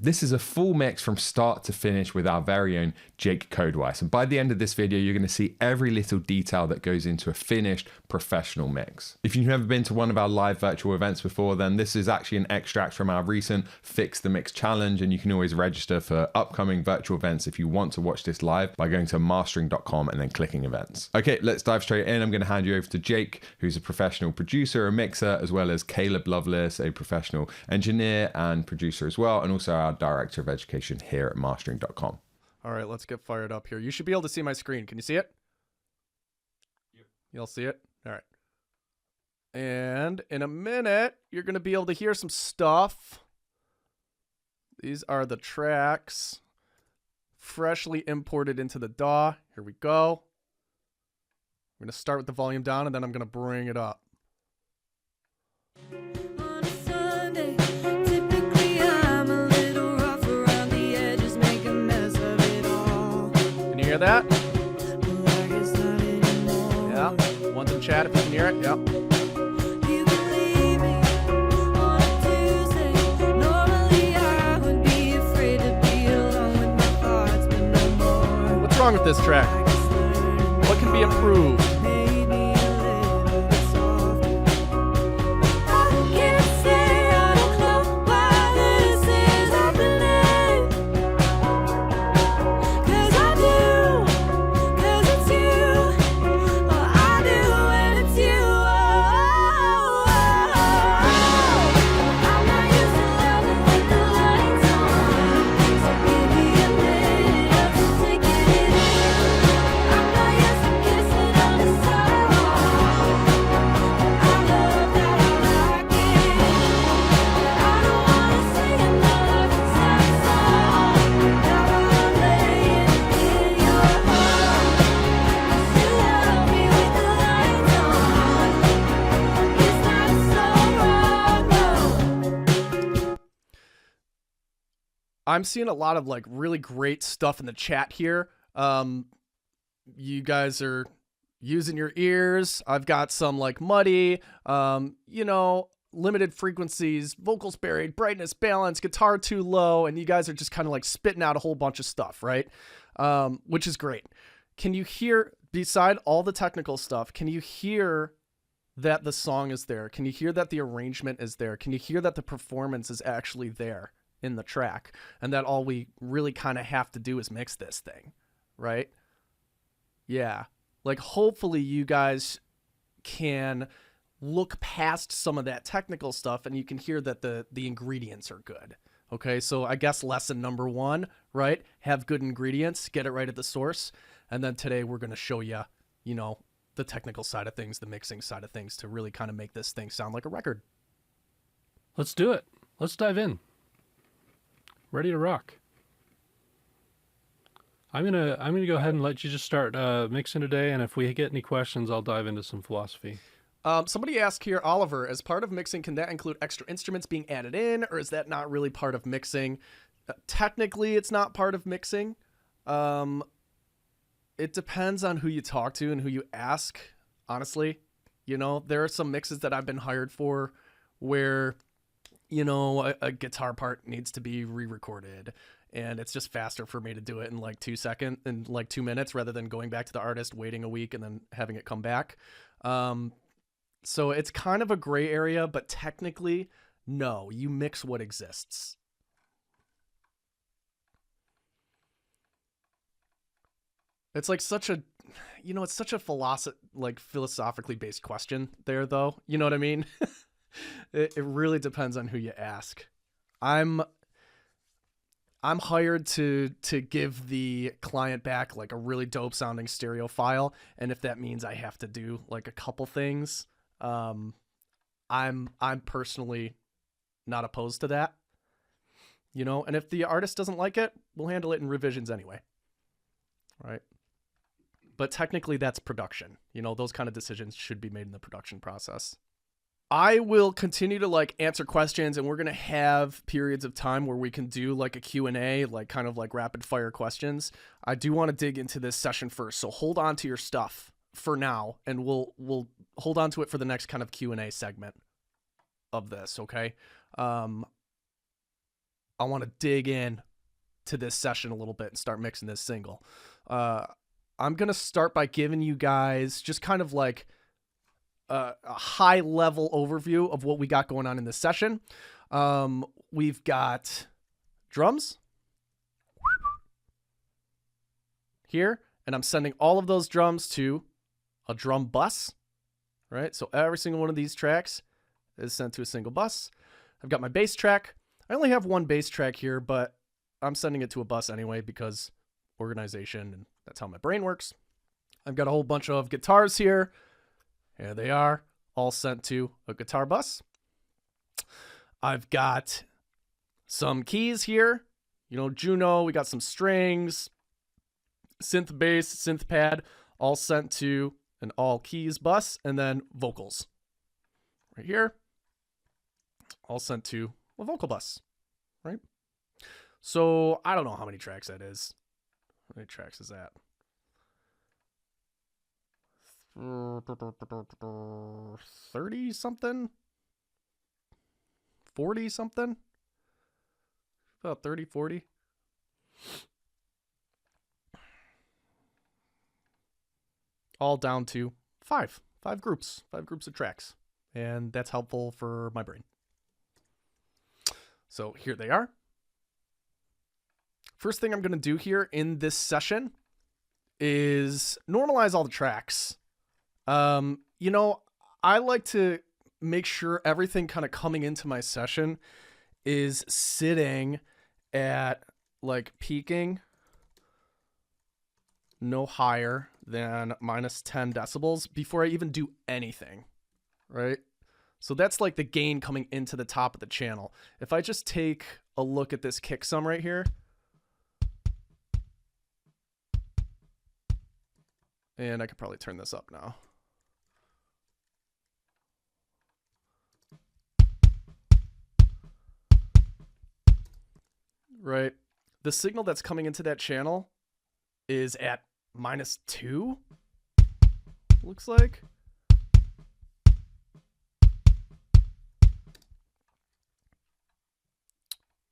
This is a full mix from start to finish with our very own Jake Codewise. And by the end of this video, you're going to see every little detail that goes into a finished professional mix. If you've never been to one of our live virtual events before, then this is actually an extract from our recent Fix the Mix challenge, and you can always register for upcoming virtual events if you want to watch this live by going to mastering.com and then clicking events. Okay, let's dive straight in. I'm going to hand you over to Jake, who's a professional producer, a mixer, as well as Caleb Lovelace, a professional engineer and producer as well, and also our director of education here at mastering.com. All right, let's get fired up here. You should be able to see my screen. Can you see it? Yep. You'll see it? All right. And in a minute, you're going to be able to hear some stuff. These are the tracks freshly imported into the DAW. Here we go. I'm going to start with the volume down, and then I'm going to bring it up. On a Sunday, typically I'm a little rough around the edges, make a mess of it all. Can you hear that? Well, I guess not anymore. Yeah. One's in chat if you can hear it. Yep. You can leave me on a Tuesday. Normally I would be afraid to be alone with my thoughts, but no more. What's wrong with this track? I guess learn What can be improved? maybe a little bit softer. I can't say I don't know why this is happening. 'Cause I do, 'cause it's you. Oh, I do when it's you. I'm not used to loving with the lights on. So give me a minute, I'll just take it in. I'm not used to kissing on the sidewalk. I love that I like it. I don't wanna sing another sad song. Now I'm laying in your arms. You love me with the lights on. It's not so wrong, no. I'm seeing a lot of like really great stuff in the chat here. You guys are using your ears. I've got some like muddy, limited frequencies, vocals buried, brightness, balance, guitar too low, and you guys are just kind of like spitting out a whole bunch of stuff, right? Which is great. Can you hear, beside all the technical stuff, can you hear that the song is there? Can you hear that the arrangement is there? Can you hear that the performance is actually there in the track? And that all we really kind of have to do is mix this thing, right? Yeah. Like, hopefully you guys can look past some of that technical stuff and you can hear that the ingredients are good. Okay, so I guess lesson number 1, right? Have good ingredients, get it right at the source. And then today we're going to show you, the technical side of things, the mixing side of things, to really kind of make this thing sound like a record. Let's do it. Let's dive in. Ready to rock. I'm gonna go ahead and let you just start mixing today, and if we get any questions, I'll dive into some philosophy. Somebody asked here, Oliver, as part of mixing, can that include extra instruments being added in, or is that not really part of mixing? Technically, it's not part of mixing. It depends on who you talk to and who you ask, honestly. There are some mixes that I've been hired for where, a guitar part needs to be re-recorded, and it's just faster for me to do it in like 2 minutes rather than going back to the artist, waiting a week, and then having it come back. So it's kind of a gray area, but technically, no, you mix what exists. It's like such a, it's such a philosophically based question there, though. You know what I mean? It really depends on who you ask. I'm hired to give the client back like a really dope sounding stereo file, and if that means I have to do like a couple things, I'm personally not opposed to that. And if the artist doesn't like it, we'll handle it in revisions anyway. Right? But technically that's production. Those kind of decisions should be made in the production process. I will continue to answer questions, and we're going to have periods of time where we can do like a Q&A, kind of rapid fire questions. I do want to dig into this session first. So hold on to your stuff for now, and we'll hold on to it for the next kind of Q&A segment of this. Okay. I want to dig in to this session a little bit and start mixing this single. I'm going to start by giving you guys just kind of like a high level overview of what we got going on in this session. We've got drums here, and I'm sending all of those drums to a drum bus, right? So every single one of these tracks is sent to a single bus. I've got my bass track. I only have one bass track here, but I'm sending it to a bus anyway because organization, and that's how my brain works. I've got a whole bunch of guitars here. Here they are, all sent to a guitar bus. I've got some keys here. You know, Juno, we got some strings, synth bass, synth pad, all sent to an all keys bus, and then vocals right here, all sent to a vocal bus, right? So I don't know how many tracks that is. How many tracks is that? 30 something? 40 something? About 30, 40. All down to five groups of tracks. And that's helpful for my brain. So here they are. First thing I'm going to do here in this session is normalize all the tracks. You know, I like to make sure everything kind of coming into my session is sitting at like peaking no higher than minus 10 decibels before I even do anything, right? So that's like the gain coming into the top of the channel. If I just take a look at this kick sum right here, and I could probably turn this up now. Right. The signal that's coming into that channel is at minus 2, looks like.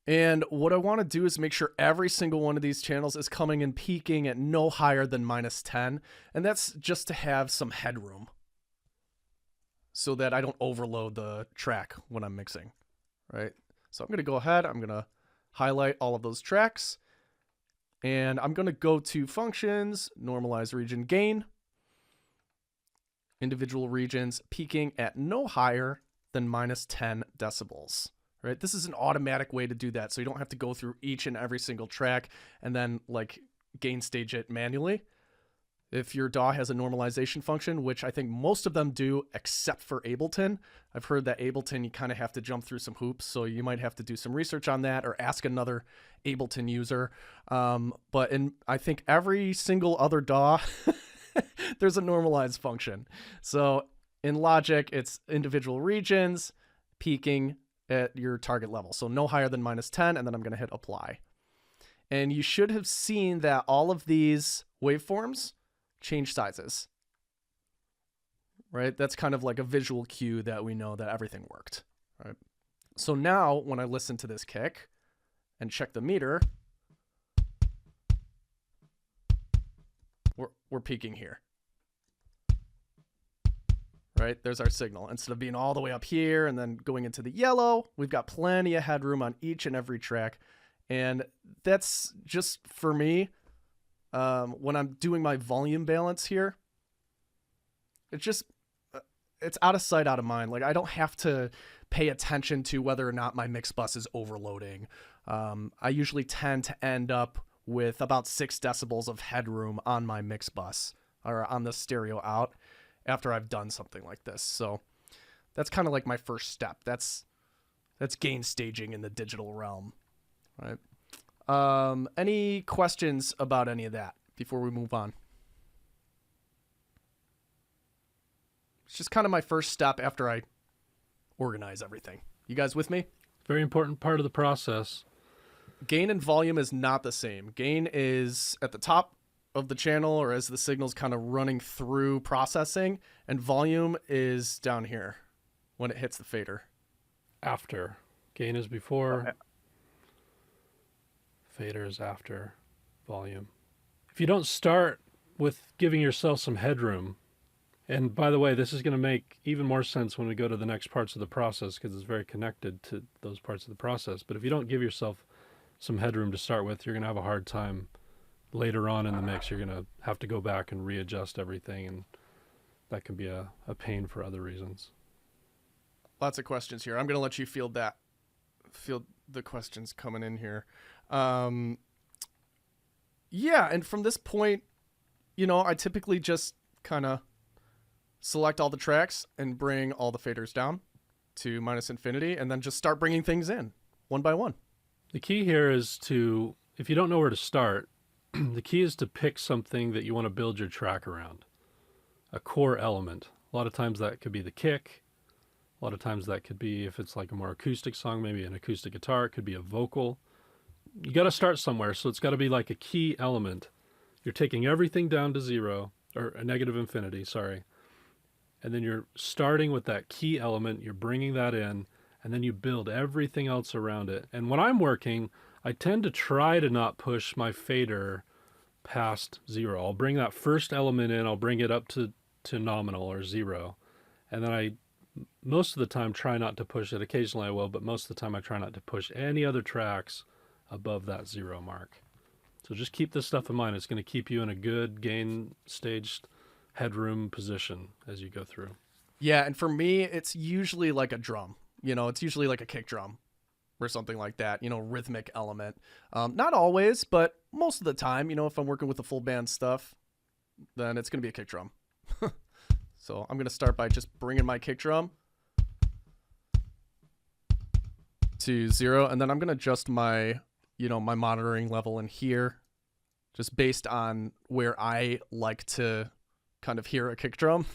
And what I want to do is make sure every single one of these channels is coming and peaking at no higher than minus 10. And that's just to have some headroom so that I don't overload the track when I'm mixing, right? So I'm going to go ahead. I'm going to highlight all of those tracks. And I'm going to go to functions, normalize region gain, individual regions peaking at no higher than minus 10 decibels. Right? This is an automatic way to do that, so you don't have to go through each and every single track and then like gain stage it manually. If your DAW has a normalization function, which I think most of them do except for Ableton. I've heard that Ableton, you kind of have to jump through some hoops, so you might have to do some research on that or ask another Ableton user. But in I think every single other DAW, there's a normalize function. So in Logic, it's individual regions peaking at your target level. So no higher than minus 10, and then I'm going to hit apply. And you should have seen that all of these waveforms change sizes, right? That's kind of like a visual cue that we know that everything worked, right? So now when I listen to this kick and check the meter, we're peaking here. Right, there's our signal. Instead of being all the way up here and then going into the yellow, we've got plenty of headroom on each and every track. And that's just for me, when I'm doing my volume balance here, it's out of sight, out of mind. Like I don't have to pay attention to whether or not my mix bus is overloading. I usually tend to end up with about 6 decibels of headroom on my mix bus or on the stereo out after I've done something like this. So that's kind of like my first step. That's gain staging in the digital realm, right? Any questions about any of that before we move on? It's just kind of my first step after I organize everything. You guys with me? Very important part of the process. Gain and volume is not the same. Gain is at the top of the channel or as the signal's kind of running through processing, and volume is down here when it hits the fader. After. Gain is before. faders after volume. If you don't start with giving yourself some headroom, and by the way, this is going to make even more sense when we go to the next parts of the process because it's very connected to those parts of the process. But if you don't give yourself some headroom to start with, you're going to have a hard time later on in the mix. You're going to have to go back and readjust everything, and that can be a pain for other reasons. Lots of questions here. I'm going to let you field the questions coming in here. Yeah, and from this point, I typically just kind of select all the tracks and bring all the faders down to -infinity, and then just start bringing things in one by one. The key here is to, if you don't know where to start, the key is to pick something that you want to build your track around, a core element. A lot of times that could be the kick. A lot of times that could be, if it's like a more acoustic song, maybe an acoustic guitar. It could be a vocal. You got to start somewhere, so it's got to be like a key element. You're taking everything down to zero, or a -infinity, sorry. And then you're starting with that key element, you're bringing that in, and then you build everything else around it. And when I'm working, I tend to try to not push my fader past zero. I'll bring that first element in, I'll bring it up to nominal or zero. And then I, most of the time, try not to push it. Occasionally I will, but most of the time I try not to push any other tracks above that zero mark. So just keep this stuff in mind. It's going to keep you in a good gain staged headroom position as you go through. Yeah, and for me, it's usually like a drum. It's usually like a kick drum or something like that, rhythmic element. Not always, but most of the time, if I'm working with the full band stuff, then it's going to be a kick drum. So I'm going to start by just bringing my kick drum to zero, and then I'm going to adjust my, my monitoring level in here, just based on where I like to kind of hear a kick drum.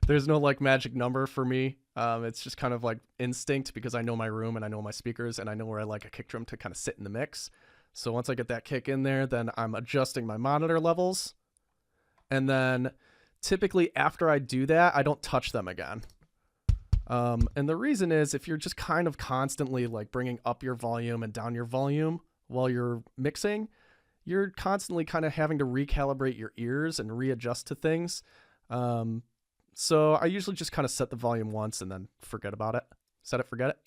There's no like magic number for me. It's just kind of like instinct because I know my room and I know my speakers and I know where I like a kick drum to kind of sit in the mix. So once I get that kick in there, then I'm adjusting my monitor levels. And then typically after I do that, I don't touch them again. And the reason is if you're just kind of constantly like bringing up your volume and down your volume while you're mixing, you're constantly kind of having to recalibrate your ears and readjust to things. So I usually just kind of set the volume once and then forget about it. Set it, forget it.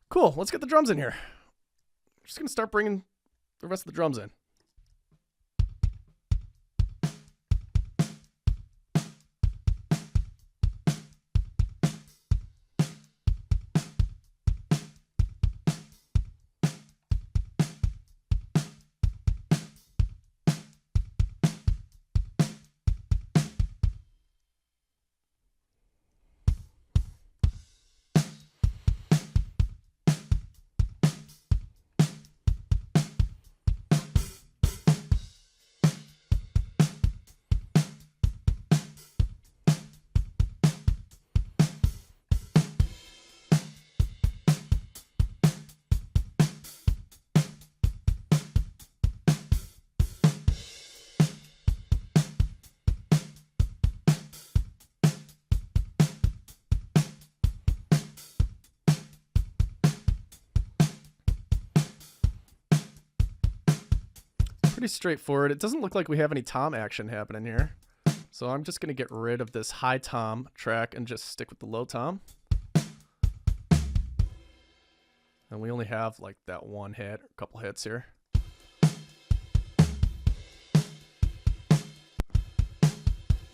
Cool, let's get the drums in here. I'm just going to start bringing the rest of the drums in. Pretty straightforward. It doesn't look like we have any tom action happening here. So I'm just going to get rid of this high tom track and just stick with the low tom. And we only have like that one hit, or a couple hits here.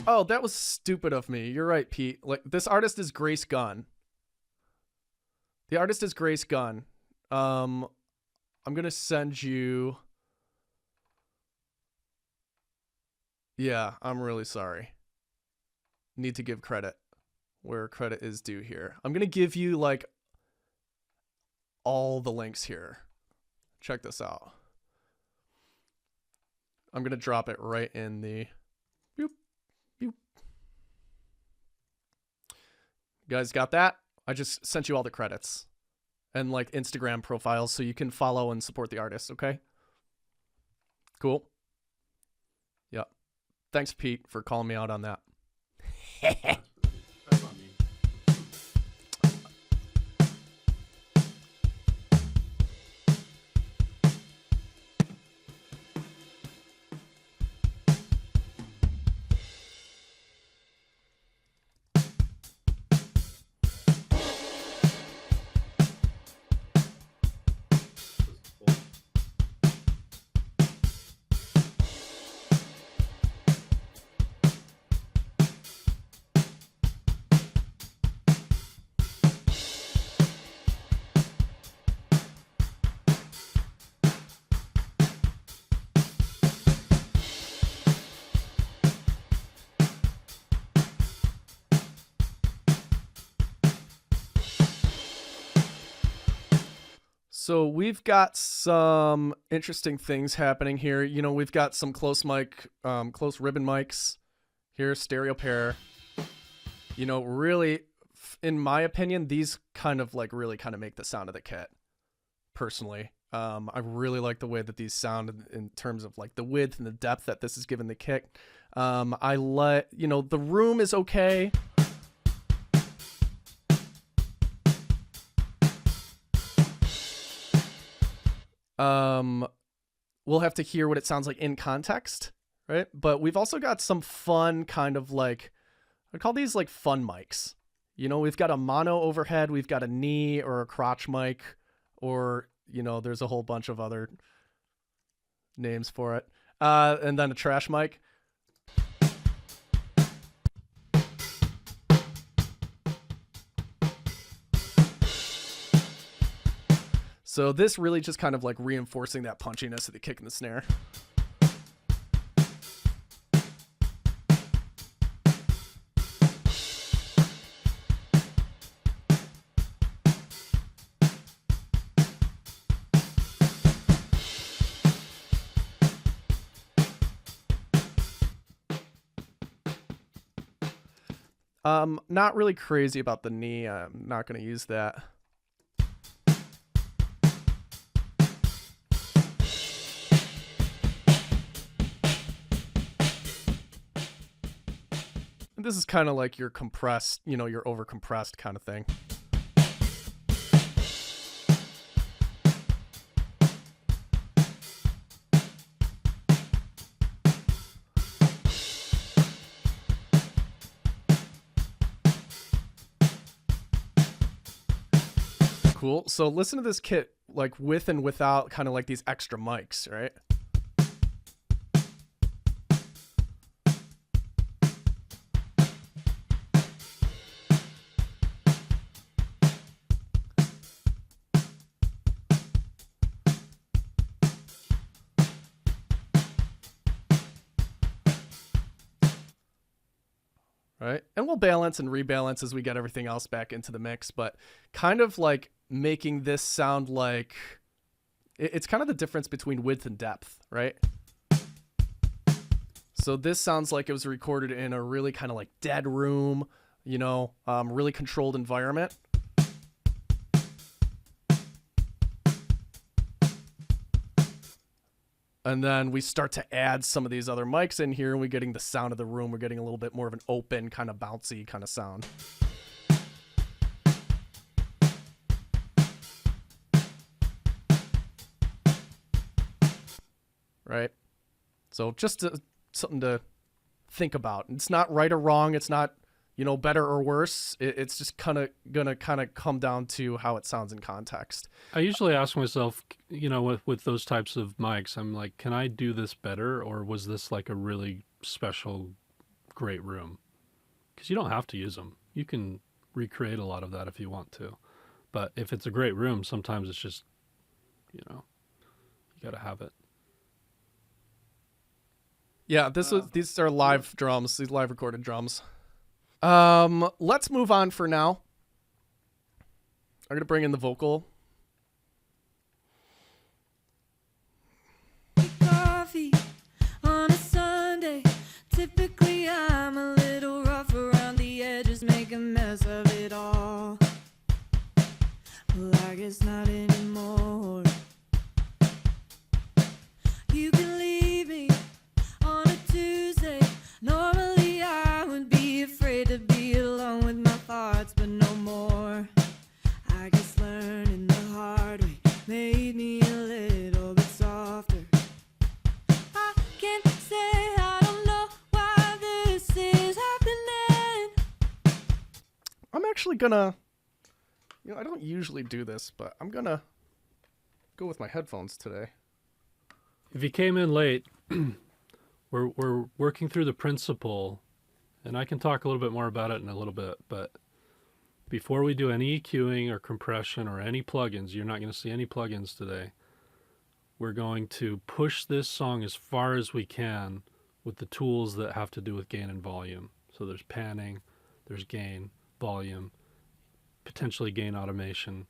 Oh, that was stupid of me. You're right, Pete. Like, this artist is Grace Gunn. The artist is Grace Gunn. I'm going to send you... Yeah, I'm really sorry. Need to give credit where credit is due here. I'm going to give you like all the links here. Check this out. I'm going to drop it right in the boop, boop. You guys got that? I just sent you all the credits. and like Instagram profiles so you can follow and support the artists, okay? Cool. Yep. Thanks, Pete, for calling me out on that. That's not me. So we've got some interesting things happening here. You know, we've got some close ribbon mics here, stereo pair. You know, really, in my opinion, these kind of make the sound of the kit. Personally, I really like the way that these sound in terms of like the width and the depth that this is giving the kit. The room is okay. We'll have to hear what it sounds like in context, right? But we've also got some fun kind of like, I call these like fun mics. You know, we've got a mono overhead, we've got a knee or a crotch mic, or, you know, there's a whole bunch of other names for it. And then a trash mic. So this really just kind of like reinforcing that punchiness of the kick and the snare. Not really crazy about the knee. I'm not going to use that. This is kind of like your compressed, you know, your over compressed kind of thing. Cool. So listen to this kit, like with and without kind of like these extra mics, right? Right. And we'll balance and rebalance as we get everything else back into the mix, but kind of like making this sound like it's kind of the difference between width and depth, right? So this sounds like it was recorded in a really kind of like dead room, you know, really controlled environment. And then we start to add some of these other mics in here, and we're getting the sound of the room. We're getting a little bit more of an open, kind of bouncy kind of sound. Right? So just something to think about. It's not right or wrong. It's not, you know, better or worse. It's just kind of gonna come down to how it sounds in context. I usually ask myself, you know, with those types of mics, I'm like, can I do this better, or was this like a really special, great room? Because you don't have to use them. You can recreate a lot of that if you want to. But if it's a great room, sometimes it's just, you know, you got to have it. Yeah, these are live drums, these live recorded drums. Let's move on for now. I'm gonna bring in the vocal. Coffee on a Sunday. Typically I'm a little rough around the edges, make a mess of it all. Well, I guess actually gonna, I don't usually do this, but I'm gonna go with my headphones today. If you came in late, we're working through the principle, and I can talk a little bit more about it in a little bit, but before we do any EQing or compression or any plugins, you're not going to see any plugins today. We're going to push this song as far as we can with the tools that have to do with gain and volume. So there's panning, there's gain, volume, potentially gain automation.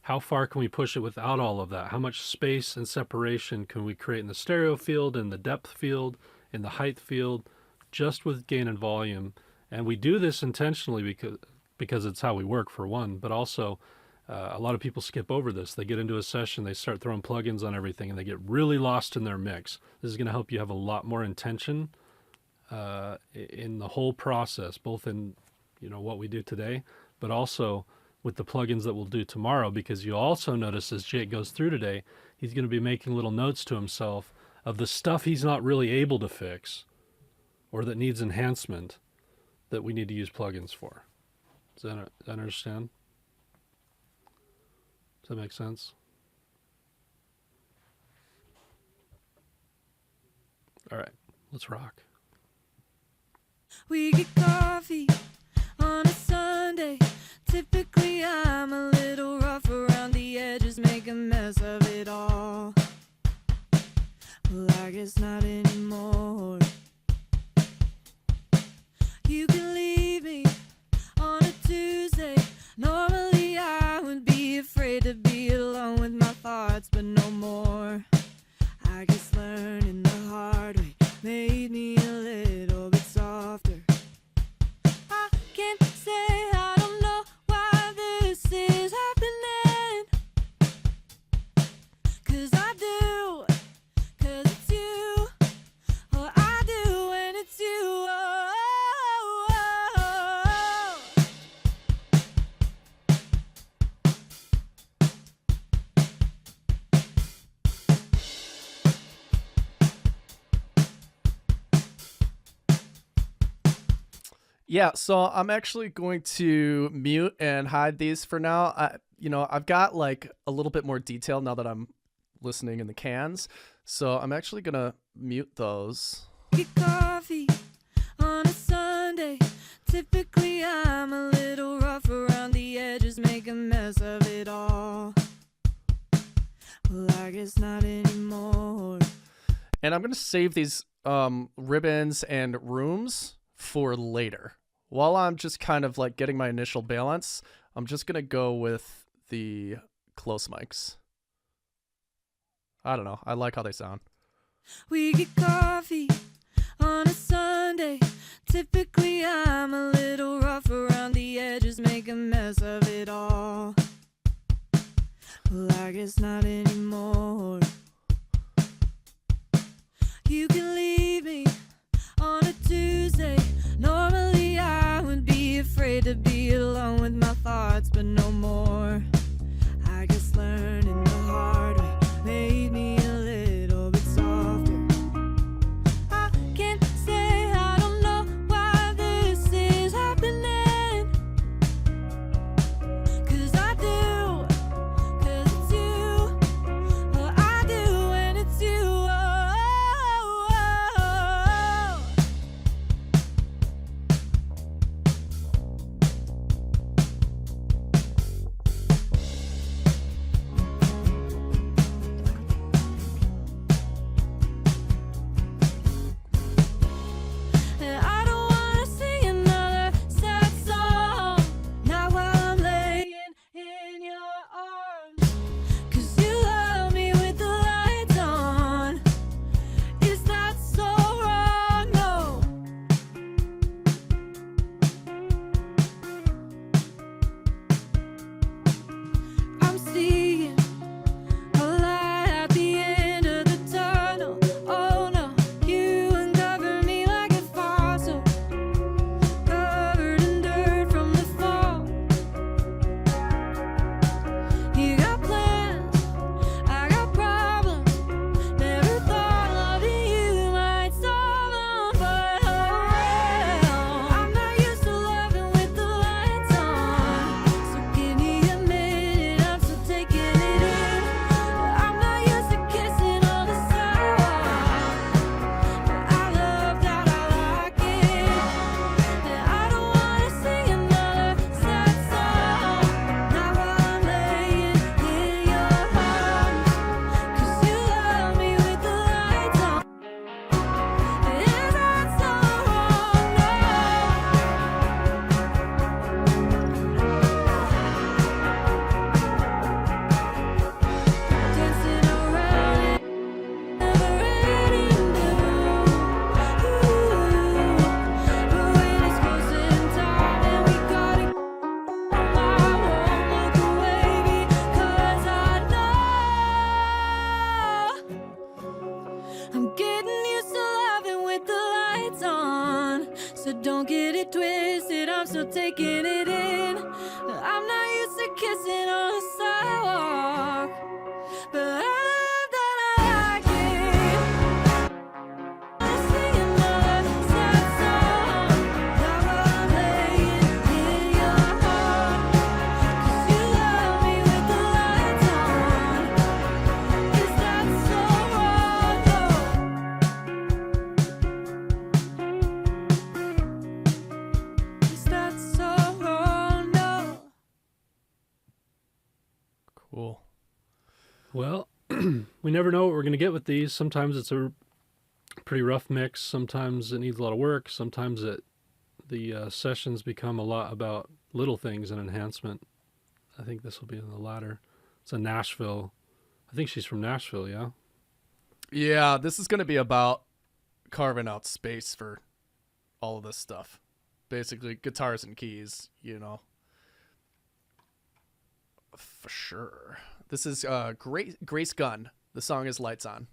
How far can we push it without all of that? How much space and separation can we create in the stereo field, in the depth field, in the height field, just with gain and volume? And we do this intentionally because it's how we work, for one, but also a lot of people skip over this. They get into a session, they start throwing plugins on everything, and they get really lost in their mix. This is going to help you have a lot more intention in the whole process, both in what we do today, but also with the plugins that we'll do tomorrow, because you also notice as Jake goes through today, he's going to be making little notes to himself of the stuff he's not really able to fix or that needs enhancement that we need to use plugins for. Does that understand? Does that make sense? All right, let's rock. We get coffee on a Sunday. Typically I'm a little rough around the edges, make a mess of it all. Well, I guess not anymore. You can leave me on a Tuesday. Normally I would be afraid to be alone with my thoughts, but no more. I guess learning the hard way made me a little bit softer. I can't say I don't know why this is happening, 'cause I do, 'cause it's you. Oh, I do, and it's you. Oh, oh, oh, Yeah, so I'm actually going to mute and hide these for now. I've got like a little bit more detail now that I'm listening in the cans. So I'm actually going to mute those. Get coffee on a Sunday. Typically I'm a little rough around the edges, make a mess of it all. Well, I guess not anymore. And I'm going to save these ribbons and rooms for later. While I'm just kind of like getting my initial balance, I'm just going to go with the close mics. I don't know. I like how they sound. We get coffee on a Sunday. Typically I'm a little rough around the edges, make a mess of it all. Well, I guess not anymore. You can leave me on a Tuesday. Normally I would be afraid to be alone with my thoughts, but no more. I guess learning the hard way made me a little bit softer. I can't say I don't know why this is happening, 'cause I do, 'cause it's you. Oh, I do, and it's you. Oh, oh, oh. I'm getting used to loving with the lights on. So don't get it twisted, I'm still taking it in. I'm not used to kissing on the sidewalk, but I love that I like it. I'm singing my sad song, now I'm laying in your heart. 'Cause you love me with the lights on. Is that so wrong? No. Is that so wrong? No. Cool. Well, we never know what we're going to get with these. Sometimes it's a pretty rough mix. Sometimes it needs a lot of work. Sometimes the sessions become a lot about little things and enhancement. I think this will be in the latter. It's a Nashville. I think she's from Nashville, yeah? Yeah, this is going to be about carving out space for all of this stuff. Basically, guitars and keys, you know. For sure. This is Grace Gunn. The song is Lights On.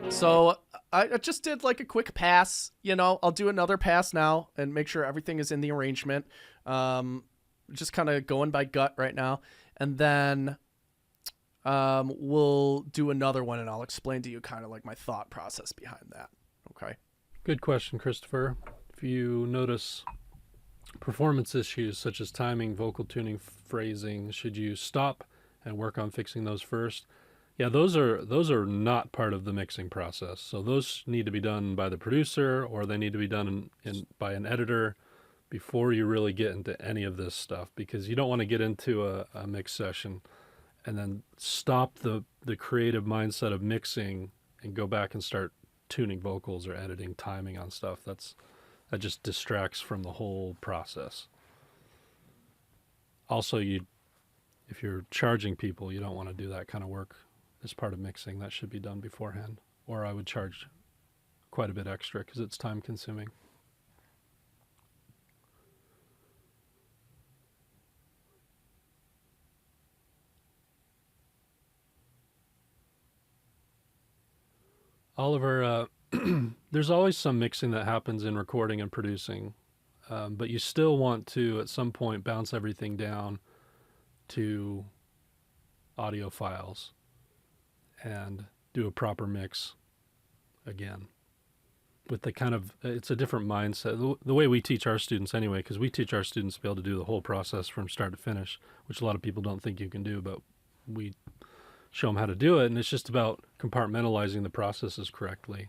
So I just did like a quick pass. You know, I'll do another pass now and make sure everything is in the arrangement. Just kind of going by gut right now. And then we'll do another one and I'll explain to you kind of like my thought process behind that. Okay. Good question, Christopher. If you notice performance issues such as timing, vocal tuning, phrasing, should you stop and work on fixing those first? Yeah, those are not part of the mixing process. So those need to be done by the producer, or they need to be done by an editor before you really get into any of this stuff, because you don't want to get into a mix session and then stop the creative mindset of mixing and go back and start tuning vocals or editing timing on stuff. That just distracts from the whole process. Also, if you're charging people, you don't want to do that kind of work as part of mixing. That should be done beforehand, or I would charge quite a bit extra because it's time consuming. Oliver, there's always some mixing that happens in recording and producing, but you still want to, at some point, bounce everything down to audio files and do a proper mix again. With the kind of, it's a different mindset. The way we teach our students anyway, because we teach our students to be able to do the whole process from start to finish, which a lot of people don't think you can do, but we show them how to do it, and it's just about compartmentalizing the processes correctly.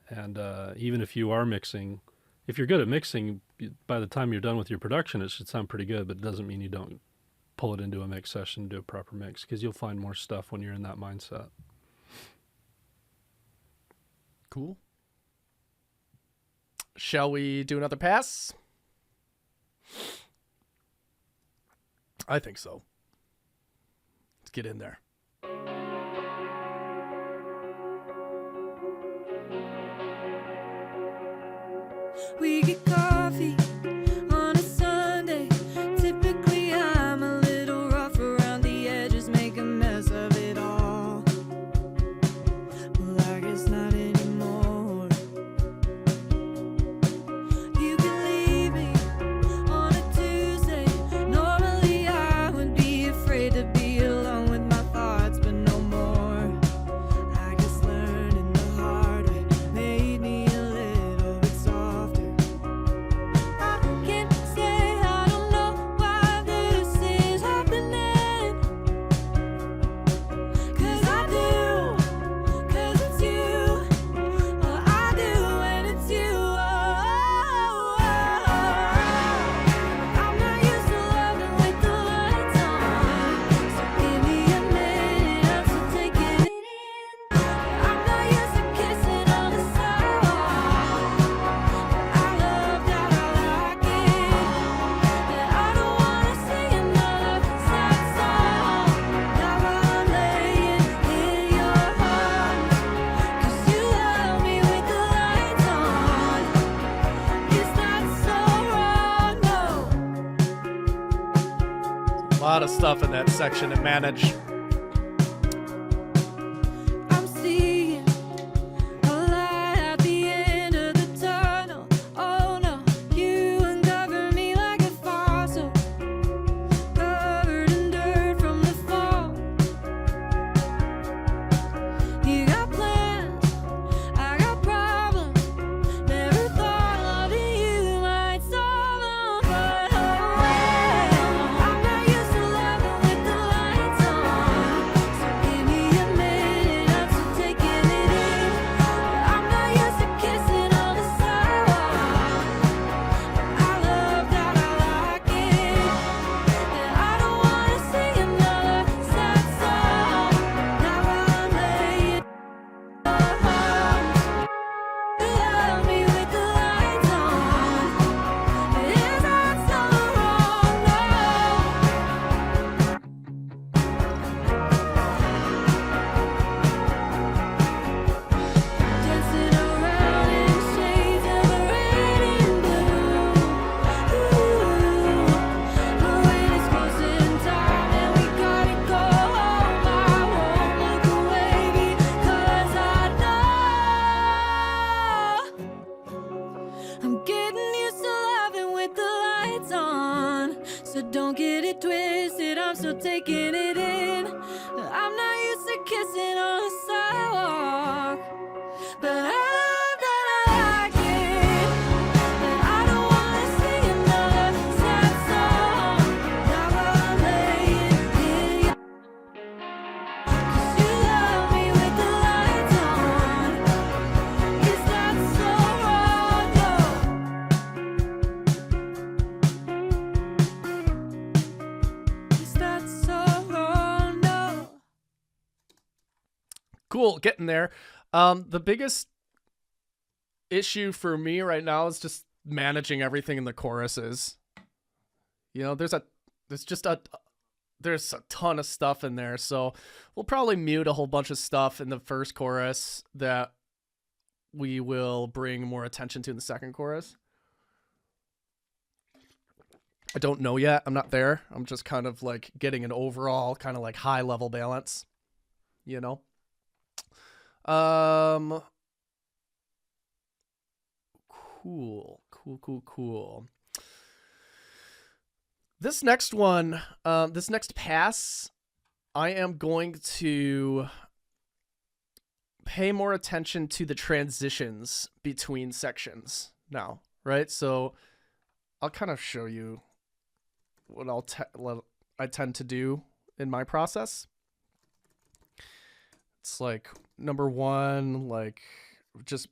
And even if you are mixing, if you're good at mixing, by the time you're done with your production, it should sound pretty good, but it doesn't mean you don't pull it into a mix session and do a proper mix, because you'll find more stuff when you're in that mindset. Cool. Shall we do another pass? I think so. Let's get in there. We get coffee on a Sunday. Typically, I'm a little rough around the edges, make a mess of it all. Well, I guess not anymore. You can leave me on a Tuesday. Normally, I would be afraid to be alone with my thoughts, but no more. I guess learning the hard way made me a little bit softer. I can't say I don't know why this is happening, 'cause I do, 'cause it's you. Oh, I do, and it's you. I'm not used to loving with the lights on, so give me a minute, I'm still taking it in. I'm not used to kissing on the sidewalk, I love that I like it. I don't wanna sing another sad song, now I'm laying in your arms, 'cause you love me with the lights on. Is that so wrong? No. A lot of stuff in that section to manage. I'm seeing so taking it in. I'm not used to kissing on a sidewalk, but I love that I like it. And I don't wanna sing another sad song. Now I'm laying in your 'cause you love me with the lights on. Is that so wrong? No. Is that so wrong? No. Cool, getting there. The biggest issue for me right now is just managing everything in the choruses. You know, there's a ton of stuff in there, so we'll probably mute a whole bunch of stuff in the first chorus that we will bring more attention to in the second chorus. I don't know yet. I'm not there. I'm just kind of like getting an overall kind of like high level balance, you know? Cool. This next one, this next pass, I am going to pay more attention to the transitions between sections now, right? So I'll kind of show you what I tend to do in my process. It's like number one, like just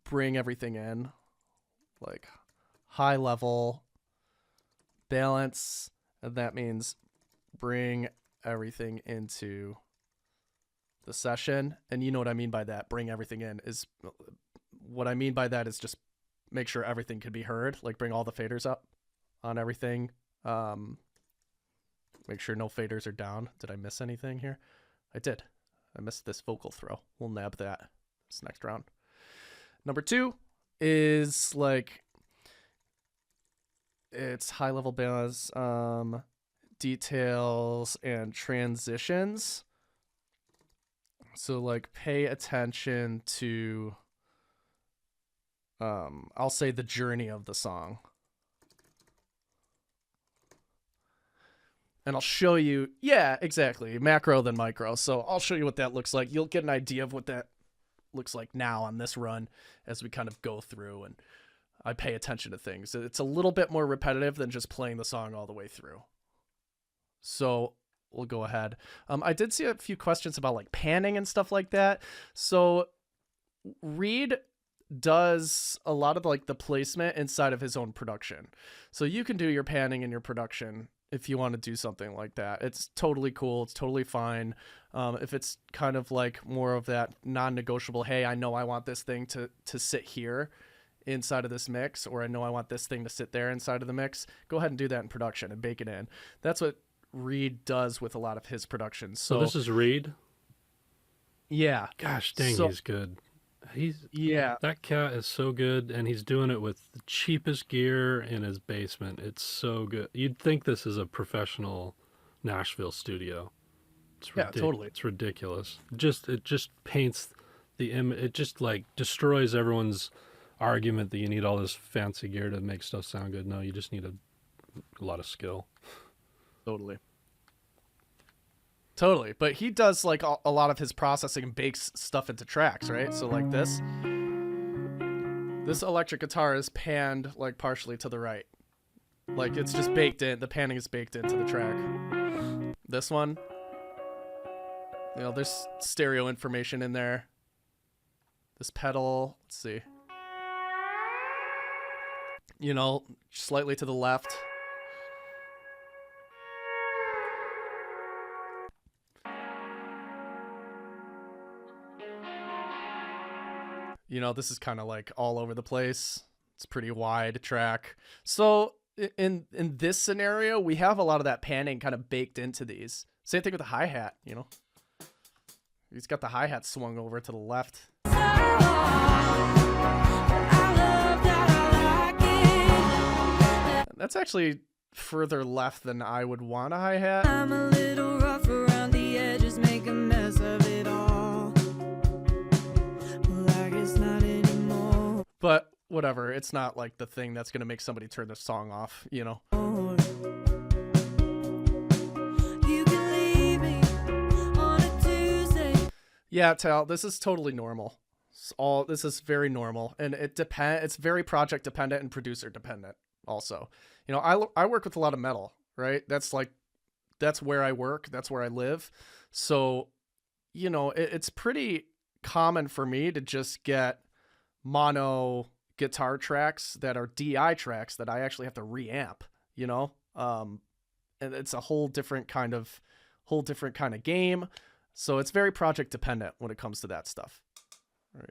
bring everything in, like high level balance, and that means bring everything into the session. And you know what I mean by that, bring everything in, is what I mean by that is just make sure everything can be heard, like bring all the faders up on everything. Make sure no faders are down. Did I miss anything here? I did. I missed this vocal throw. We'll nab that this next round. Number two is like, it's high level balance, details and transitions. So like pay attention to, I'll say the journey of the song. And I'll show you, yeah, exactly, macro then micro. So I'll show you what that looks like. You'll get an idea of what that looks like now on this run as we kind of go through and I pay attention to things. It's a little bit more repetitive than just playing the song all the way through. So we'll go ahead. I did see a few questions about like panning and stuff like that. So Reed does a lot of like the placement inside of his own production. So you can do your panning in your production if you want to do something like that. It's totally cool. It's totally fine. If it's kind of like more of that non-negotiable, hey, I know I want this thing to sit here inside of this mix, or I know I want this thing to sit there inside of the mix, go ahead and do that in production and bake it in. That's what Reed does with a lot of his productions. So this is Reed? Yeah. Gosh dang, he's good. Yeah. That cat is so good, and he's doing it with the cheapest gear in his basement. It's so good. You'd think this is a professional Nashville studio. Yeah, totally. It's ridiculous. It just paints the image. It just like destroys everyone's argument that you need all this fancy gear to make stuff sound good. No, you just need a lot of skill. Totally. But he does like a lot of his processing and bakes stuff into tracks, right? So like this electric guitar is panned like partially to the right. Like it's just baked in. The panning is baked into the track. This one, you know, there's stereo information in there. This pedal, let's see. You know, slightly to the left. You know, this is kind of like all over the place. It's a pretty wide track. So in this scenario, we have a lot of that panning kind of baked into these. Same thing with the hi-hat, you know. He's got the hi-hat swung over to the left. That's actually further left than I would want a hi-hat. I'm a little rough around the edges, make a mess of it all. Well, I guess not anymore. But whatever, it's not like the thing that's going to make somebody turn the song off, you know? Yeah, Tal, this is totally normal. This is very normal, and it's very project dependent and producer dependent. Also, I work with a lot of metal, right? That's where I work. That's where I live. So, it's pretty common for me to just get mono guitar tracks that are DI tracks that I actually have to reamp. And it's a whole different kind of game. So it's very project dependent when it comes to that stuff. Right.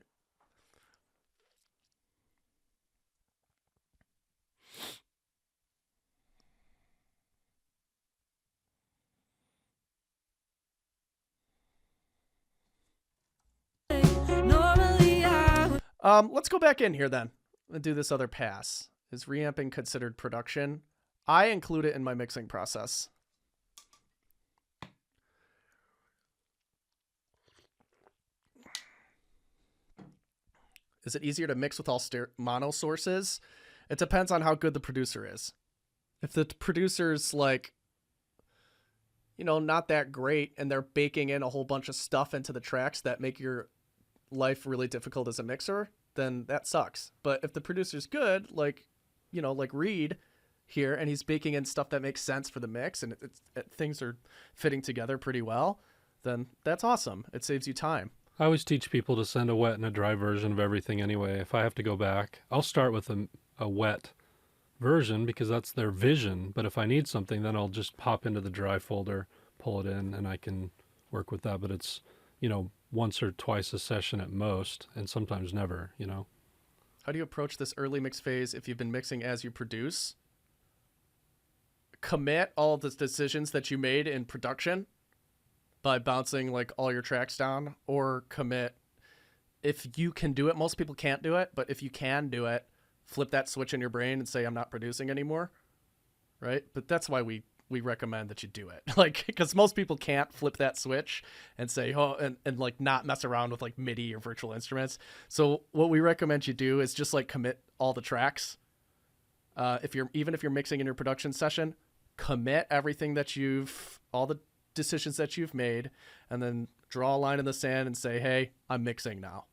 Let's go back in here then and do this other pass. Is reamping considered production? I include it in my mixing process. Is it easier to mix with all mono sources? It depends on how good the producer is. If the producer's not that great and they're baking in a whole bunch of stuff into the tracks that make your life really difficult as a mixer, then that sucks. But if the producer's good, like Reed here, and he's baking in stuff that makes sense for the mix and things are fitting together pretty well, then that's awesome. It saves you time. I always teach people to send a wet and a dry version of everything anyway. If I have to go back, I'll start with a wet version because that's their vision. But if I need something, then I'll just pop into the dry folder, pull it in, and I can work with that. But it's, once or twice a session at most, and sometimes never, How do you approach this early mix phase if you've been mixing as you produce? Commit all the decisions that you made in production by bouncing all your tracks down, or commit if you can do it. Most people can't do it, but if you can do it, flip that switch in your brain and say, I'm not producing anymore. Right. But that's why we recommend that you do it. Because most people can't flip that switch and say, and not mess around with MIDI or virtual instruments. So what we recommend you do is just commit all the tracks. If you're mixing in your production session, commit everything all the decisions that you've made, and then draw a line in the sand and say, hey, I'm mixing now.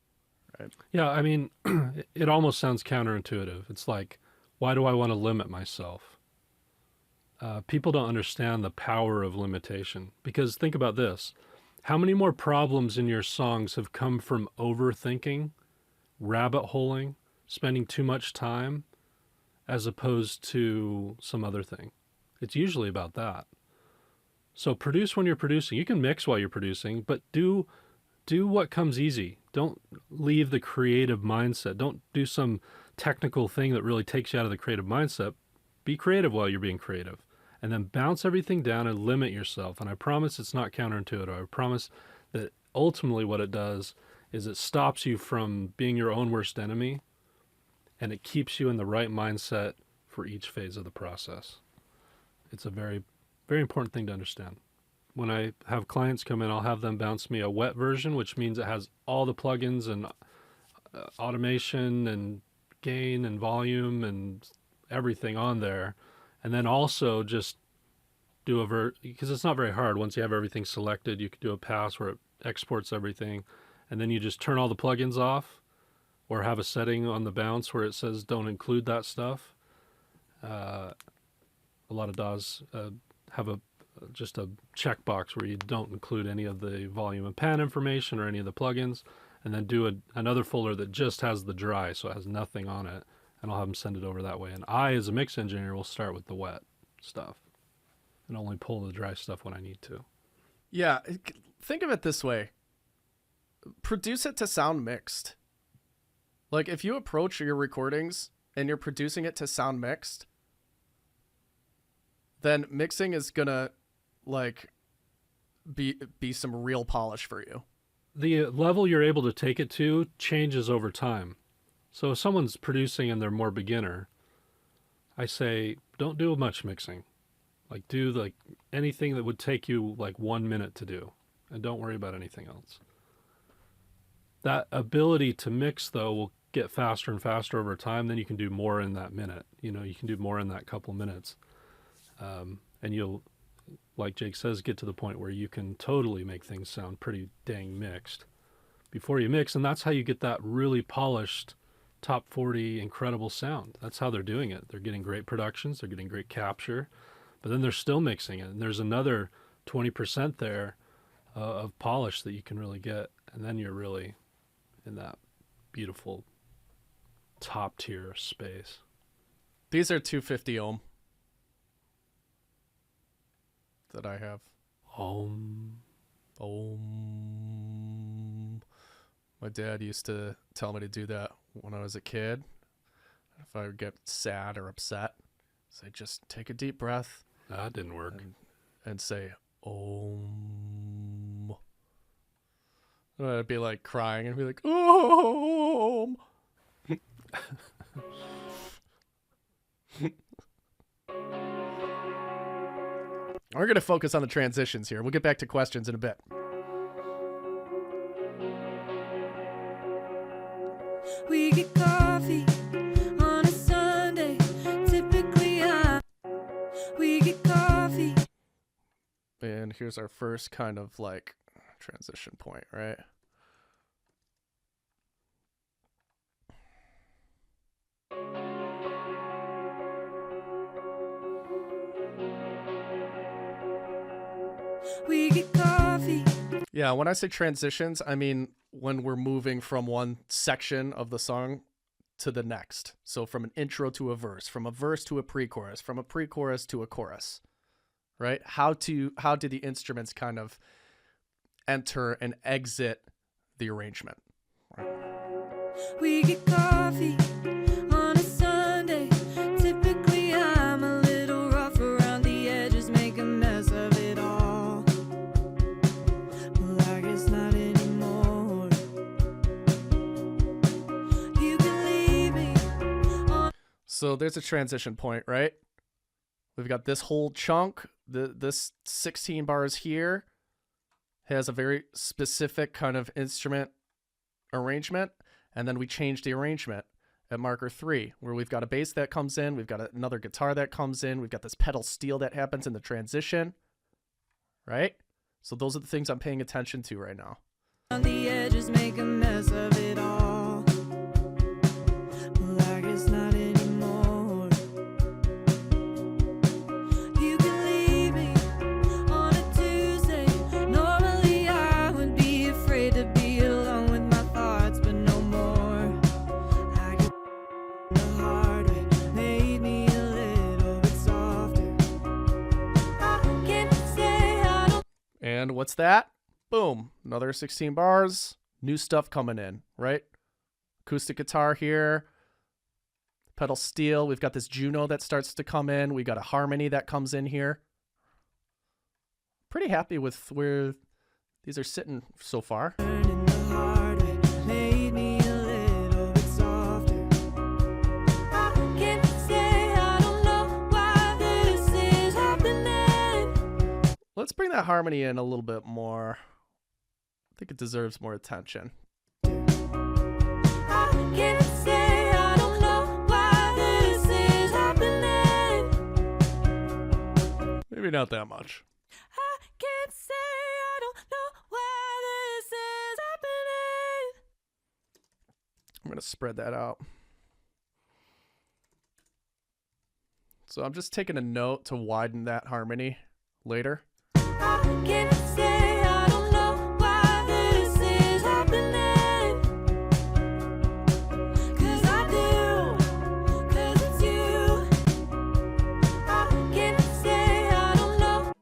Right. Yeah, I mean, it almost sounds counterintuitive. It's like, why do I want to limit myself? People don't understand the power of limitation, because think about this. How many more problems in your songs have come from overthinking, rabbit holing, spending too much time, as opposed to some other thing? It's usually about that. So produce when you're producing. You can mix while you're producing, but do what comes easy. Don't leave the creative mindset. Don't do some technical thing that really takes you out of the creative mindset. Be creative while you're being creative. And then bounce everything down and limit yourself. And I promise it's not counterintuitive. I promise that ultimately what it does is it stops you from being your own worst enemy, and it keeps you in the right mindset for each phase of the process. It's a very, very important thing to understand. When I have clients come in, I'll have them bounce me a wet version, which means it has all the plugins and automation and gain and volume and everything on there. And then also just do because it's not very hard. Once you have everything selected, you can do a pass where it exports everything. And then you just turn all the plugins off, or have a setting on the bounce where it says don't include that stuff. A lot of DAWs have just a checkbox where you don't include any of the volume and pan information or any of the plugins, and then do another folder that just has the dry, so it has nothing on it, and I'll have them send it over that way. And I, as a mix engineer, will start with the wet stuff and only pull the dry stuff when I need to. Yeah, think of it this way. Produce it to sound mixed. If you approach your recordings and you're producing it to sound mixed, then mixing is gonna be some real polish for you. The level you're able to take it to changes over time. So if someone's producing and they're more beginner, I say don't do much mixing. Do anything that would take you 1 minute to do, and don't worry about anything else. That ability to mix, though, will get faster and faster over time. Then you can do more in that minute. You can do more in that couple minutes. And you'll, like Jake says, get to the point where you can totally make things sound pretty dang mixed. before you mix, and that's how you get that really polished top 40 incredible sound. That's how they're doing it. They're getting great productions, they're getting great capture, but then they're still mixing it, and there's another 20% there of polish that you can really get, and then you're really in that beautiful top tier space. These are 250 ohm that I have. Ohm. My dad used to tell me to do that when I was a kid. If I would get sad or upset, say, just take a deep breath. That didn't work. And say, Om. And I'd be like crying and be like, Om. We're going to focus on the transitions here. We'll get back to questions in a bit. We get coffee on a Sunday. Typically, we get coffee. And here's our first kind of like transition point, right? We get coffee. Yeah, when I say transitions, I mean when we're moving from one section of the song to the next. So from an intro to a verse, from a verse to a pre-chorus, from a pre-chorus to a chorus, right? How do the instruments kind of enter and exit the arrangement? Right? We get coffee on a Sunday. Typically, I'm a little rough around the edges, make a mess of it all. Well, I guess not anymore. You can leave me on. So there's a transition point, right? We've got this whole chunk. This 16 bars here has a very specific kind of instrument arrangement, and then we change the arrangement at marker 3, where we've got a bass that comes in, we've got another guitar that comes in, we've got this pedal steel that happens in the transition, right? So those are the things I'm paying attention to right now. On the edges, make a mess of it all. Well, I guess not anymore. You can leave me on a Tuesday. Normally, I would be afraid to be alone with my thoughts, but no more. I get the hard way, made me a little bit softer. I can't say I don't. And what's that? Boom, another 16 bars, new stuff coming in, right? Acoustic guitar here, pedal steel. We've got this Juno that starts to come in. We got a harmony that comes in here. Pretty happy with where these are sitting so far. Learning the hard way made me a little bit softer. I can't say I don't know why this is happening. Let's bring that harmony in a little bit more. I think it deserves more attention. I can't say I don't know why this is happening. Maybe not that much. I can't say I don't know why this is happening. I'm going to spread that out. So I'm just taking a note to widen that harmony later. I can't say I don't know why this is happening. 'Cause I do, 'cause it's you. I can't say I don't know.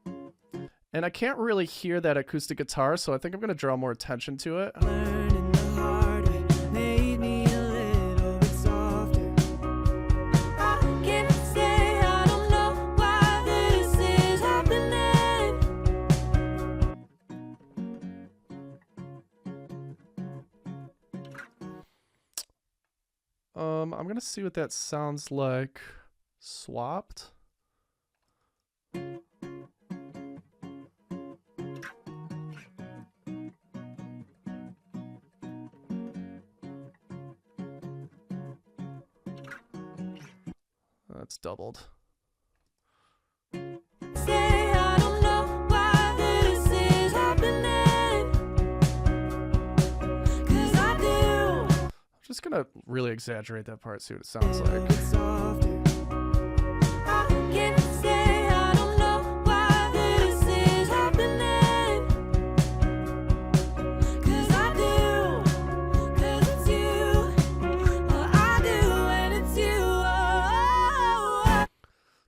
And I can't really hear that acoustic guitar, so I think I'm going to draw more attention to it. Learning the hard way made me a little bit softer. I can't say I don't know why this is happening. I'm going to see what that sounds like swapped. That's doubled. Say I don't know why this is happening. Just gonna really exaggerate that part, see what it sounds like. I can't say I don't know why this is happening. 'Cause I do, 'cause it's you. Oh, I do, and it's you. Oh.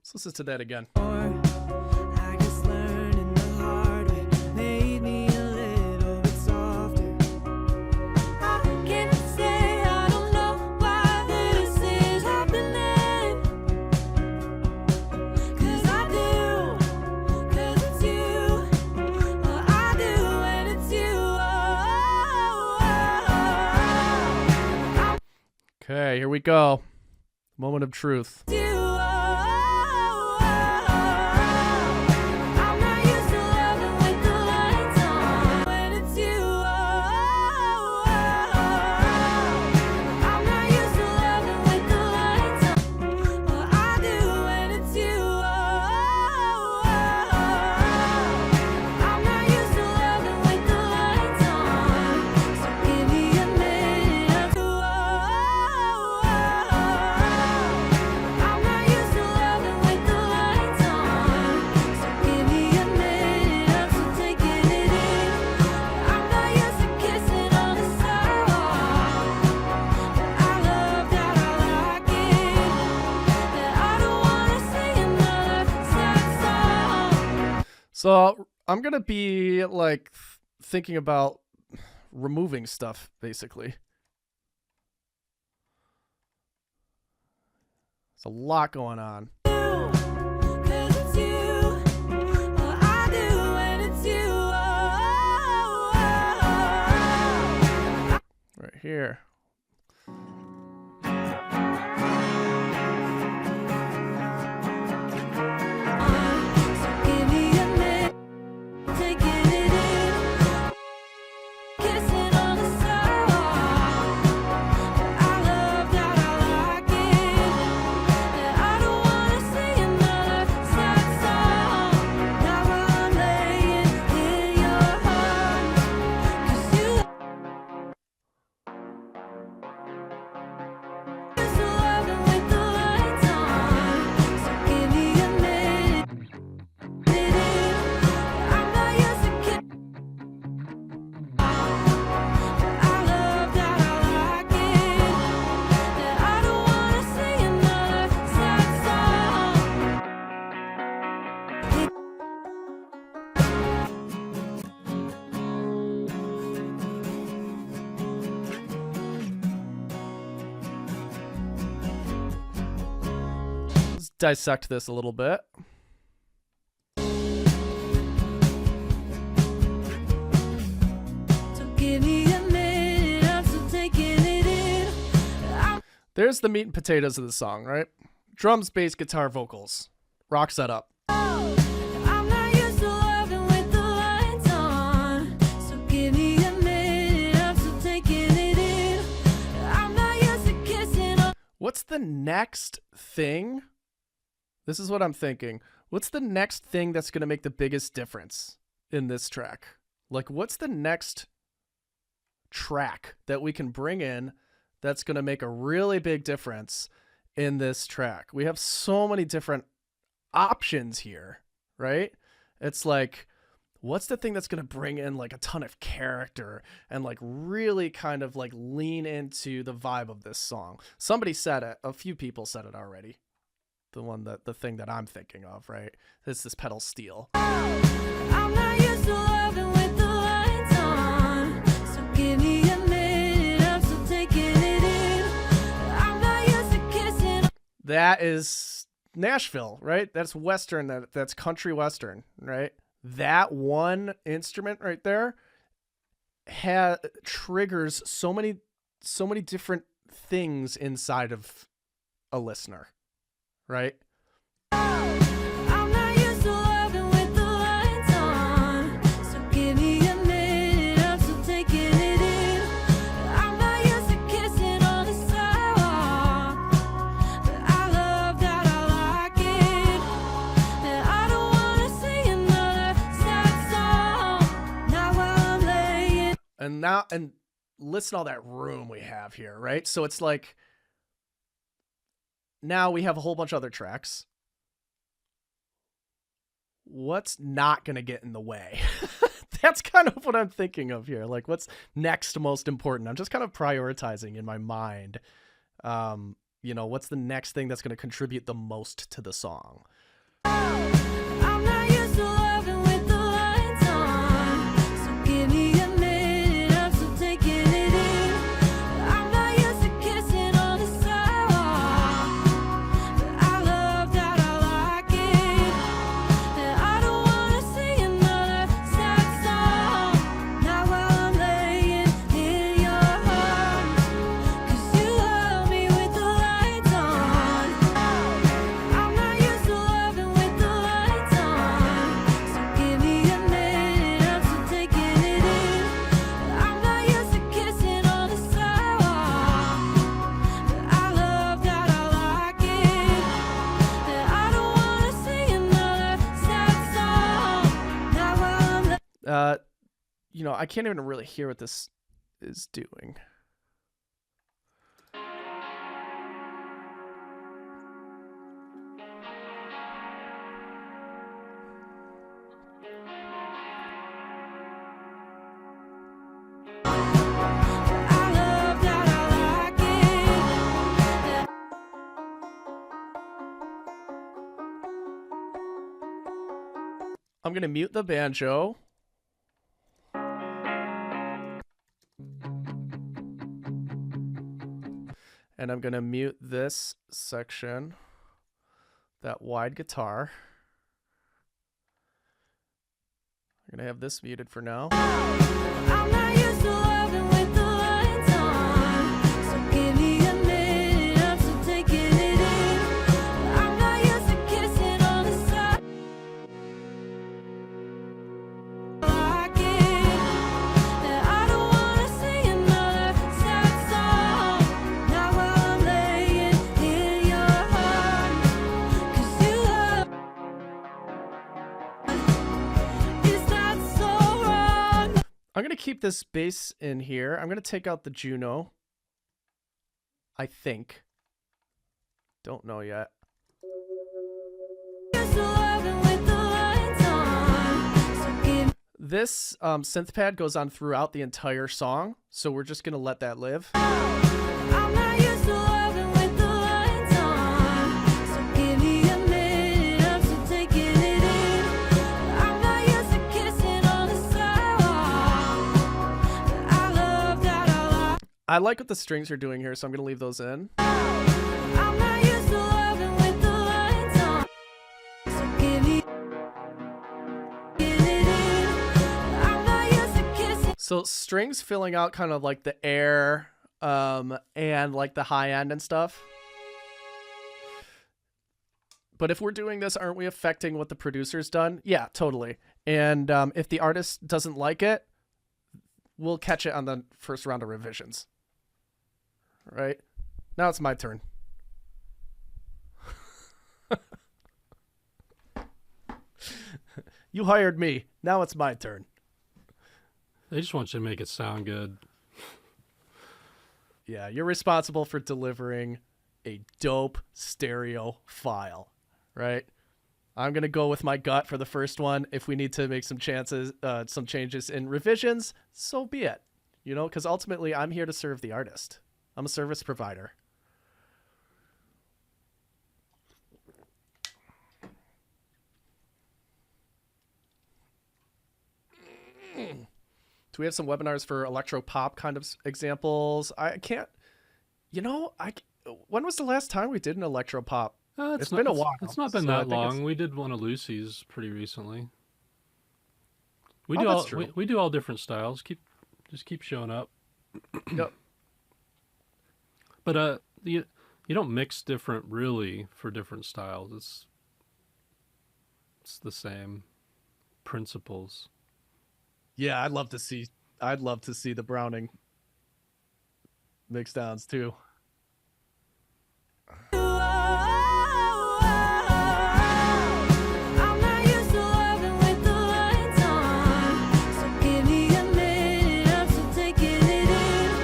Let's listen to that again. I guess learning the hard way made me a little bit softer. I can't say I don't know why this is happening. 'Cause I do, 'cause it's you. Oh, I do, and it's you. Oh. Okay, here we go. Moment of truth. I'm not used to loving with the lights on when it's you. I'm not used to loving with the lights on. Well, I do when it's you. I'm not used to loving with the lights on. So give me a minute or two. I'm not used to loving with the lights on. So give me a minute or two, taking it in. I'm not used to kissing on the sidewalk. I love that, I like it. That I don't wanna sing another sad song. So I'm gonna be like thinking about removing stuff, basically. There's a lot going on. 'Cause it's you. Oh, I do, and it's you. Right here. So give me a minute, taking it in, kissing on the sidewalk. I love that, I like it. That I don't wanna sing another sad song. Now I'm laying in your arms, 'cause you used to loving with the lights on. So give me a minute. I'm not used to kiss. I love that, I like it. That I don't wanna sing another sad song. Let's dissect this a little bit. So give me a minute, I'm still taking it in. There's the meat and potatoes of the song, right? Drums, bass, guitar, vocals. Rock setup. I'm not used to loving with the lights on. So give me a minute, I'm still taking it in. I'm not used to kissing on. What's the next thing? This is what I'm thinking. What's the next thing that's going to make the biggest difference in this track? Like, what's the next track that we can bring in that's going to make a really big difference in this track? We have so many different options here, right? It's like, what's the thing that's going to bring in like a ton of character and like really kind of like lean into the vibe of this song? Somebody said it. A few people said it already. The thing that I'm thinking of, right? It's this pedal steel. I'm not used to loving with the lights on. So give me a minute, I'm still taking it in. I'm not used to kissing. That is Nashville, right? That's Western. That's country Western, right? That one instrument right there triggers so many different things inside of a listener, right? I'm not used to loving with the lights on. So give me a minute, I'm still taking it in. I'm not used to kissing on the sidewalk. But I love that, I like it. And I don't wanna sing another sad song. Now while I'm laying. And listen to all that room we have here, right? So it's like now we have a whole bunch of other tracks. What's not going to get in the way? That's kind of what I'm thinking of here. Like, what's next most important? I'm just kind of prioritizing in my mind. What's the next thing that's going to contribute the most to the song? I'm not used to loving with the lights on, so give me a minute, I'm still taking it in. I'm not used to kissing on the sidewalk, but I love that I like it. And I don't wanna sing another sad song, not while I'm laying in your arms, 'cause you love me with the lights on. I'm not used to loving with the lights on, so give me a minute, I'm still taking it in. I'm not used to kissing on the sidewalk, but I love that I like it. And I don't wanna sing another sad song, not while I'm I can't even really hear what this is doing. I love that I like it. I'm going to mute the banjo. And I'm going to mute this section, that wide guitar. I'm going to have this muted for now. I'm not used to loving with the lights on, so give me a minute, I'm still taking it in. I'm not used to kissing on the side. I like it, and I don't wanna sing another sad song, not while I'm laying in your arms, 'cause you love. Is that so wrong? I'm going to keep this bass in here. I'm going to take out the Juno. I think. Don't know yet. Used to loving with the lights on, so give This synth pad goes on throughout the entire song, so we're just going to let that live. I'm not used to loving with the lights on, so give me a minute, I'm still taking it in. I'm not used to kissing on the sidewalk, but I love that I like. I like what the strings are doing here, so I'm going to leave those in. I'm not used to loving with the lights on, so give me get it in. I'm not used to kissing. So strings filling out kind of like the air and like the high end and stuff. But if we're doing this, aren't we affecting what the producer's done? Yeah, totally. And if the artist doesn't like it, we'll catch it on the first round of revisions. Right? Now it's my turn. You hired me. Now it's my turn. They just want you to make it sound good. Yeah, you're responsible for delivering a dope stereo file, right? I'm gonna go with my gut for the first one. If we need to make some changes in revisions, so be it. Because ultimately I'm here to serve the artist. I'm a service provider. Do we have some webinars for electro pop kind of examples? I can't. When was the last time we did an electro pop? It's been a while. It's not been so I that think long. We did one of Lucy's pretty recently. We Oh, do that's all true. we do all different styles. Just keep showing up. Yep. But you don't mix different really for different styles. It's the same principles. Yeah, I'd love to see the Browning mixdowns too. I'm not used to loving with the lights on, so give me a minute, I'm still taking it in.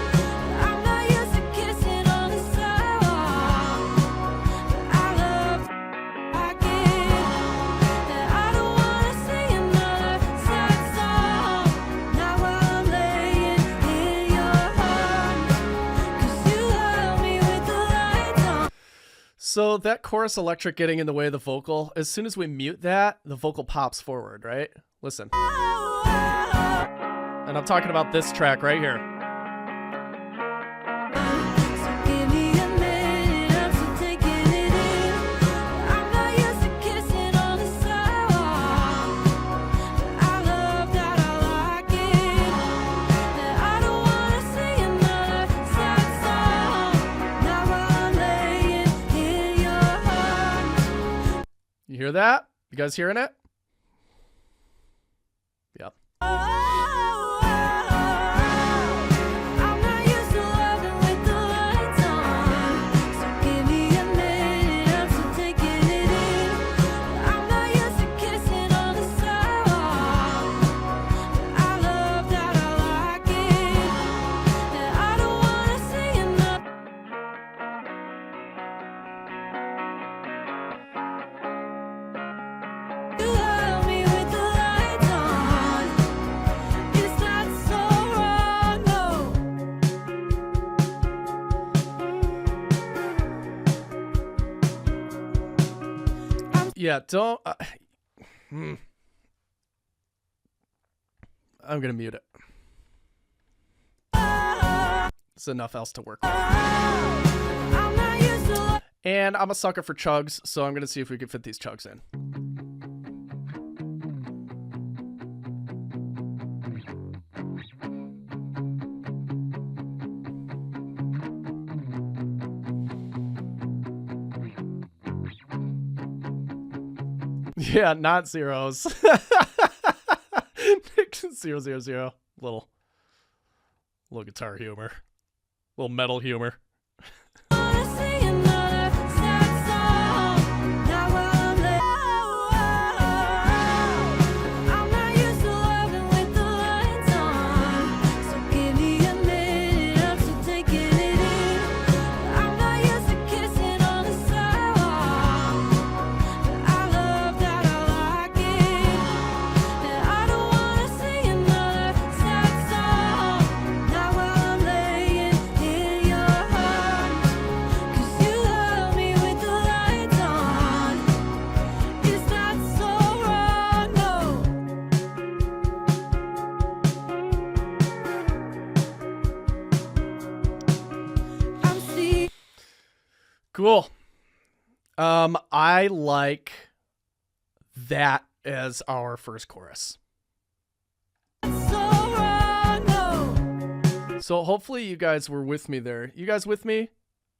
So that chorus electric getting in the way of the vocal, as soon as we mute that, the vocal pops forward, right? Listen. And I'm talking about this track right here. You hear that? You guys hearing it? Yep. Yeah, don't. I'm gonna mute it. There's enough else to work with. And I'm a sucker for chugs, so I'm gonna see if we can fit these chugs in. Yeah, not zeros. 000. Little guitar humor. Little metal humor. Cool. I like that as our first chorus. So hopefully you guys were with me there. You guys with me?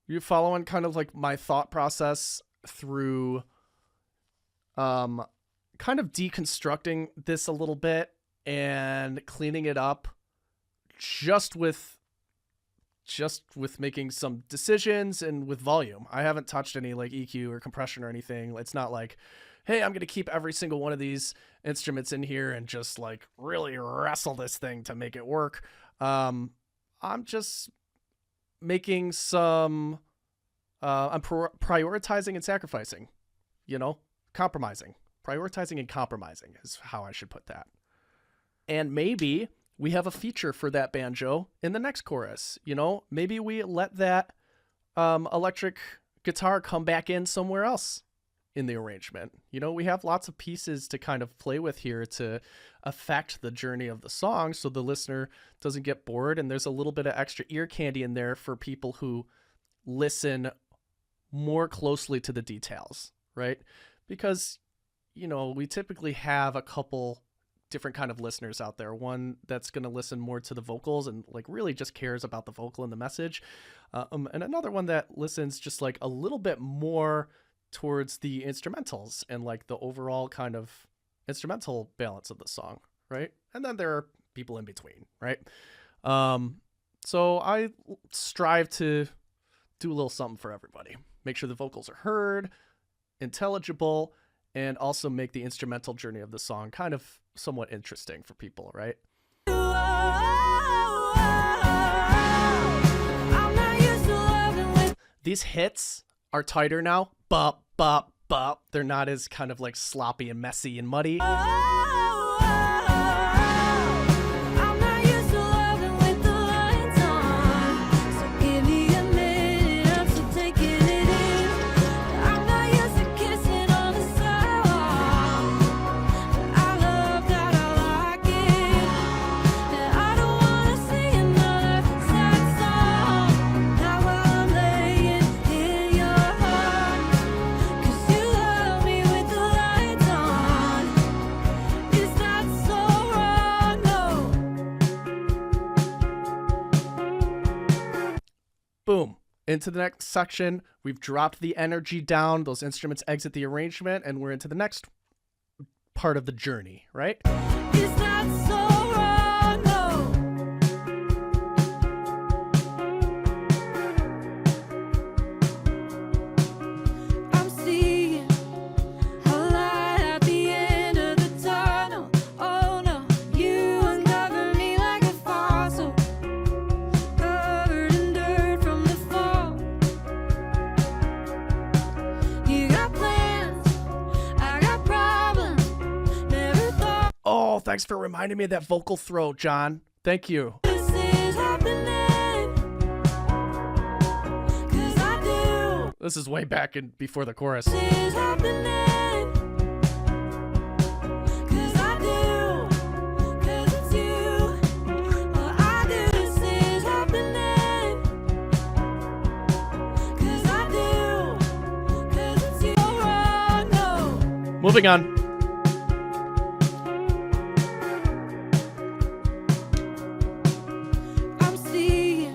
You following kind of like my thought process through kind of deconstructing this a little bit and cleaning it up just with making some decisions and with volume. I haven't touched any like EQ or compression or anything. It's not like, hey, I'm going to keep every single one of these instruments in here and just like really wrestle this thing to make it work. I'm just making some, I'm prioritizing and sacrificing, compromising. Prioritizing and compromising is how I should put that. And maybe we have a feature for that banjo in the next chorus. Maybe we let that electric guitar come back in somewhere else in the arrangement. We have lots of pieces to kind of play with here to affect the journey of the song so the listener doesn't get bored, and there's a little bit of extra ear candy in there for people who listen more closely to the details, right? Because, we typically have a couple different kind of listeners out there. One that's going to listen more to the vocals and like really just cares about the vocal and the message. And another one that listens just like a little bit more towards the instrumentals and like the overall kind of instrumental balance of the song, right? And then there are people in between, right? So I strive to do a little something for everybody. Make sure the vocals are heard, intelligible, and also make the instrumental journey of the song kind of somewhat interesting for people, right? These hits are tighter now. Bop, bop, bop. They're not as kind of like sloppy and messy and muddy. Boom. Into the next section. We've dropped the energy down. Those instruments exit the arrangement, and we're into the next part of the journey, right? Is that so wrong? No. I'm seeing a light at the end of the tunnel. Oh no, you uncover me like a fossil, covered in dirt from the fall. You got plans, I got problems. Never thought Oh, thanks for reminding me of that vocal throw, John. Thank you. this is happening. 'Cause I do. This is way back in before the chorus. This is happening. 'Cause I do. 'Cause it's you. Well, I do. This is happening. 'Cause I do. 'Cause it's you. Oh, no. Moving on. I'm seeing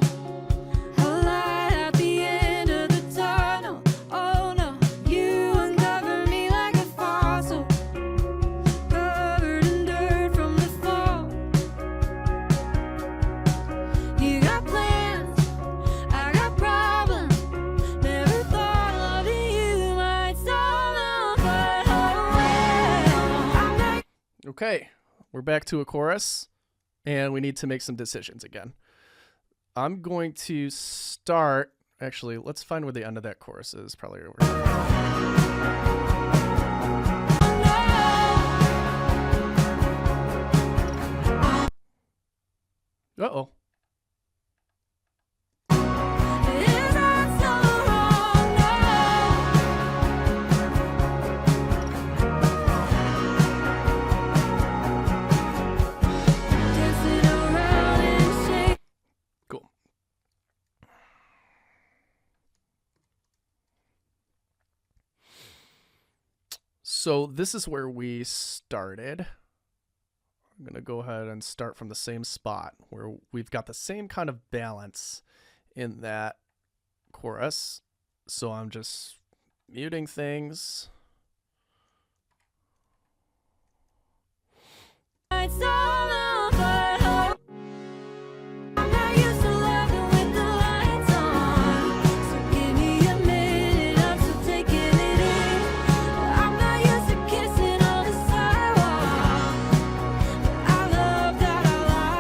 a light at the end of the tunnel. Oh no, you uncover me like a fossil, covered in dirt from the fall. You got plans, I got problems. Never thought loving you might stall on, but oh well. I'm not Okay, we're back to a chorus, and we need to make some decisions again. I'm going to start. Actually, let's find where the end of that chorus is. Probably over here. Uh-oh. Is that so wrong? No. Dancing around in shade. Cool. So this is where we started. I'm going to go ahead and start from the same spot where we've got the same kind of balance in that chorus. So I'm just muting things. Lights on, but oh, I'm not used to loving with the lights on. So give me a minute, I'm still taking it in. I'm not used to kissing on the sidewalk. I love that, I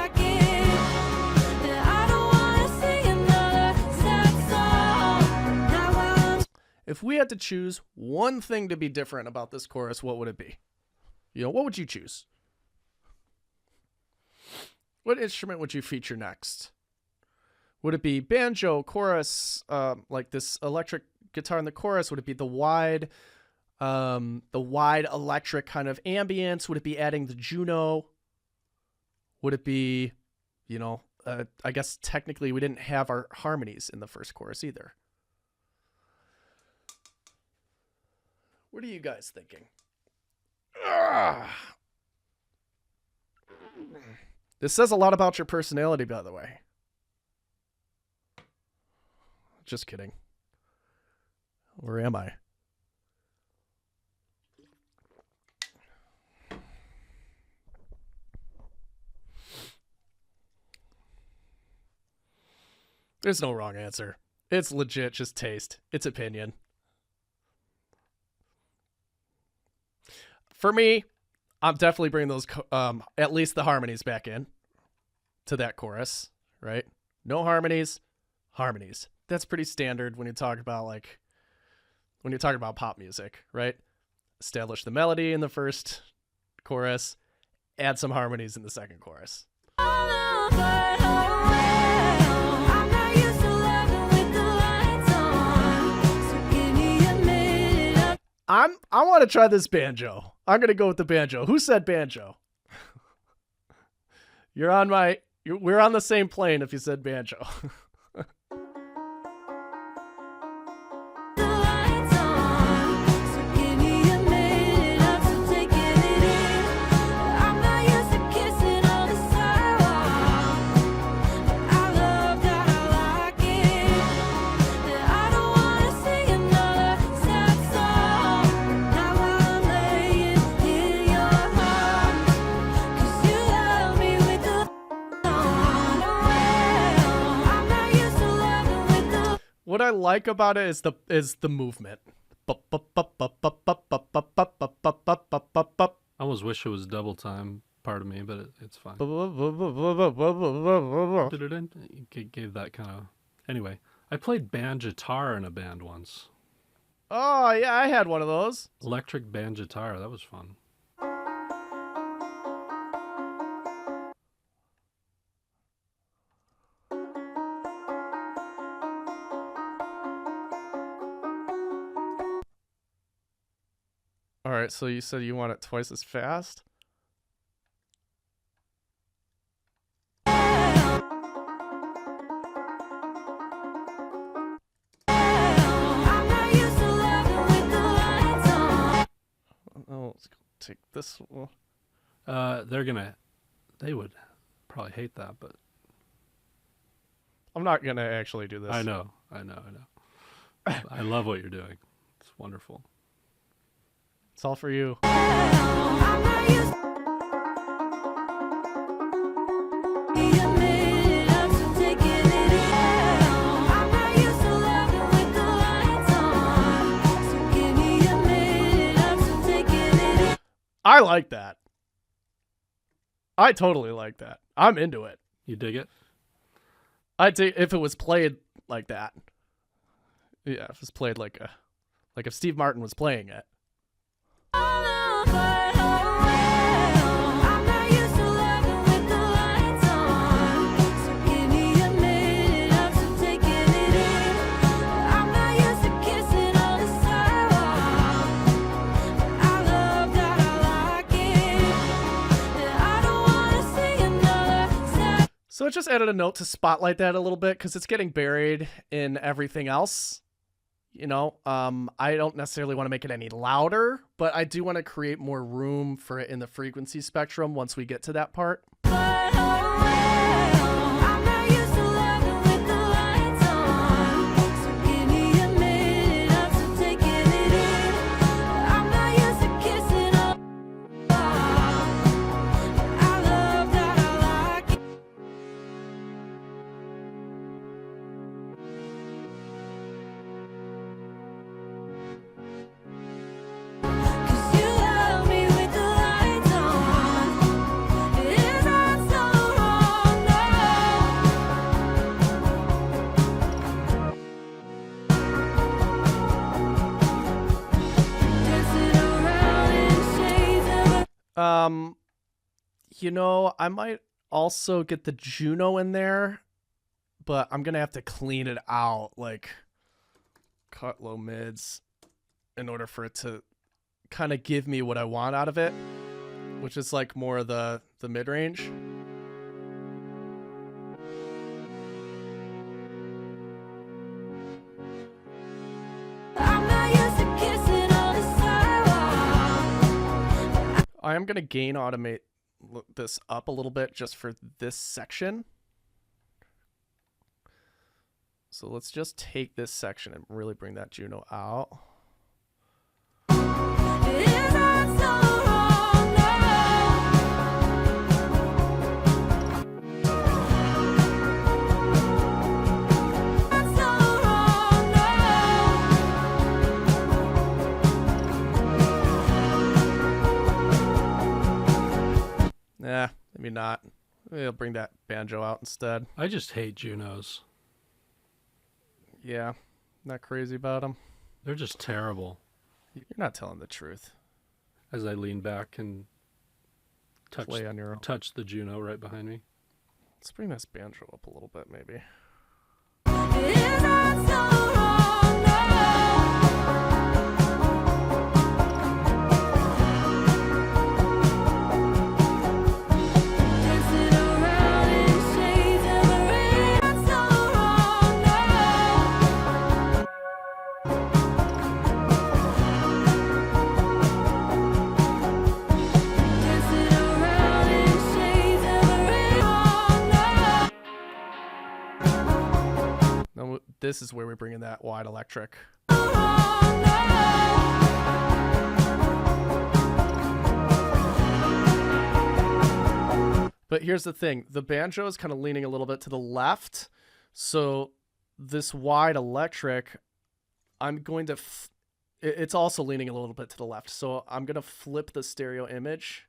like it. And I don't wanna sing another sad song. Now while I'm If we had to choose one thing to be different about this chorus, what would it be? You know, what would you choose? What instrument would you feature next? Would it be banjo, chorus, like this electric guitar in the chorus? Would it be the wide electric kind of ambience? Would it be adding the Juno? Would it be, you know, I guess technically we didn't have our harmonies in the first chorus either. What are you guys thinking? Ugh. This says a lot about your personality, by the way. Just kidding. Where am I? There's no wrong answer. It's legit just taste. It's opinion. For me, I'm definitely bringing those, at least the harmonies back in to that chorus, right? No harmonies, harmonies. That's pretty standard when you talk about pop music, right? Establish the melody in the first chorus, add some harmonies in the second chorus. I want to try this banjo. I'm gonna go with the banjo. Who said banjo? We're on the same plane if you said banjo. What I like about it is the movement. I almost wish it was double time, part of me, but it's fine. It gave that kind of... Anyway, I played banjo-guitar in a band once. Oh, yeah, I had one of those. Electric banjo-guitar, that was fun. All right, so you said you want it twice as fast? Oh, let's go take this one. They would probably hate that, but I'm not gonna actually do this. I know. I love what you're doing. It's wonderful. It's all for you. I like that. I totally like that. I'm into it. You dig it? I'd take if it was played like that. Yeah, if it was played like if Steve Martin was playing it. So I just added a note to spotlight that a little bit because it's getting buried in everything else. You know, I don't necessarily want to make it any louder, but I do want to create more room for it in the frequency spectrum once we get to that part. You know, I might also get the Juno in there, but I'm gonna have to clean it out, like cut low mids in order for it to kind of give me what I want out of it, which is like more of the mid-range. I am going to gain automate this up a little bit just for this section. So let's just take this section and really bring that Juno out. Nah, maybe not. Maybe I'll bring that banjo out instead. I just hate Junos. Yeah, not crazy about them. They're just terrible. You're not telling the truth. As I lean back and Play on your own. touch the Juno right behind me. Let's bring this banjo up a little bit, maybe. Now, this is where we bring in that wide electric. But here's the thing. The banjo is kind of leaning a little bit to the left. So this wide electric, I'm going to, it's also leaning a little bit to the left. So I'm going to flip the stereo image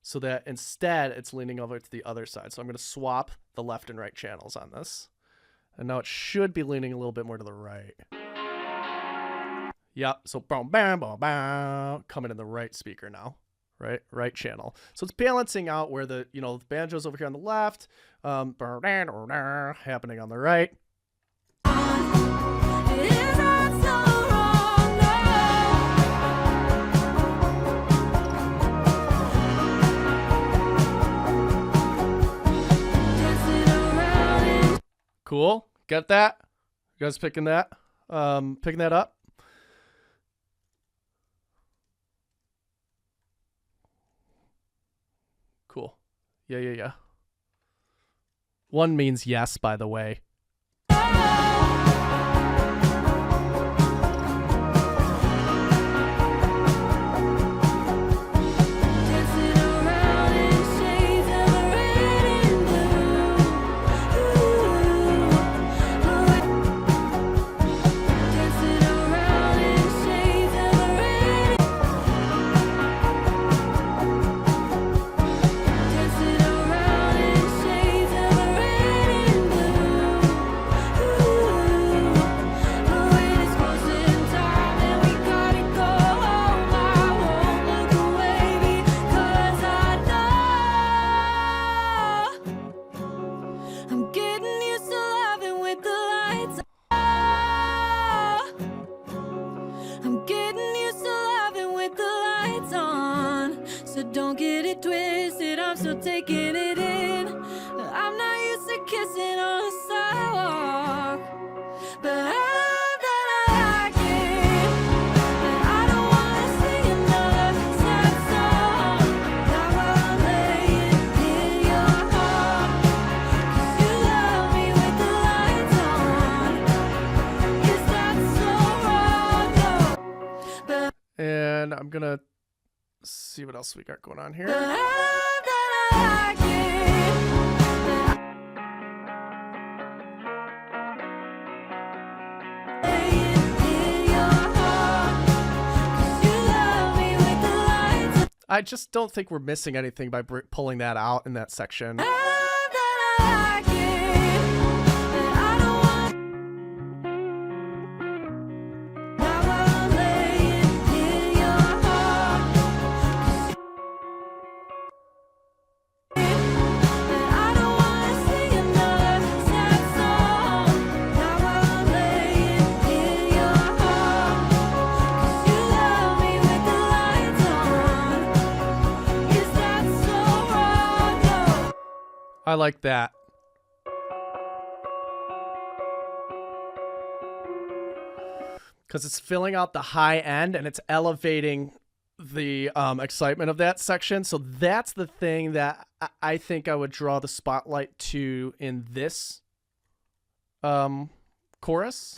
so that instead it's leaning over to the other side. So I'm going to swap the left and right channels on this. And now it should be leaning a little bit more to the right. Yep. So boom, bam, boom, bam, coming in the right speaker now. Right channel. So it's balancing out where the, the banjo's over here on the left, happening on the right. Cool. Get that? You guys picking that? Picking that up? Cool. Yeah. One means yes, by the way. Don't get it twisted, I'm still taking it in. I'm not used to kissing on the sidewalk, but I love that I like it. I don't wanna sing another sad song. Now I'm laying in your heart, 'cause you love me with the lights on. Is that so wrong? No. But And I'm gonna see what else we got going on here. I love that I like it. I just don't think we're missing anything by pulling that out in that section. I like that. Because it's filling out the high end and it's elevating the excitement of that section. So that's the thing that I think I would draw the spotlight to in this chorus.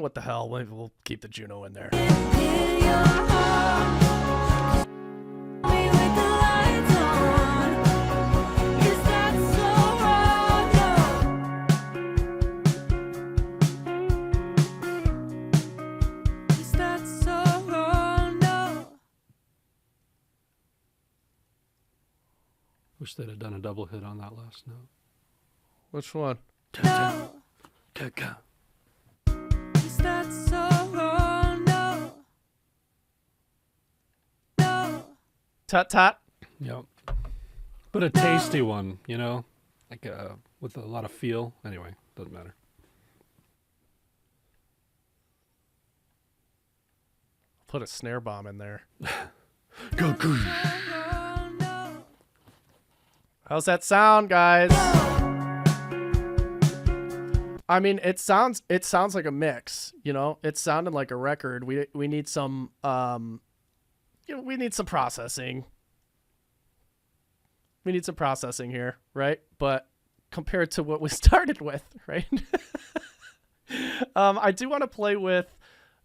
What the hell? We'll keep the Juno in there. Wish they'd have done a double hit on that last note. Which one? Tut tut. Yep. But a tasty one, like with a lot of feel. Anyway, doesn't matter. Put a snare bomb in there. How's that sound, guys? I mean, it sounds like a mix, you know? It sounded like a record. We need some we need some processing. We need some processing here, right? But compared to what we started with, right? I do want to play with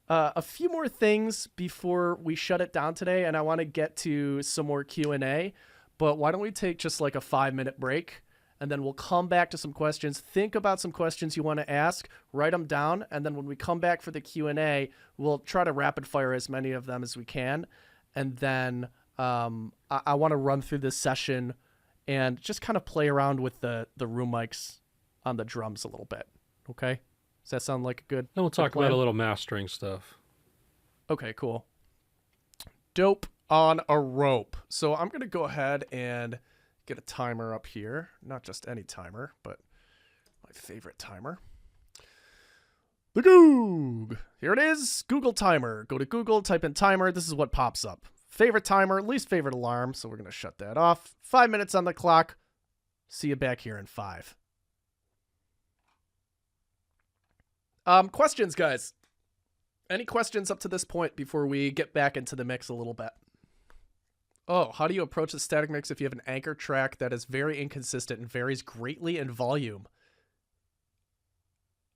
a few more things before we shut it down today, and I want to get to some more Q&A. But why don't we take just like a 5-minute break, and then we'll come back to some questions. Think about some questions you want to ask, write them down, and then when we come back for the Q&A, we'll try to rapid fire as many of them as we can. And then I want to run through this session and just kind of play around with the room mics on the drums a little bit. Okay? Does that sound like a good Then we'll talk plan? about a little mastering stuff. Okay, cool. Dope on a rope. So I'm going to go ahead and get a timer up here. Not just any timer, but my favorite timer. The Goog. Here it is. Google timer. Go to Google, type in timer. This is what pops up. Favorite timer, least favorite alarm. So we're going to shut that off. 5 minutes on the clock. See you back here in 5. Questions, guys. Any questions up to this point before we get back into the mix a little bit? Oh, how do you approach the static mix if you have an anchor track that is very inconsistent and varies greatly in volume?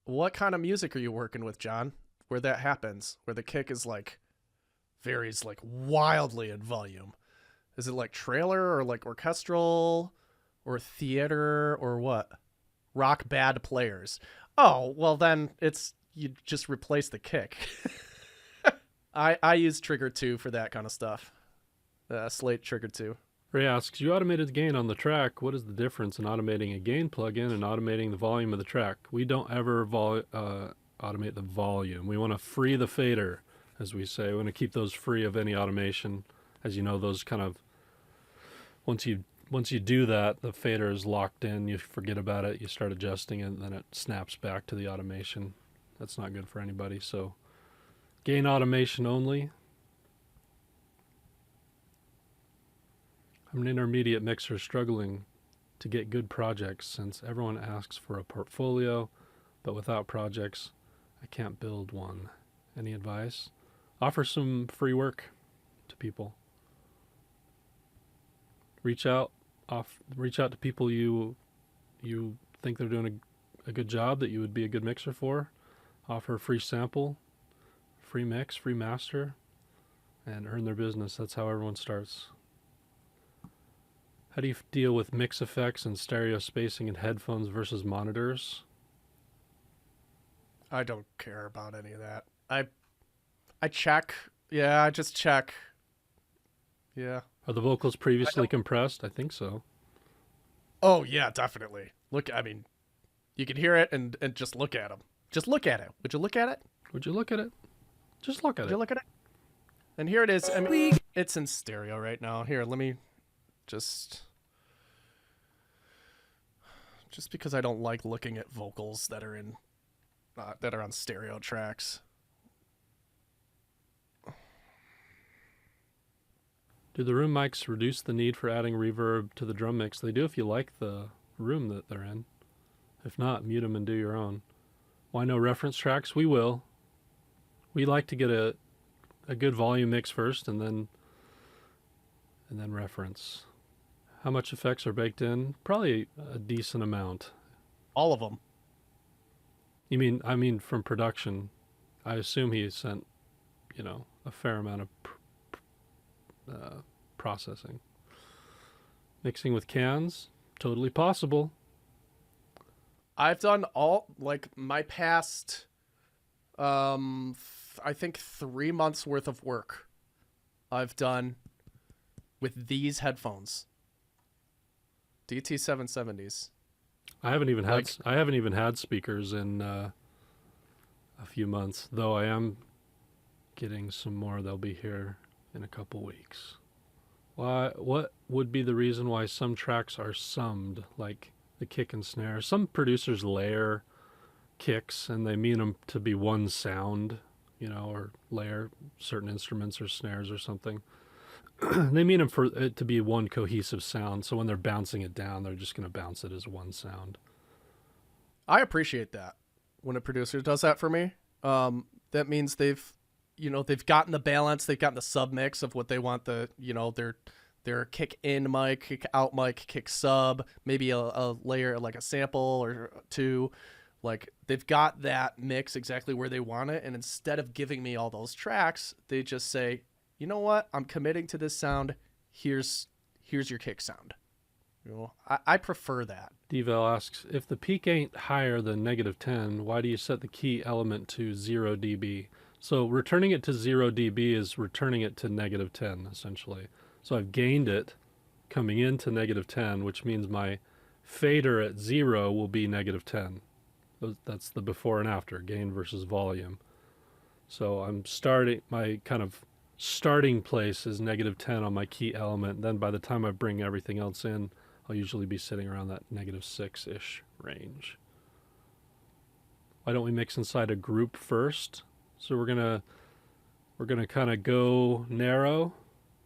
What kind of music are you working with, John? Where that happens, where the kick is like varies like wildly in volume. Is it like trailer or like orchestral or theater or what? Rock bad players. Oh, well then it's you just replace the kick. I use Trigger 2 for that kind of stuff. Slate Trigger 2. Ray asks, you automated the gain on the track. What is the difference in automating a gain plugin and automating the volume of the track? We don't ever automate the volume. We want to free the fader, as we say. We want to keep those free of any automation. As you know, those kind of, once you do that, the fader is locked in. You forget about it. You start adjusting it, and then it snaps back to the automation. That's not good for anybody. So gain automation only. I'm an intermediate mixer struggling to get good projects since everyone asks for a portfolio, but without projects, I can't build one. Any advice? Offer some free work to people. Reach out to people you think they're doing a good job, that you would be a good mixer for. Offer a free sample, free mix, free master, and earn their business. That's how everyone starts. How do you deal with mix effects and stereo spacing in headphones versus monitors? I don't care about any of that. I check. Yeah, I just check. Yeah. Are the vocals previously compressed? I think so. Oh, yeah, definitely. Look, I mean, you can hear it and just look at them. Just look at it. Would you look at it? Would you look at it? Just look at Would it. you look at it? And here it is. I mean, it's in stereo right now. Here, let me just because I don't like looking at vocals that are in that are on stereo tracks. Do the room mics reduce the need for adding reverb to the drum mix? They do if you like the room that they're in. If not, mute them and do your own. Why no reference tracks? We will. We like to get a good volume mix first and then reference. How much effects are baked in? Probably a decent amount. All of them. I mean from production. I assume he sent, a fair amount of processing. Mixing with cans, totally possible. I've done all, like, my past, I think 3 months worth of work I've done with these headphones. DT770s. I haven't even had speakers in a few months, though I am getting some more. They'll be here in a couple weeks. What would be the reason why some tracks are summed, like the kick and snare? Some producers layer kicks and they mean them to be one sound, or layer certain instruments or snares or something. They mean them for it to be one cohesive sound. So when they're bouncing it down, they're just going to bounce it as one sound. I appreciate that when a producer does that for me. That means they've gotten the balance, they've gotten the sub mix of what they want their kick in mic, kick out mic, kick sub, maybe a layer like a sample or two. Like they've got that mix exactly where they want it. And instead of giving me all those tracks, they just say, you know what? I'm committing to this sound. Here's your kick sound. I prefer that. Devel asks, if the peak ain't higher than -10, why do you set the key element to 0 dB? So returning it to 0 dB is returning it to -10, essentially. So I've gained it coming into -10, which means my fader at 0 will be -10. That's the before and after, gain versus volume. So I'm starting, my kind of starting place is -10 on my key element. Then by the time I bring everything else in, I'll usually be sitting around that -6-ish range. Why don't we mix inside a group first? So we're gonna kind of go narrow,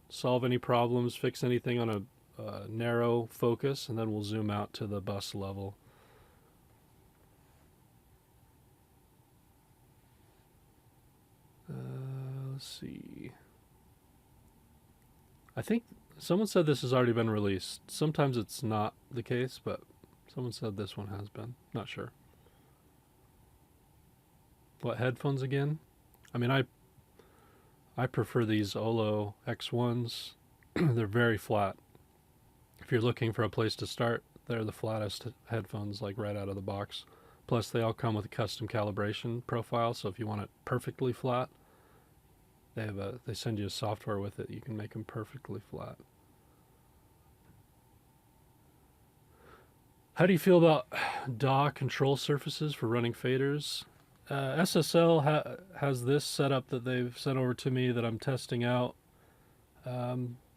solve any problems, fix anything on a narrow focus, and then we'll zoom out to the bus level. Let's see. I think someone said this has already been released. Sometimes it's not the case, but someone said this one has been. Not sure. What headphones again? I mean, I prefer these Olo X1s. They're very flat. If you're looking for a place to start, they're the flattest headphones, like right out of the box. Plus, they all come with a custom calibration profile, so if you want it perfectly flat, they send you a software with it. You can make them perfectly flat. How do you feel about DAW control surfaces for running faders? SSL has this setup that they've sent over to me that I'm testing out.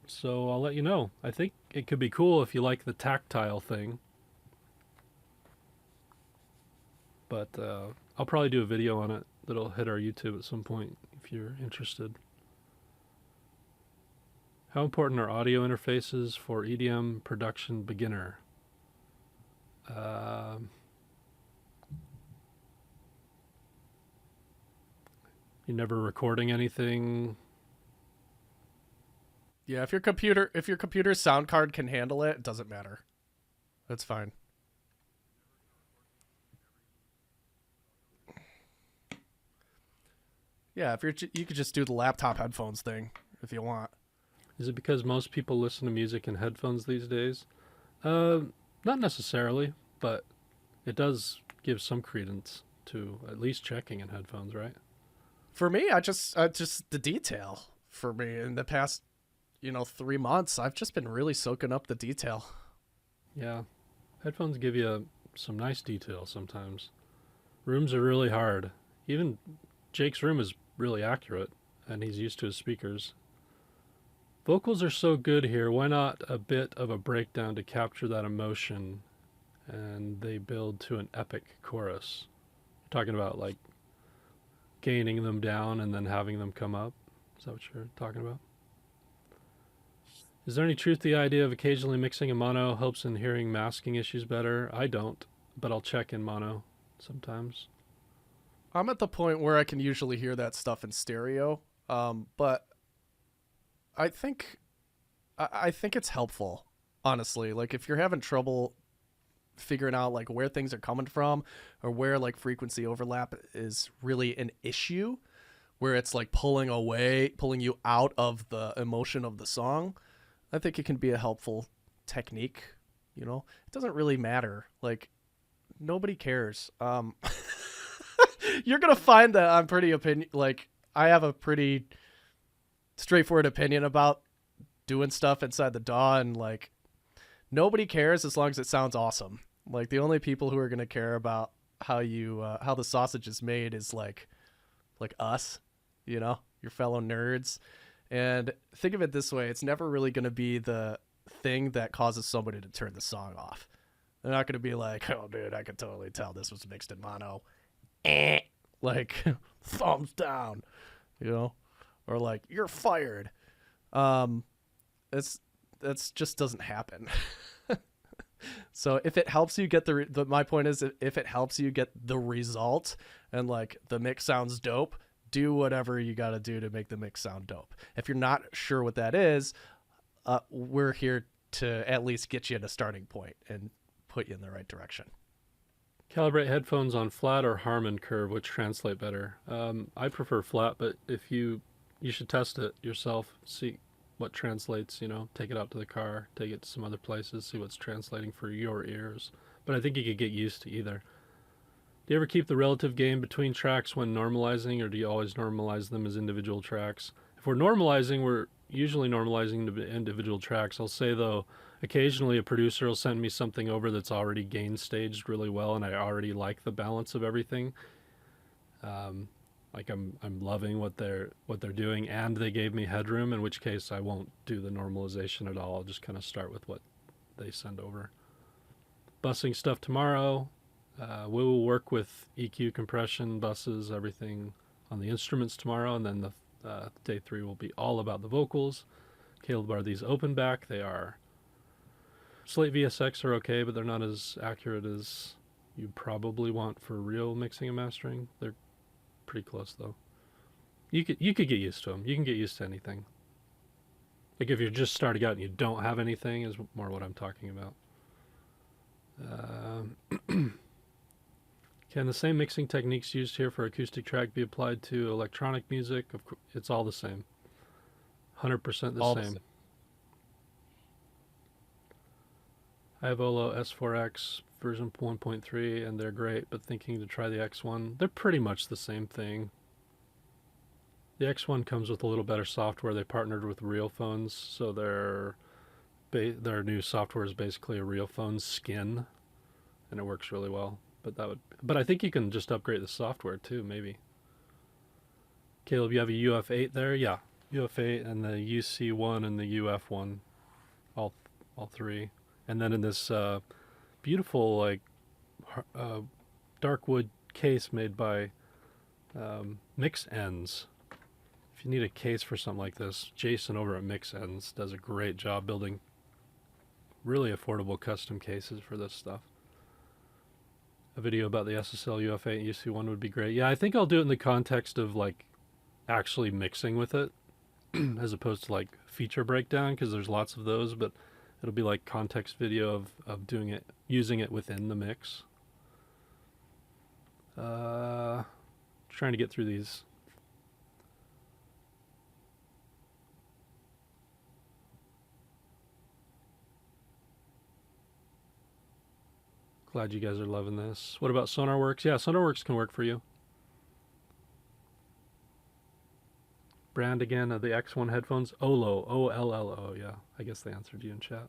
So I'll let you know. I think it could be cool if you like the tactile thing. But I'll probably do a video on it that'll hit our YouTube at some point if you're interested. How important are audio interfaces for EDM production beginner? You're never recording anything? Yeah, if your computer's sound card can handle it, it doesn't matter. That's fine. Yeah, if you could just do the laptop headphones thing if you want. Is it because most people listen to music in headphones these days? Not necessarily, but it does give some credence to at least checking in headphones, right? For me, I just the detail. For me, in the past, 3 months, I've just been really soaking up the detail. Yeah, headphones give you some nice detail sometimes. Rooms are really hard. Even Jake's room is really accurate, and he's used to his speakers. Vocals are so good here. Why not a bit of a breakdown to capture that emotion, and they build to an epic chorus? You're talking about like gaining them down and then having them come up. Is that what you're talking about? Is there any truth to the idea of occasionally mixing in mono helps in hearing masking issues better? I don't, but I'll check in mono sometimes. I'm at the point where I can usually hear that stuff in stereo, but I think it's helpful, honestly. Like if you're having trouble figuring out like where things are coming from or where like frequency overlap is really an issue, where it's like pulling you out of the emotion of the song, I think it can be a helpful technique. It doesn't really matter. Like nobody cares. You're gonna find that I'm I have a pretty straightforward opinion about doing stuff inside the DAW, and like nobody cares as long as it sounds awesome. Like the only people who are gonna care about how the sausage is made is like us, your fellow nerds. And think of it this way: it's never really gonna be the thing that causes somebody to turn the song off. They're not gonna be like, "Oh, dude, I could totally tell this was mixed in mono." like thumbs down, you know, or like you're fired. That's just doesn't happen. So if it helps you get my point is, if it helps you get the result and like the mix sounds dope, do whatever you got to do to make the mix sound dope. If you're not sure what that is, we're here to at least get you at a starting point and put you in the right direction. Calibrate headphones on flat or Harmon curve, which translate better. I prefer flat, but if you should test it yourself, see what translates, you know, take it out to the car, take it to some other places, see what's translating for your ears. But I think you could get used to either. Do you ever keep the relative gain between tracks when normalizing, or do you always normalize them as individual tracks? If we're normalizing, we're usually normalizing the individual tracks. I'll say, though, occasionally a producer will send me something over that's already gain staged really well, and I already like the balance of everything. Like I'm loving what they're doing, and they gave me headroom, in which case I won't do the normalization at all. I'll just kind of start with what they send over. Bussing stuff tomorrow. We will work with EQ, compression, buses, everything on the instruments tomorrow, and then the day 3 will be all about the vocals. Caleb, are these open back? They are. Slate VSX are okay, but they're not as accurate as you probably want for real mixing and mastering. They're pretty close though. You could get used to them. You can get used to anything. Like if you're just starting out and you don't have anything, is more what I'm talking about. Can the same mixing techniques used here for acoustic track be applied to electronic music? Of course, it's all the same. 100% the same. I have Olo S4X version 1.3 and they're great, but thinking to try the X1. They're pretty much the same thing. The X1 comes with a little better software. They partnered with Real Phones, so their new software is basically a Real Phone skin, and it works really well. But I think you can just upgrade the software too, maybe. Caleb, you have a UF8 there? Yeah, UF8 and the UC1 and the UF1, all 3. And then in this beautiful like dark wood case made by Mix Ends. If you need a case for something like this, Jason over at Mix Ends does a great job building really affordable custom cases for this stuff. A video about the SSL UF8 and UC1 would be great. Yeah, I think I'll do it in the context of like actually mixing with it as opposed to like feature breakdown, because there's lots of those, but it'll be like context video of doing it, using it within the mix. Trying to get through these. Glad you guys are loving this. What about SonarWorks? Yeah, SonarWorks can work for you. Brand again of the X1 headphones. Olo, O-L-L-O. Yeah, I guess they answered you in chat.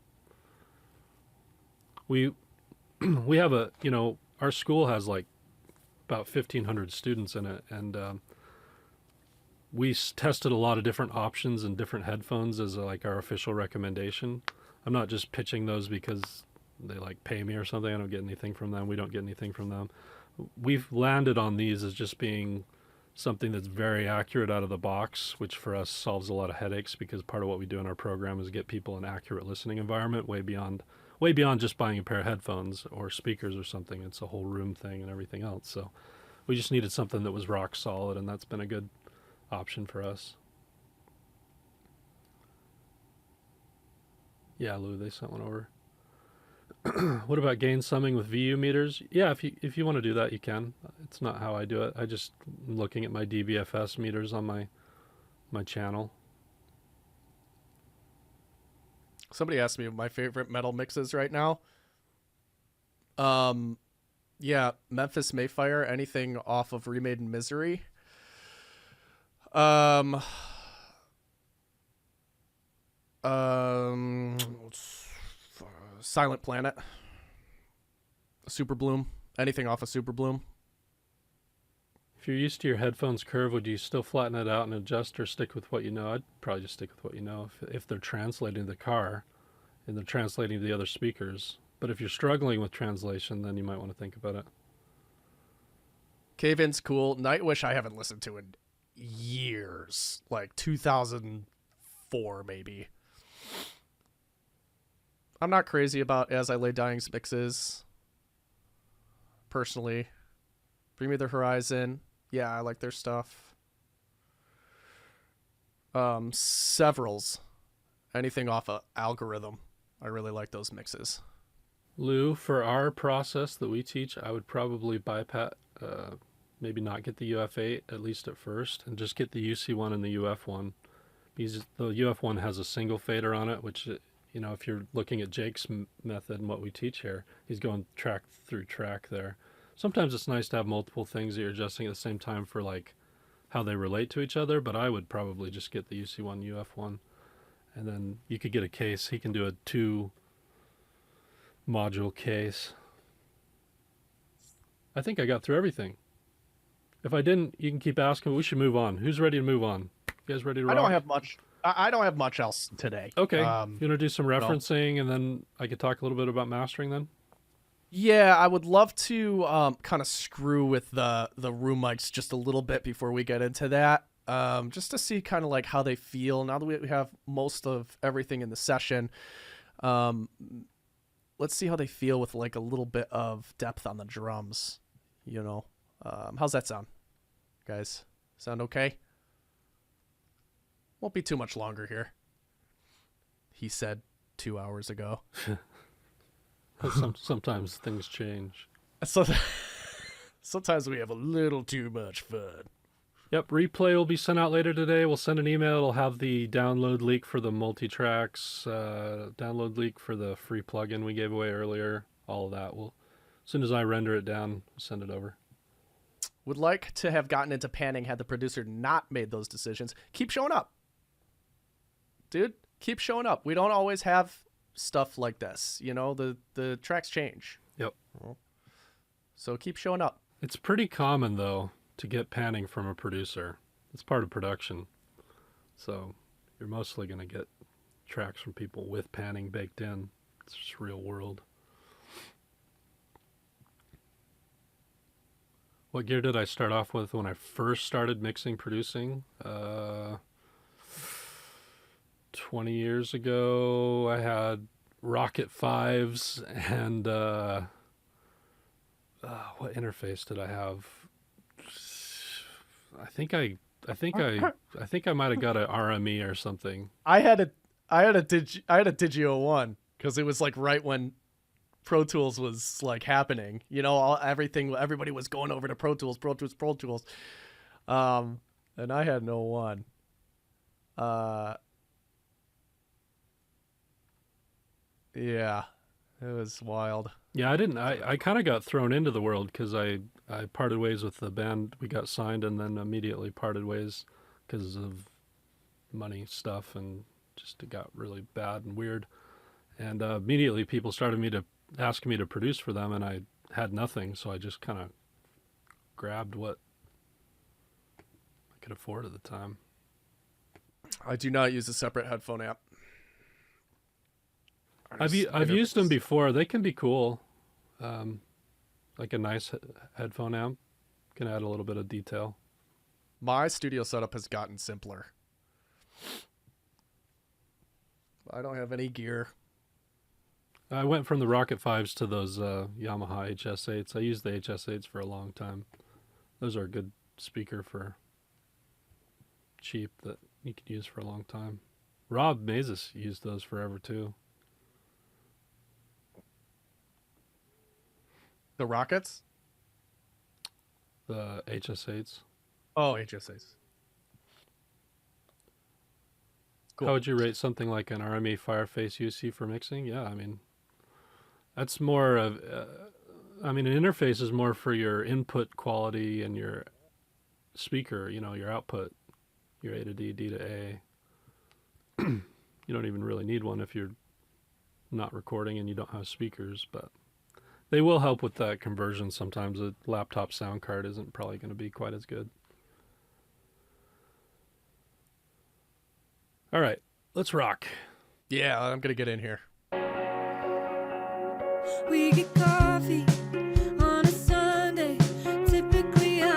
We have a, you know, our school has like about 1,500 students in it, and we tested a lot of different options and different headphones as like our official recommendation. I'm not just pitching those because they like pay me or something. I don't get anything from them. We don't get anything from them. We've landed on these as just being something that's very accurate out of the box, which for us solves a lot of headaches, because part of what we do in our program is get people an accurate listening environment way beyond just buying a pair of headphones or speakers or something. It's a whole room thing and everything else. So we just needed something that was rock solid, and that's been a good option for us. Yeah, Lou, they sent one over. What about gain summing with VU meters? Yeah, if you want to do that, you can. It's not how I do it. I just am looking at my DBFS meters on my channel. Somebody asked me what my favorite metal mixes right now. Yeah, Memphis Mayfire, anything off of Remade in Misery. Silent Planet, Super Bloom, anything off of Super Bloom. If you're used to your headphones curve, would you still flatten it out and adjust, or stick with what you know? I'd probably just stick with what you know if they're translating to the car and they're translating to the other speakers. But if you're struggling with translation, then you might want to think about it. Cave-In's cool. Nightwish I haven't listened to in years. Like 2004 maybe. I'm not crazy about As I Lay Dying's mixes. Personally. Bring Me the Horizon. Yeah, I like their stuff. Severals. Anything off of Algorithm. I really like those mixes. Lou, for our process that we teach, I would probably bypass, maybe not get the UF8, at least at first, and just get the UC1 and the UF1. Because the UF1 has a single fader on it, which, you know, if you're looking at Jake's method and what we teach here, he's going track through track there. Sometimes it's nice to have multiple things that you're adjusting at the same time for, like, how they relate to each other, but I would probably just get the UC1, UF1. And then you could get a case. He can do a 2-module case. I think I got through everything. If I didn't, you can keep asking. We should move on. Who's ready to move on? You guys ready to rock? I don't have much. I don't have much else today. Okay. You want to do some referencing, and then I could talk a little bit about mastering then? Yeah, I would love to kind of screw with the room mics just a little bit before we get into that. Just to see kind of like how they feel now that we have most of everything in the session. Let's see how they feel with like a little bit of depth on the drums, you know. How's that sound, guys? Sound okay? Won't be too much longer here. He said 2 hours ago. Sometimes things change. So, sometimes we have a little too much fun. Yep, replay will be sent out later today. We'll send an email. It'll have the download link for the multitracks, download link for the free plugin we gave away earlier. All of that. As soon as I render it down, we'll send it over. Would like to have gotten into panning had the producer not made those decisions. Keep showing up. Dude, keep showing up. We don't always have stuff like this. You know, the tracks change. Yep. So keep showing up. It's pretty common, though, to get panning from a producer. It's part of production. So you're mostly going to get tracks from people with panning baked in. It's just real world. What gear did I start off with when I first started mixing, producing? 20 years ago, I had Rocket 5s and what interface did I have? I think I might have got a RME or something. I had a Digio 1 because it was like right when Pro Tools was like happening. You know, everybody was going over to Pro Tools. And I had no one. Yeah, it was wild. Yeah, I kind of got thrown into the world because I parted ways with the band. We got signed and then immediately parted ways because of money stuff, and just it got really bad and weird. And immediately people started asking me to produce for them, and I had nothing, so I just kind of grabbed what I could afford at the time. I do not use a separate headphone app. I've used them before. They can be cool. Like a nice headphone amp can add a little bit of detail. My studio setup has gotten simpler. I don't have any gear. I went from the Rocket 5s to those Yamaha HS8s. I used the HS8s for a long time. Those are a good speaker for cheap that you could use for a long time. Rob Mazes used those forever too. The Rockets? The HS8s. Oh, HSAs. Cool. How would you rate something like an RME Fireface UC for mixing? Yeah, I mean, that's more of, an interface is more for your input quality and your speaker, you know, your output, your A to D, D to A. You don't even really need one if you're not recording and you don't have speakers, but they will help with that conversion sometimes. A laptop sound card isn't probably going to be quite as good. All right, let's rock. Yeah, I'm going to get in here. We get coffee on a Sunday. Typically, I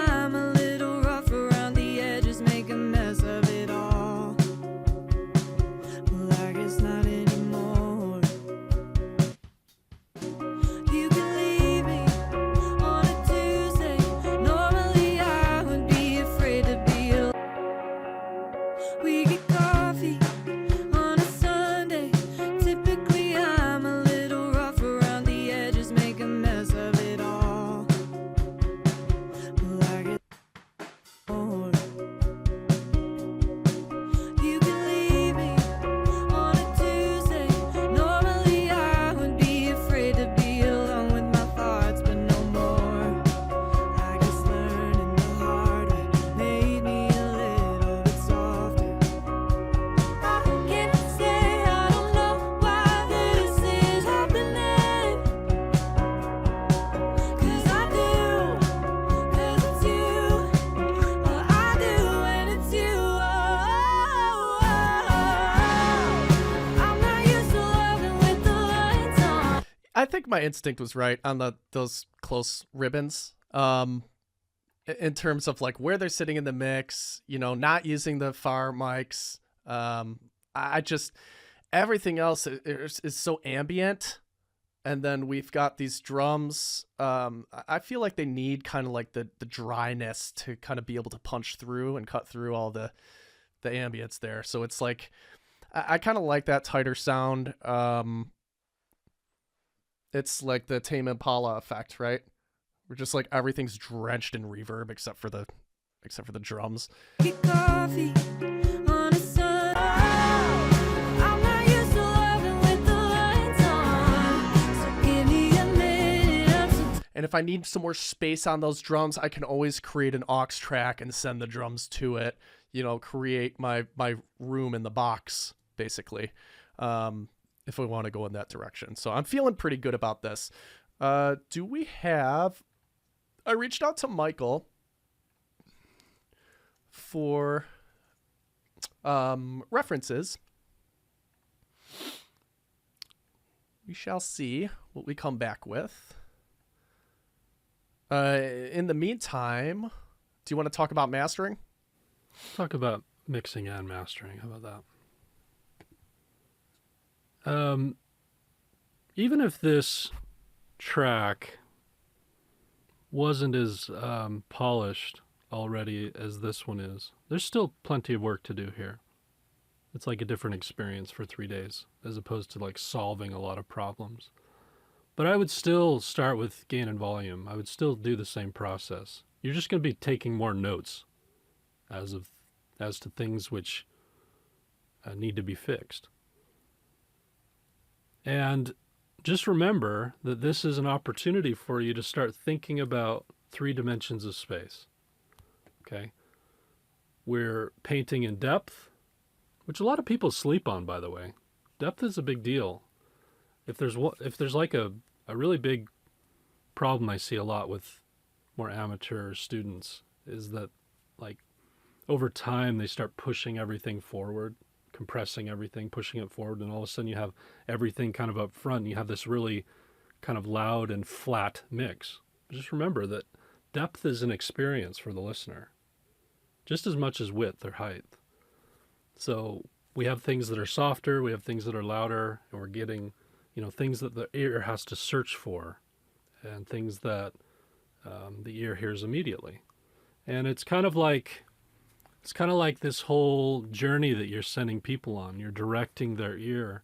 We get coffee on a Sunday. Typically, I'm a little rough around the edges, make a mess of it all. Well, I get bored. You can leave me on a Tuesday. Normally, I would be afraid to be alone with my thoughts, but no more. I guess learning the hard way made me a little bit softer. I can't say I don't know why this is happening. 'Cause I do, 'cause it's you. Well, I do, and it's you. I'm not used to loving with the lights on. I think my instinct was right on those close ribbons. In terms of like where they're sitting in the mix, not using the far mics. I just everything else is so ambient, and then we've got these drums. I feel like they need kind of like the dryness to kind of be able to punch through and cut through all the ambience there. So it's like I kind of like that tighter sound. It's like the Tame Impala effect, right? We're just like everything's drenched in reverb except for the drums. Get coffee on a Sunday. I'm not used to loving with the lights on. So give me a minute of some And if I need some more space on those drums, I can always create an aux track and send the drums to it. Create my room in the box, basically, if we want to go in that direction. So I'm feeling pretty good about this. Do we have... I reached out to Michael for references. We shall see what we come back with. In the meantime, do you want to talk about mastering? Talk about mixing and mastering. How about that? Even if this track wasn't as polished already as this one is, there's still plenty of work to do here. It's like a different experience for 3 days, as opposed to like solving a lot of problems. But I would still start with gain and volume. I would still do the same process. You're just going to be taking more notes as to things which need to be fixed. And just remember that this is an opportunity for you to start thinking about 3 dimensions of space. Okay? We're painting in depth, which a lot of people sleep on, by the way. Depth is a big deal. If there's like a really big problem I see a lot with more amateur students is that, like, over time they start pushing everything forward, compressing everything, pushing it forward, and all of a sudden you have everything kind of up front, and you have this really kind of loud and flat mix. Just remember that depth is an experience for the listener, just as much as width or height. So we have things that are softer, we have things that are louder, and we're getting, things that the ear has to search for, and things that the ear hears immediately. And it's kind of like this whole journey that you're sending people on. You're directing their ear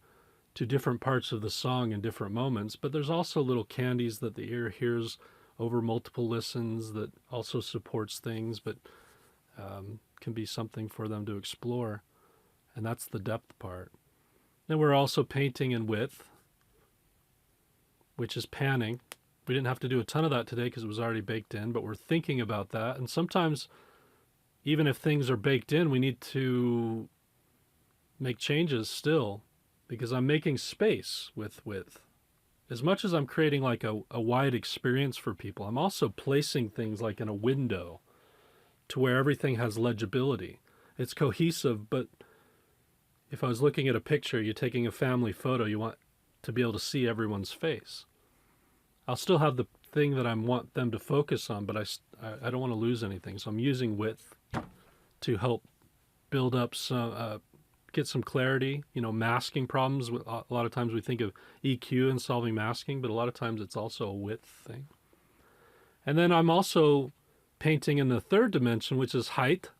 to different parts of the song in different moments, but there's also little candies that the ear hears over multiple listens that also supports things, but can be something for them to explore. And that's the depth part. Then we're also painting in width, which is panning. We didn't have to do a ton of that today because it was already baked in, but we're thinking about that. And sometimes, even if things are baked in, we need to make changes still, because I'm making space with width. As much as I'm creating like a wide experience for people, I'm also placing things like in a window to where everything has legibility. It's cohesive, but if I was looking at a picture, you're taking a family photo, you want to be able to see everyone's face. I'll still have the thing that I want them to focus on, but I don't want to lose anything. So I'm using width to help build up some, get some clarity. Masking problems. A lot of times we think of EQ and solving masking, but a lot of times it's also a width thing. And then I'm also painting in the third dimension, which is height.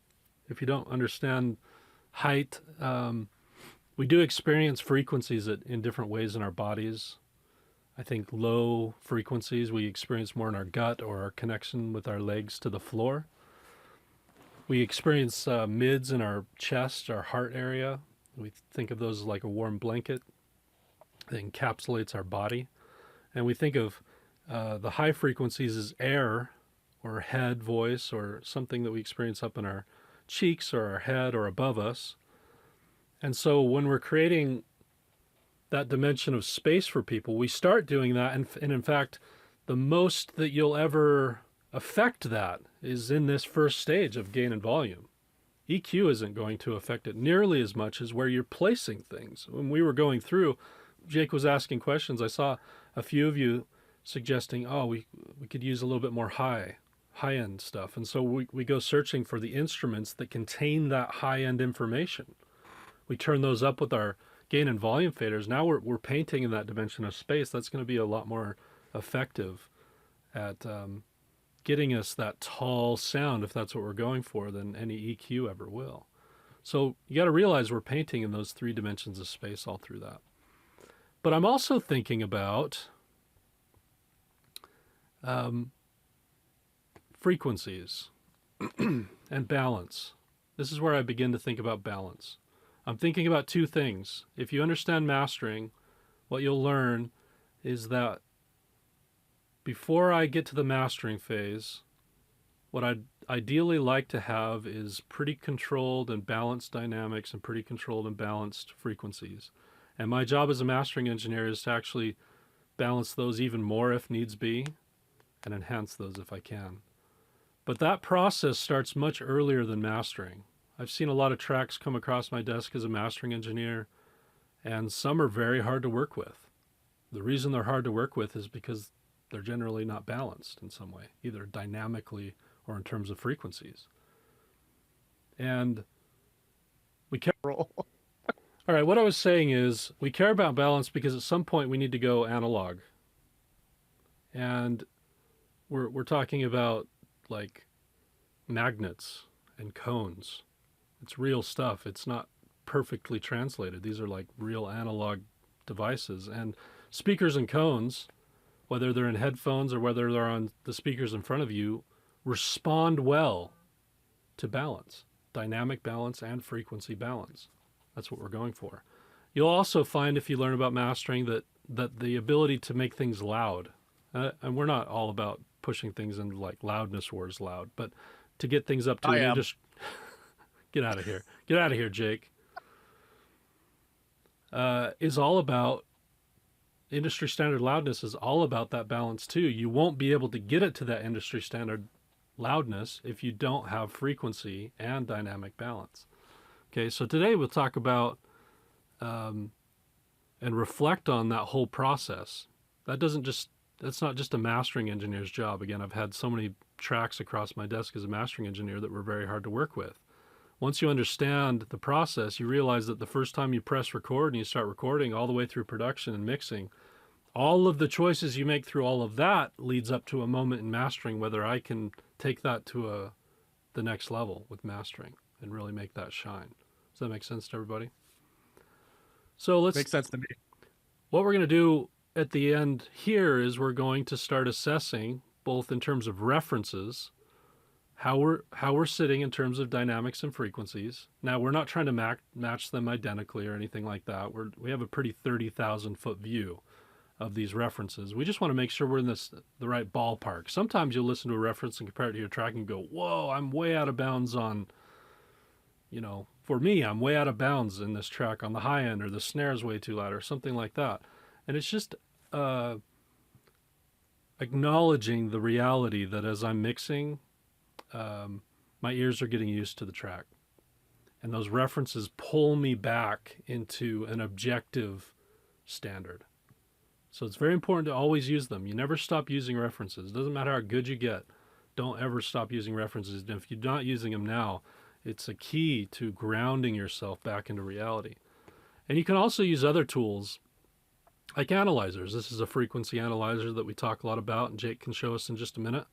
If you don't understand height. We do experience frequencies in different ways in our bodies. I think low frequencies we experience more in our gut or our connection with our legs to the floor. We experience mids in our chest, our heart area. We think of those as like a warm blanket that encapsulates our body. And we think of the high frequencies as air or head voice or something that we experience up in our cheeks or our head or above us. And so when we're creating that dimension of space for people, we start doing that. And in fact, the most that you'll ever affect that is in this first stage of gain and volume. EQ isn't going to affect it nearly as much as where you're placing things. When we were going through, Jake was asking questions. I saw a few of you suggesting, oh, we could use a little bit more high-end stuff. And so we go searching for the instruments that contain that high-end information. We turn those up with our gain and volume faders. Now we're painting in that dimension of space. That's going to be a lot more effective at getting us that tall sound, if that's what we're going for, than any EQ ever will. So you got to realize we're painting in those 3 dimensions of space all through that. But I'm also thinking about frequencies and balance. This is where I begin to think about balance. I'm thinking about 2 things. If you understand mastering, what you'll learn is that before I get to the mastering phase, what I'd ideally like to have is pretty controlled and balanced dynamics and pretty controlled and balanced frequencies. And my job as a mastering engineer is to actually balance those even more if needs be and enhance those if I can. But that process starts much earlier than mastering. I've seen a lot of tracks come across my desk as a mastering engineer, and some are very hard to work with. The reason they're hard to work with is because they're generally not balanced in some way, either dynamically or in terms of frequencies. And we care. All right, what I was saying is we care about balance because at some point we need to go analog. And we're talking about like magnets and cones. It's real stuff. It's not perfectly translated. These are like real analog devices. And speakers and cones, whether they're in headphones or whether they're on the speakers in front of you, respond well to balance, dynamic balance and frequency balance. That's what we're going for. You'll also find, if you learn about mastering, that the ability to make things loud, and we're not all about pushing things into like loudness wars loud, but to get things up to an industry. Get out of here. Get out of here, Jake. Is all about industry standard loudness is all about that balance too. You won't be able to get it to that industry standard loudness if you don't have frequency and dynamic balance. Okay, so today we'll talk about and reflect on that whole process. That's not just a mastering engineer's job. Again, I've had so many tracks across my desk as a mastering engineer that were very hard to work with. Once you understand the process, you realize that the first time you press record and you start recording all the way through production and mixing, all of the choices you make through all of that leads up to a moment in mastering, whether I can take that to the next level with mastering and really make that shine. Does that make sense to everybody? So Makes sense to me. what we're going to do at the end here is we're going to start assessing, both in terms of references, how we're sitting in terms of dynamics and frequencies. Now, we're not trying to match them identically or anything like that. We have a pretty 30,000 foot view of these references. We just want to make sure we're in the right ballpark. Sometimes you'll listen to a reference and compare it to your track and go, whoa, I'm way out of bounds on, for me, I'm way out of bounds in this track on the high end, or the snare's way too loud or something like that. And it's just acknowledging the reality that as I'm mixing, my ears are getting used to the track. And those references pull me back into an objective standard. So it's very important to always use them. You never stop using references. It doesn't matter how good you get. Don't ever stop using references. And if you're not using them now, it's a key to grounding yourself back into reality. And you can also use other tools like analyzers. This is a frequency analyzer that we talk a lot about, and Jake can show us in just a minute.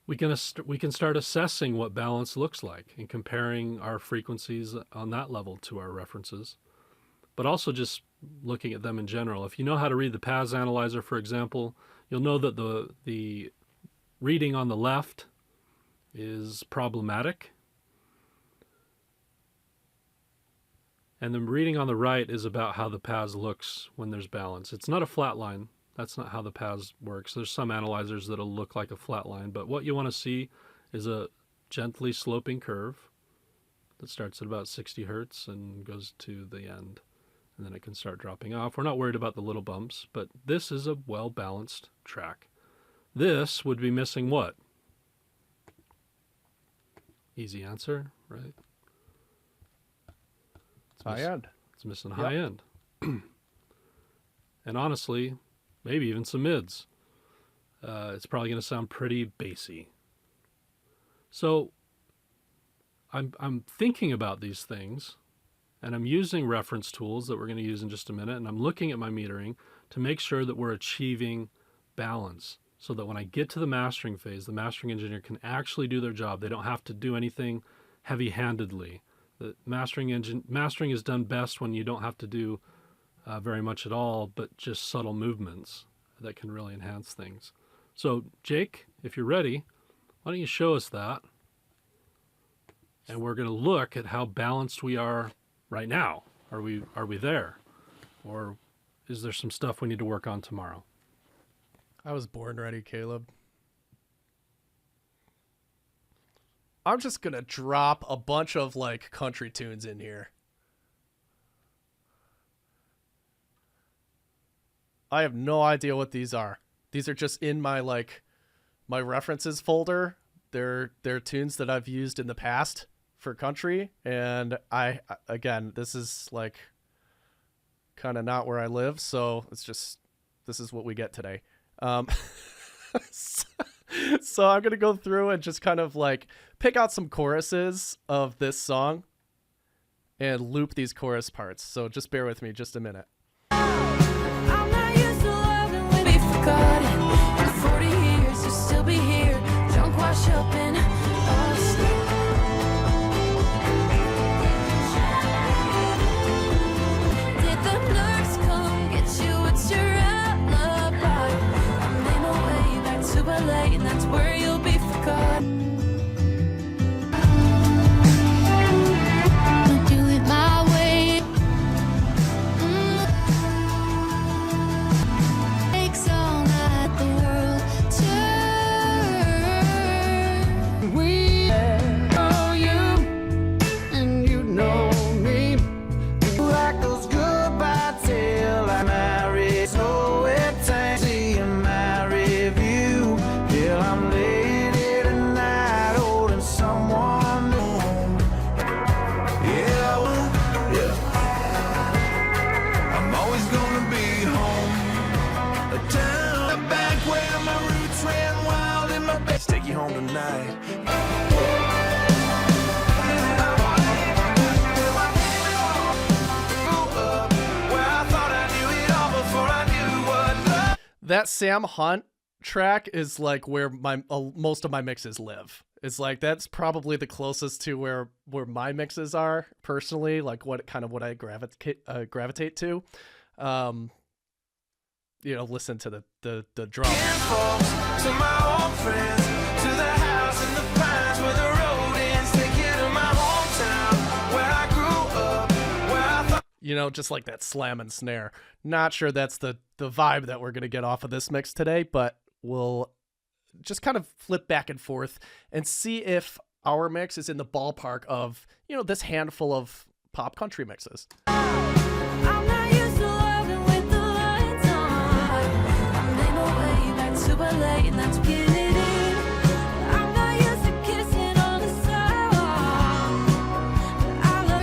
we can start assessing what balance looks like and comparing our frequencies on that level to our references, but also just looking at them in general. If you know how to read the PAS analyzer, for example, you'll know that the reading on the left is problematic, and the reading on the right is about how the PAS looks when there's balance. It's not a flat line. That's not how the PAS works. There's some analyzers that'll look like a flat line, but what you want to see is a gently sloping curve that starts at about 60 hertz and goes to the end, and then it can start dropping off. We're not worried about the little bumps, but this is a well-balanced track. This would be missing what? Easy answer, right? High end. It's missing high end. And honestly, maybe even some mids. It's probably going to sound pretty bassy. So I'm thinking about these things, and I'm using reference tools that we're going to use in just a minute, and I'm looking at my metering to make sure that we're achieving balance, so that when I get to the mastering phase, the mastering engineer can actually do their job. They don't have to do anything heavy-handedly. The mastering is done best when you don't have to do very much at all, but just subtle movements that can really enhance things. So, Jake, if you're ready, why don't you show us that? And we're going to look at how balanced we are right now. Are we there? Or is there some stuff we need to work on tomorrow? I was born ready, Caleb. I'm just going to drop a bunch of like country tunes in here. I have no idea what these are. These are just in my my references folder. They're tunes that I've used in the past for country, and again, this is like kind of not where I live, so this is what we get today. So I'm gonna go through and just kind of like pick out some choruses of this song and loop these chorus parts. So just bear with me just a minute. I'm not used to loving when we forgotten. In 40 years, you'll still be here, drunk, wash up in us. Did the nurse come get you? It's your alibi. I made my way back to LA, and that's where you'll be forgotten. I'll do it my way. Takes all night, the world turns. We know you, and you know me. Like those goodbye till I marry. So it takes seeing my review. Till I'm late here tonight, holding someone new. Yeah, I'm always gonna be home. A town back where my roots ran wild in my best. Take you home tonight. That Sam Hunt track is like where my most of my mixes live. It's like that's probably the closest to where my mixes are personally, like what I gravitate to. Listen to the drum. To my old friends, to the house in the pines where the road ends. Take you to my hometown where I grew up, where I thought. Just like that slam and snare. Not sure that's the vibe that we're going to get off of this mix today, but we'll just kind of flip back and forth and see if our mix is in the ballpark of, this handful of pop country mixes. I'm not used to loving with the lights on. I made my way back to LA, and that's getting in. I'm not used to kissing on the sidewalk. I love.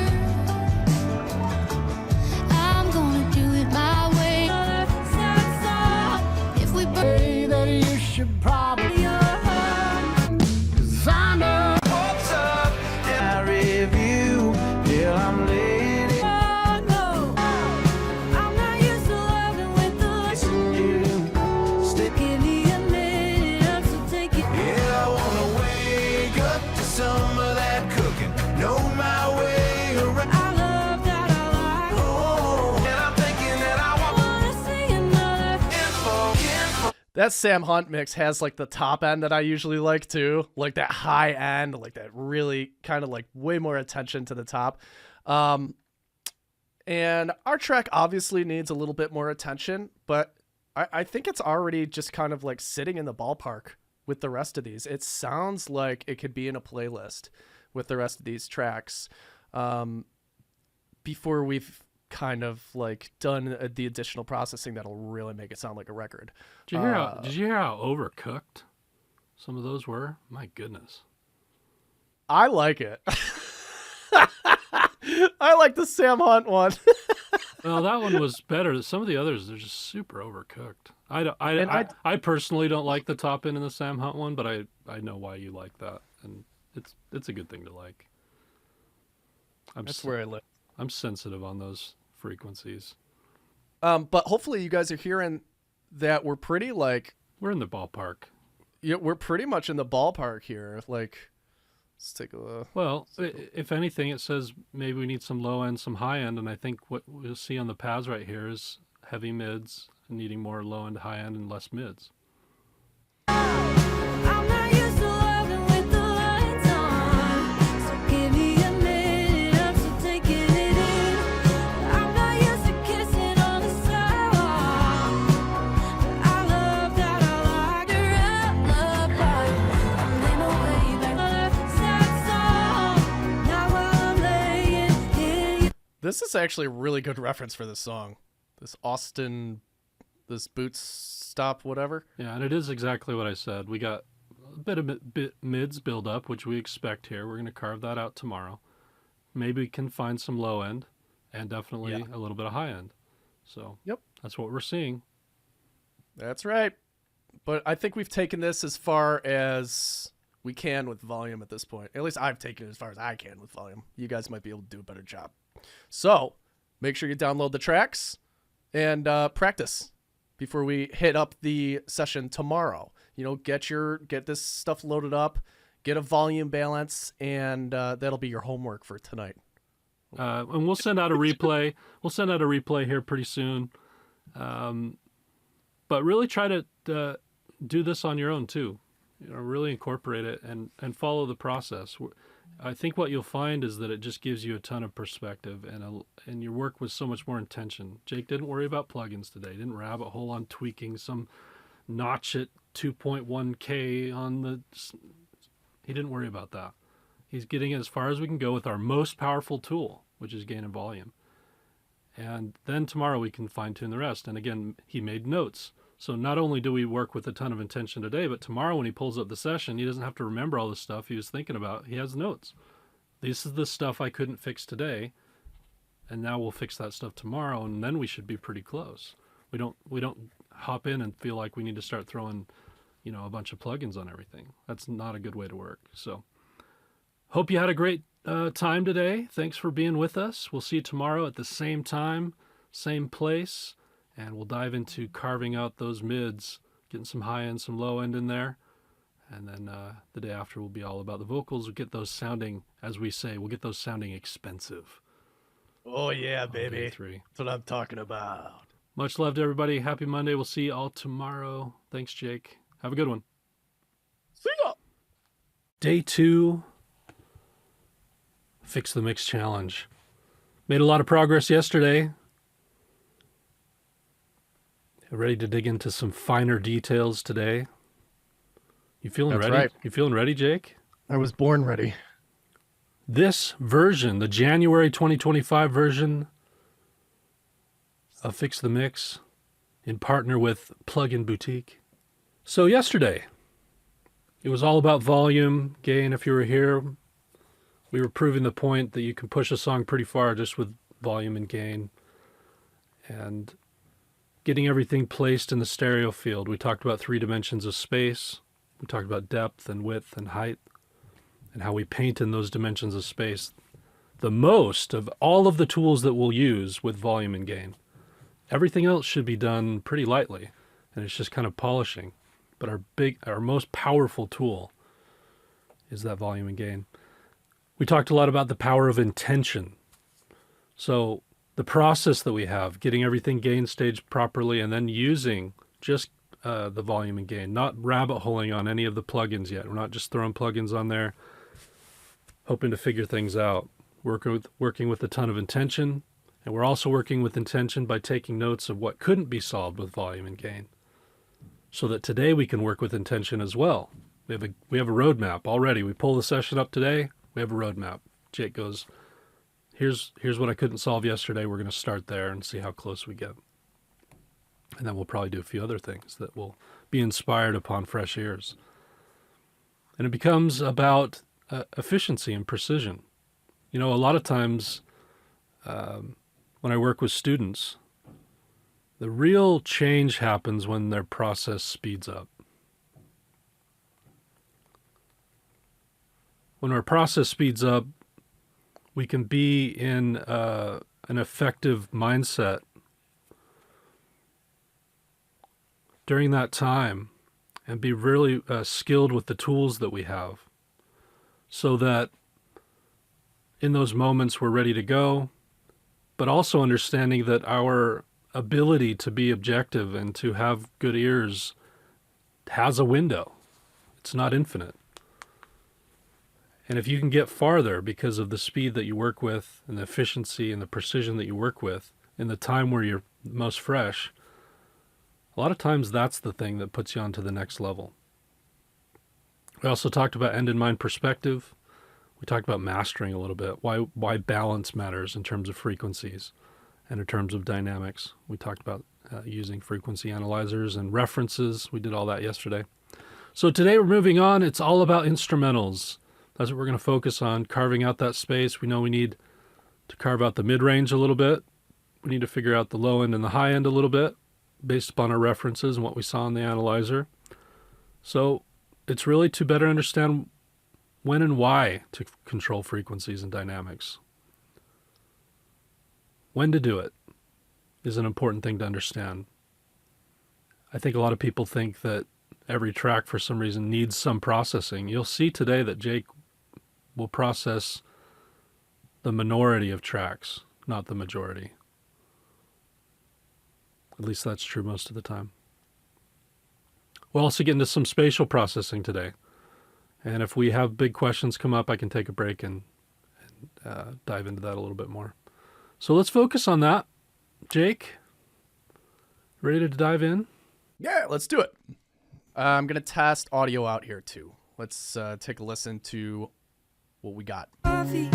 I'm gonna do it my way. Sad song. If we burn that you should probably your heart. find a hopes up in my review. Till I'm late. I'm not used to loving with the lights. You stick Give me a minute of That Sam Hunt mix has like the top end that I usually like too, like that high end, like that really kind of like way more attention to the top. And our track obviously needs a little bit more attention, but I think it's already just kind of like sitting in the ballpark with the rest of these. It sounds like it could be in a playlist with the rest of these tracks before we've kind of like done the additional processing that'll really make it sound like a record. Did you hear how overcooked some of those were? My goodness. I like it. I like the Sam Hunt one. Well, that one was better. Some of the others, they're just super overcooked. I personally don't like the top end in the Sam Hunt one, but I know why you like that, and it's a good thing to like. That's where I live. I'm sensitive on those frequencies. But hopefully you guys are hearing that we're pretty like We're in the ballpark. yeah, we're pretty much in the ballpark here. Like, let's take a look. Well, if anything, it says maybe we need some low end, some high end, and I think what we'll see on the paths right here is heavy mids needing more low end, high end, and less mids. I'm not used to loving with the lights on, so give me a minute, I'm still taking it in. I'm not used to kissing on the sidewalk, but I love that I like your lullaby. I'm laying away back left side song, now while I'm laying in your This is actually a really good reference for this song. This boots stop whatever. Yeah, and it is exactly what I said. We got a bit of mids build up, which we expect here. We're going to carve that out tomorrow. Maybe we can find some low end and definitely a little bit of high end. So Yep. that's what we're seeing. That's right. But I think we've taken this as far as we can with volume at this point. At least I've taken it as far as I can with volume. You guys might be able to do a better job. So make sure you download the tracks and practice before we hit up the session tomorrow. You know, get this stuff loaded up, get a volume balance, and that'll be your homework for tonight. And we'll send out a replay. We'll send out a replay here pretty soon. But really try to do this on your own too. You know, really incorporate it and follow the process. I think what you'll find is that it just gives you a ton of perspective and your work with so much more intention. Jake didn't worry about plugins today. Didn't rabbit hole on tweaking some notch at 2.1K on the. He didn't worry about that. He's getting as far as we can go with our most powerful tool, which is gain and volume. And then tomorrow we can fine tune the rest. And again, he made notes. So not only do we work with a ton of intention today, but tomorrow when he pulls up the session, he doesn't have to remember all the stuff he was thinking about. He has notes. This is the stuff I couldn't fix today, and now we'll fix that stuff tomorrow, and then we should be pretty close. We don't hop in and feel like we need to start throwing, a bunch of plugins on everything. That's not a good way to work. So hope you had a great time today. Thanks for being with us. We'll see you tomorrow at the same time, same place. And we'll dive into carving out those mids, getting some high end, some low end in there. And then the day after will be all about the vocals. We'll get those sounding, as we say, we'll get those sounding expensive. Oh, yeah, on day baby. 3. That's what I'm talking about. Much love to everybody. Happy Monday. We'll see you all tomorrow. Thanks, Jake. Have a good one. See ya. Day 2, Fix the Mix Challenge. Made a lot of progress yesterday. Ready to dig into some finer details today. You feeling That's ready? right. You feeling ready, Jake? I was born ready. This version, the January 2025 version of Fix the Mix, in partner with Plugin Boutique. So yesterday, it was all about volume, gain. If you were here, we were proving the point that you can push a song pretty far just with volume and gain. And getting everything placed in the stereo field. We talked about 3 dimensions of space. We talked about depth and width and height and how we paint in those dimensions of space. The most of all of the tools that we'll use with volume and gain. Everything else should be done pretty lightly, and it's just kind of polishing. But our most powerful tool is that volume and gain. We talked a lot about the power of intention. So the process that we have, getting everything gain staged properly and then using just the volume and gain, not rabbit holing on any of the plugins yet. We're not just throwing plugins on there, hoping to figure things out. Working with a ton of intention, and we're also working with intention by taking notes of what couldn't be solved with volume and gain, so that today we can work with intention as well. We have a roadmap already. We pull the session up today. We have a roadmap. Jake goes, here's what I couldn't solve yesterday. We're going to start there and see how close we get. And then we'll probably do a few other things that will be inspired upon fresh ears. And it becomes about efficiency and precision. You know, a lot of times when I work with students, the real change happens when their process speeds up. When our process speeds up, we can be in an effective mindset during that time and be really skilled with the tools that we have, so that in those moments we're ready to go, but also understanding that our ability to be objective and to have good ears has a window. It's not infinite. And if you can get farther because of the speed that you work with and the efficiency and the precision that you work with in the time where you're most fresh, a lot of times that's the thing that puts you on to the next level. We also talked about end in mind perspective. We talked about mastering a little bit, why balance matters in terms of frequencies and in terms of dynamics. We talked about using frequency analyzers and references. We did all that yesterday. So today we're moving on. It's all about instrumentals. That's what we're going to focus on, carving out that space. We know we need to carve out the mid-range a little bit. We need to figure out the low end and the high end a little bit based upon our references and what we saw in the analyzer. So it's really to better understand when and why to control frequencies and dynamics. When to do it is an important thing to understand. I think a lot of people think that every track for some reason needs some processing. You'll see today that Jake will process the minority of tracks, not the majority. At least that's true most of the time. We'll also get into some spatial processing today. And if we have big questions come up, I can take a break and dive into that a little bit more. So let's focus on that. Jake, ready to dive in? Yeah, let's do it. I'm going to test audio out here too. Let's take a listen to what we got. Coffee.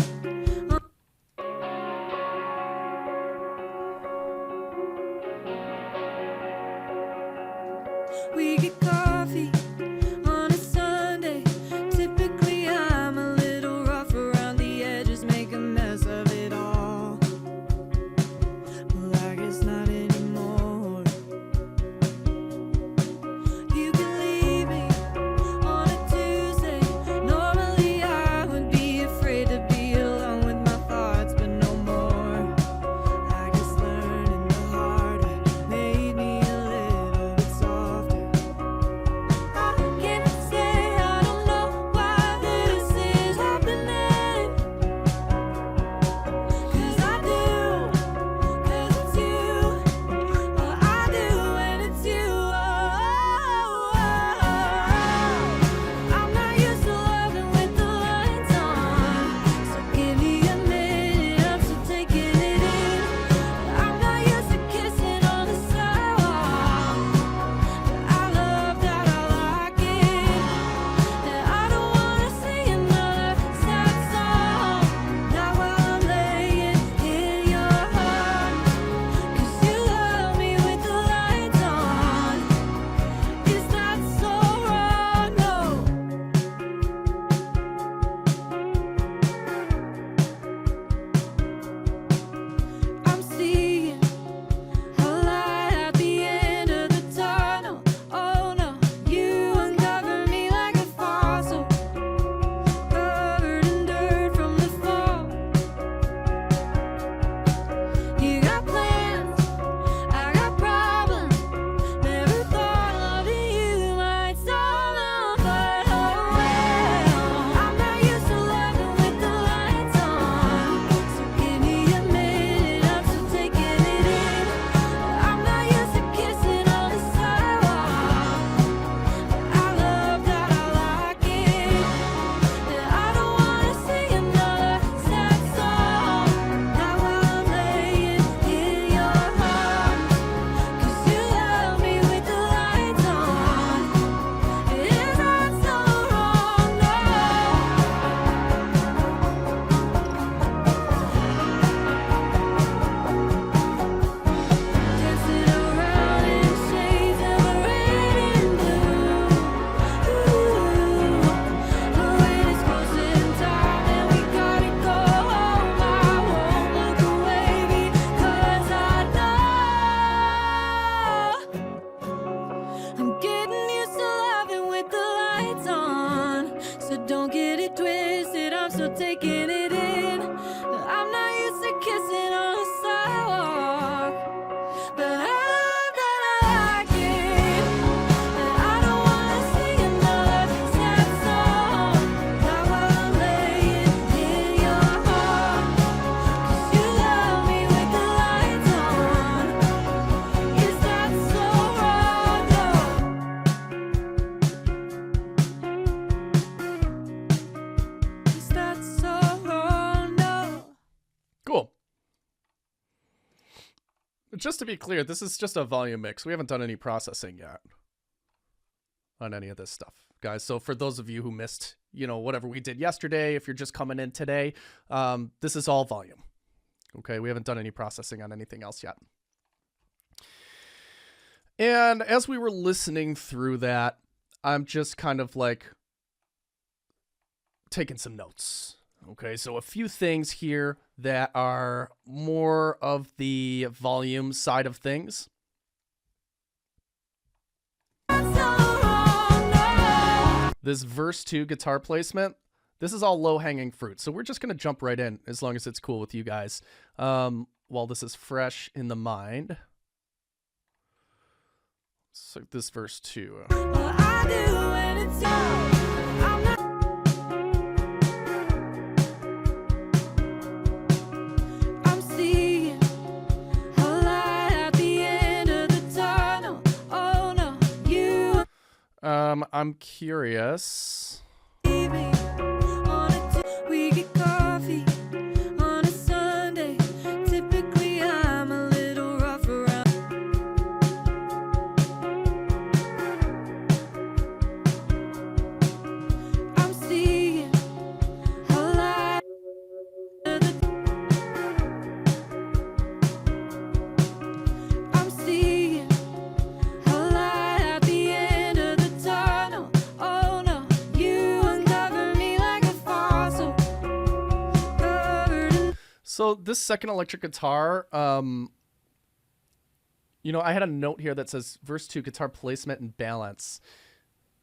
We get coffee on a Sunday. Typically, I'm a little rough around the edges, make a mess of it all. Well, I guess not anymore. You can leave me on a Tuesday. Normally, I would be afraid to be alone. Just to be clear, this is just a volume mix. We haven't done any processing yet on any of this stuff, guys. So for those of you who missed, you know, whatever we did yesterday, if you're just coming in today, this is all volume. Okay, we haven't done any processing on anything else yet. And as we were listening through that, I'm just kind of like taking some notes. Okay, so a few things here that are more of the volume side of things. This verse 2 guitar placement, this is all low-hanging fruit. So we're just going to jump right in as long as it's cool with you guys while this is fresh in the mind. So this verse 2. I'm curious. We get coffee on a Sunday. Typically, I'm a little rough around. I'm seeing a light. I'm seeing a light at the end of the tunnel. Oh no, you uncover me like a fossil. Covered in So this second electric guitar, you know, I had a note here that says verse 2 guitar placement and balance.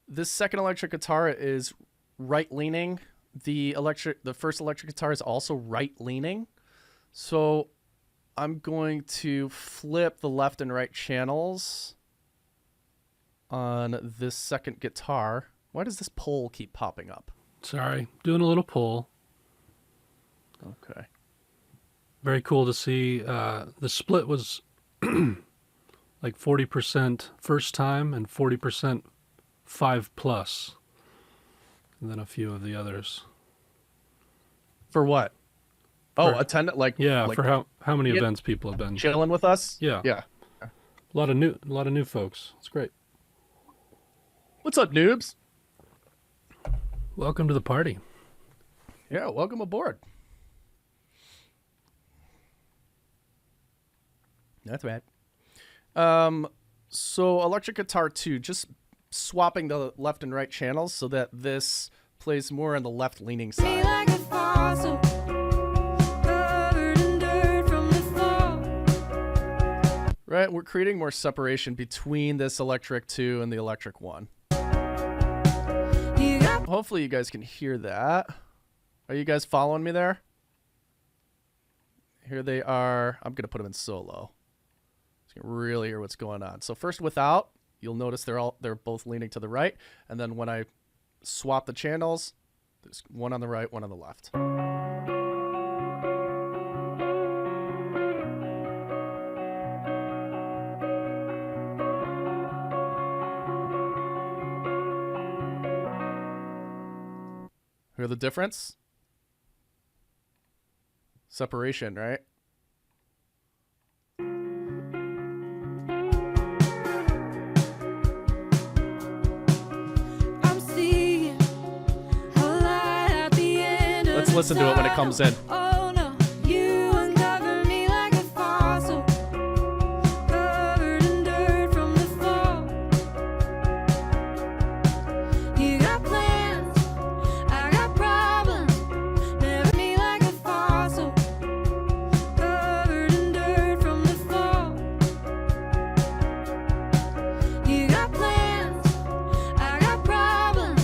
This second electric guitar is right leaning. The first electric guitar is also right leaning. So I'm going to flip the left and right channels on this second guitar. Why does this pole keep popping up? Sorry, doing a little pull. Okay. Very cool to see. The split was like 40% first time and 40% 5+, and then a few of the others. For what? Oh, For- attendant, like Yeah, like for how many Yeah. events people have been. chilling with us. Yeah. Yeah. A lot of new folks. It's great. What's up, noobs? Welcome to the party. Yeah, welcome aboard. That's right. So electric guitar 2, just swapping the left and right channels so that this plays more on the left leaning me side. like a fossil. Covered in dirt from the fall. Right, we're creating more separation between this electric 2 and the electric 1. You got Hopefully you guys can hear that. Are you guys following me there? Here they are. I'm going to put them in solo. So you can really hear what's going on. So first without, you'll notice they're both leaning to the right, and then when I swap the channels, there's one on the right, one on the left. Hear the difference? Separation, right? I'm seeing a light at the end of Let's the listen to it when it comes in. tunnel. Oh no, you uncover me like a fossil. Covered in dirt from the fall. You got plans, I got problems. Never me like a fossil. Covered in dirt from the fall. You got plans, I got problems.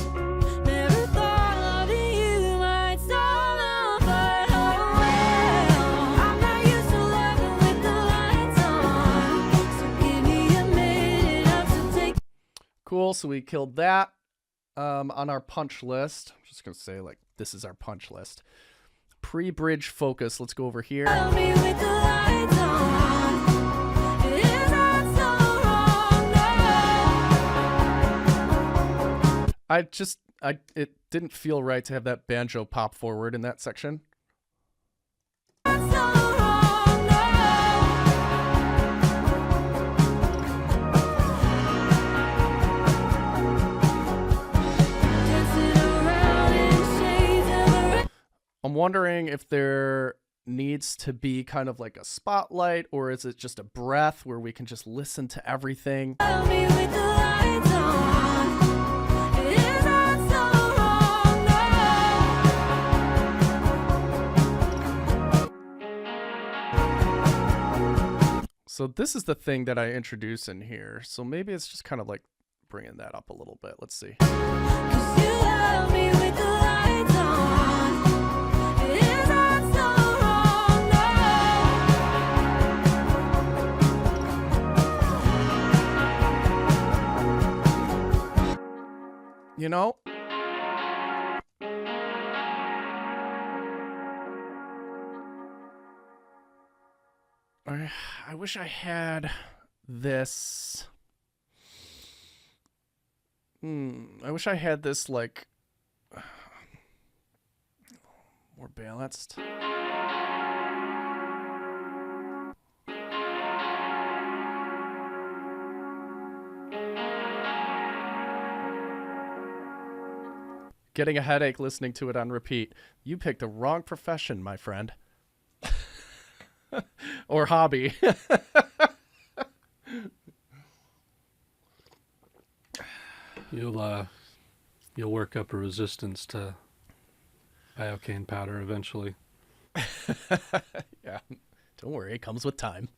Never thought loving you might stall out, but oh well. I'm not used to loving with the lights on, so give me a minute, I'll still take. Cool, so we killed that. On our punch list, I'm just going to say, like, this is our punch list. Pre-bridge focus, let's go over here. Love me with the lights on. It is not so wrong, no. It didn't feel right to have that banjo pop forward in that section. Not so wrong, no. wondering if there needs to be kind of like a spotlight, or is it just a breath where we can just listen to everything? Tell me with the lights on. Is that so wrong? No. So this is the thing that I introduce in here. So maybe it's just kind of like bringing that up a little bit. Let's see. 'Cause you love me with the lights on. Is that so wrong? No. You know? I wish I had this. I wish I had this like more balanced. Getting a headache listening to it on repeat. You picked the wrong profession, my friend. Or hobby. You'll work up a resistance to iocane powder eventually. Yeah. Don't worry, it comes with time.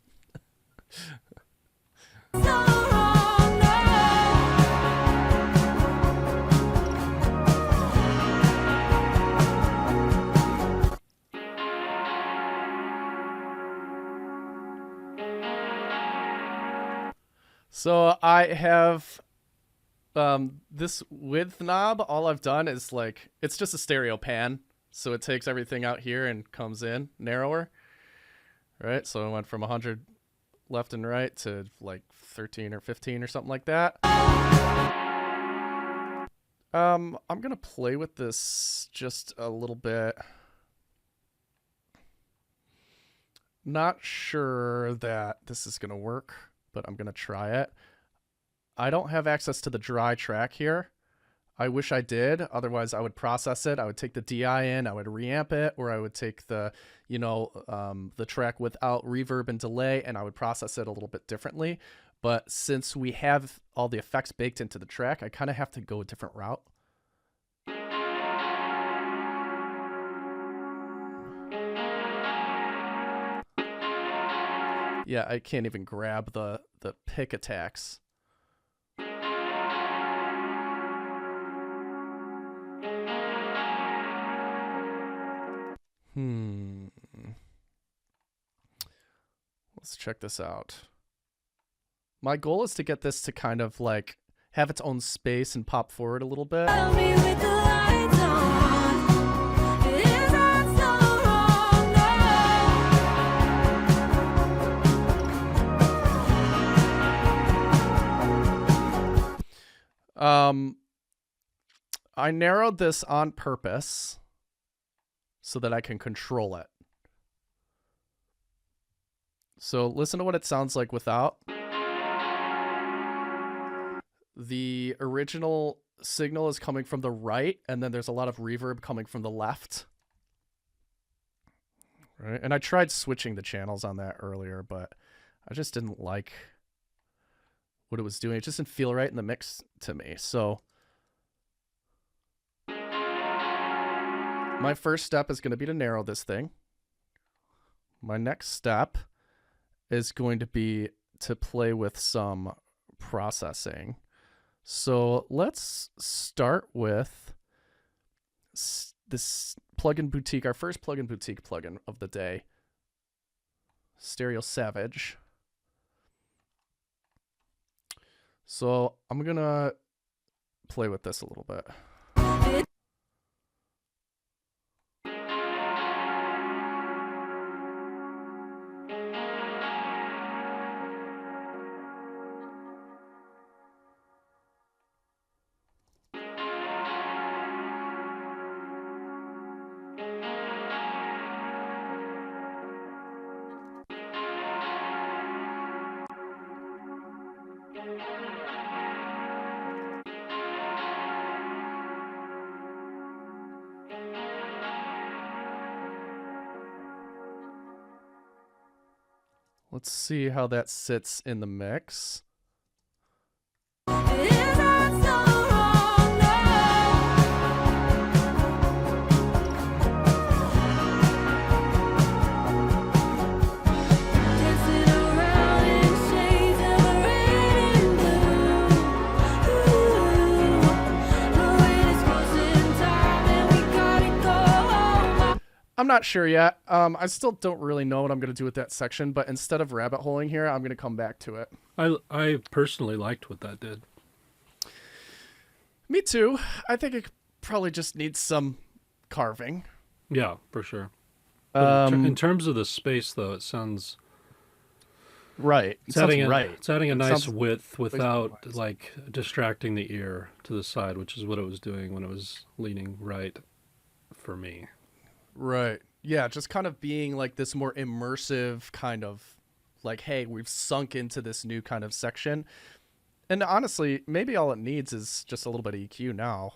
So wrong. No. So I have this width knob. All I've done is like, it's just a stereo pan. So it takes everything out here and comes in narrower. Right? So I went from 100 left and right to like 13 or 15 or something like that. I'm going to play with this just a little bit. Not sure that this is going to work, but I'm going to try it. I don't have access to the dry track here. I wish I did. Otherwise, I would process it. I would take the DI in, I would reamp it, or I would take the, the track without reverb and delay, and I would process it a little bit differently. But since we have all the effects baked into the track, I kind of have to go a different route. Yeah, I can't even grab the pick attacks. Let's check this out. My goal is to get this to kind of like have its own space and pop forward a little bit. Tell me with the lights on. Is that so wrong? No. I narrowed this on purpose so that I can control it. So listen to what it sounds like without. The original signal is coming from the right, and then there's a lot of reverb coming from the left. Right? And I tried switching the channels on that earlier, but I just didn't like what it was doing. It just didn't feel right in the mix to me. So my first step is going to be to narrow this thing. My next step is going to be to play with some processing. So let's start with this plugin boutique, our first plugin boutique plugin of the day, Stereo Savage. So I'm going to play with this a little bit. Let's see how that sits in the mix. Is that so wrong now? Dancing around in shades of red and blue. Ooh, the rain is closing time and we gotta go home. I'm not sure yet. I still don't really know what I'm going to do with that section, but instead of rabbit holing here, I'm going to come back to it. I personally liked what that did. Me too. I think it probably just needs some carving. Yeah, for sure. But in Um, terms of the space, though, it sounds right. It it's sounds adding right. it's adding a It nice sounds width without wise. like distracting the ear to the side, which is what it was doing when it was leaning right for me. Right. Yeah, just kind of being like this more immersive kind of like, hey, we've sunk into this new kind of section. And honestly, maybe all it needs is just a little bit of EQ now.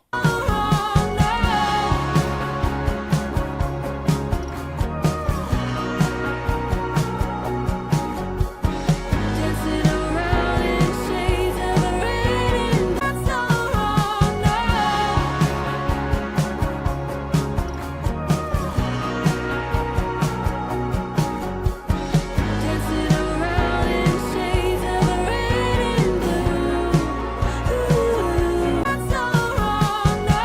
Dancing around in shades of red and that's so wrong now. Dancing around in shades of red and blue. Ooh, that's so wrong now.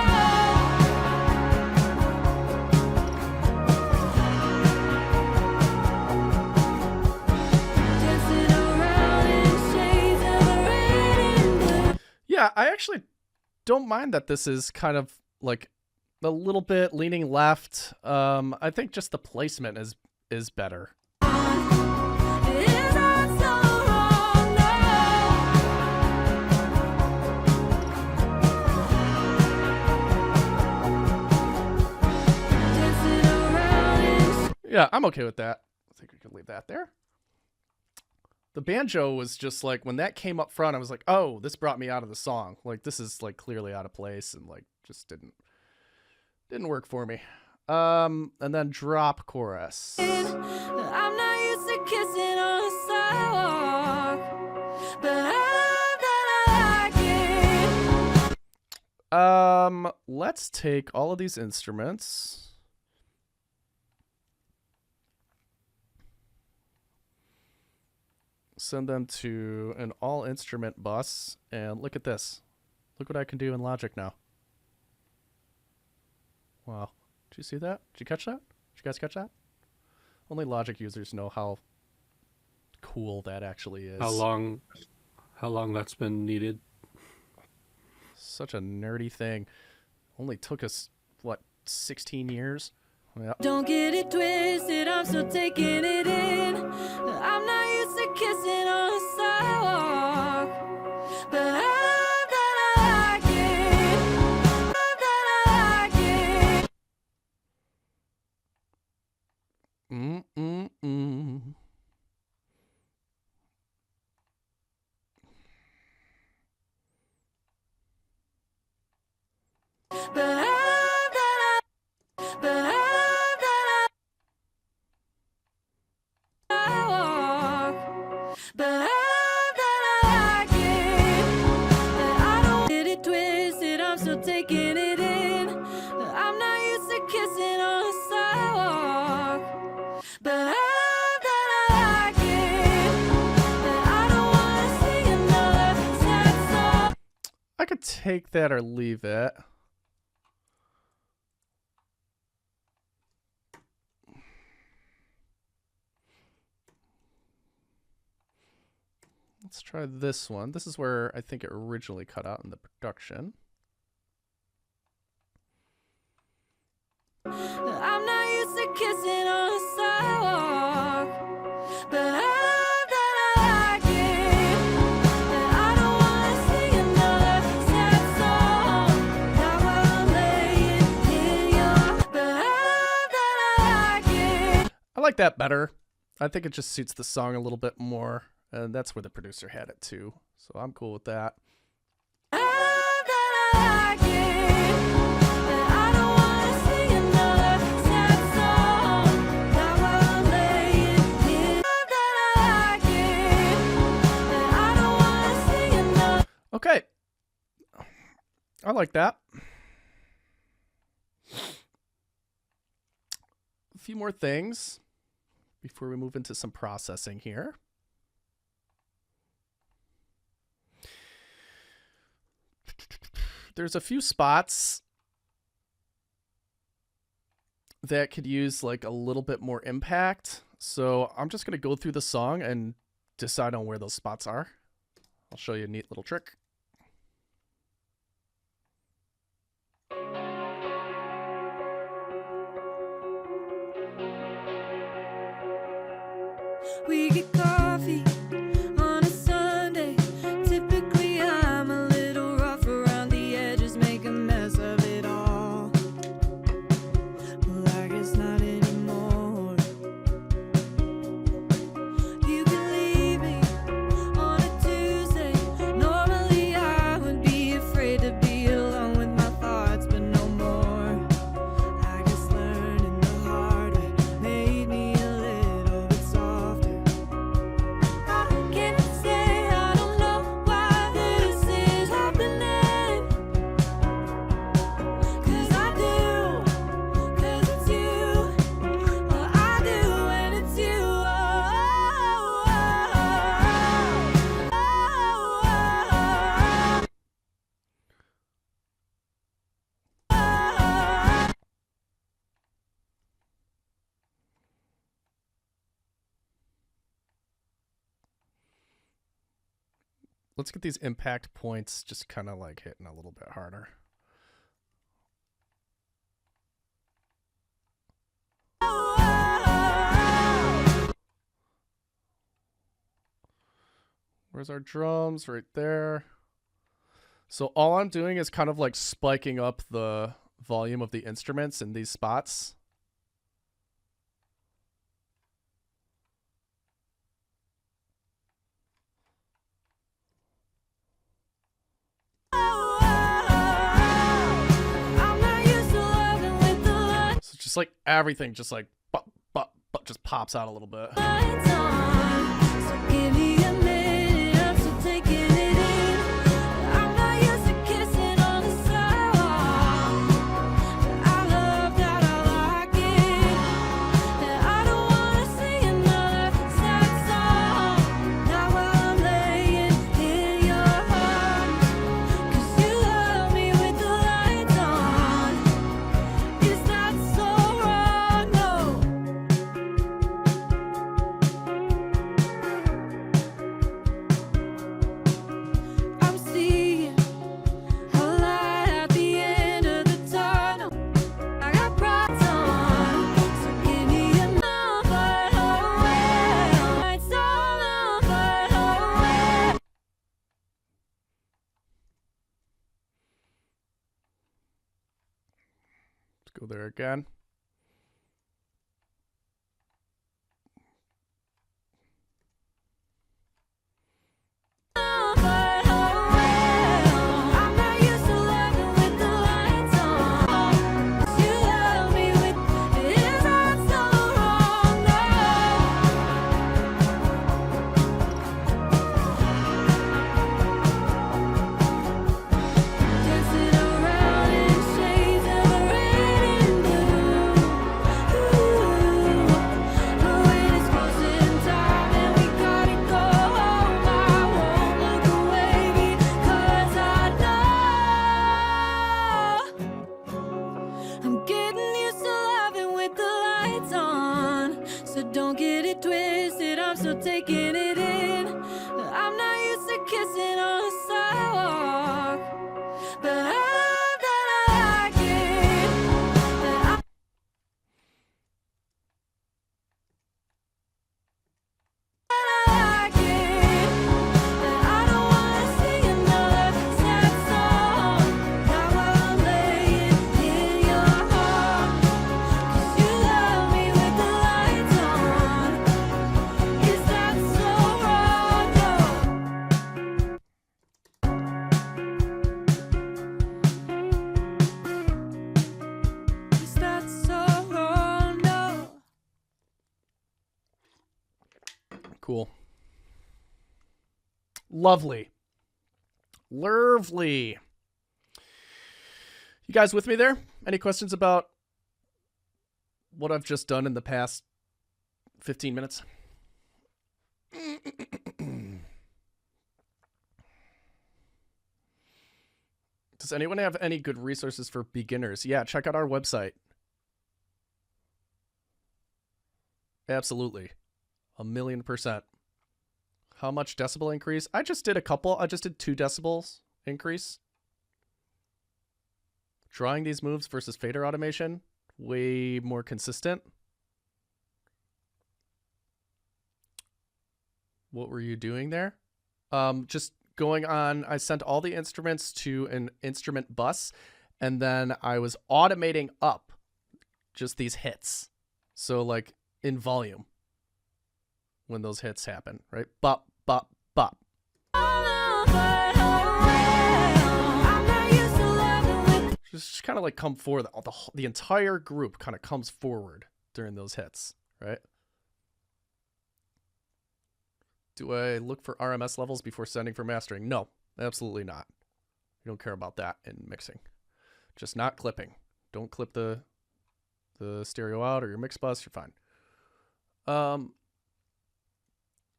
Dancing around in shades of red and blue. Yeah, I actually don't mind that this is kind of like a little bit leaning left. I think just the placement is better. Is that so wrong now? Dancing around in Yeah, I'm okay with that. I think we could leave that there. The banjo was just like when that came up front, I was like, oh, this brought me out of the song. Like this is like clearly out of place and like just didn't work for me. And then drop chorus. I'm not used to kissing on a sidewalk, but I love that I like it. Let's take all of these instruments. Send them to an all instrument bus and look at this. Look what I can do in Logic now. Wow. Did you see that? Did you catch that? Did you guys catch that? Only Logic users know how cool that actually is. How long that's been needed? Such a nerdy thing. Only took us, what, 16 years? Yeah. Don't get it twisted, I'm still taking it in. I'm not used to kissing on a sidewalk, but I love that I like it. Love that I like it. Mm-mm-mm. But I love that I, but I love that I walk. But I love that I like it. But I don't get it twisted, I'm still taking it in. I'm not used to kissing on a sidewalk. But I love that I like it. But I don't wanna sing another sad song. I could take that or leave it. Let's try this one. This is where I think it originally cut out in the production. I'm not used to kissing on a sidewalk, but I love that I like it. And I don't wanna sing another sad song. Not while I'm laying in your, but I love that I like it. I like that better. I think it just suits the song a little bit more. And that's where the producer had it too. So I'm cool with that. I love that I like it. And I don't wanna sing another sad song. Not while I'm laying in. Love that I I like that. A few more things before we move into some processing here. There's a few spots that could use like a little bit more impact. So I'm just going to go through the song and decide on where those spots are. I'll show you a neat little trick. We get coffee on a Sunday. Typically, I'm a little rough around the edges, make a mess of it all. Well, I guess not anymore. You can leave me on a Tuesday. Normally, I would be afraid to be alone with my thoughts, but no more. I guess learning the hard way made me a little bit softer. I can't say I don't know why this is happening. 'Cause I do, 'cause it's you. Well, I do when it's you. Let's get these impact points just kind of like hitting a little bit harder. Where's our drums? Right there. So all I'm doing is kind of like spiking up the volume of the instruments in these spots. I'm not used to loving with the lights So just like everything just like just pops out a little bit. on. So give me a minute, I'm still taking it in. I'm not used to kissing on the sidewalk. I love that, I like it. And I don't wanna sing another sad song. Not while I'm laying in your arms. 'Cause you love me with the lights on. Is that so wrong? No. I'm seeing a light at the end of the tunnel. I got brights on, so give me a number away. Lights on, number away. Let's go there again. I'm not used to loving with the lights on. You love me with, is that so wrong? Dancing around in shades of red and blue. But when it's closing time and we gotta go home, I won't look away because I know I'm getting used to loving with the lights on. So don't get it twisted, I'm still taking it in. I'm not used to kissing on the sidewalk, but I love that, I like it. That I like it. That I don't wanna sing another sad song. Not while I'm laying in your arms. 'Cause you love me with the lights on. Is that so wrong? No. Is that so wrong? No. Cool. Lovely. Lovely. You guys with me there? Any questions about what I've just done in the past 15 minutes? Does anyone have any good resources for beginners? Yeah, check out our website. Absolutely. 1,000,000%. How much decibel increase? I just did a couple. I just did 2 decibels increase. Drawing these moves versus fader automation, way more consistent. What were you doing there? Just going on, I sent all the instruments to an instrument bus, and then I was automating up just these hits. So like in volume when those hits happen, right? Bop, bop, bop. Just kind of like come forward. The entire group kind of comes forward during those hits, right? Do I look for RMS levels before sending for mastering? No, absolutely not. You don't care about that in mixing. Just not clipping. Don't clip the stereo out or your mix bus. You're fine.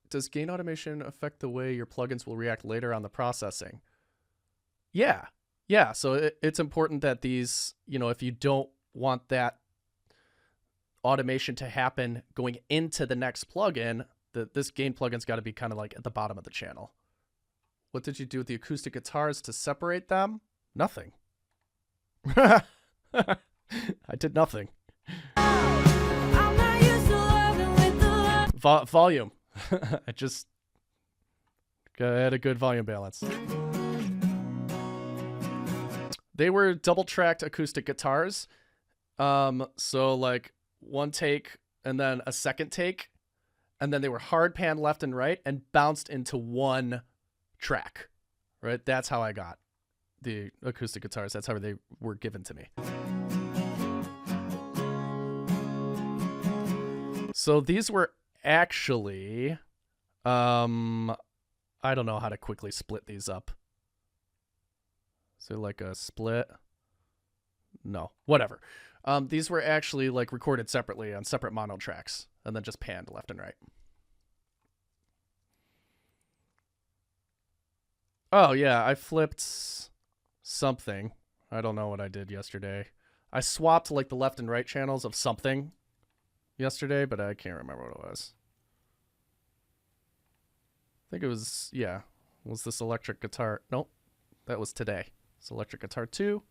Does gain automation affect the way your plugins will react later on the processing? Yeah. Yeah, so it's important that these, if you don't want that automation to happen going into the next plugin, this gain plugin's got to be kind of like at the bottom of the channel. What did you do with the acoustic guitars to separate them? Nothing. I did nothing. Volume. I just had a good volume balance. They were double-tracked acoustic guitars. So like one take and then a second take. And then they were hard pan left and right and bounced into one track, right? That's how I got the acoustic guitars. That's how they were given to me. So these were actually, I don't know how to quickly split these up. So like a split? No, whatever. These were actually like recorded separately on separate mono tracks and then just panned left and right. Oh yeah, I flipped something. I don't know what I did yesterday. I swapped like the left and right channels of something yesterday, but I can't remember what it was. I think it was, yeah, was this electric guitar? Nope, that was today. It's electric guitar 2.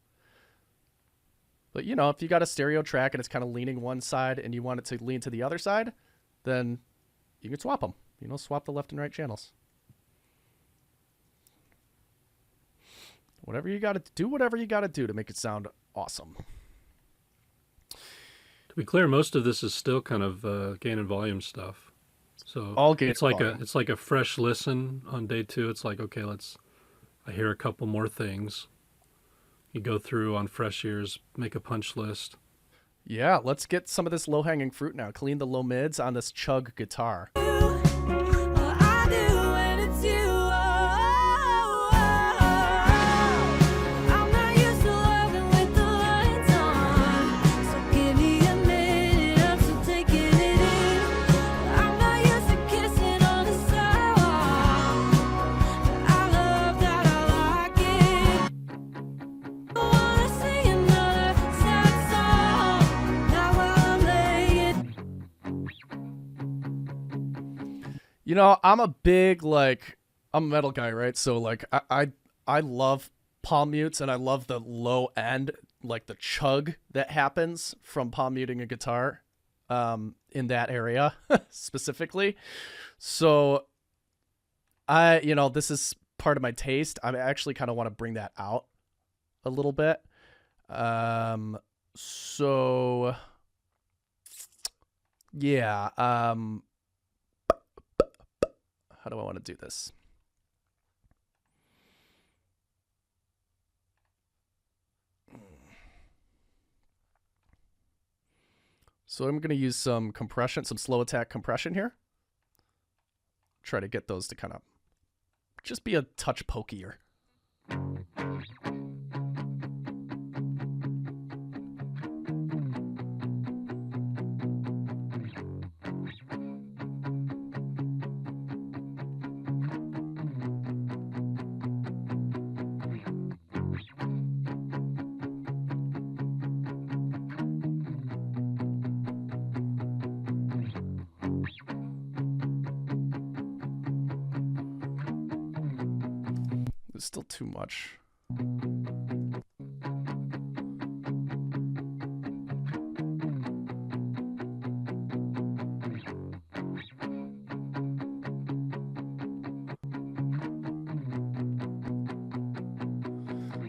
But, if you got a stereo track and it's kind of leaning one side and you want it to lean to the other side, then you can swap them. Swap the left and right channels. Whatever you got to do, whatever you got to do to make it sound awesome. To be clear, most of this is still kind of gain and volume stuff. So all gain it's like a fresh listen on day 2. It's like, okay, I hear a couple more things. You go through on fresh ears, make a punch list. Yeah, let's get some of this low-hanging fruit now. Clean the low mids on this chug guitar. I'm a big, I'm a metal guy, right? So, I love palm mutes, and I love the low end, like the chug that happens from palm muting a guitar in that area specifically. So, this is part of my taste. I actually kind of want to bring that out a little bit. So, yeah, how do I want to do this? So I'm going to use some compression, some slow attack compression here. Try to get those to kind of just be a touch pokier. It's still too much.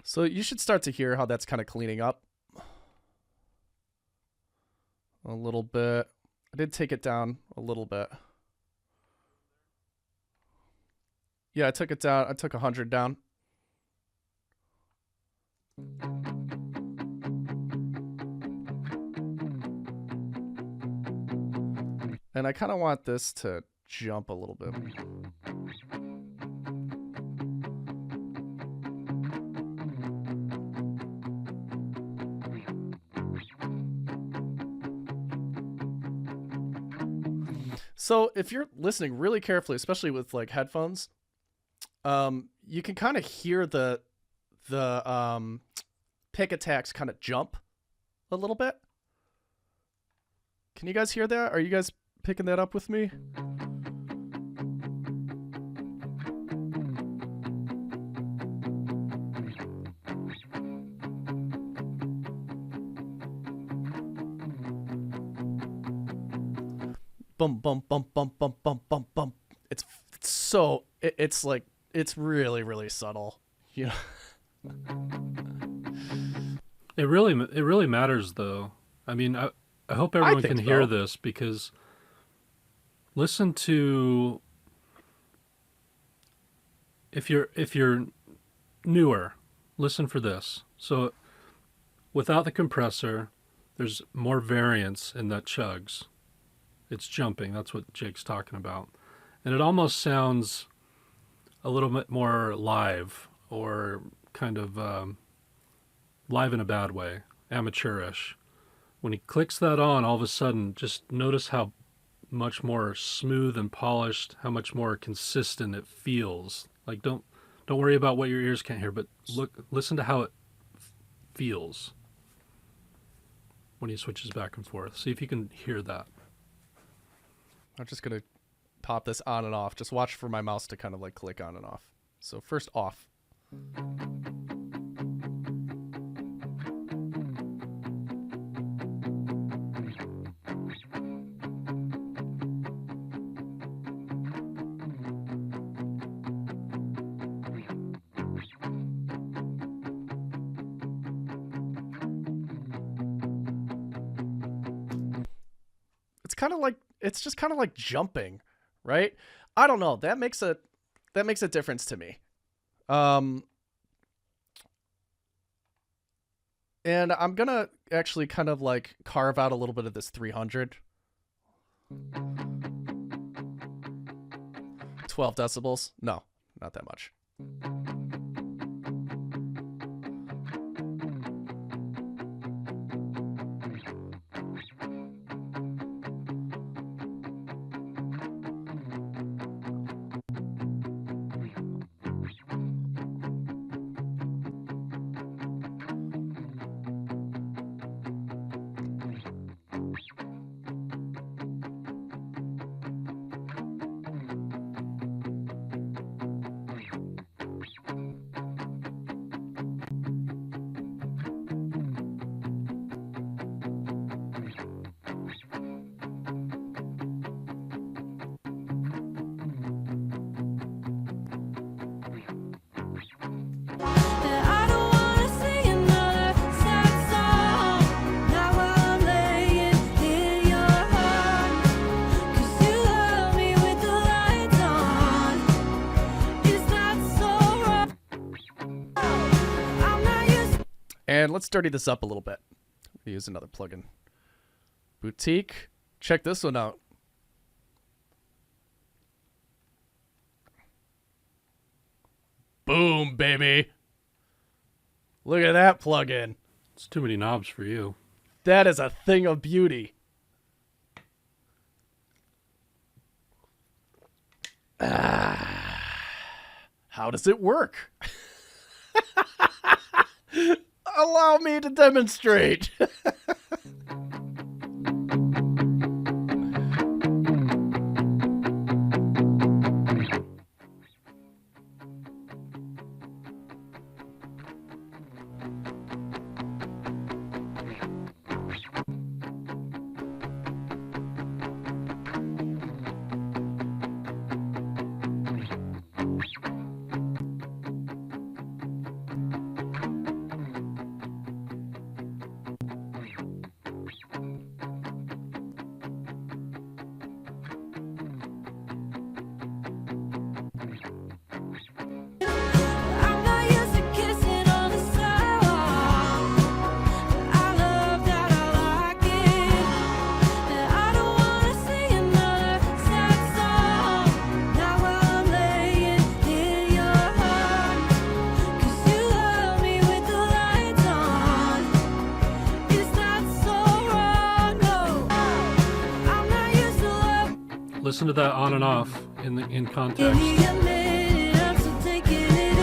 So you should start to hear how that's kind of cleaning up a little bit. I did take it down a little bit. Yeah, I took it down. I took 100 down. And I kind of want this to jump a little bit. So if you're listening really carefully, especially with like headphones, you can kind of hear the pick attacks kind of jump a little bit. Can you guys hear that? Are you guys picking that up with me? Bum bum bum bum bum bum bum bum. It's so it's like it's really subtle, you know. It really matters though. I mean, I hope everyone can hear this, because listen to, if you're newer, listen for this. So without the compressor, there's more variance in that chugs. It's jumping. That's what Jake's talking about. And it almost sounds a little bit more live, or kind of live in a bad way, amateurish. When he clicks that on, all of a sudden, just notice how much more smooth and polished, how much more consistent it feels. Like, don't worry about what your ears can't hear, but listen to how it feels when he switches back and forth. See if you can hear that. I'm just going to pop this on and off. Just watch for my mouse to kind of like click on and off. So first off. It's just kind of like jumping, right? I don't know. That makes a difference to me. And I'm gonna actually kind of like carve out a little bit of this 300. 12 decibels? No, not that much. I don't wanna sing another sad song. Now I'm laying in your arms, 'cause you love me with the lights on. Is that so wrong? I'm not used. And let's dirty this up a little bit. Use another plugin. Boutique. Check this one out. Boom, baby. Look at that plugin. It's too many knobs for you. That is a thing of beauty. How does it work? Allow me to demonstrate. Listen to that on and off in Give context. me a minute, I'm still taking it in.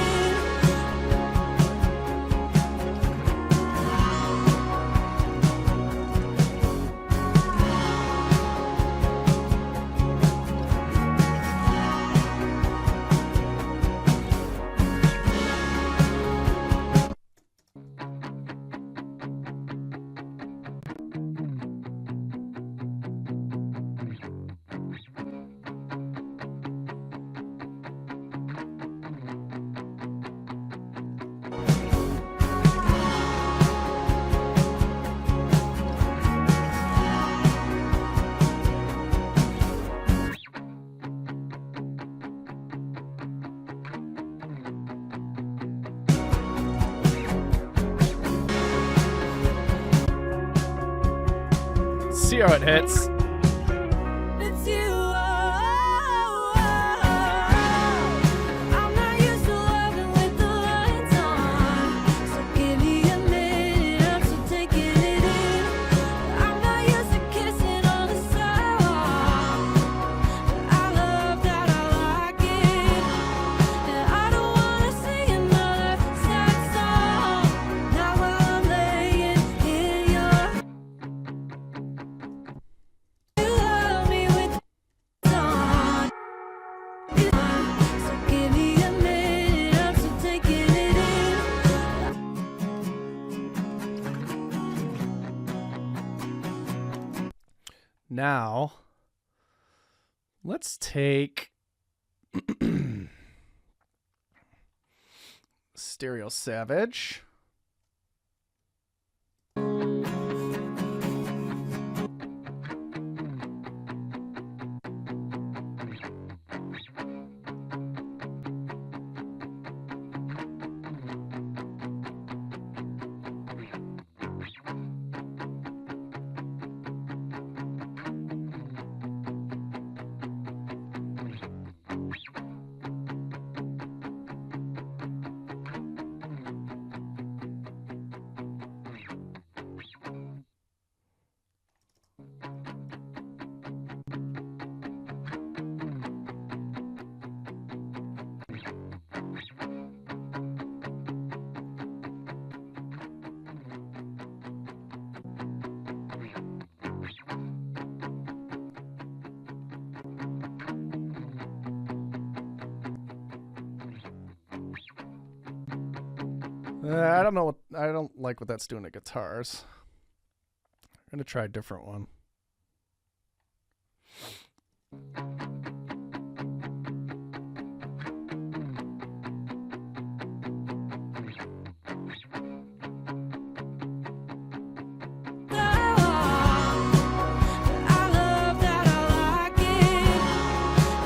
See how it hits. It's you. I'm not used to loving with the lights on. So give me a minute, I'm still taking it in. I'm not used to kissing on the sidewalk. I love that, I like it. And I don't wanna sing another sad song. Not while I'm laying in your. You love me with on. So give me a minute, I'm still taking it in. Now, let's take Stereo Savage. I don't know what I don't like what that's doing to guitars. I'm gonna try a different one. I love that, I like it.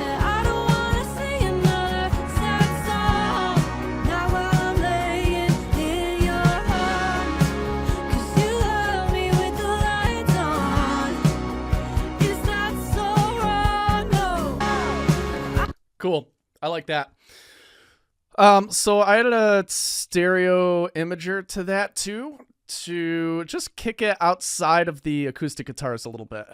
And I don't wanna sing another sad song. Not while I'm laying in your arms. 'Cause you love me with the lights on. Is that so wrong? No. Cool. I like that. So I added a stereo imager to that too, to just kick it outside of the acoustic guitars a little bit.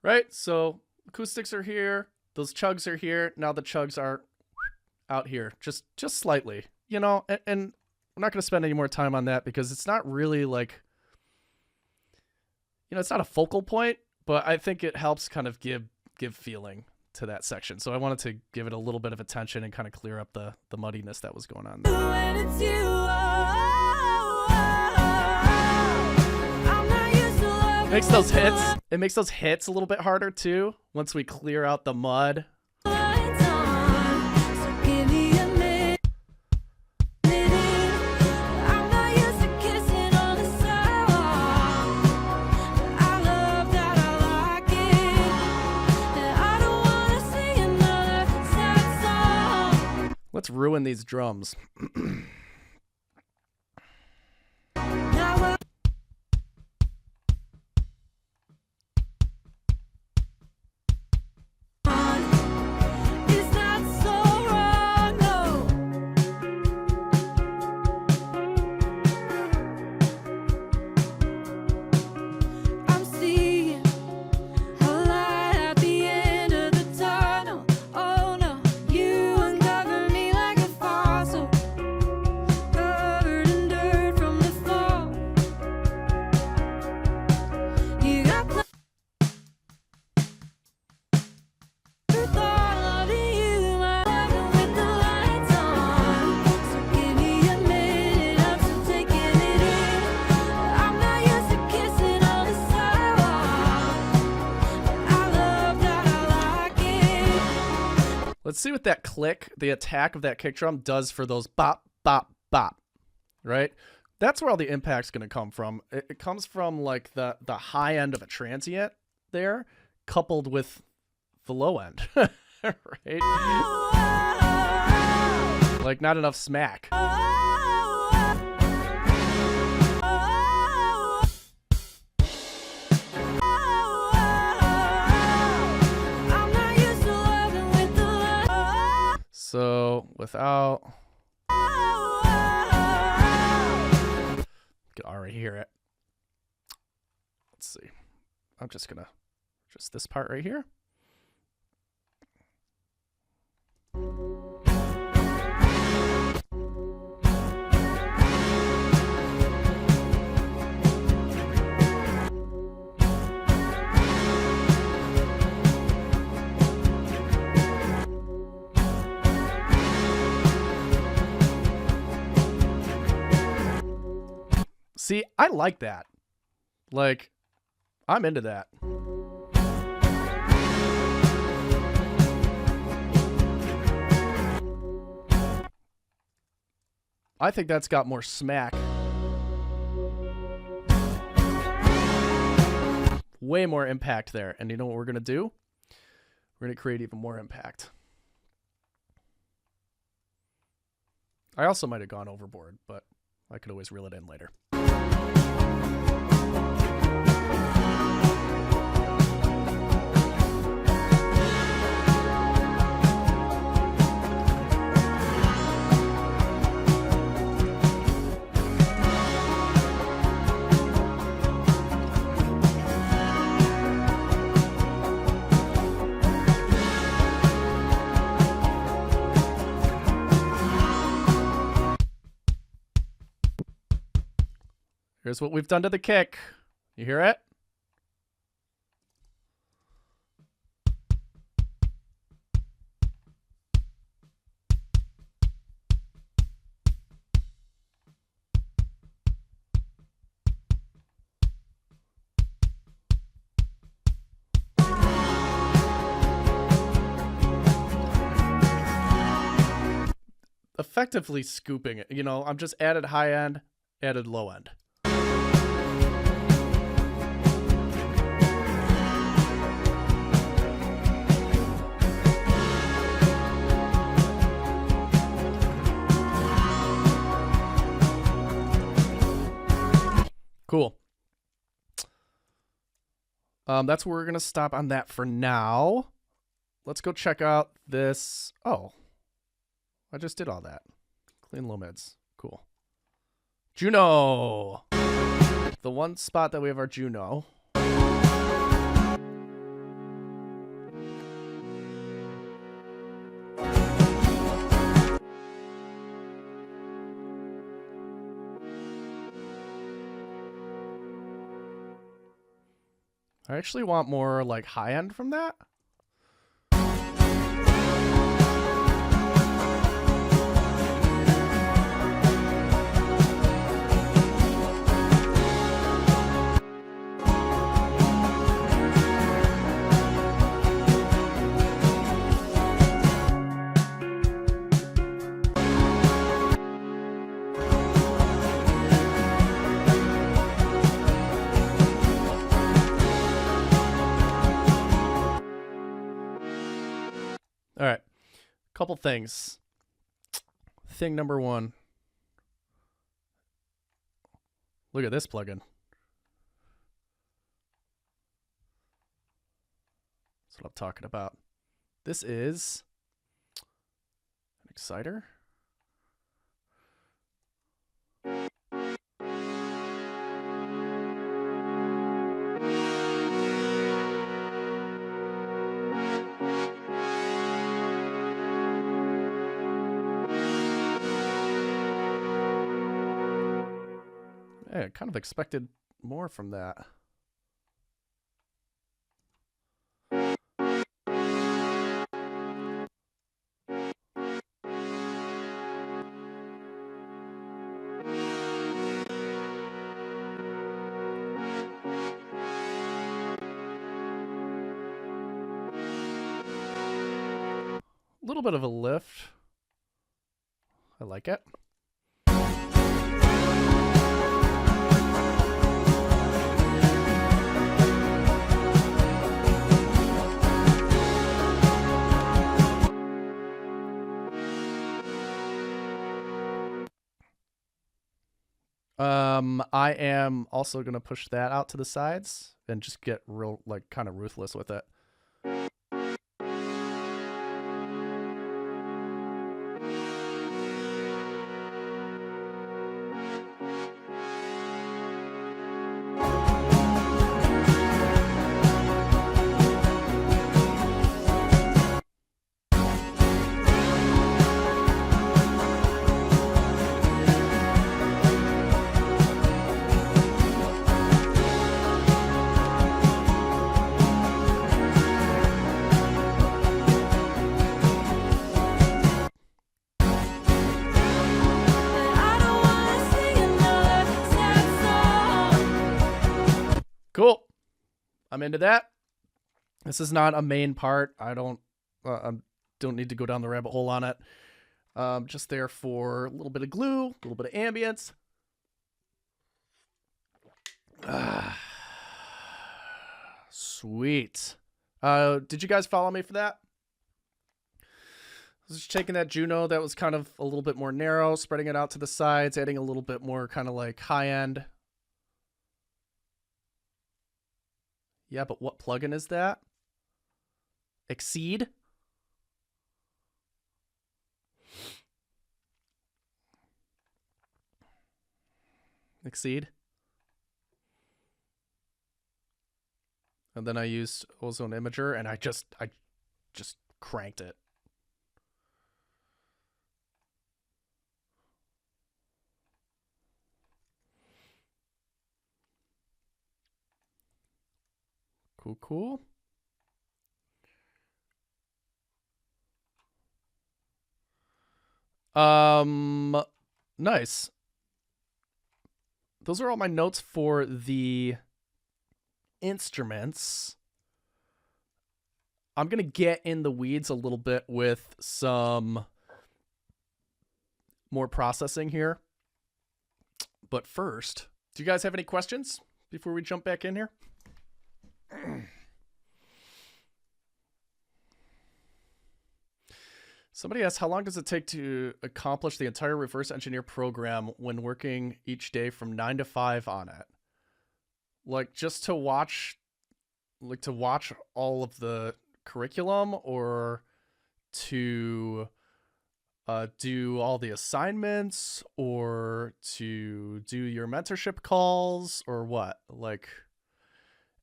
Right? So acoustics are here, those chugs are here. Now the chugs are out here, just slightly, you know, and I'm not going to spend any more time on that because it's not really like, you know, it's not a focal point, but I think it helps kind of give feeling to that section. So I wanted to give it a little bit of attention and kind of clear up the muddiness that was going on there. When it's you, I'm not used to loving Makes those with the hits. It makes those hits a little bit harder too once we clear out the mud. lights on. So give me a minute. I'm not used to kissing on the sidewalk. I love that, I like it. And I don't wanna sing another sad song. Let's ruin these drums. Now Let's see what that click, the attack of that kick drum does for those bop, bop, bop, right? That's where all the impact's going to come from. It comes from like the high end of a transient there, coupled with the low end, right? Like not enough smack. So without, you can already hear it. Let's see. I'm just gonna, just this part right here. See, I like that. Like, I'm into that. I think that's got more smack. Way more impact there. And you know what we're going to do? We're going to create even more impact. I also might have gone overboard, but I could always reel it in later. Here's what we've done to the kick. You hear it? Effectively scooping it. You know, I'm just added high end, added low end. Cool. That's where we're going to stop on that for now. Let's go check out this. Oh, I just did all that. Clean low mids. Cool. Juno. The one spot that we have our Juno. I actually want more like high end from that. All right, couple things. Thing number one. Look at this plugin. That's what I'm talking about. This is an exciter. Hey, I kind of expected more from that. little bit of a lift. I like it. I am also going to push that out to the sides and just get real, like, kind of ruthless with it. I don't wanna sing another sad song. Cool. I'm into that. This is not a main part. I don't need to go down the rabbit hole on it. Just there for a little bit of glue, a little bit of ambience. Sweet. Did you guys follow me for that? I was just taking that Juno that was kind of a little bit more narrow, spreading it out to the sides, adding a little bit more kind of like high end. Yeah, but what plugin is that? Exceed? Exceed. And then I used Ozone Imager and I just cranked it. Cool. Nice. Those are all my notes for the instruments. I'm going to get in the weeds a little bit with some more processing here. But first, do you guys have any questions before we jump back in here? Somebody asked, how long does it take to accomplish the entire reverse engineer program when working each day from 9 to 5 on it? Like, just to watch all of the curriculum, or to do all the assignments, or to do your mentorship calls, or what? Like,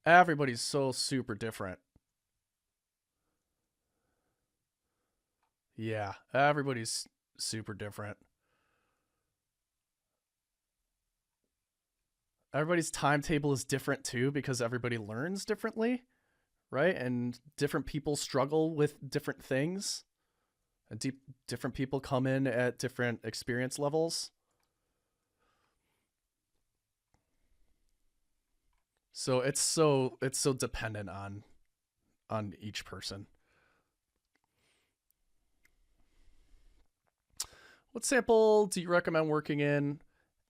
everybody's so super different. Yeah, everybody's super different. Everybody's timetable is different too, because everybody learns differently, right? And different people struggle with different things. And different people come in at different experience levels. So it's so dependent on each person. What sample do you recommend working in?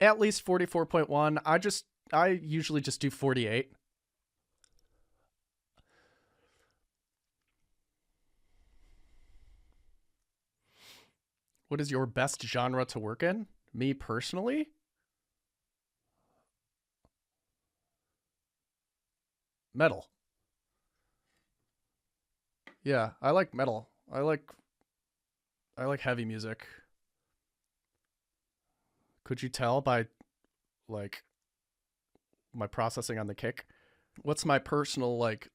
At least 44.1. I usually just do 48. What is your best genre to work in? Me personally? Metal. Yeah, I like metal. I like heavy music. Could you tell by, like, my processing on the kick? What's my personal, like,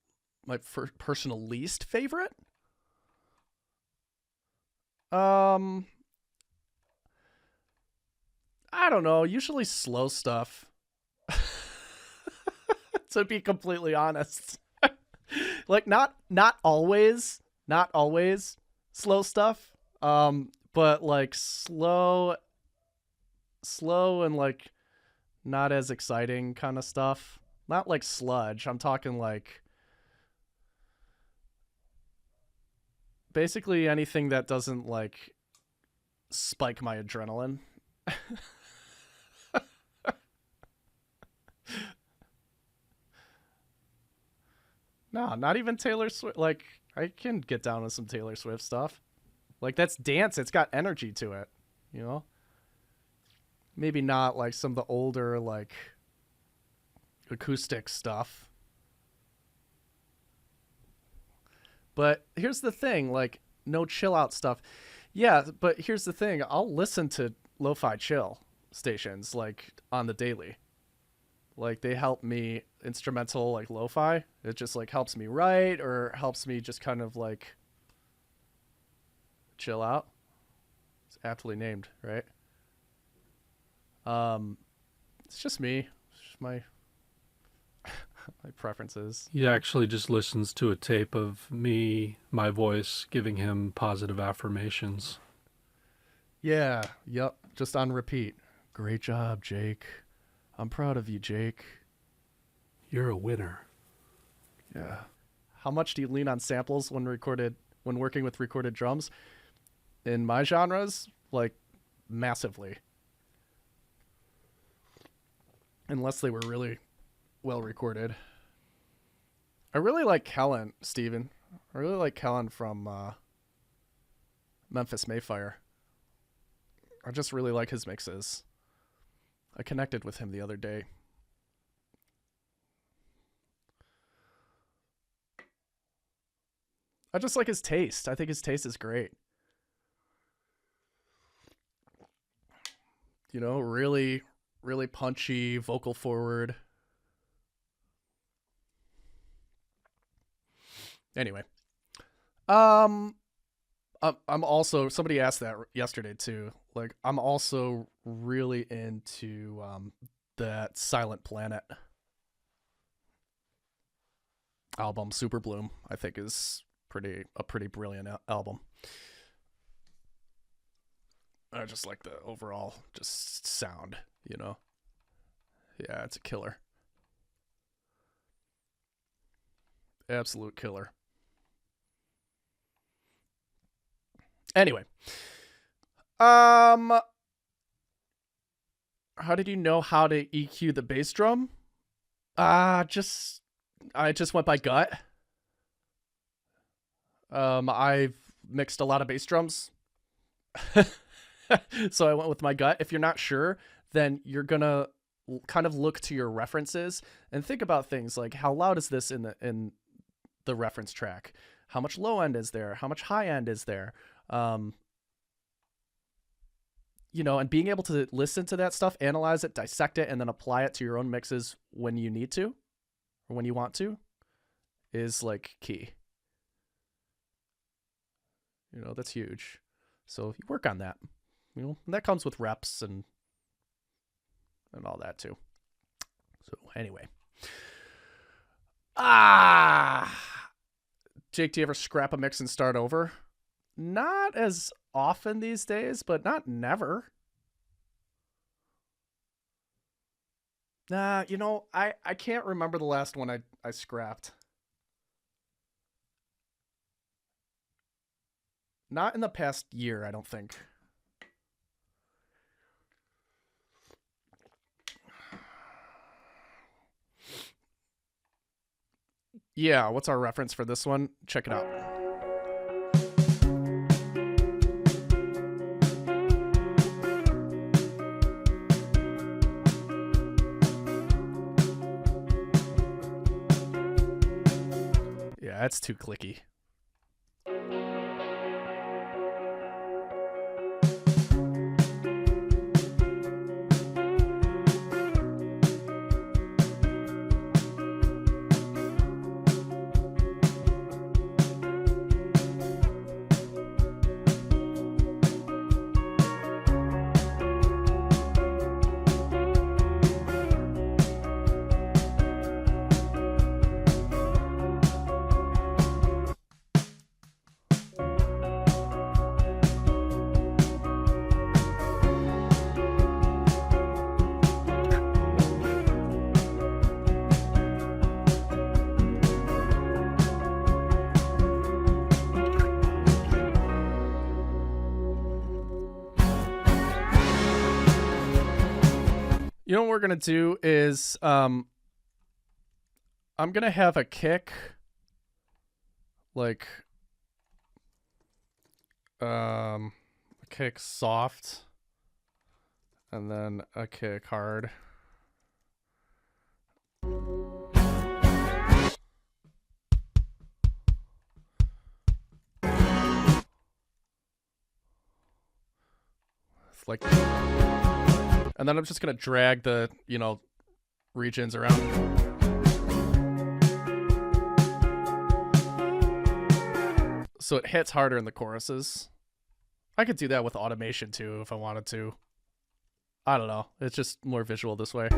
personal least favorite? I don't know. Usually slow stuff. To be completely honest. Like, not always slow stuff. But like slow and like not as exciting kind of stuff. Not like sludge. I'm talking like basically anything that doesn't like spike my adrenaline. No, not even Taylor Swift. Like, I can get down with some Taylor Swift stuff. Like, that's dance. It's got energy to it, you know? Maybe not like some of the older, like, acoustic stuff. But here's the thing, like, no chill out stuff. Yeah, but here's the thing. I'll listen to lo-fi chill stations, like, on the daily. Like, they help me instrumental, like, lo-fi. It just, like, helps me write or helps me just kind of, like, chill out. It's aptly named, right? It's just me. It's just my my preferences. He actually just listens to a tape of me, my voice, giving him positive affirmations. Yeah, yep, just on repeat. Great job, Jake. I'm proud of you, Jake. You're a winner. Yeah. How much do you lean on samples when working with recorded drums? In my genres, like, massively. Unless they were really well recorded. I really like Kellen, Steven. I really like Kellen from Memphis Mayfire. I just really like his mixes. I connected with him the other day. I just like his taste. I think his taste is great. You know, really, really punchy, vocal forward. Anyway. I'm also, somebody asked that yesterday too. Like, I'm also really into that Silent Planet album, Super Bloom. I think is a pretty brilliant album. I just like the overall just sound, you know. Yeah, it's a killer. Absolute killer. Anyway, how did you know how to EQ the bass drum? I just went by gut. I've mixed a lot of bass drums. So I went with my gut. If you're not sure, then you're gonna kind of look to your references and think about things like, how loud is this in the reference track? How much low end is there? How much high end is there? You know, and being able to listen to that stuff, analyze it, dissect it, and then apply it to your own mixes when you need to or when you want to is like key. You know, that's huge. So you work on that. You know, and that comes with reps and all that too. So anyway. Jake, do you ever scrap a mix and start over? Not as often these days, but not never. You know, I can't remember the last one I scrapped. Not in the past year, I don't think. Yeah, what's our reference for this one? Check it out. Yeah, that's too clicky. You know what we're gonna do is I'm gonna have a kick like a kick soft and then a kick hard. It's like, and then I'm just gonna drag the, you know, regions around. So it hits harder in the choruses. I could do that with automation too if I wanted to. I don't know. It's just more visual this way.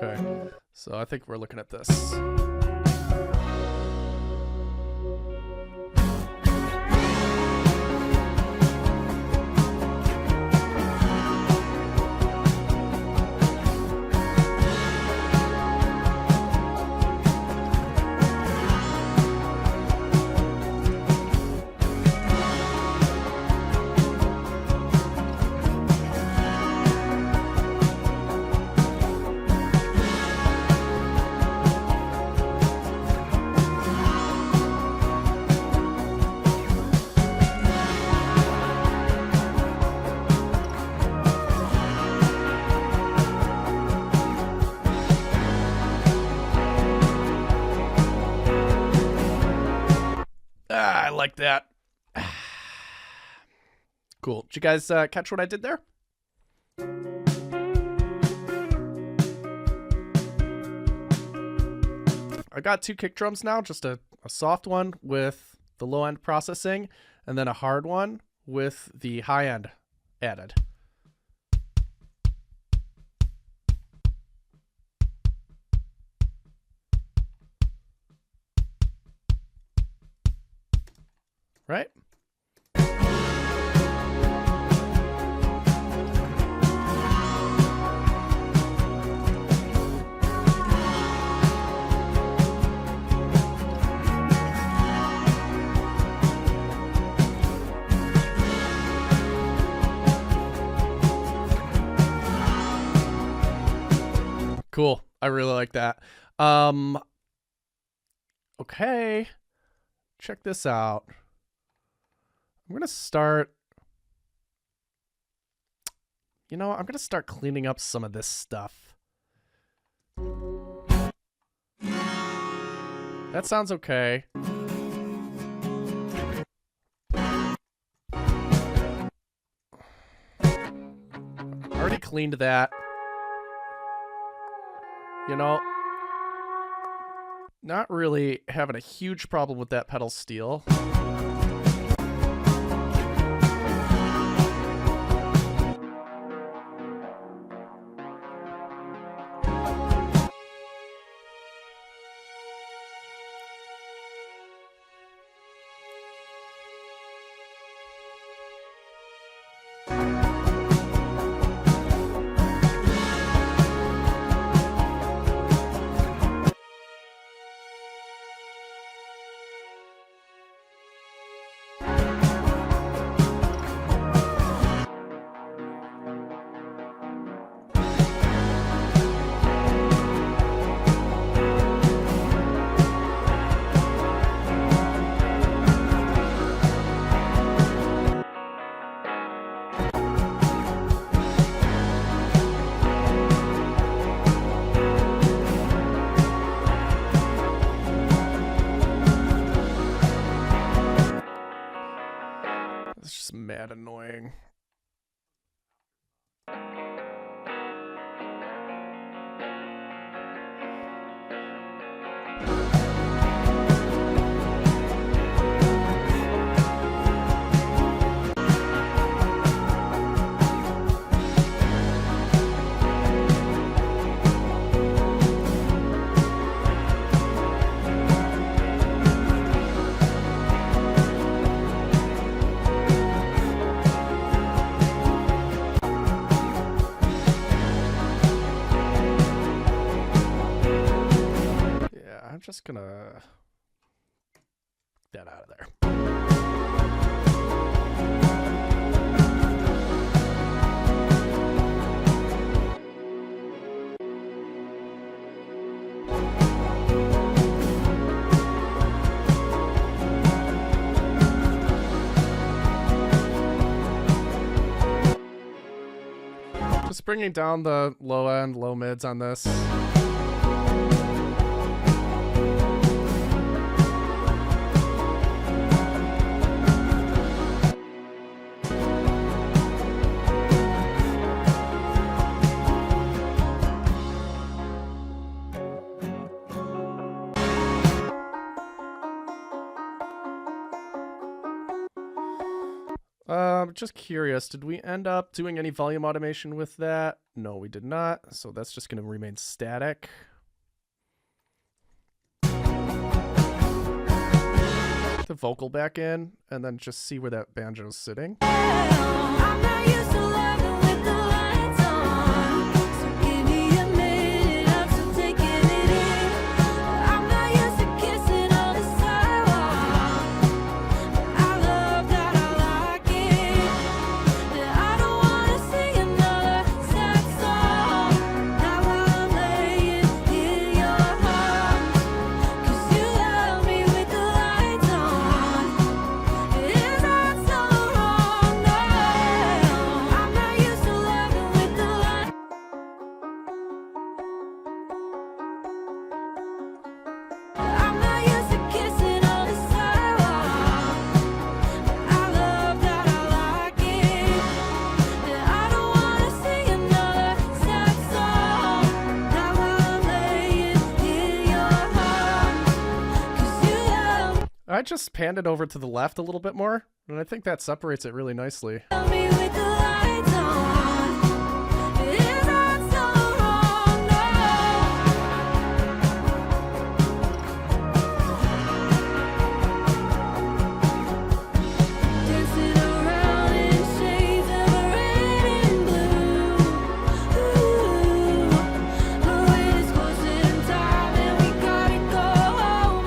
Okay, so I think we're looking at this. I like that. Cool. Did you guys catch what I did there? I got 2 kick drums now, just a soft one with the low end processing, and then a hard one with the high end added. Right? Cool. I really like that. Okay. Check this out. I'm going to start, you know, I'm going to start cleaning up some of this stuff. That sounds okay. Already cleaned that. You know, not really having a huge problem with that pedal steel. It's just mad annoying. just gonna get that out of there. Just bringing down the low end, low mids on this. Just curious, did we end up doing any volume automation with that? No, we did not. So that's just going to remain static. The vocal back in, and then just see where that banjo's sitting. I'm not used to loving with the lights on, so give me a minute, I'm still taking it in. I'm not used to kissing on the sidewalk, but I love that I like it. I don't wanna sing another sad song, not while I'm laying in your arms, 'cause you love me with the lights on. Is that so wrong? No, I'm not used to loving with the lights. I'm not used to kissing on the sidewalk, but I love that I like it. I don't wanna sing another sad song, not while I'm laying in your arms, 'cause you love I just panned it over to the left a little bit more, and I think that separates it really nicely. me with the lights on. Is that so wrong? No. Dancing around in shades of red and blue. Ooh, oh, it is closing time and we gotta go home.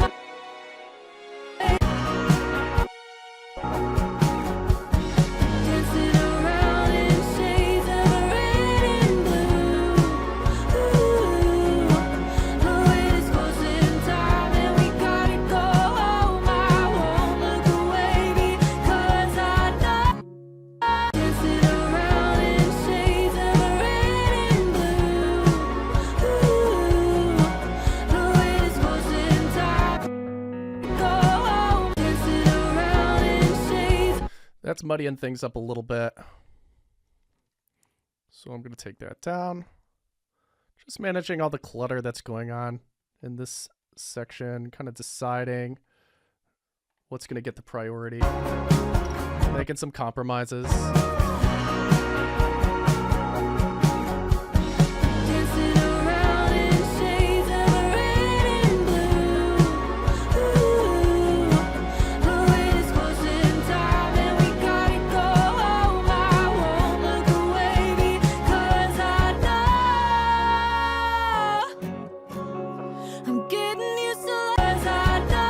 Dancing around in shades of red and blue. Ooh, oh, it is closing time and we gotta go home. I won't look away because I know. Dancing around in shades of red and blue. Ooh, oh, it is closing time. Go home. Dancing around in shades. That's muddying things up a little bit. So I'm going to take that down. Just managing all the clutter that's going on in this section, kind of deciding what's going to get the priority. Making some compromises. Dancing around in shades of red and blue. Ooh, oh, it is closing time and we gotta go home. I won't look away because I know I'm getting used to because I know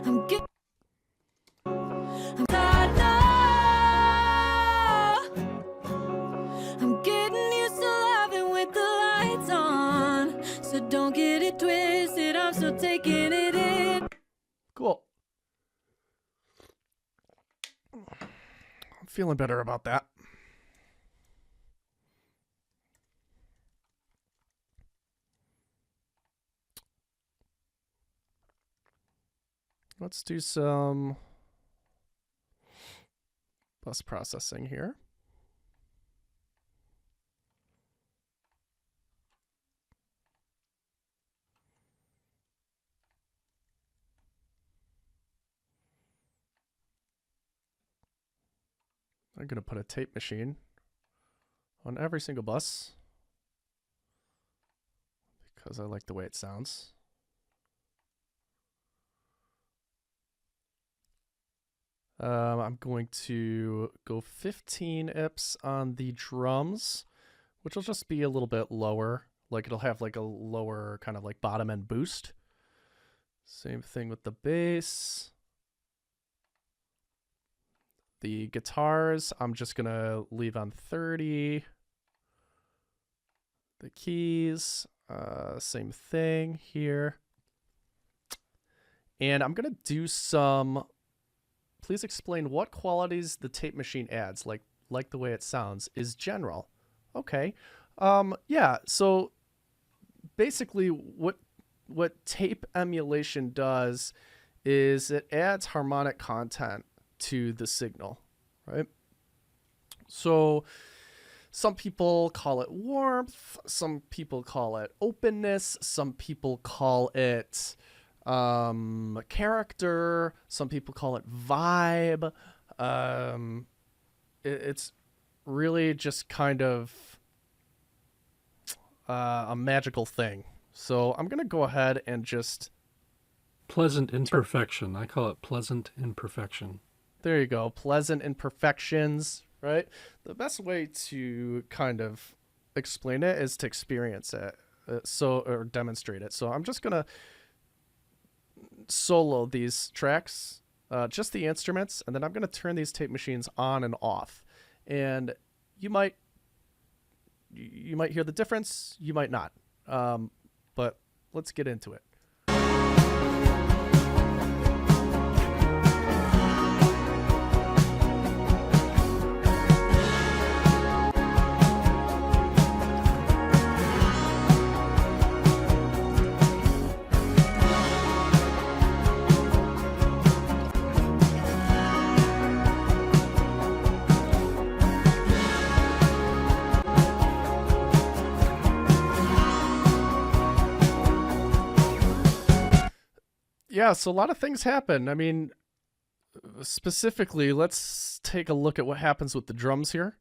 I'm getting. I'm getting used to loving with the lights on, so don't get it twisted, I'm still taking it in. Cool. I'm feeling better about that. Let's do some bus processing here. I'm going to put a tape machine on every single bus because I like the way it sounds. I'm going to go 15 IPs on the drums, which will just be a little bit lower, Like it'll have like a lower kind of like bottom end boost. Same thing with the bass. The guitars, I'm just going to leave on 30. The keys, same thing here. And I'm going to do some, please explain what qualities the tape machine adds, like the way it sounds, is general. Okay. Yeah, so basically what tape emulation does is it adds harmonic content to the signal, right? So some people call it warmth, some people call it openness, some people call it character, some people call it vibe. It's really just kind of a magical thing. So I'm going to go ahead and just... Pleasant imperfection. I call it pleasant imperfection. There you go. Pleasant imperfections, right? The best way to kind of explain it is to experience it, or demonstrate it. So I'm just going to solo these tracks, just the instruments, and then I'm going to turn these tape machines on and off. And you might hear the difference, you might not. But let's get into it. Yeah, so a lot of things happen. I mean, specifically, let's take a look at what happens with the drums here.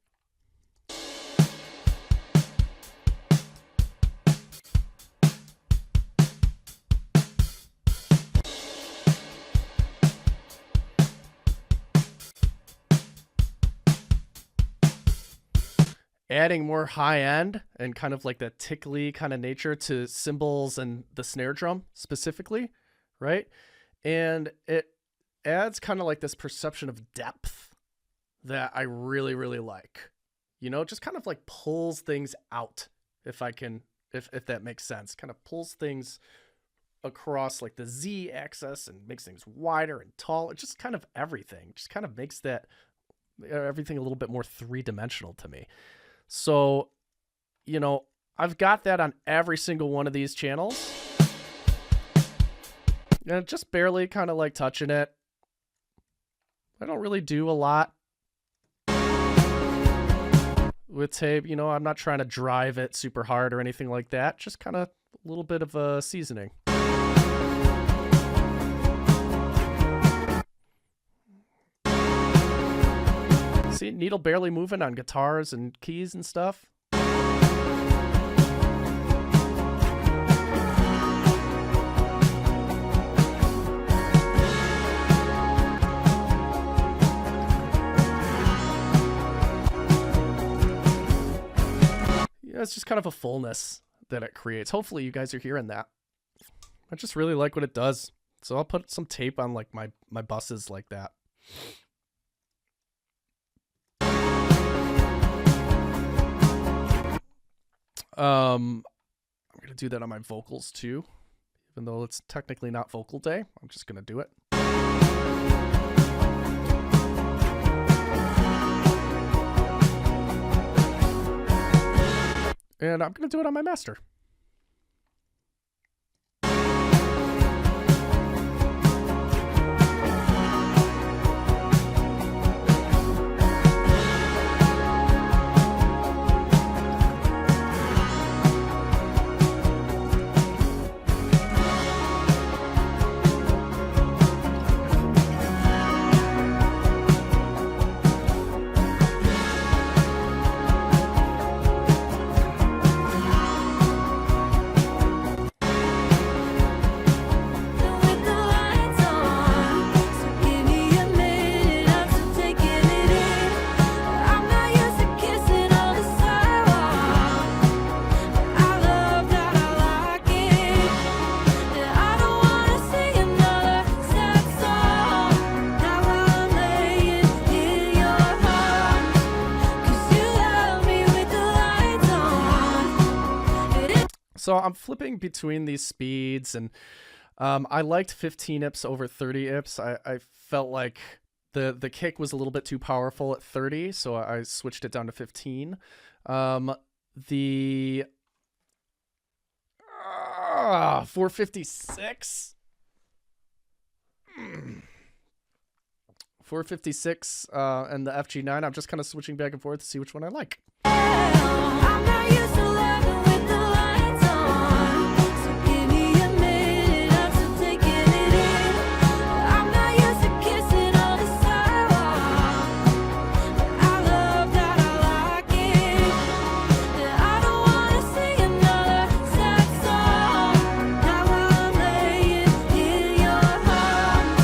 Adding more high end and kind of like that tickly kind of nature to cymbals and the snare drum specifically. Right? And it adds kind of like this perception of depth that I really, really like. You know, just kind of like pulls things out, if that makes sense. Kind of pulls things across like the Z axis and makes things wider and taller. Just kind of everything. Just kind of makes that everything a little bit more three-dimensional to me. So, you know, I've got that on every single one of these channels. And just barely kind of like touching it. I don't really do a lot with tape. You know, I'm not trying to drive it super hard or anything like that. Just kind of a little bit of a seasoning. See, needle barely moving on guitars and keys and stuff. It's just kind of a fullness that it creates. Hopefully you guys are hearing that. I just really like what it does. So I'll put some tape on like my buses like that. I'm going to do that on my vocals too. Even though it's technically not vocal day, I'm just going to do it. And I'm going to do it on my master. So I'm flipping between these speeds, and I liked 15 IPS over 30 IPS. I felt like the kick was a little bit too powerful at 30, so I switched it down to 15. The 456. 456 and the FG9. I'm just kind of switching back and forth to see which one I like. I'm not used to loving with the lights on, so give me a minute, I'm still taking it in. I'm not used to kissing on the sidewalk, but I love that I like it. Yeah, I don't wanna sing another sad song, not while I'm laying in your arms,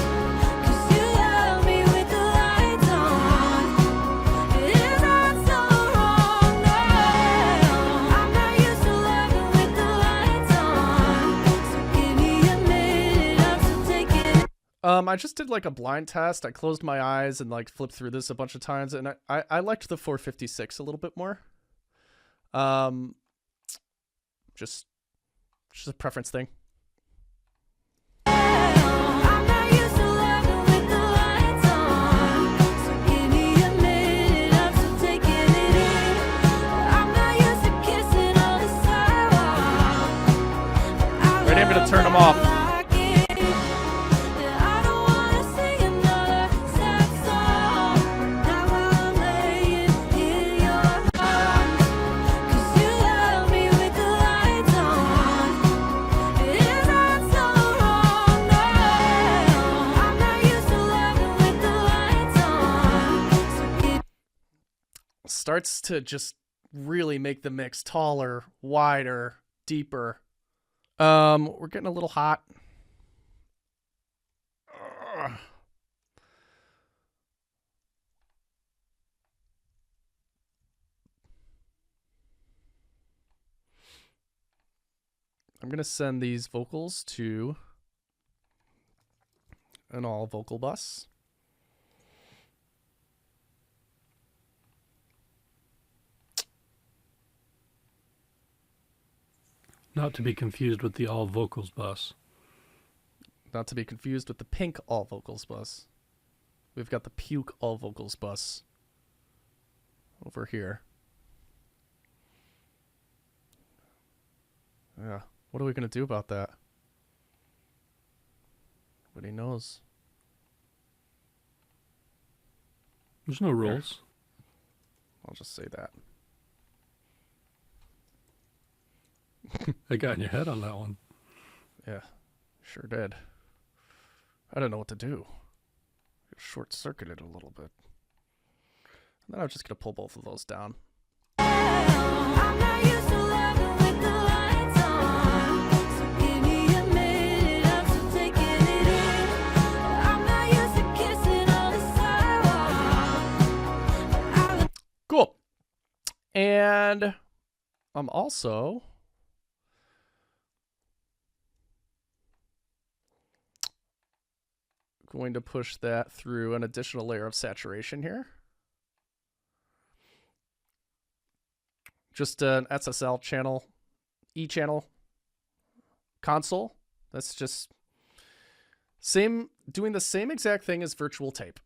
'cause you love me with the lights on. Is that so wrong? No, I'm not used to loving with the lights on, so give me a minute, I'm still taking it. I just did like a blind test. I closed my eyes and like flipped through this a bunch of times, and I liked the 456 a little bit more. Just a preference thing. I'm not used to loving with the lights on, so give me a minute, I'm still taking it in. I'm not used to kissing on the sidewalk, but I Ready? I'm gonna love turn 'em that off. I like it. Yeah, I don't wanna sing another sad song, not while I'm laying in your arms, 'cause you love me with the lights on. Is that so wrong? No, I'm not used to loving with the lights on, so give Starts to just really make the mix taller, wider, deeper. We're getting a little hot. Ugh. I'm gonna send these vocals to an all vocal bus. Not to be confused with the all vocals bus. Not to be confused with the pink all vocals bus. We've got the puke all vocals bus over here. Yeah. What are we going to do about that? Nobody knows. There's no rules. I'll just say that. I got in your head on that one. Yeah. Sure did. I don't know what to do. Short-circuited a little bit. And then I'm just going to pull both of those down. I'm not used to loving with the lights on, so give me a minute, I'm still taking it in. I'm not used to kissing on the sidewalk, but I love Cool. And I'm also going to push that through an additional layer of saturation here. Just an SSL channel, E-channel console. That's just doing the same exact thing as virtual tape.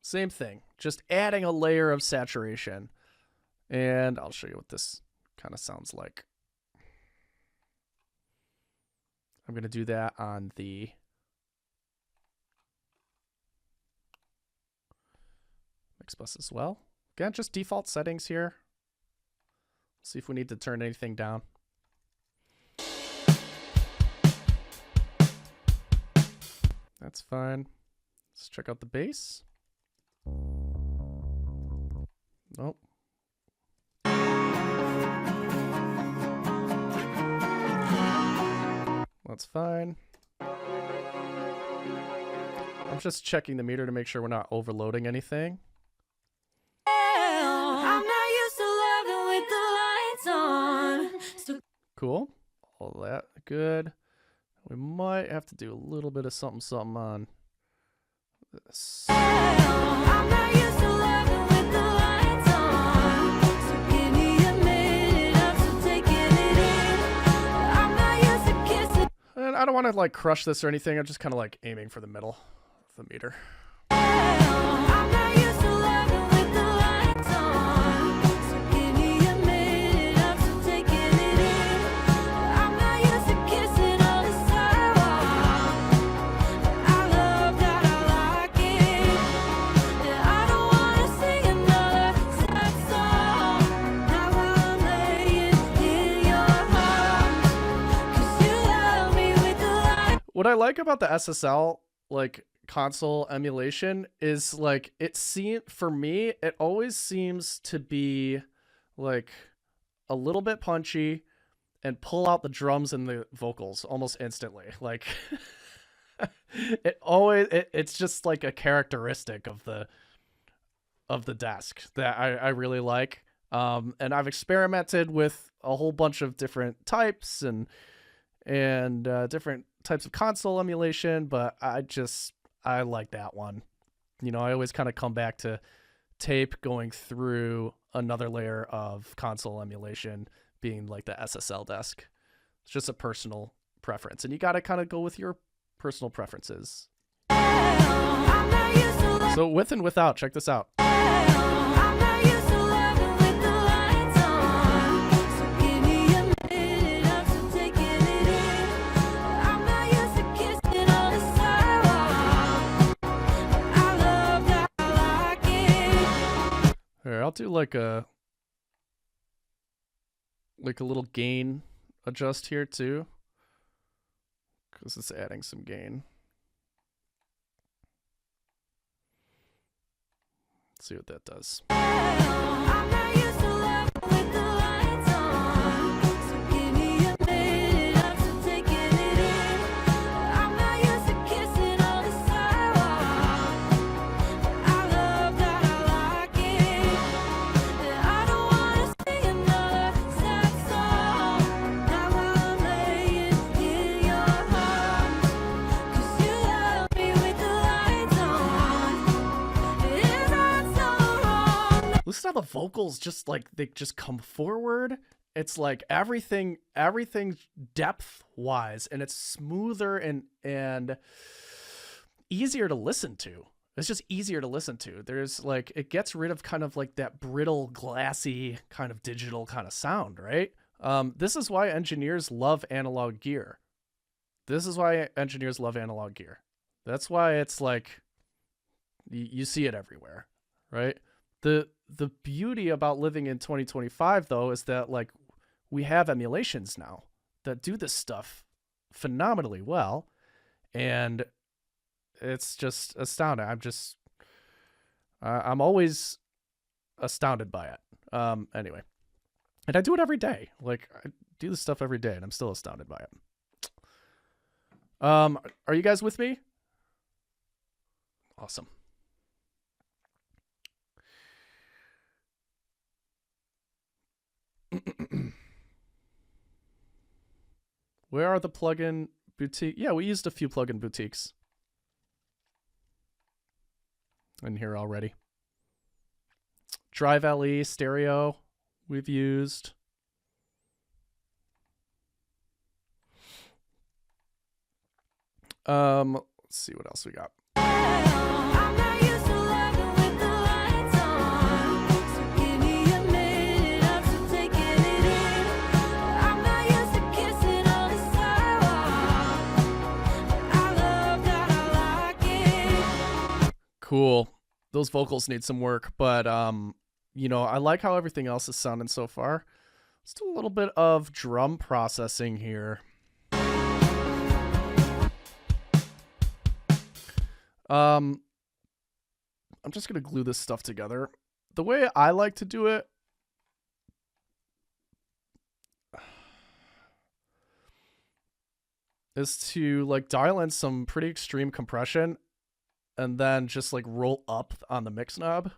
Same thing, just adding a layer of saturation. And I'll show you what this kind of sounds like. I'm going to do that on the mix bus as well. Again, just default settings here. See if we need to turn anything down. That's fine. Let's check out the bass. Nope. That's fine. I'm just checking the meter to make sure we're not overloading anything. I'm not used to loving with the lights on, so Cool. All that good. We might have to do a little bit of something on this. I'm not used to loving with the lights on, so give me a minute, I'm still I don't want to like crush this or anything. I'm just kind of like aiming for the middle of the meter. I'm not used to loving with the lights on, so give me a minute, I'm still taking it in. I'm not used to kissing on the sidewalk, I love that, I like it. Yeah, I don't wanna sing another sad song, now I'm laying in your arms, 'cause you love me with the lights. What I like about the SSL like console emulation is like for me it always seems to be like a little bit punchy and pull out the drums and the vocals almost instantly. Like it's just like a characteristic of the desk that I really like. And I've experimented with a whole bunch of different types and different types of console emulation, but I like that one. You know, I always kind of come back to tape going through another layer of console emulation being like the SSL desk. It's just a personal preference, and you got to kind of go with your personal preferences. I'm not used to loving. So with and without, check this out. I'm not used to loving with the lights on, so give me a minute, I'm still taking it in. I'm not used to kissing on the sidewalk, I love that, I like it. Here, I'll do like a little gain adjust here too, because it's adding some gain. Let's see what that does. I'm not used to loving with the lights on, so give me a minute, I'm still taking it in. I'm not used to kissing on the sidewalk, I love that, I like it. Yeah, I don't wanna sing another sad song, now I'm laying in your arms, 'cause you love me with the lights on. Is that so wrong? Listen how the vocals just like they just come forward. It's like everything depth wise, and it's smoother and easier to listen to. It's just easier to listen to. There's like it gets rid of kind of like that brittle, glassy kind of digital kind of sound, right? This is why engineers love analog gear. That's why it's like you see it everywhere, right? The beauty about living in 2025 though is that like we have emulations now that do this stuff phenomenally well, and it's just astounding. I'm always astounded by it. Anyway, and I do it every day. Like I do this stuff every day, and I'm still astounded by it. Are you guys with me? Awesome. Where are the plugin boutique? Yeah, we used a few plugin boutiques in here already. Drive LE stereo we've used. Let's see what else we got. I'm not used to loving with the lights on, so give me a minute, I'm still taking it in. I'm not used to kissing on the sidewalk, I love that, I like it. Cool. Those vocals need some work, but you know, I like how everything else is sounding so far. Let's do a little bit of drum processing here. I'm just gonna glue this stuff together. The way I like to do it is to like dial in some pretty extreme compression and then just like roll up on the mix knob.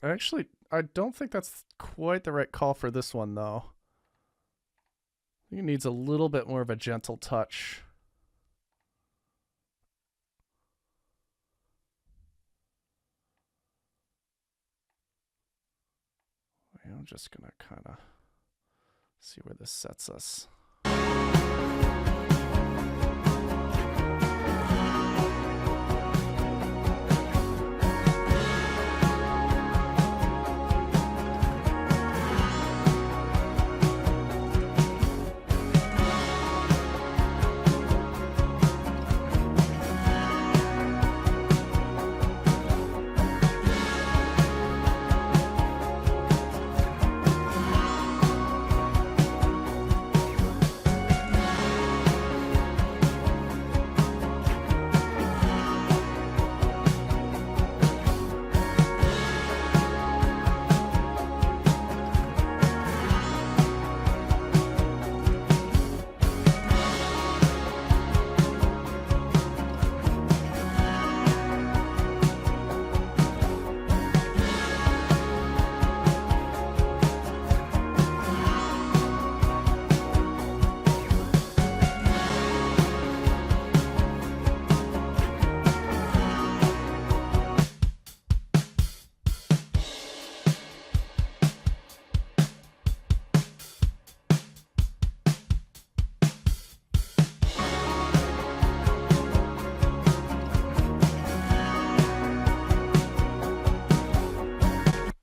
Actually, I don't think that's quite the right call for this one, though. I think it needs a little bit more of a gentle touch. I'm just going to kind of see where this sets us.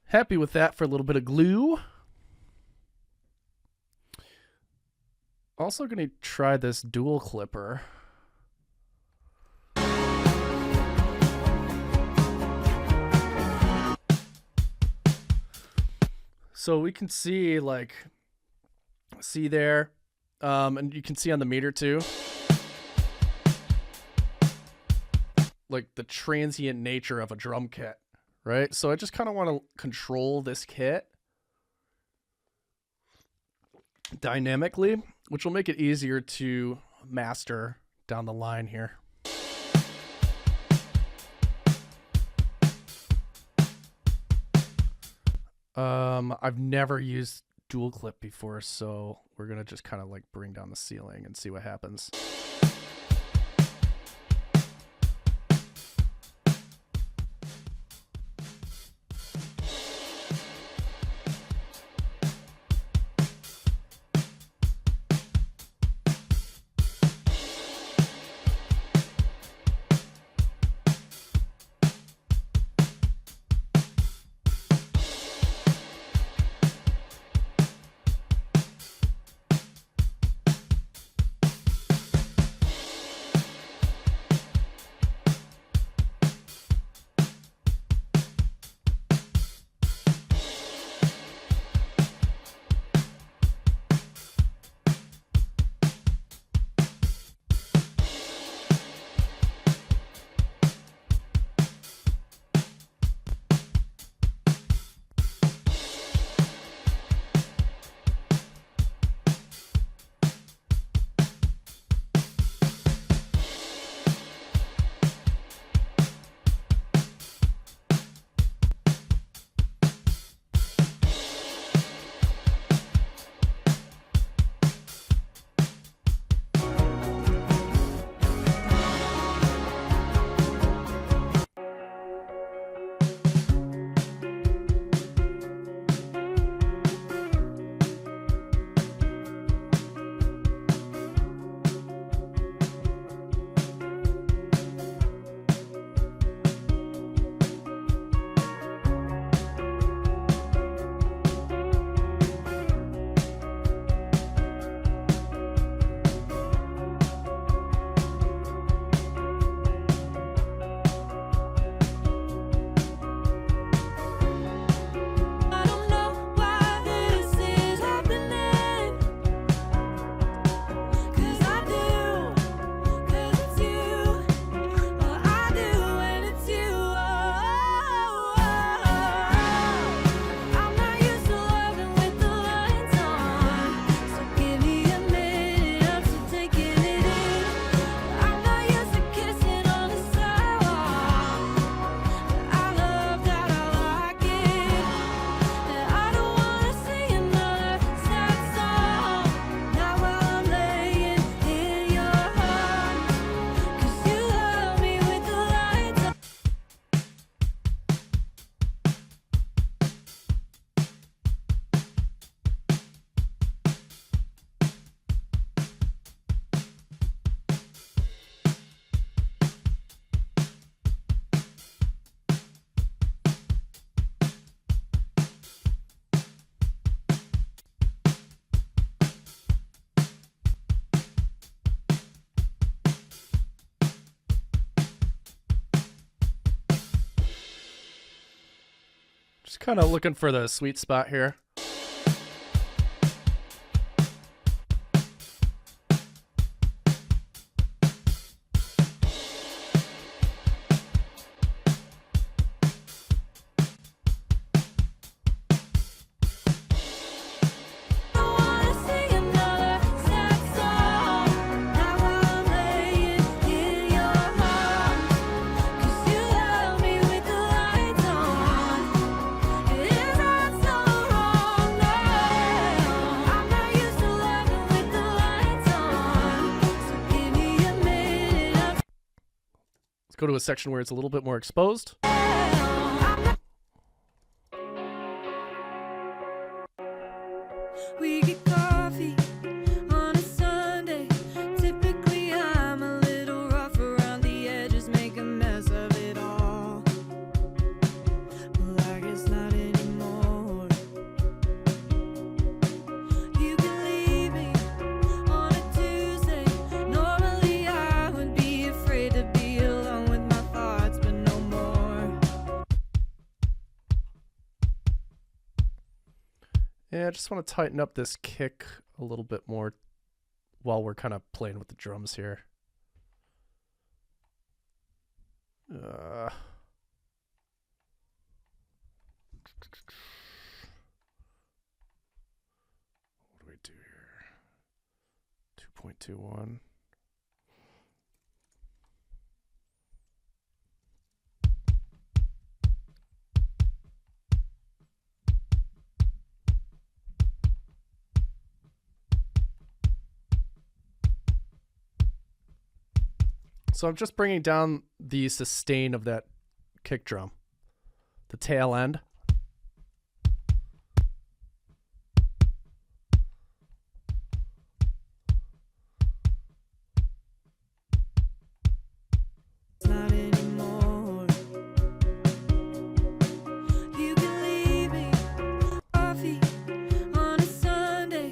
Happy with that for a little bit of glue. Also going to try this dual clipper. So we can see there, and you can see on the meter too, like the transient nature of a drum kit. Right, so I just kind of want to control this kit dynamically, which will make it easier to master down the line here. I've never used dual clip before, so we're gonna just kind of like bring down the ceiling and see what happens. Just kind of looking for the sweet spot here. Let's go to a section where it's a little bit more exposed. We get coffee on a Sunday. Typically, I'm a little rough around the edges, make a mess of it all. Well, I guess not anymore. You can leave me on a Tuesday. Normally, I would be afraid to be alone with my thoughts, but no more. Yeah, I just want to tighten up this kick a little bit more while we're kind of playing with the drums here. What do we do here? 2.21. So I'm just bringing down the sustain of that kick drum, the tail end. Not anymore. You can leave me coffee on a Sunday.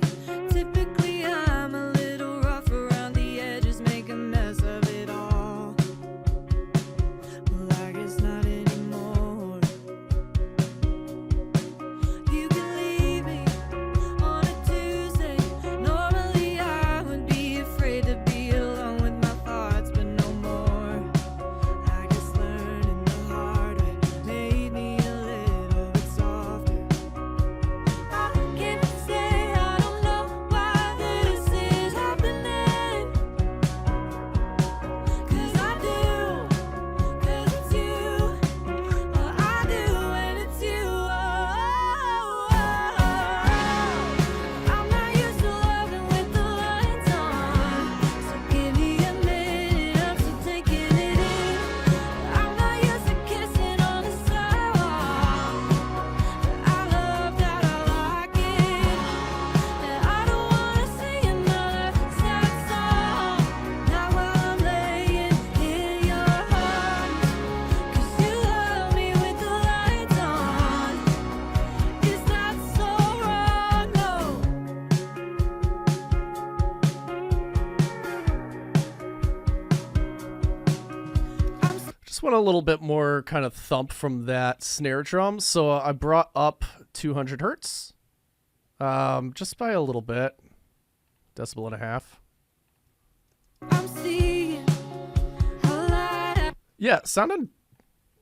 Typically, I'm a little rough around the edges, make a mess of it all. Well, I guess not anymore. You can leave me on a Tuesday. Normally, I would be afraid to be alone with my thoughts, but no more. I guess learning the hard way made me a little bit softer. I can't say I don't know why this is happening. 'Cause I do, 'cause it's you. Well, I do, and it's you. I'm not used to loving with the lights on, so give me a minute, I'm still taking it in. I'm not used to kissing on the sidewalk, but I love that, I like it. And I don't wanna sing another sad song, not while I'm laying in your arms. 'Cause you love me with the lights on. Is that so wrong? No. Just want a little bit more kind of thump from that snare drum. So I brought up 200 hertz, just by a little bit, decibel and a half. I'm seeing a light. Yeah, sounded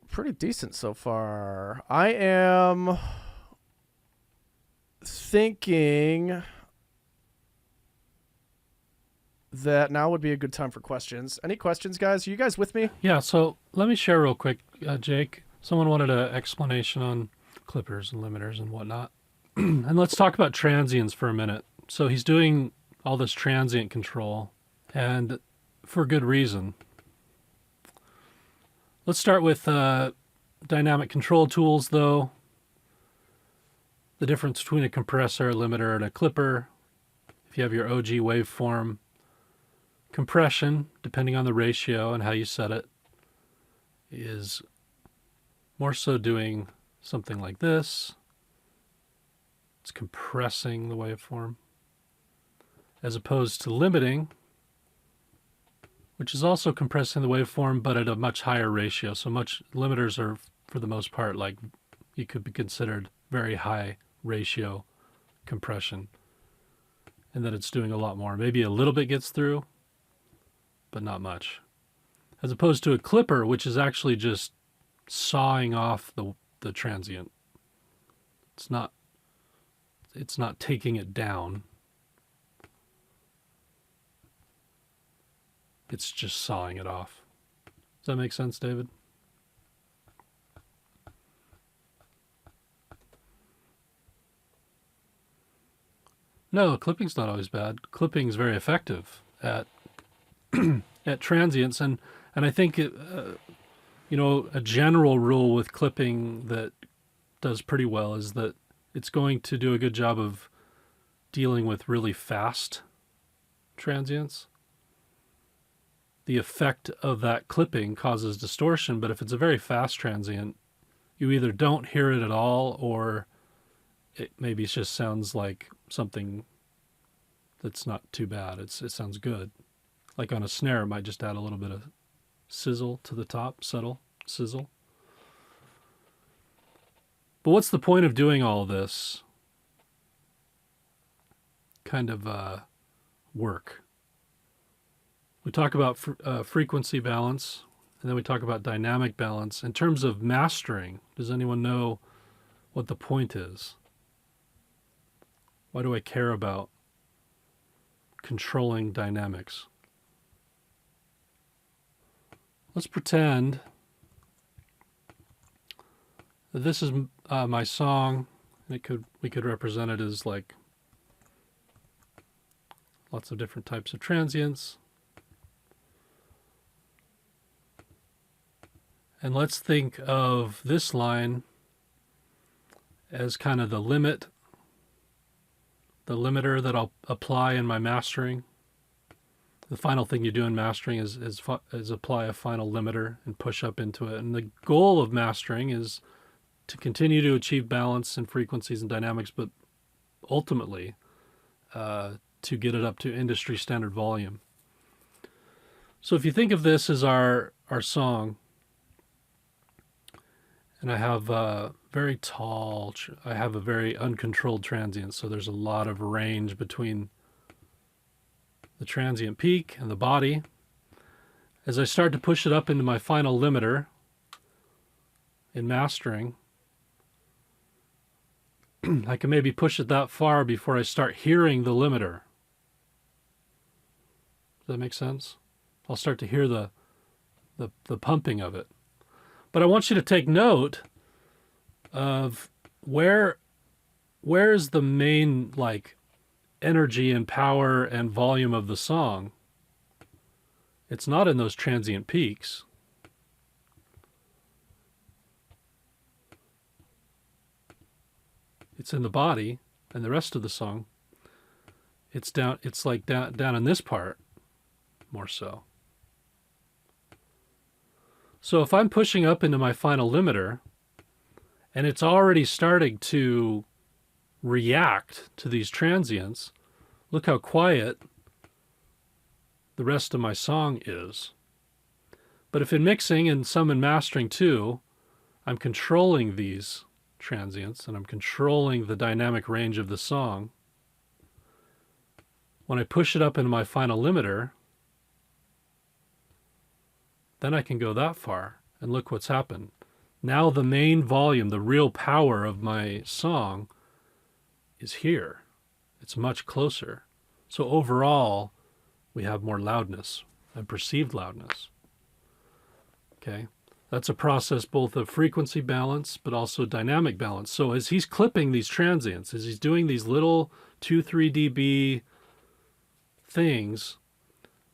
pretty decent so far. I am thinking that now would be a good time for questions. Any questions, guys? Are you guys with me? Yeah, so let me share real quick, Jake. Someone wanted an explanation on clippers and limiters and whatnot. And let's talk about transients for a minute. So he's doing all this transient control, and for good reason. Let's start with dynamic control tools, though. The difference between a compressor, a limiter, and a clipper. If you have your OG waveform, compression, depending on the ratio and how you set it, is more so doing something like this. It's compressing the waveform, as opposed to limiting, which is also compressing the waveform, but at a much higher ratio. So limiters are, for the most part, like you could be considered very high ratio compression, and that it's doing a lot more. Maybe a little bit gets through, but not much. As opposed to a clipper, which is actually just sawing off the transient. It's not taking it down. It's just sawing it off. Does that make sense, David? No, clipping's not always bad. Clipping's very effective at at transients, and I think a general rule with clipping that does pretty well is that it's going to do a good job of dealing with really fast transients. The effect of that clipping causes distortion, but if it's a very fast transient, you either don't hear it at all, or it maybe just sounds like something that's not too bad. It sounds good. Like on a snare, it might just add a little bit of sizzle to the top, subtle sizzle. But what's the point of doing all this kind of work? We talk about frequency balance, and then we talk about dynamic balance. In terms of mastering, does anyone know what the point is? Why do I care about controlling dynamics? Let's pretend that this is my song. We could represent it as like lots of different types of transients. And let's think of this line as kind of the limiter that I'll apply in my mastering. The final thing you do in mastering is apply a final limiter and push up into it. And the goal of mastering is to continue to achieve balance in frequencies and dynamics, but ultimately to get it up to industry standard volume. So if you think of this as our song, and I have a very tall, I have a very uncontrolled transient, so there's a lot of range between the transient peak and the body. As I start to push it up into my final limiter in mastering, I can maybe push it that far before I start hearing the limiter. Does that make sense? I'll start to hear the pumping of it. But I want you to take note of where is the main energy and power and volume of the song. It's not in those transient peaks. It's in the body and the rest of the song. It's down in this part more so. So if I'm pushing up into my final limiter and it's already starting to react to these transients, look how quiet the rest of my song is. But if in mixing and some in mastering too, I'm controlling these transients and I'm controlling the dynamic range of the song, when I push it up into my final limiter, then I can go that far, and look what's happened. Now the main volume, the real power of my song is here. It's much closer. So overall, we have more loudness and perceived loudness. Okay? That's a process both of frequency balance, but also dynamic balance. So as he's clipping these transients, as he's doing these little 2-3 dB things,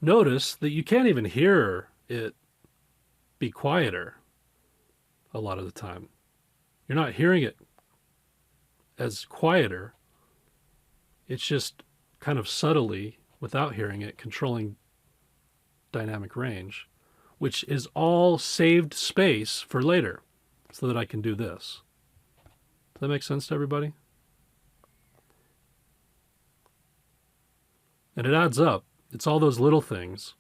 notice that you can't even hear it be quieter a lot of the time. You're not hearing it as quieter. It's just kind of subtly, without hearing it, controlling dynamic range, which is all saved space for later so that I can do this. Does that make sense to everybody? And it adds up. It's all those little things,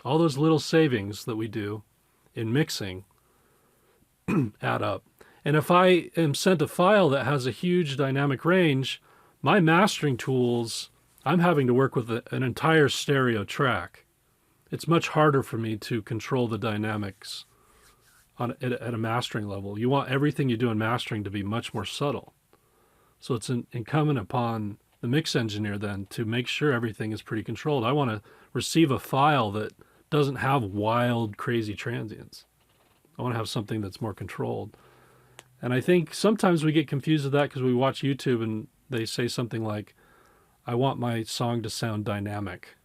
all those little savings that we do in mixing add up. And if I am sent a file that has a huge dynamic range, my mastering tools, I'm having to work with an entire stereo track. It's much harder for me to control the dynamics at a mastering level. You want everything you do in mastering to be much more subtle. So it's incumbent upon the mix engineer then to make sure everything is pretty controlled. I want to receive a file that doesn't have wild, crazy transients. I want to have something that's more controlled. And I think sometimes we get confused with that because we watch YouTube and they say something like, I want my song to sound dynamic.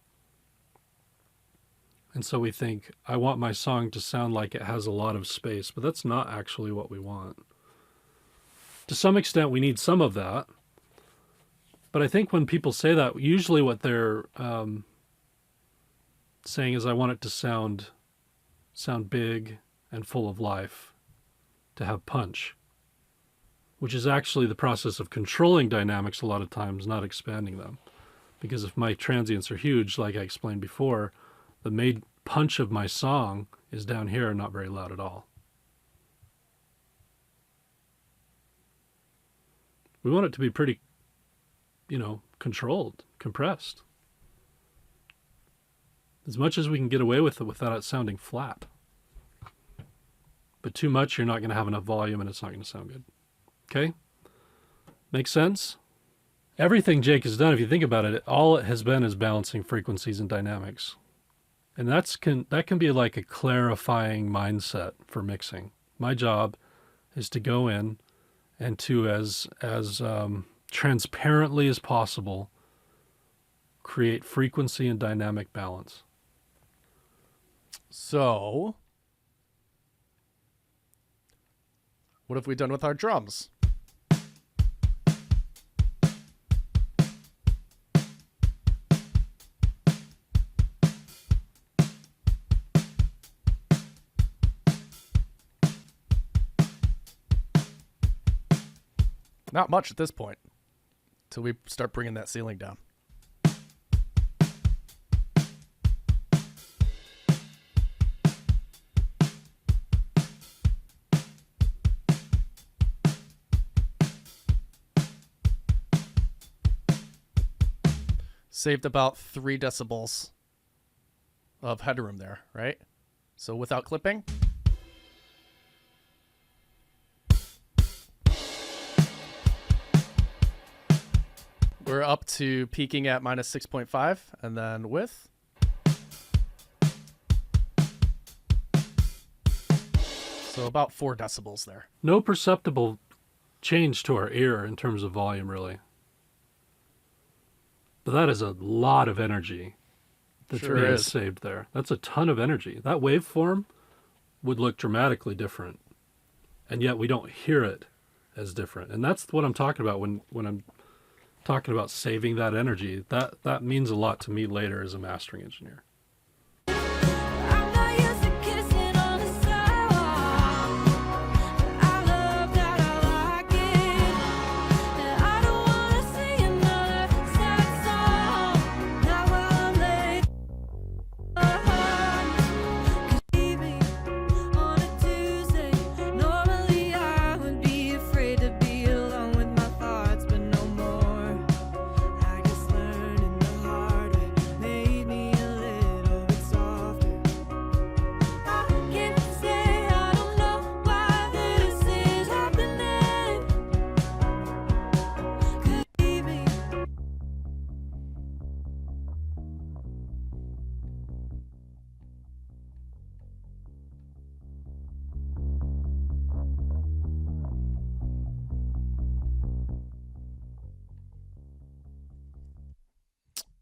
And so we think, I want my song to sound like it has a lot of space, but that's not actually what we want. To some extent, we need some of that. But I think when people say that, usually what they're saying is, I want it to sound big and full of life, to have punch, which is actually the process of controlling dynamics a lot of times, not expanding them. Because if my transients are huge, like I explained before, the made punch of my song is down here and not very loud at all. We want it to be pretty, controlled, compressed. As much as we can get away with it without it sounding flat. But too much, you're not going to have enough volume and it's not going to sound good. Okay? Make sense? Everything Jake has done, if you think about it, all it has been is balancing frequencies and dynamics. And that can be like a clarifying mindset for mixing. My job is to go in and to, as transparently as possible, create frequency and dynamic balance. So, what have we done with our drums? Not much at this point, till we start bringing that ceiling down. Saved about 3 decibels of headroom there, right? So without clipping. We're up to peaking at minus 6.5 and then width. So about 4 decibels there. No perceptible change to our ear in terms of volume, really. But that is a lot of energy that's Sure being is. saved there. That's a ton of energy. That waveform would look dramatically different, and yet we don't hear it as different. And that's what I'm talking about when I'm talking about saving that energy. That means a lot to me later as a mastering engineer. I'm not used to kissing on the sidewalk, but I love that I like it. And I don't wanna sing another sad song, not while I'm late. 'Cause baby, on a Tuesday, normally I would be afraid to be alone with my thoughts, but no more. I guess learning the hard way made me a little bit softer. I can't say I don't know why this is happening. 'Cause baby,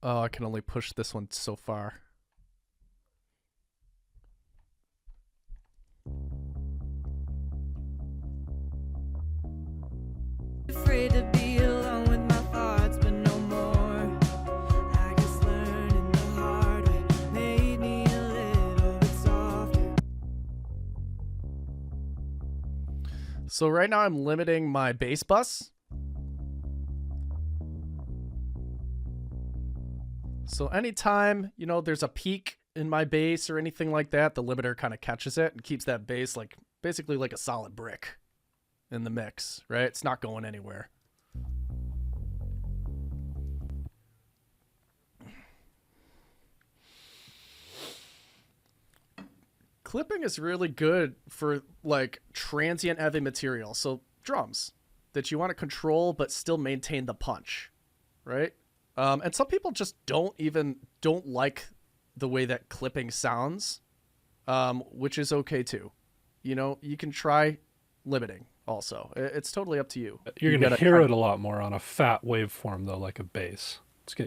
Oh, I can only push this one so far. afraid to be alone with my thoughts, but no more. I guess learning the hard way made me a little bit softer. So right now I'm limiting my bass bus. So anytime, there's a peak in my bass or anything like that, the limiter kind of catches it and keeps that bass basically like a solid brick. in the mix, right? It's not going anywhere. Clipping is really good for like transient heavy material. So drums that you want to control but still maintain the punch, right? And some people just don't like the way that clipping sounds, which is okay too. You know, you can try limiting also. It's totally up to you. You're You going to gotta hear try- it a lot more on a fat waveform, though, like a bass.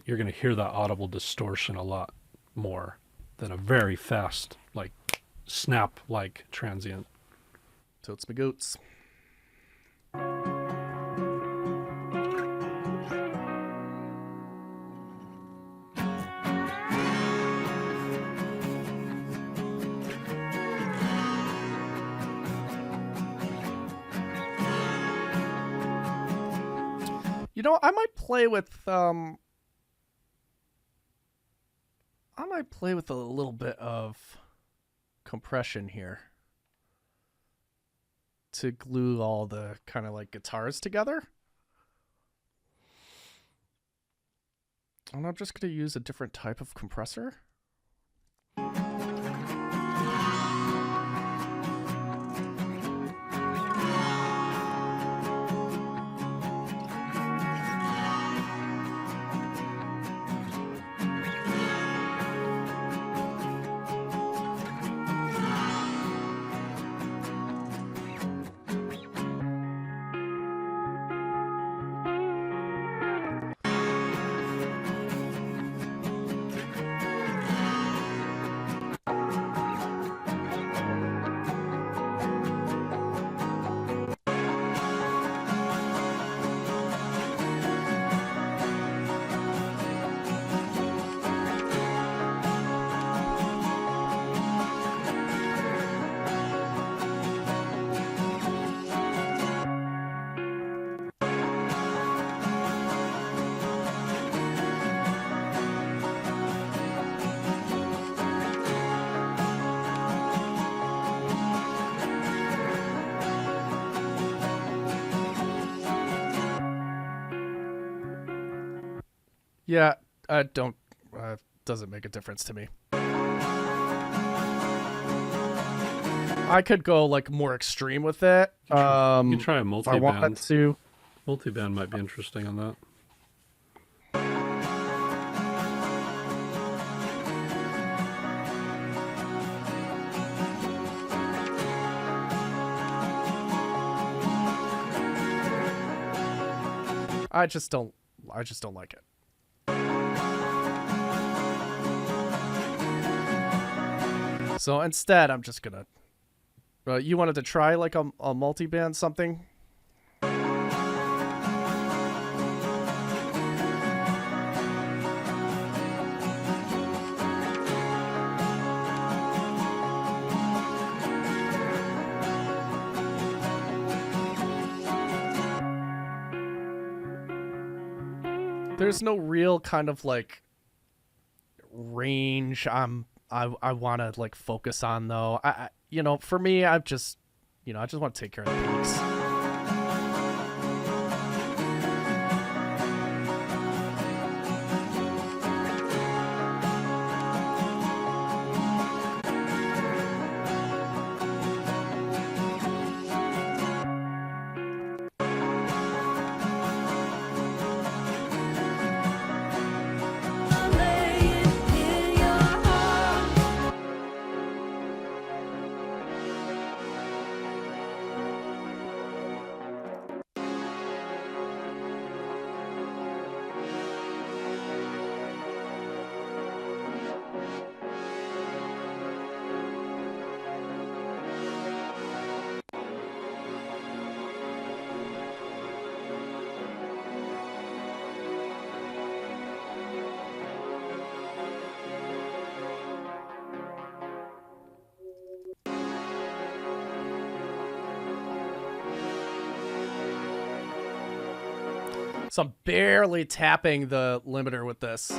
You're going to hear that audible distortion a lot more than a very fast, like snap, like transient. Totes my goats. You know, I might play with a little bit of compression here to glue all the kind of like guitars together. And I'm just going to use a different type of compressor. Yeah, I don't. Doesn't make a difference to me. I could go like more extreme with it. You can try a If I wanted multi-band. to. Multi-band might be interesting on that. I just don't like it. So instead, I'm just gonna. You wanted to try like a multi-band something? There's no real kind of like range I want to like focus on though. I you know, for me, I just want to take care of the peaks. So I'm barely tapping the limiter with this.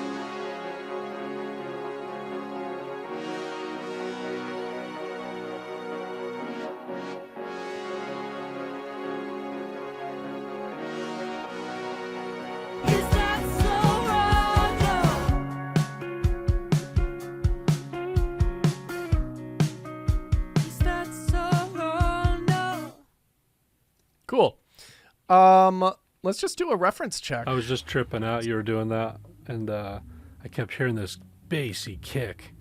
Cool. Let's just do a reference check. I was just tripping out. You were doing that, and I kept hearing this bassy kick.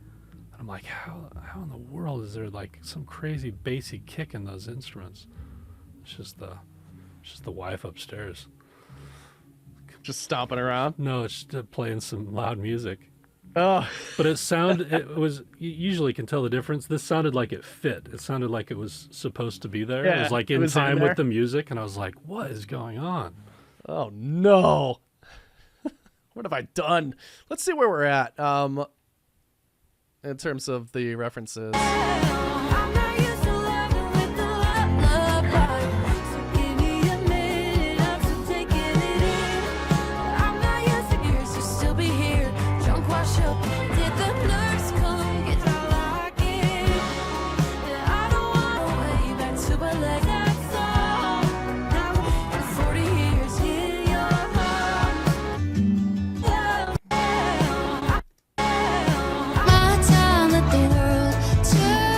And I'm like, how in the world is there like some crazy bassy kick in those instruments? It's just the wife upstairs. Just stomping around. No, it's just playing some loud music. Oh, But it was, you usually can tell the difference. This sounded like it fit. It sounded like it was supposed to be there. It Yeah, was like it in was in time there. with the music. And I was like, what is going on? oh no. What have I done? Let's see where we're at. In terms of the references. I'm not used to loving with the love part. So give me a minute, I'm still taking it in. I'm not used to years to still be here. Drunk, wash up, did the nurse come get my locket? Yeah, I don't want way back to a leg that's all. Now, in 40 years in your heart. My time let the world turn.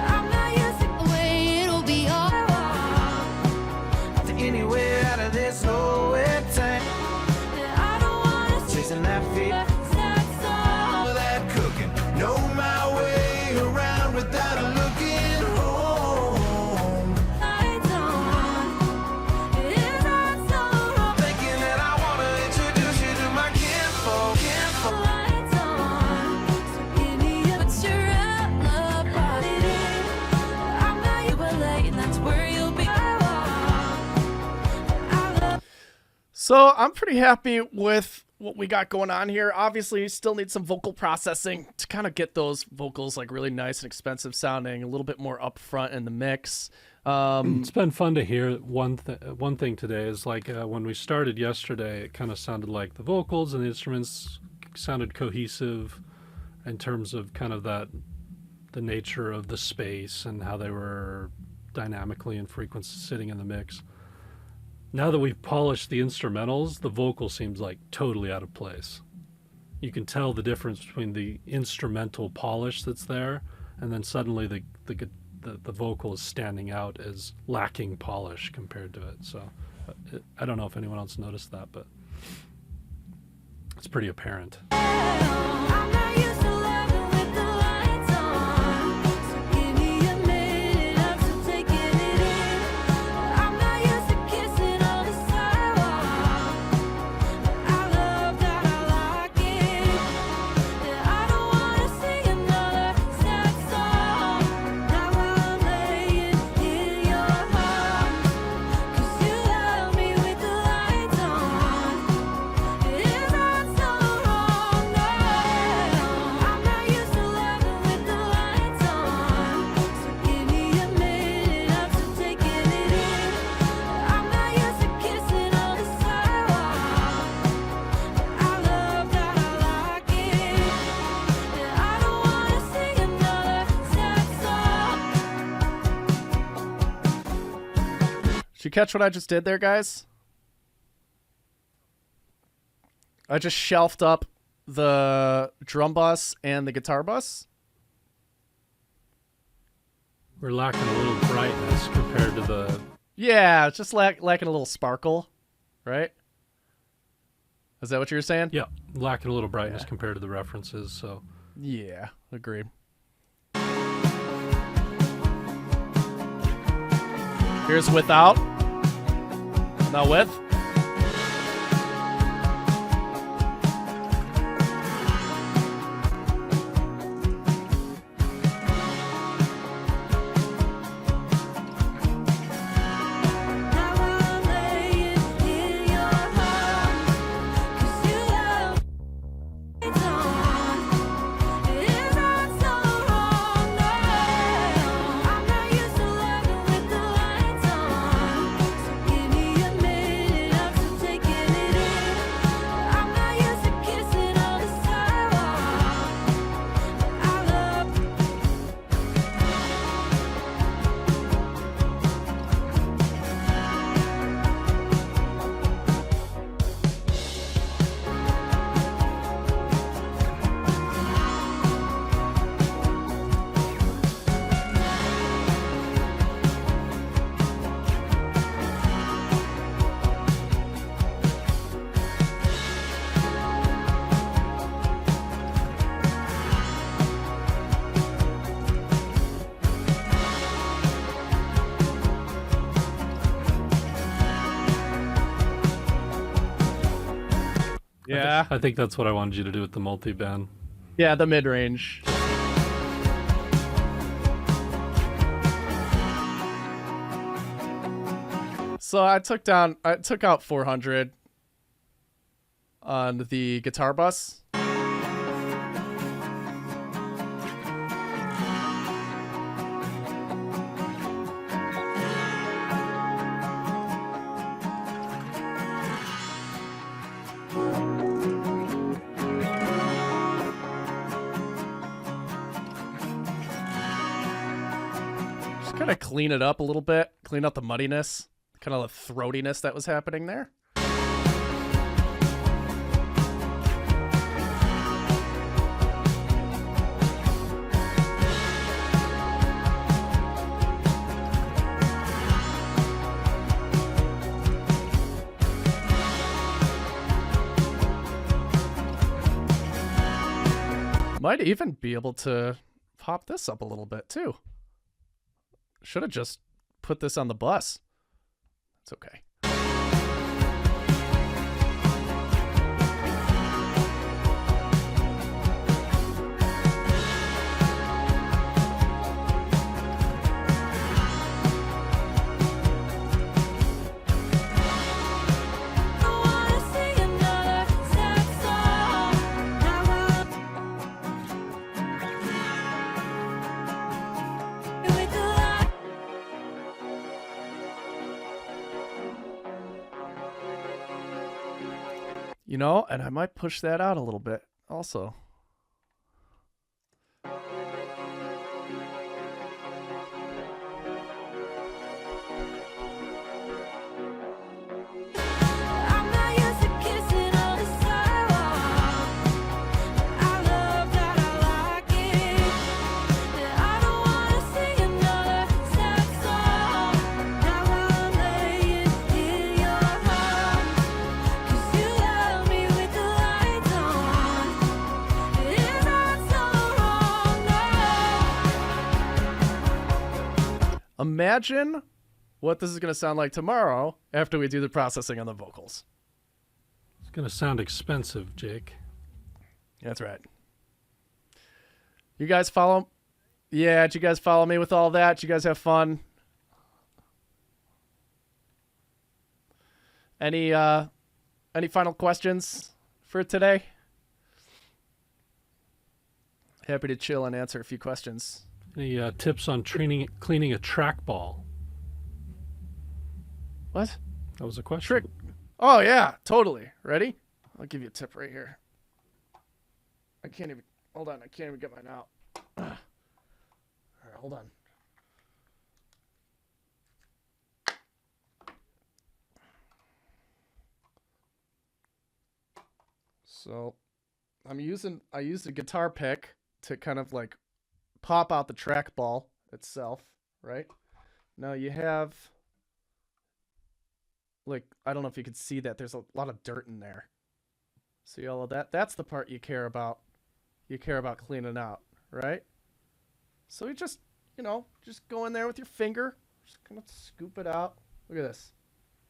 I'm not used to the way it'll be all. Anywhere out of this whole wet tank, I don't wanna see chasing that feet, that song. all that cooking. Know my way around without a looking home. Lights on. Is that so wrong? Thinking that I wanna introduce you to my kinfolk. Lights on. So give me a put your alibi in. I'm not you but late, and that's where you'll be. I love So I'm pretty happy with what we got going on here. Obviously, still need some vocal processing to kind of get those vocals like really nice and expensive sounding, a little bit more upfront in the mix. It's been fun to hear. One thing today is like when we started yesterday, it kind of sounded like the vocals and the instruments sounded cohesive in terms of kind of the nature of the space and how they were dynamically and frequency sitting in the mix. Now that we've polished the instrumentals, the vocal seems like totally out of place. You can tell the difference between the instrumental polish that's there, and then suddenly the vocal is standing out as lacking polish compared to it. So I don't know if anyone else noticed that, but it's pretty apparent. I'm not used to loving with the lights on. So give me a minute, I'm still taking it in. I'm not used to kissing on the sidewalk. I love that I like it. Yeah, I don't wanna sing another sad song. Not while I'm laying in your heart. 'Cause you love me with the lights on. Is that so wrong? No, I'm not used to loving with the lights on. So give me a minute, I'm still taking it in. I'm not used to kissing on the sidewalk. I love that I like it. Yeah, I don't wanna sing another sad song. Did you catch what I just did there, guys? I just shelved up the drum bus and the guitar bus. We're lacking a little brightness compared to the. Yeah, it's just lacking a little sparkle, right? Is that what you were saying? Yeah, lacking a little brightness compared to the references. So Yeah, agreed. Here's without. Now with. Now I'm laying in your heart. 'Cause you love me on. Is that so wrong? No, I'm not used to loving with the lights on. So give me a minute, Yeah. I think that's what I wanted you to do with the multi-band. Yeah, the mid-range. So I took out 400 on the guitar bus. Just kind of clean it up a little bit, clean up the muddiness, kind of the throatiness that was happening there. Might even be able to pop this up a little bit too. Should have just put this on the bus. It's okay. I wanna sing another sad song. With the light. You know, and I might push that out a little bit also. I'm not used to kissing on the sidewalk. I love that I like it. I don't wanna sing another sad song. Now I'm laying in your arms. 'Cause you love me with the lights on. It's not so wrong, no. Imagine what this is going to sound like tomorrow after we do the processing on the vocals. It's going to sound expensive, Jake. That's right. You guys follow? Yeah, did you guys follow me with all that? Did you guys have fun? Any final questions for today? Happy to chill and answer a few questions. Any tips on cleaning a trackball? What? That was a question. Trick. Oh, yeah, totally. Ready? I'll give you a tip right here. I can't even. Hold on. I can't even get mine out. All right, hold on. So I used a guitar pick to kind of like pop out the trackball itself, right? Now you have, like, I don't know if you can see that. There's a lot of dirt in there. See all of that? That's the part you care about. You care about cleaning out, right? So you just, just go in there with your finger. Just kind of scoop it out. Look at this.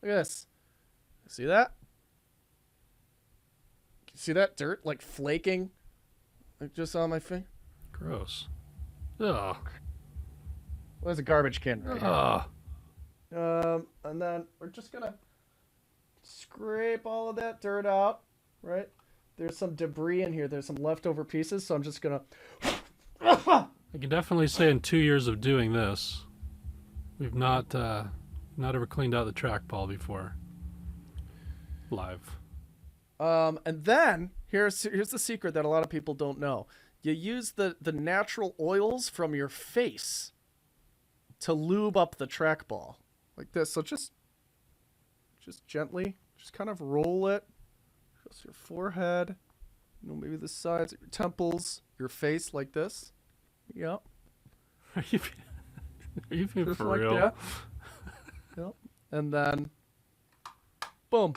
Look at this. See that? See that dirt like flaking? Like just on my finger? Gross. Ugh. Well, there's a garbage can right here. Ugh. And then we're just gonna scrape all of that dirt out, right? There's some debris in here. There's some leftover pieces, so I'm just gonna. I can definitely say in 2 years of doing this, we've not ever cleaned out the trackball before. Live. And then here's the secret that a lot of people don't know. You use the natural oils from your face to lube up the trackball like this. So just gently, just kind of roll it across your forehead, maybe the sides of your temples, your face like this. Yep. Are you being Just for like real? that. Yep. And then, boom,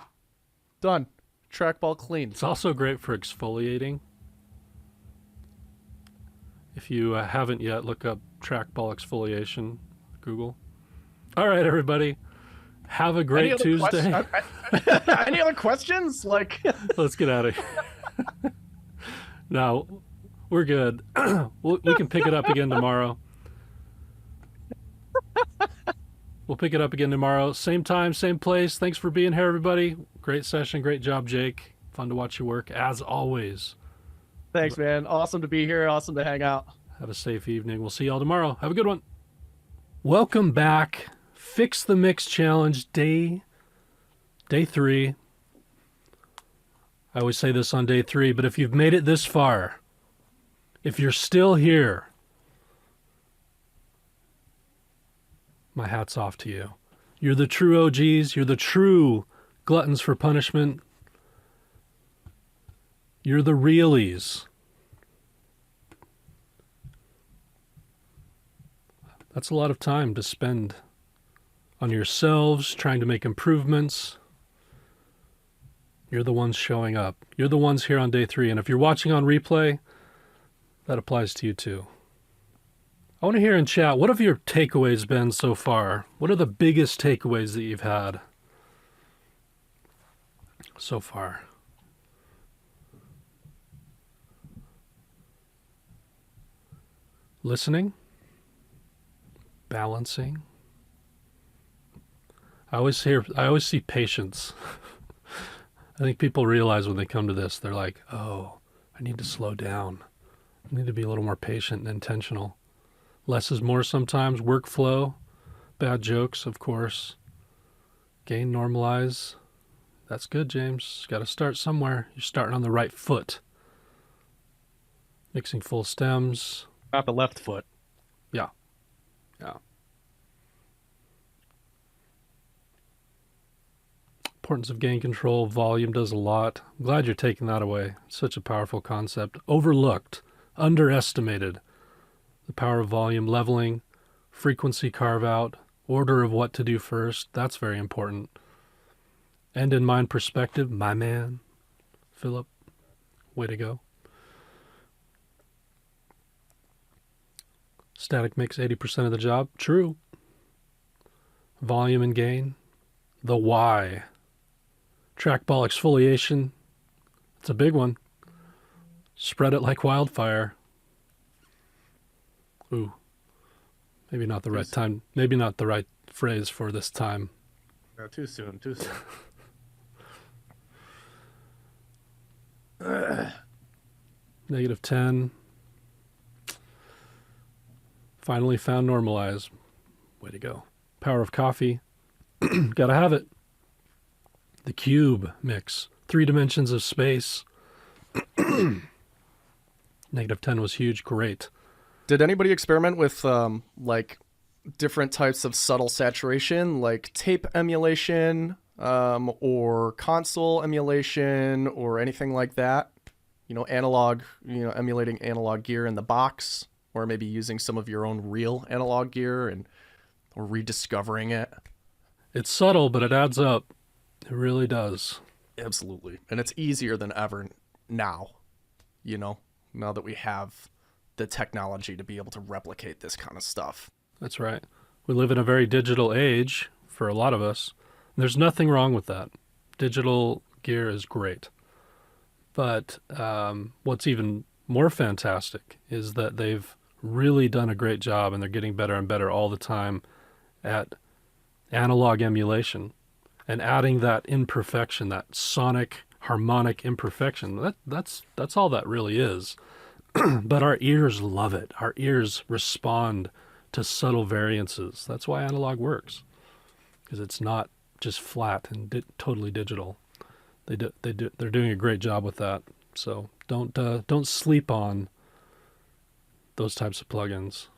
done. Trackball clean. It's also great for exfoliating. If you haven't yet, look up trackball exfoliation, Google. All right, everybody. Have a great Tuesday. Any other questions? Like, Let's get out of here. No, we're good. We can pick it up again tomorrow. We'll pick it up again tomorrow. Same time, same place. Thanks for being here, everybody. Great session. Great job, Jake. Fun to watch you work, as always. thanks, man. Awesome to be here. Awesome to hang out. Have a safe evening. We'll see y'all tomorrow. Have a good one. Welcome back. Fix the Mix Challenge, day 3. I always say this on day 3, but if you've made it this far, if you're still here, my hat's off to you. You're the true OGs. You're the true gluttons for punishment. You're the realies. That's a lot of time to spend on yourselves, trying to make improvements. You're the ones showing up. You're the ones here on day 3. And if you're watching on replay, that applies to you too. I want to hear in chat, what have your takeaways been so far? What are the biggest takeaways that you've had so far? Listening? Balancing? I always see patience. I think people realize when they come to this, they're like, oh, I need to slow down. I need to be a little more patient and intentional. Less is more sometimes. Workflow, bad jokes, of course. Gain, normalize. That's good, James. Got to start somewhere. You're starting on the right foot. Mixing full stems. Not the left foot. Yeah. Importance of gain control. Volume does a lot. I'm glad you're taking that away. It's such a powerful concept. Overlooked. Underestimated. The power of volume, leveling, frequency carve out, order of what to do first. That's very important. End in mind perspective. My man. Philip. Way to go. Static makes 80% of the job. True. Volume and gain. The why. Trackball exfoliation. It's a big one. Spread it like wildfire. Ooh. Maybe not the right time. Maybe not the right phrase for this time. No, too soon. -10. Finally found normalize. Way to go. Power of coffee. Gotta have it. The cube mix. 3 dimensions of space. -10 was huge. Great. Did anybody experiment with like different types of subtle saturation, like tape emulation, or console emulation, or anything like that? You know, analog, emulating analog gear in the box, or maybe using some of your own real analog gear or rediscovering it. It's subtle, but it adds up. It really does. Absolutely. And it's easier than ever now, now that we have the technology to be able to replicate this kind of stuff. That's right. We live in a very digital age for a lot of us. There's nothing wrong with that. Digital gear is great. But what's even more fantastic is that they've really done a great job, and they're getting better and better all the time at analog emulation and adding that imperfection, that sonic harmonic imperfection. That's all that really is. But our ears love it. Our ears respond to subtle variances. That's why analog works, because it's not just flat and totally digital. They're doing a great job with that. So don't sleep on those types of plugins.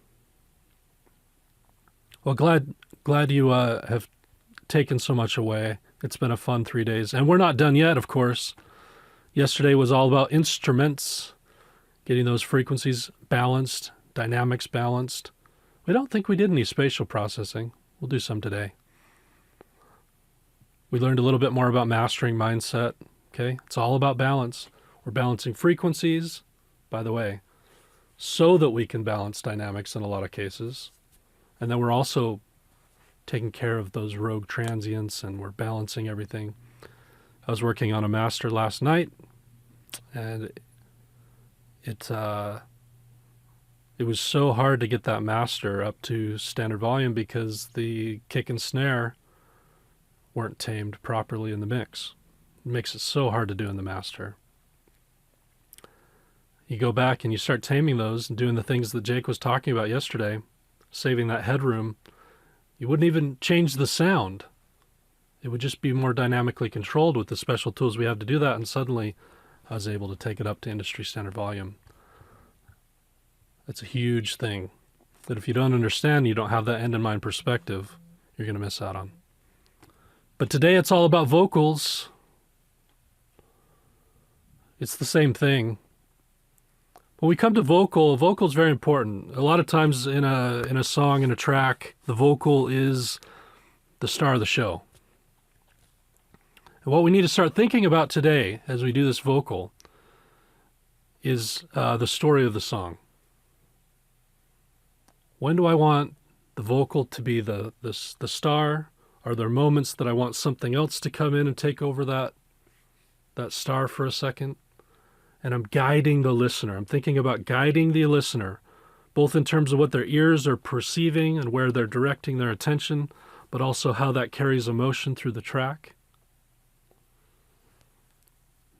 Well, glad you have taken so much away. It's been a fun 3 days, and we're not done yet, of course. Yesterday was all about instruments, getting those frequencies balanced, dynamics balanced. We don't think we did any spatial processing. We'll do some today. We learned a little bit more about mastering mindset. Okay, it's all about balance. We're balancing frequencies, by the way, so that we can balance dynamics in a lot of cases. And then we're also taking care of those rogue transients, and we're balancing everything. I was working on a master last night, and it was so hard to get that master up to standard volume because the kick and snare weren't tamed properly in the mix. It makes it so hard to do in the master. You go back and you start taming those and doing the things that Jake was talking about yesterday, saving that headroom. You wouldn't even change the sound. It would just be more dynamically controlled with the special tools we have to do that, and suddenly I was able to take it up to industry standard volume. That's a huge thing that if you don't understand, you don't have that end in mind perspective, you're going to miss out on. But today it's all about vocals. It's the same thing. When we come to vocal is very important. A lot of times in a song, in a track, the vocal is the star of the show. And what we need to start thinking about today as we do this vocal is the story of the song. When do I want the vocal to be the star? Are there moments that I want something else to come in and take over that star for a second? And I'm guiding the listener. I'm thinking about guiding the listener, both in terms of what their ears are perceiving and where they're directing their attention, but also how that carries emotion through the track.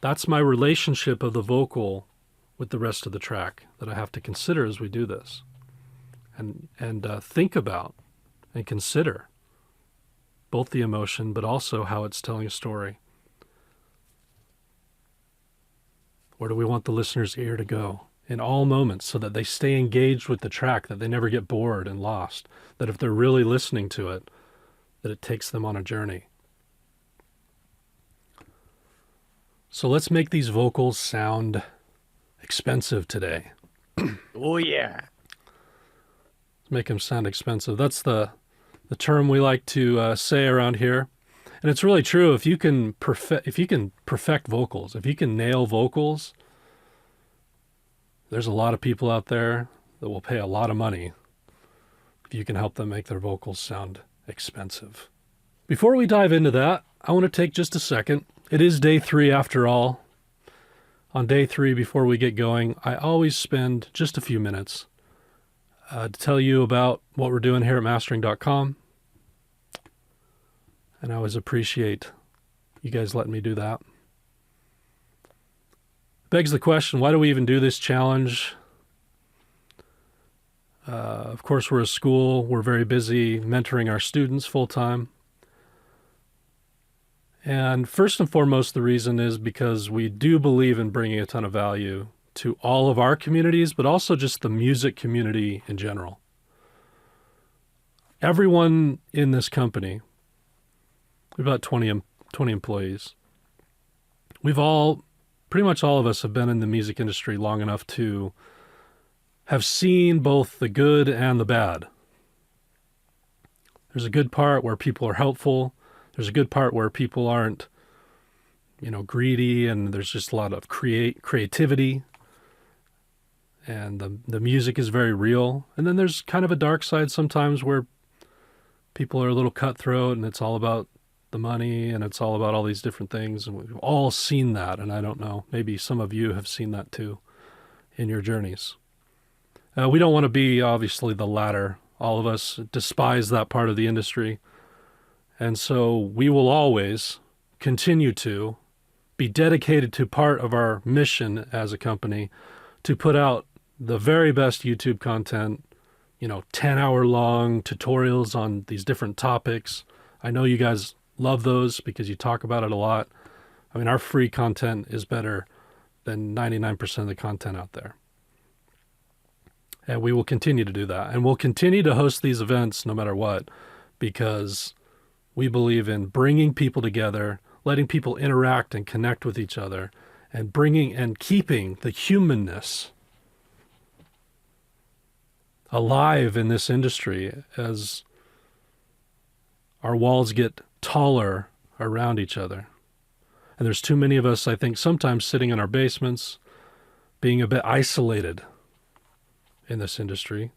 That's my relationship of the vocal with the rest of the track that I have to consider as we do this. And think about and consider both the emotion, but also how it's telling a story. Where do we want the listener's ear to go in all moments so that they stay engaged with the track, that they never get bored and lost, that if they're really listening to it, that it takes them on a journey. So let's make these vocals sound expensive today. Oh, yeah. Let's make them sound expensive. That's the term we like to say around here. And it's really true. If you can perfect vocals, if you can nail vocals, there's a lot of people out there that will pay a lot of money if you can help them make their vocals sound expensive. Before we dive into that, I want to take just a second. It is day 3 after all. On day 3, before we get going, I always spend just a few minutes to tell you about what we're doing here at mastering.com. And I always appreciate you guys letting me do that. Begs the question, why do we even do this challenge? Of course, we're a school. We're very busy mentoring our students full-time. And first and foremost, the reason is because we do believe in bringing a ton of value to all of our communities, but also just the music community in general. Everyone in this company, we've about 20 employees. Pretty much all of us have been in the music industry long enough to have seen both the good and the bad. There's a good part where people are helpful. There's a good part where people aren't, greedy, and there's just a lot of creativity. And the music is very real. And then there's kind of a dark side sometimes where people are a little cutthroat and it's all about the money and it's all about all these different things. And we've all seen that. And I don't know, maybe some of you have seen that too in your journeys. We don't want to be obviously the latter. All of us despise that part of the industry. And so we will always continue to be dedicated to part of our mission as a company to put out the very best YouTube content, 10-hour long tutorials on these different topics. I know you guys love those because you talk about it a lot. I mean, our free content is better than 99% of the content out there. And we will continue to do that. And we'll continue to host these events no matter what, because we believe in bringing people together, letting people interact and connect with each other, and bringing and keeping the humanness alive in this industry as our walls get taller around each other. And there's too many of us, I think, sometimes sitting in our basements, being a bit isolated in this industry.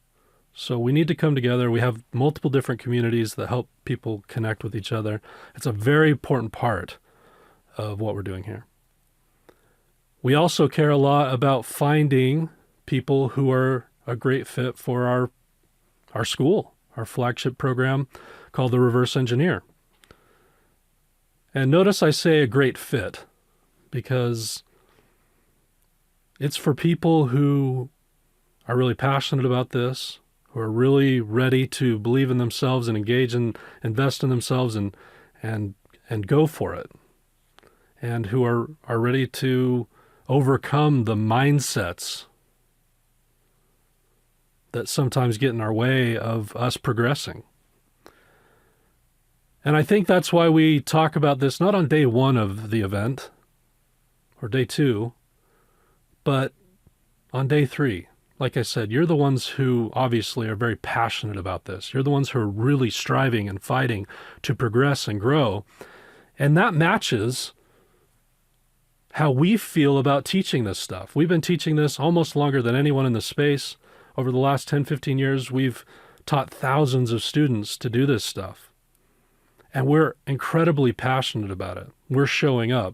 So we need to come together. We have multiple different communities that help people connect with each other. It's a very important part of what we're doing here. We also care a lot about finding people who are a great fit for our school, our flagship program called the Reverse Engineer. And notice I say a great fit because it's for people who are really passionate about this, who are really ready to believe in themselves and engage and invest in themselves and go for it, and who are ready to overcome the mindsets that sometimes get in our way of us progressing. And I think that's why we talk about this not on day one of the event or day two, but on day three. Like I said, you're the ones who obviously are very passionate about this. You're the ones who are really striving and fighting to progress and grow. And that matches how we feel about teaching this stuff. We've been teaching this almost longer than anyone in the space. Over the last 10, 15 years, we've taught thousands of students to do this stuff. And we're incredibly passionate about it. We're showing up.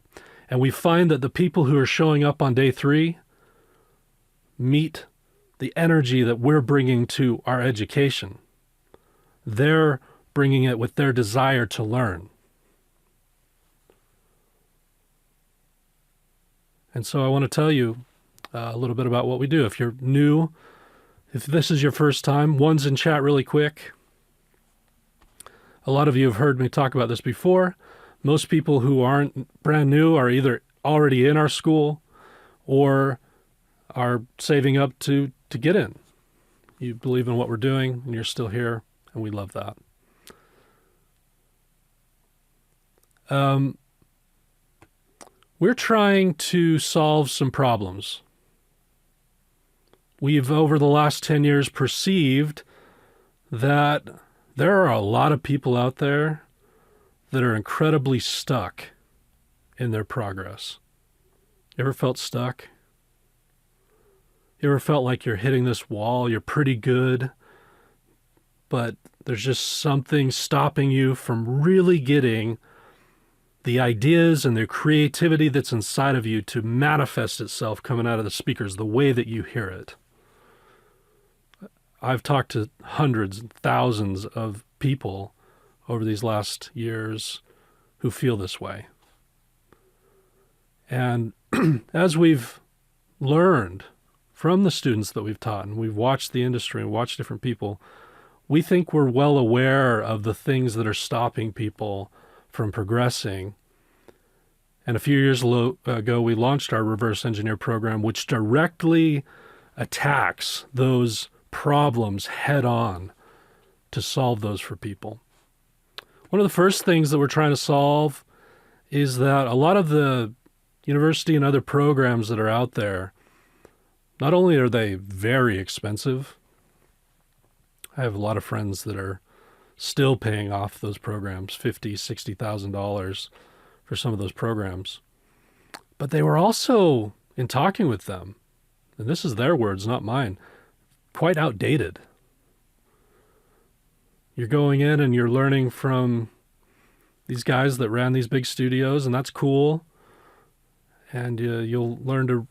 And we find that the people who are showing up on day three meet the energy that we're bringing to our education. They're bringing it with their desire to learn. And so I want to tell you a little bit about what we do. If you're new, if this is your first time, one's in chat really quick. A lot of you have heard me talk about this before. Most people who aren't brand new are either already in our school or are saving up to get in. You believe in what we're doing and you're still here, and we love that. We're trying to solve some problems. We've, over the last 10 years, perceived that there are a lot of people out there that are incredibly stuck in their progress. You ever felt stuck? You ever felt like you're hitting this wall, you're pretty good, but there's just something stopping you from really getting the ideas and the creativity that's inside of you to manifest itself coming out of the speakers the way that you hear it? I've talked to hundreds and thousands of people over these last years who feel this way. And as we've learned from the students that we've taught, and we've watched the industry and watched different people, we think we're well aware of the things that are stopping people from progressing. And a few years ago, we launched our Reverse Engineer program, which directly attacks those problems head on to solve those for people. One of the first things that we're trying to solve is that a lot of the university and other programs that are out there, not only are they very expensive, I have a lot of friends that are still paying off those programs, $50,000, $60,000 for some of those programs. But they were also, in talking with them, and this is their words, not mine, quite outdated. You're going in and you're learning from these guys that ran these big studios, and that's cool. And you'll learn to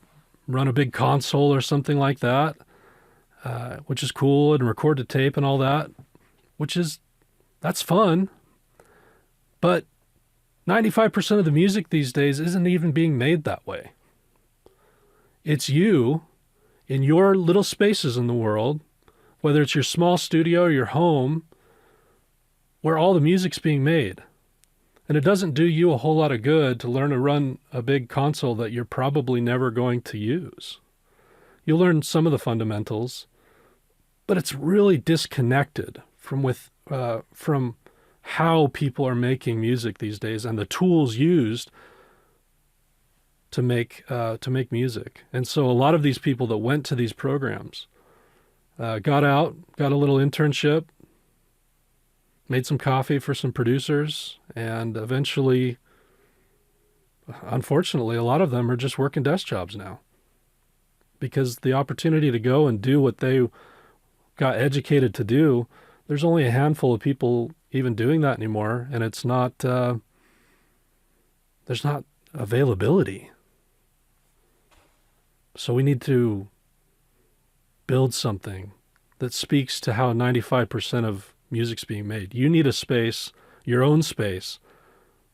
run a big console or something like that, which is cool, and record to tape and all that, that's fun. But 95% of the music these days isn't even being made that way. It's you in your little spaces in the world, whether it's your small studio or your home, where all the music's being made. And it doesn't do you a whole lot of good to learn to run a big console that you're probably never going to use. You'll learn some of the fundamentals, but it's really disconnected from how people are making music these days and the tools used to make music. And so a lot of these people that went to these programs got out, got a little internship, made some coffee for some producers, and eventually, unfortunately, a lot of them are just working desk jobs now because the opportunity to go and do what they got educated to do, there's only a handful of people even doing that anymore, and it's not, there's not availability. So we need to build something that speaks to how 95% of music's being made. You need a space, your own space,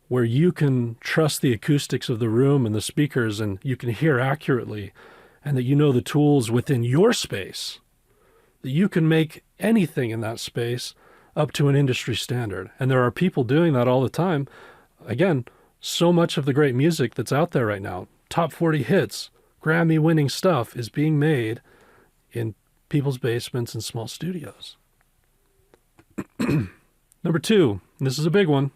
where you can trust the acoustics of the room and the speakers, and you can hear accurately, and that you know the tools within your space, that you can make anything in that space up to an industry standard. And there are people doing that all the time. Again, so much of the great music that's out there right now, top 40 hits, Grammy-winning stuff, is being made in people's basements and small studios. Number 2, and this is a big one.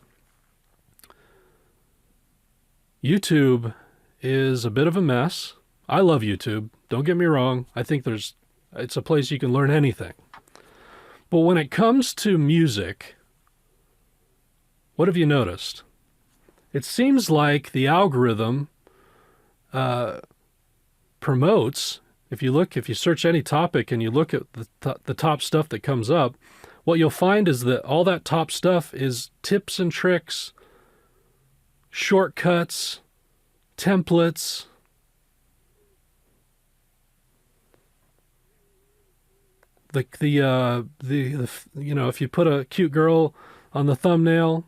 YouTube is a bit of a mess. I love YouTube. Don't get me wrong. I think it's a place you can learn anything. But when it comes to music, what have you noticed? It seems like the algorithm promotes, if you search any topic and you look at the top stuff that comes up, what you'll find is that all that top stuff is tips and tricks, shortcuts, templates. If you put a cute girl on the thumbnail.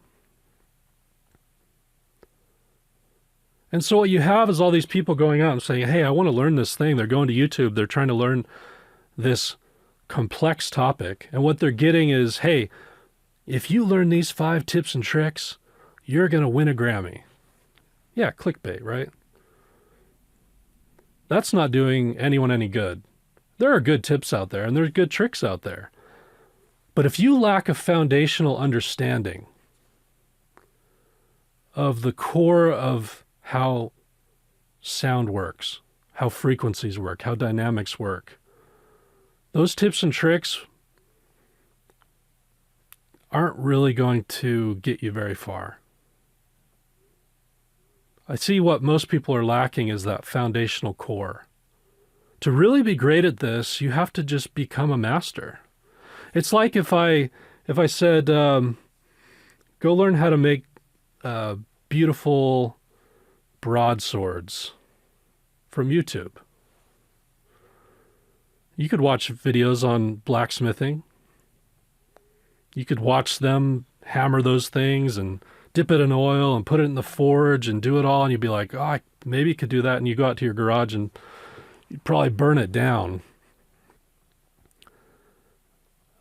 And so what you have is all these people going out and saying, hey, I want to learn this thing. They're going to YouTube. They're trying to learn this complex topic. And what they're getting is, hey, if you learn these 5 tips and tricks, you're going to win a Grammy. Yeah, clickbait, right? That's not doing anyone any good. There are good tips out there and there's good tricks out there. But if you lack a foundational understanding of the core of how sound works, how frequencies work, how dynamics work, those tips and tricks aren't really going to get you very far. I see what most people are lacking is that foundational core. To really be great at this, you have to just become a master. It's like if I said, go learn how to make beautiful broadswords from YouTube. You could watch videos on blacksmithing. You could watch them hammer those things and dip it in oil and put it in the forge and do it all. And you'd be like, oh, I maybe could do that. And you go out to your garage and you'd probably burn it down.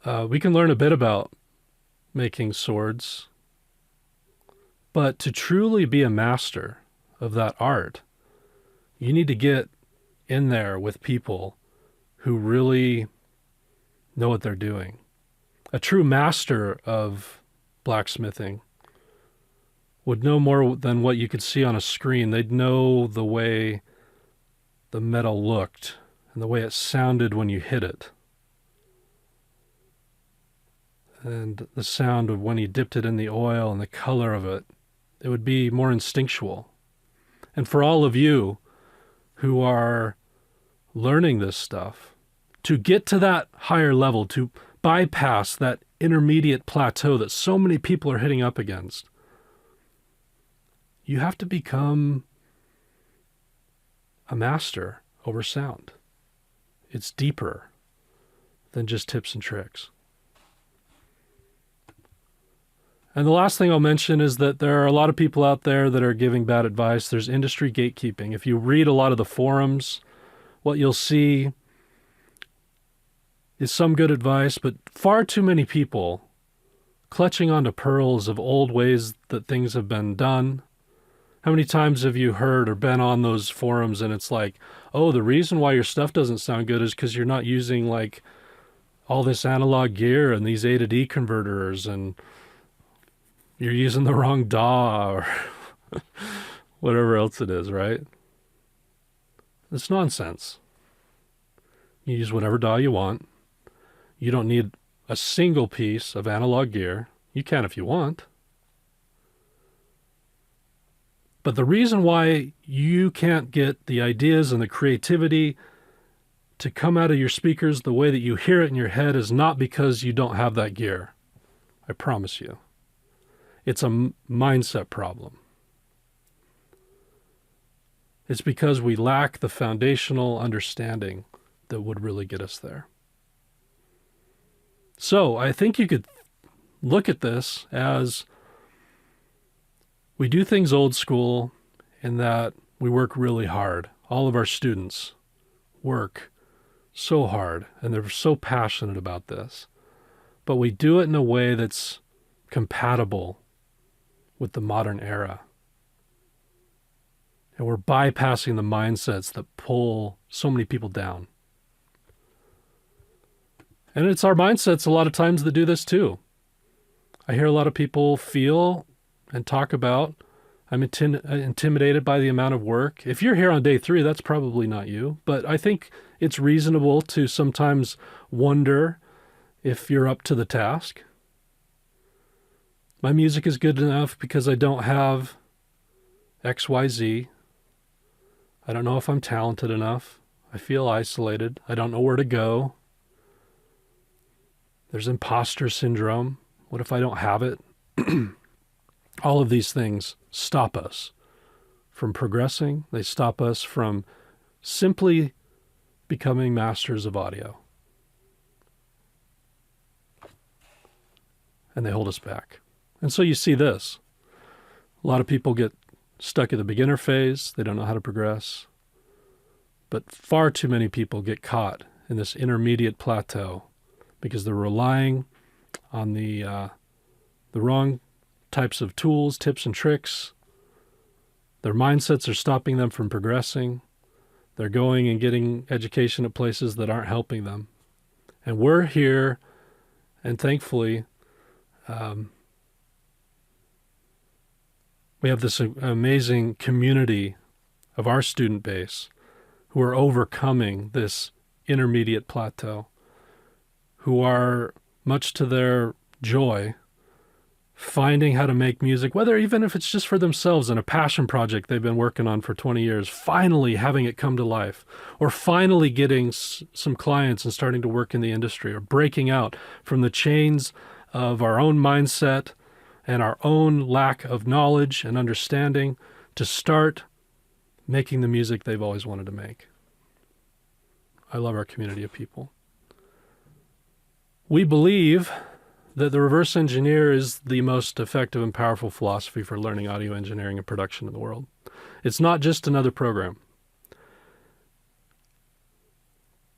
We can learn a bit about making swords. But to truly be a master of that art, you need to get in there with people who really know what they're doing. A true master of blacksmithing would know more than what you could see on a screen. They'd know the way the metal looked and the way it sounded when you hit it. And the sound of when you dipped it in the oil and the color of it. It would be more instinctual. And for all of you who are learning this stuff, to get to that higher level, to bypass that intermediate plateau that so many people are hitting up against, you have to become a master over sound. It's deeper than just tips and tricks. And the last thing I'll mention is that there are a lot of people out there that are giving bad advice. There's industry gatekeeping. If you read a lot of the forums, what you'll see is some good advice, but far too many people clutching onto pearls of old ways that things have been done. How many times have you heard or been on those forums and it's like, oh, the reason why your stuff doesn't sound good is because you're not using like all this analog gear and these A to D converters and you're using the wrong DAW or whatever else it is, right? It's nonsense. You use whatever DAW you want. You don't need a single piece of analog gear. You can if you want. But the reason why you can't get the ideas and the creativity to come out of your speakers the way that you hear it in your head is not because you don't have that gear. I promise you. It's a mindset problem. It's because we lack the foundational understanding that would really get us there. So I think you could look at this as we do things old school in that we work really hard. All of our students work so hard and they're so passionate about this. But we do it in a way that's compatible with the modern era. And we're bypassing the mindsets that pull so many people down. And it's our mindsets a lot of times that do this too. I hear a lot of people feel and talk about, I'm intimidated by the amount of work. If you're here on day 3, that's probably not you. But I think it's reasonable to sometimes wonder if you're up to the task. My music is good enough because I don't have XYZ. I don't know if I'm talented enough. I feel isolated. I don't know where to go. There's imposter syndrome. What if I don't have it? All of these things stop us from progressing. They stop us from simply becoming masters of audio. And they hold us back. And so you see this. A lot of people get stuck at the beginner phase. They don't know how to progress. But far too many people get caught in this intermediate plateau because they're relying on the wrong types of tools, tips, and tricks. Their mindsets are stopping them from progressing. They're going and getting education at places that aren't helping them. And we're here, and thankfully, we have this amazing community of our student base who are overcoming this intermediate plateau, who are, much to their joy, finding how to make music, whether even if it's just for themselves in a passion project they've been working on for 20 years, finally having it come to life, or finally getting some clients and starting to work in the industry, or breaking out from the chains of our own mindset and our own lack of knowledge and understanding to start making the music they've always wanted to make. I love our community of people. We believe that the reverse engineer is the most effective and powerful philosophy for learning audio engineering and production in the world. It's not just another program.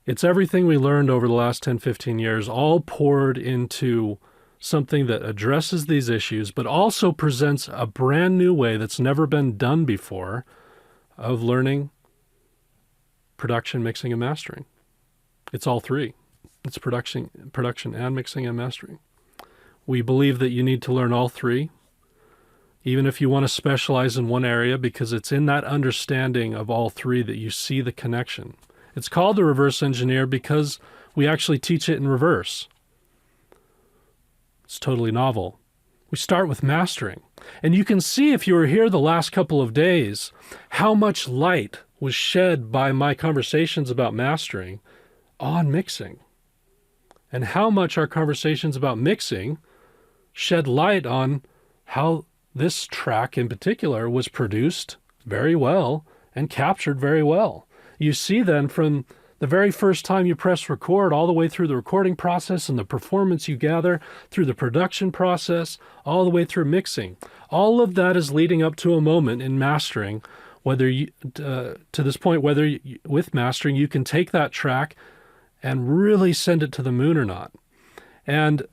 It's everything we learned over the last 10, 15 years, all poured into something that addresses these issues, but also presents a brand new way that's never been done before of learning production, mixing, and mastering. It's all three. It's production and mixing and mastering. We believe that you need to learn all three, even if you want to specialize in one area, because it's in that understanding of all three that you see the connection. It's called the reverse engineer because we actually teach it in reverse. It's totally novel. We start with mastering. And you can see if you were here the last couple of days, how much light was shed by my conversations about mastering on mixing. And how much our conversations about mixing shed light on how this track in particular was produced very well and captured very well. You see then from the very first time you press record all the way through the recording process and the performance you gather through the production process, all the way through mixing. All of that is leading up to a moment in mastering, whether you, to this point, whether you, with mastering, you can take that track and really send it to the moon or not. And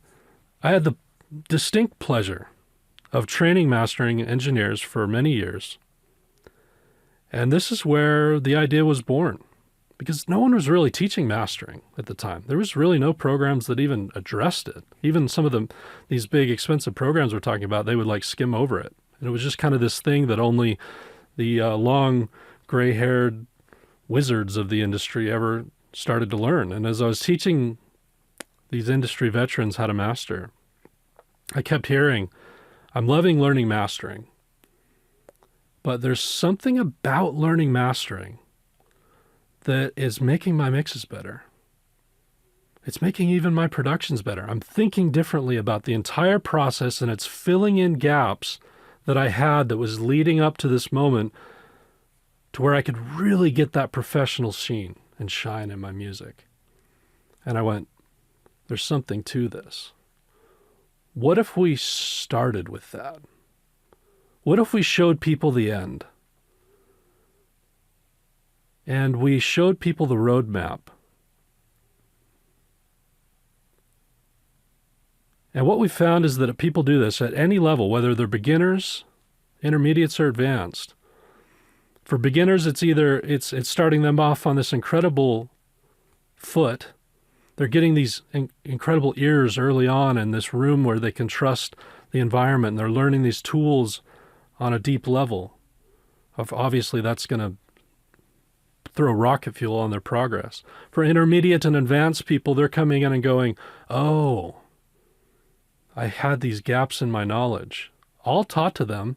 I had the distinct pleasure of training mastering engineers for many years. And this is where the idea was born, because no one was really teaching mastering at the time. There was really no programs that even addressed it. Even some of these big expensive programs we're talking about, they would like skim over it. And it was just kind of this thing that only the long gray-haired wizards of the industry ever started to learn. And as I was teaching these industry veterans how to master, I kept hearing, I'm loving learning mastering, but there's something about learning mastering that is making my mixes better. It's making even my productions better. I'm thinking differently about the entire process, and it's filling in gaps that I had that was leading up to this moment to where I could really get that professional sheen and shine in my music. And I went, there's something to this. What if we started with that? What if we showed people the end? And we showed people the roadmap. And what we found is that if people do this at any level, whether they're beginners, intermediates, or advanced, for beginners, it's starting them off on this incredible foot. They're getting these incredible ears early on in this room where they can trust the environment, and they're learning these tools on a deep level. Obviously, that's going to throw rocket fuel on their progress. For intermediate and advanced people, they're coming in and going, oh, I had these gaps in my knowledge, all taught to them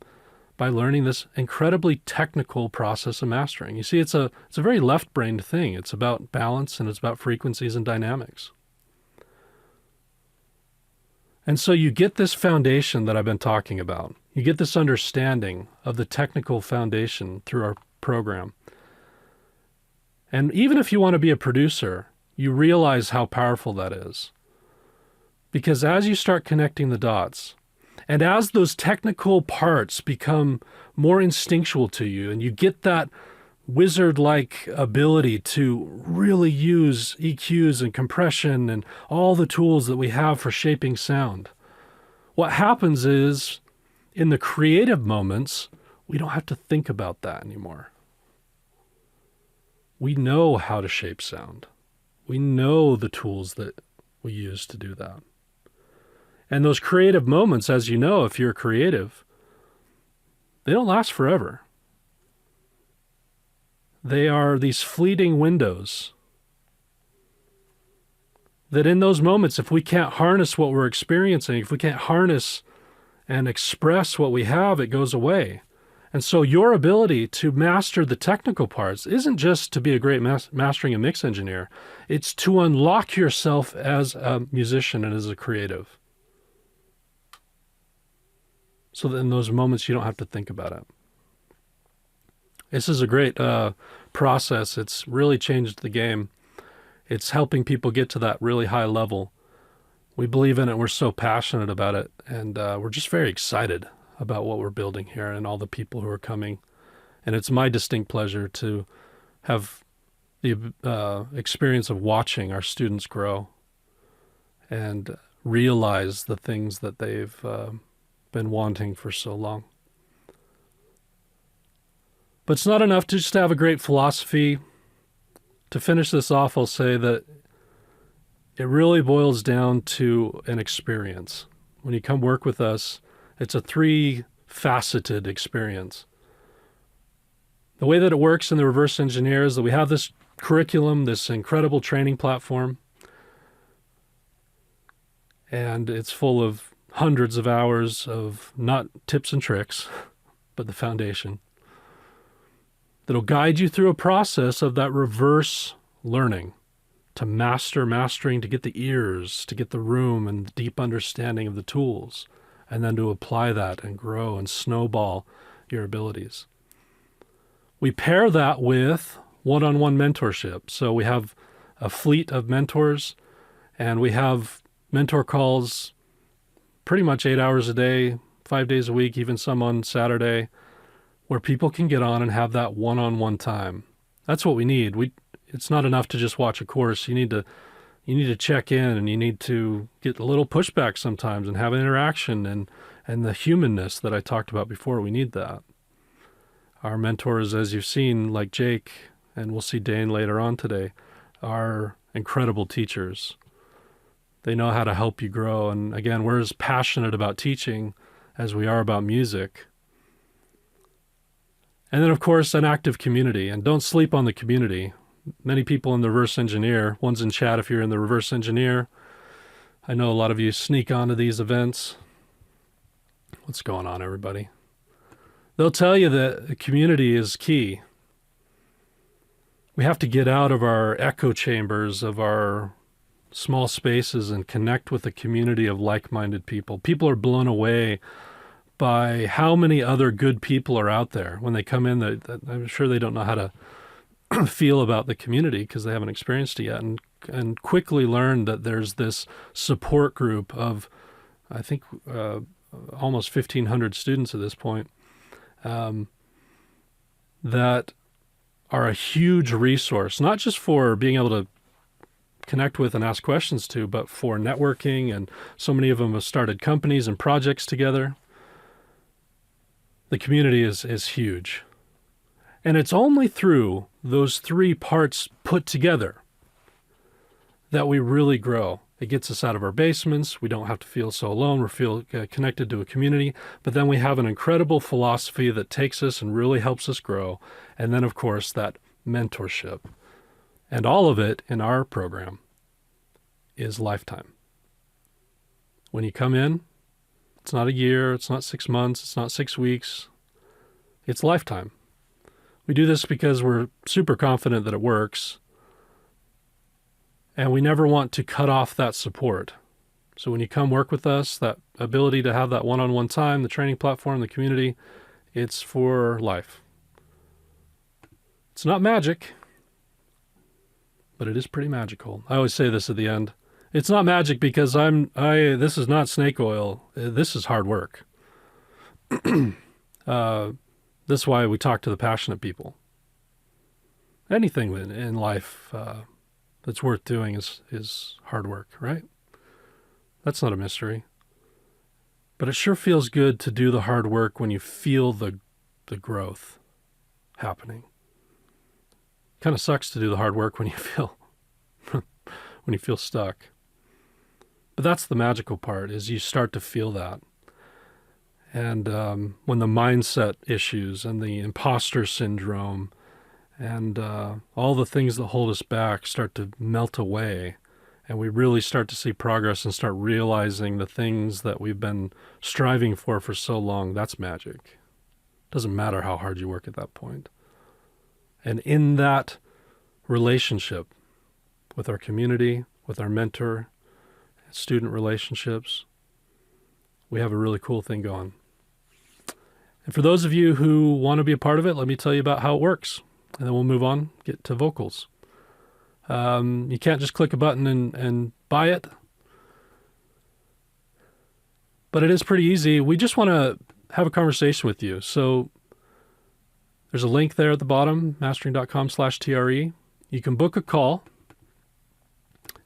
by learning this incredibly technical process of mastering. You see, it's a very left-brained thing. It's about balance, and it's about frequencies and dynamics. And so you get this foundation that I've been talking about. You get this understanding of the technical foundation through our program. And even if you want to be a producer, you realize how powerful that is. Because as you start connecting the dots, and as those technical parts become more instinctual to you, and you get that wizard-like ability to really use EQs and compression and all the tools that we have for shaping sound, what happens is, in the creative moments, we don't have to think about that anymore. We know how to shape sound. We know the tools that we use to do that. And those creative moments, as you know, if you're creative, they don't last forever. They are these fleeting windows that in those moments, if we can't harness what we're experiencing, if we can't harness and express what we have, it goes away. And so your ability to master the technical parts isn't just to be a great mastering and mix engineer. It's to unlock yourself as a musician and as a creative. So that in those moments, you don't have to think about it. This is a great process. It's really changed the game. It's helping people get to that really high level. We believe in it. We're so passionate about it. And we're just very excited about what we're building here and all the people who are coming. And it's my distinct pleasure to have the experience of watching our students grow and realize the things that they've been wanting for so long. But it's not enough to just have a great philosophy. To finish this off, I'll say that it really boils down to an experience. When you come work with us, it's a three-faceted experience. The way that it works in the reverse engineer is that we have this curriculum, this incredible training platform, and it's full of hundreds of hours of not tips and tricks, but the foundation that'll guide you through a process of that reverse learning to mastering, to get the ears, to get the room and the deep understanding of the tools, and then to apply that and grow and snowball your abilities. We pair that with one-on-one mentorship. So we have a fleet of mentors, and we have mentor calls pretty much 8 hours a day, 5 days a week, even some on Saturday, where people can get on and have that one-on-one time. That's what we need. It's not enough to just watch a course. You need to check in, and you need to get a little pushback sometimes and have an interaction and the humanness that I talked about before. We need that. Our mentors, as you've seen, like Jake, and we'll see Dane later on today, are incredible teachers. They know how to help you grow. And again, we're as passionate about teaching as we are about music. And then, of course, an active community. And don't sleep on the community. Many people in the reverse engineer, one's in chat if you're in the reverse engineer. I know a lot of you sneak onto these events. What's going on, everybody? They'll tell you that the community is key. we have to get out of our echo chambers of our small spaces and connect with a community of like-minded people. People are blown away by how many other good people are out there. When they come in, I'm sure they don't know how to feel about the community because they haven't experienced it yet, and quickly learn that there's this support group of, I think, almost 1,500 students at this point, that are a huge resource, not just for being able to connect with and ask questions to, but for networking. And so many of them have started companies and projects together. The community is huge. And it's only through those three parts put together that we really grow. It gets us out of our basements. We don't have to feel so alone. We feel connected to a community. But then we have an incredible philosophy that takes us and really helps us grow. And then, of course, that mentorship. And all of it in our program is lifetime. When you come in, it's not a year, it's not 6 months, it's not 6 weeks. It's lifetime. We do this because we're super confident that it works. And we never want to cut off that support. So when you come work with us, that ability to have that one-on-one time, the training platform, the community, it's for life. It's not magic, but it is pretty magical. I always say this at the end. It's not magic because this is not snake oil. This is hard work. This is why we talk to the passionate people. Anything in life that's worth doing is hard work, right? That's not a mystery. But it sure feels good to do the hard work when you feel the growth happening. Kind of sucks to do the hard work when you feel when you feel stuck. But that's the magical part, is you start to feel that. And when the mindset issues and the imposter syndrome and all the things that hold us back start to melt away, and we really start to see progress and start realizing the things that we've been striving for so long, that's magic. Doesn't matter how hard you work at that point. And in that relationship with our community, with our mentor, student relationships, we have a really cool thing going. And for those of you who want to be a part of it, let me tell you about how it works. And then we'll move on, get to vocals. You can't just click a button and buy it. But it is pretty easy. We just want to have a conversation with you. So there's a link there at the bottom, mastering.com/TRE. You can book a call.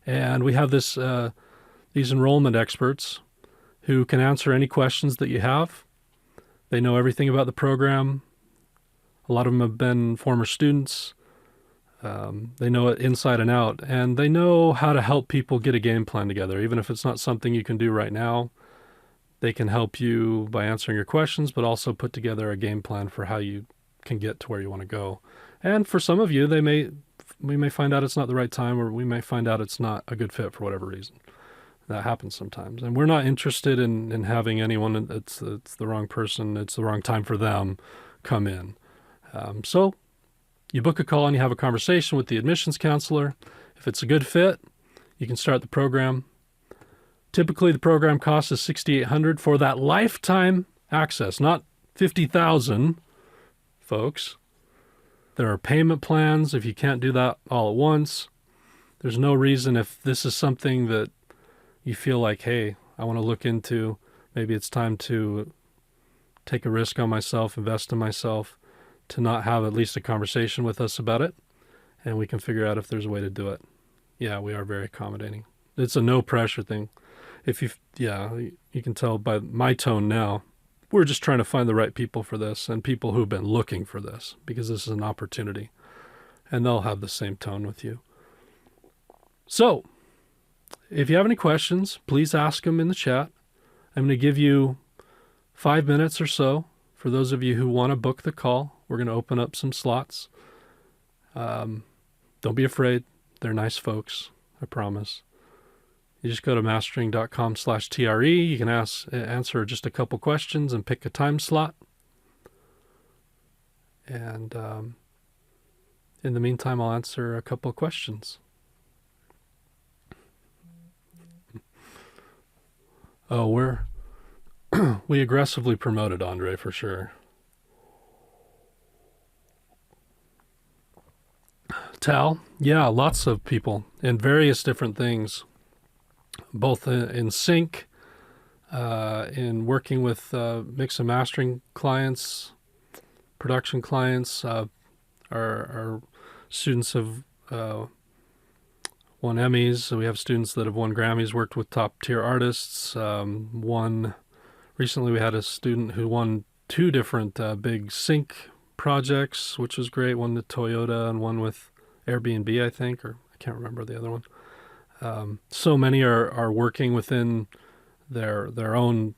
And we have these enrollment experts who can answer any questions that you have. They know everything about the program. A lot of them have been former students. They know it inside and out. And they know how to help people get a game plan together. Even if it's not something you can do right now, they can help you by answering your questions, but also put together a game plan for how you can get to where you want to go. And for some of you, we may find out it's not the right time, or we may find out it's not a good fit for whatever reason. That happens sometimes. And we're not interested in having anyone, it's the wrong person, it's the wrong time for them, come in. So you book a call and you have a conversation with the admissions counselor. If it's a good fit, you can start the program. Typically, the program cost is $6,800 for that lifetime access, not $50,000, folks. There are payment plans if you can't do that all at once. There's no reason, if this is something that you feel like, hey, I want to look into, maybe it's time to take a risk on myself, invest in myself, to not have at least a conversation with us about it, and we can figure out if there's a way to do it. Yeah, we are very accommodating. It's a no pressure thing. You can tell by my tone now, we're just trying to find the right people for this, and people who've been looking for this, because this is an opportunity, and they'll have the same tone with you. So, if you have any questions, please ask them in the chat. I'm going to give you 5 minutes or so for those of you who want to book the call. We're going to open up some slots. Don't be afraid. They're nice folks, I promise. You just go to mastering.com/TRE. You can answer just a couple questions and pick a time slot. And In the meantime, I'll answer a couple of questions. Oh, we aggressively promoted Andre for sure. Tal, yeah, lots of people in various different things, both in sync, in working with mix and mastering clients, production clients. Our students have won Emmys. So we have students that have won Grammys, worked with top tier artists. Recently we had a student who won 2 different big sync projects, which was great. One with Toyota and one with Airbnb, I think, or I can't remember the other one. So many are working within their own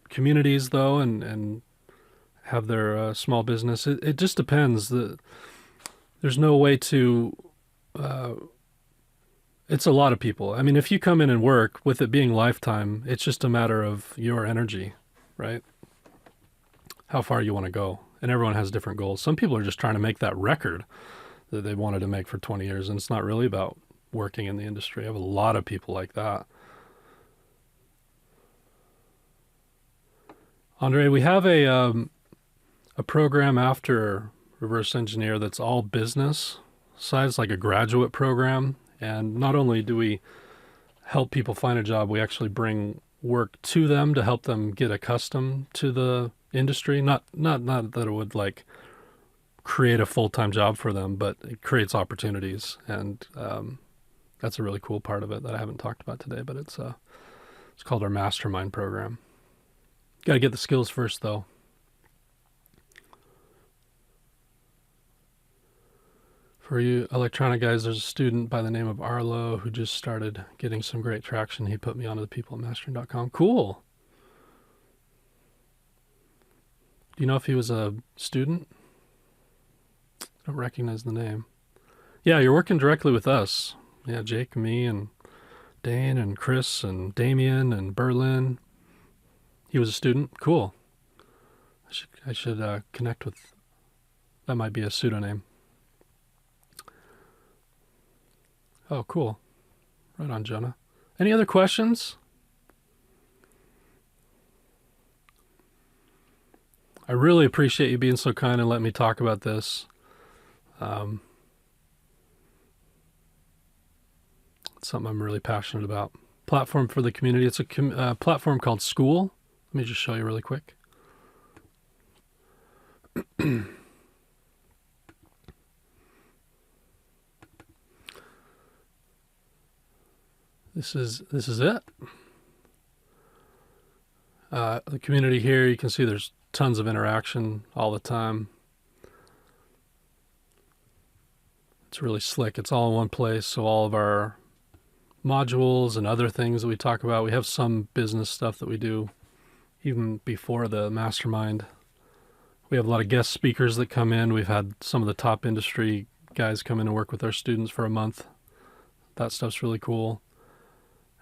communities though, and have their small business. It just depends. There's no way to. It's a lot of people. I mean, if you come in and work with it being lifetime, it's just a matter of your energy, right? How far you want to go, and everyone has different goals. Some people are just trying to make that record that they wanted to make for 20 years, and it's not really about working in the industry. I have a lot of people like that. Andre, we have a program after reverse engineer that's all business side. It's like a graduate program, and not only do we help people find a job, we actually bring work to them to help them get accustomed to the industry. Not that it would like create a full-time job for them, but it creates opportunities, and that's a really cool part of it that I haven't talked about today, but it's called our mastermind program. Got to get the skills first though. For you electronic guys, there's a student by the name of Arlo who just started getting some great traction. He put me onto the people at mastering.com. Cool. Do you know if he was a student? I don't recognize the name. Yeah, you're working directly with us. Yeah, Jake, me, and Dane, and Chris, and Damien, and Berlin. He was a student. Cool. I should connect with. That might be a pseudonym. Oh, cool. Right on, Jonah. Any other questions? I really appreciate you being so kind and letting me talk about this. It's something I'm really passionate about. Platform for the community. It's a platform called School. Let me just show you really quick. This is it. The community here, you can see there's tons of interaction all the time. It's really slick. It's all in one place. So all of our modules and other things that we talk about, we have some business stuff that we do even before the mastermind. We have a lot of guest speakers that come in. We've had some of the top industry guys come in and work with our students for a month. That stuff's really cool.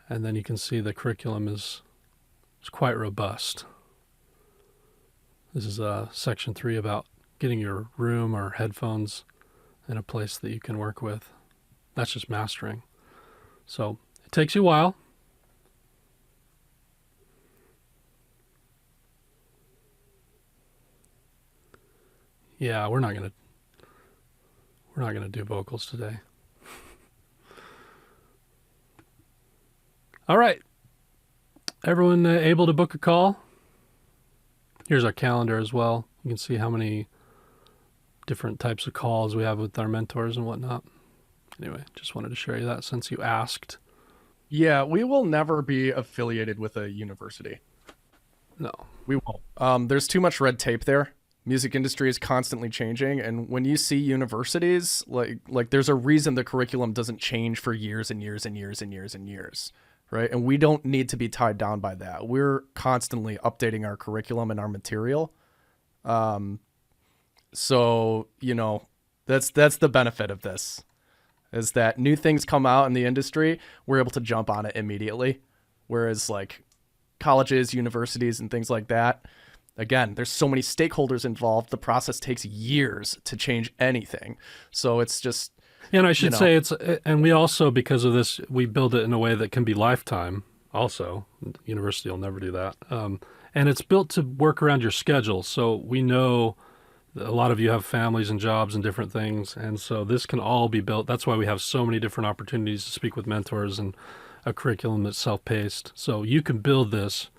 And then you can see the curriculum is quite robust. This is section 3 about getting your room or headphones in a place that you can work with. That's just mastering. So it takes you a while. Yeah, we're not gonna do vocals today. All right. Everyone able to book a call? Here's our calendar as well. You can see how many different types of calls we have with our mentors and whatnot. Anyway, just wanted to share you that since you asked. Yeah, we will never be affiliated with a university. No. We won't. There's too much red tape there. Music industry is constantly changing, and when you see universities, like there's a reason the curriculum doesn't change for years and years and years and years and years, right? And we don't need to be tied down by that. We're constantly updating our curriculum and our material. So, you know, that's the benefit of this, is that new things come out in the industry, we're able to jump on it immediately. Whereas like colleges, universities, and things like that, Again, there's so many stakeholders involved. The process takes years to change anything. So it's just, Yeah, and I should know. say and we also, because of this, we build it in a way that can be lifetime also. University will never do that. And it's built to work around your schedule. So we know a lot of you have families and jobs and different things. And so this can all be built. That's why we have so many different opportunities to speak with mentors and a curriculum that's self-paced. So you can build this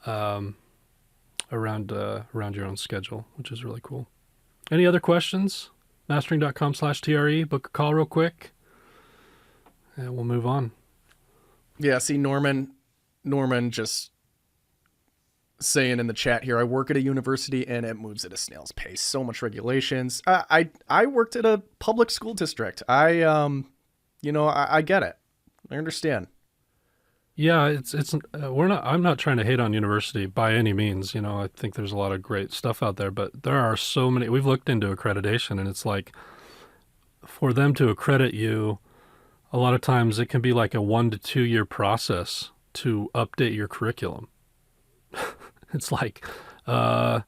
around your own schedule, which is really cool. Any other questions? Mastering.com/TRE. Book a call real quick, and we'll move on. yeah, see Norman just saying in the chat here, I work at a university and it moves at a snail's pace. So much regulations. I worked at a public school district. I get it. I understand. Yeah, I'm not trying to hate on university by any means. I think there's a lot of great stuff out there, but there are so many. We've looked into accreditation, and it's like, for them to accredit you, a lot of times it can be like a 1 to 2 year process to update your curriculum. It's like, the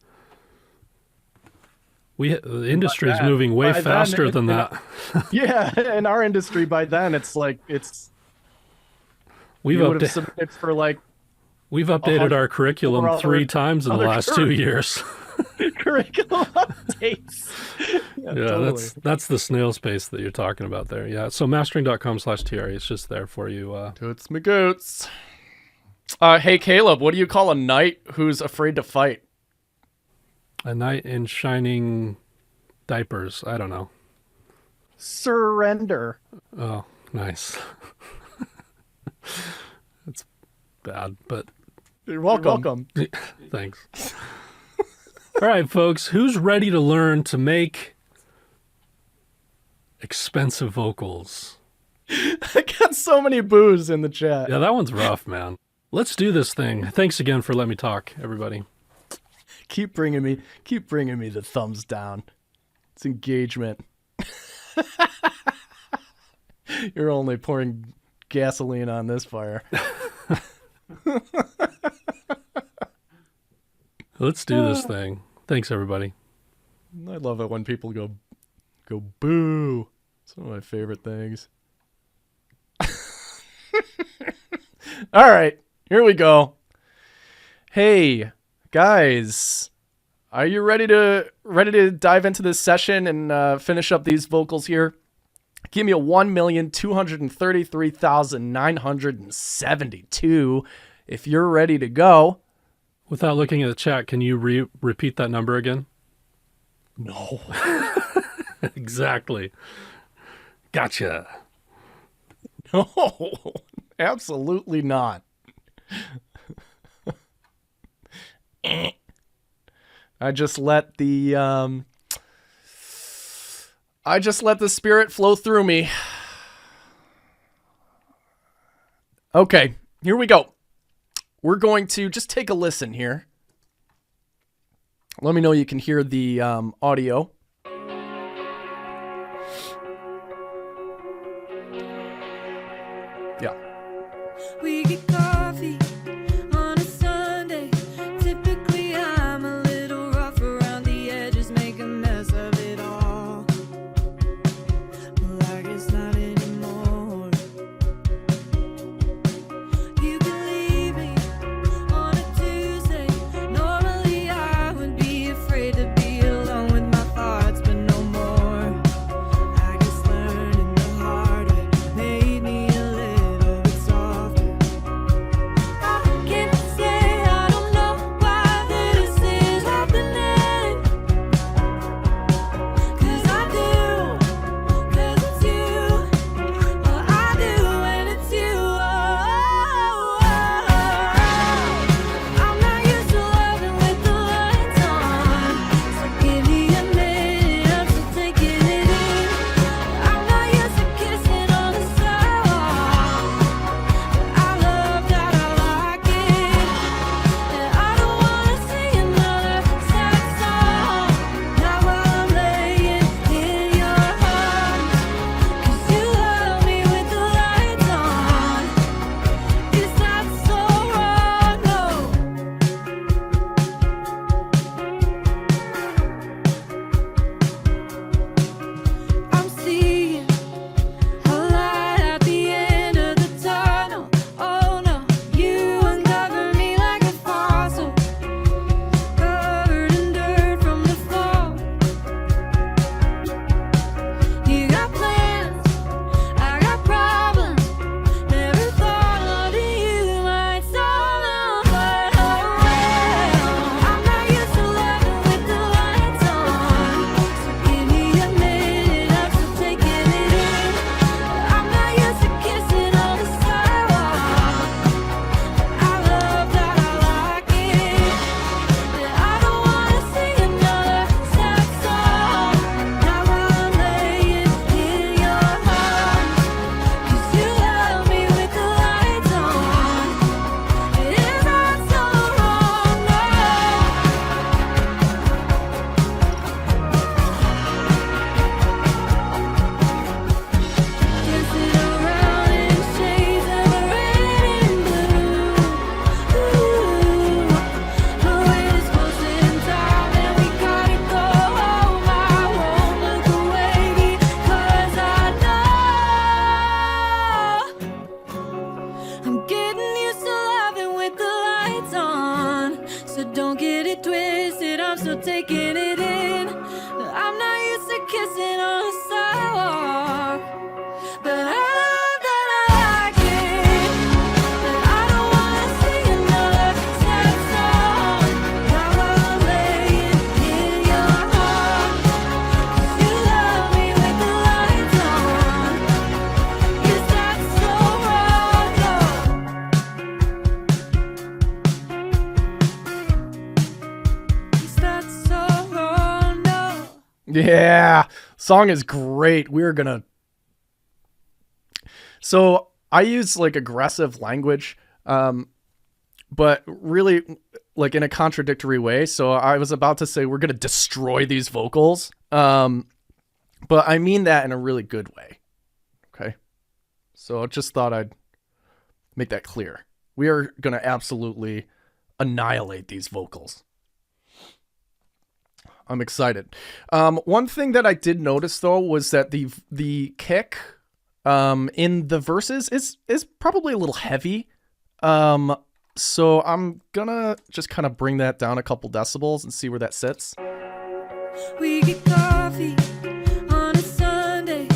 industry is moving way faster than that. Yeah, in our industry by then We've you would have submitted for like We've updated our curriculum overall 3 times in the last 2 years. curriculum updates. Yeah, totally. that's the snail space that you're talking about there. Yeah, so mastering.com/TRE, it's just there for you. Toots me goots. Hey Caleb, what do you call a knight who's afraid to fight? A knight in shining diapers. I don't know. Surrender. Oh, nice. That's bad, but You're welcome. thanks. All right, folks, who's ready to learn to make expensive vocals? I got so many boos in the chat. Yeah, that one's rough, man. Let's do this thing. Thanks again for letting me talk, everybody. Keep bringing me the thumbs down. It's engagement. You're only pouring gasoline on this fire. Let's do this thing. Thanks, everybody. I love it when people go boo. It's one of my favorite things. All right, here we go. Hey, guys, are you ready to dive into this session and finish up these vocals here? Give me a 1,233,972 if you're ready to go. Without looking at the chat, can you repeat that number again? No. Exactly. Gotcha. No, absolutely not. I just let the spirit flow through me. Okay, here we go. We're going to just take a listen here. Let me know you can hear the audio. Yeah. We get coffee on a Sunday. Typically, I'm a little rough around the edges, make a mess of it all. Well, I guess not anymore. You can leave me on a Tuesday. Normally, I would be afraid to be alone with my thoughts. so taking it in. I'm not used to kissing on a sidewalk, but I love that I like it. And I don't wanna sing another sad song. Now I'm laying in your arms. 'Cause you love me with the lights on. Is that so wrong? No. Is that so wrong? No. Yeah, song is great. So I use like aggressive language, but really like in a contradictory way. So I was about to say we're gonna destroy these vocals, but I mean that in a really good way. Okay, so I just thought I'd make that clear. We are gonna absolutely annihilate these vocals. I'm excited. One thing that I did notice though was that the kick in the verses is probably a little heavy. So I'm gonna just kind of bring that down a couple decibels and see where that sits. We get coffee on a Sunday.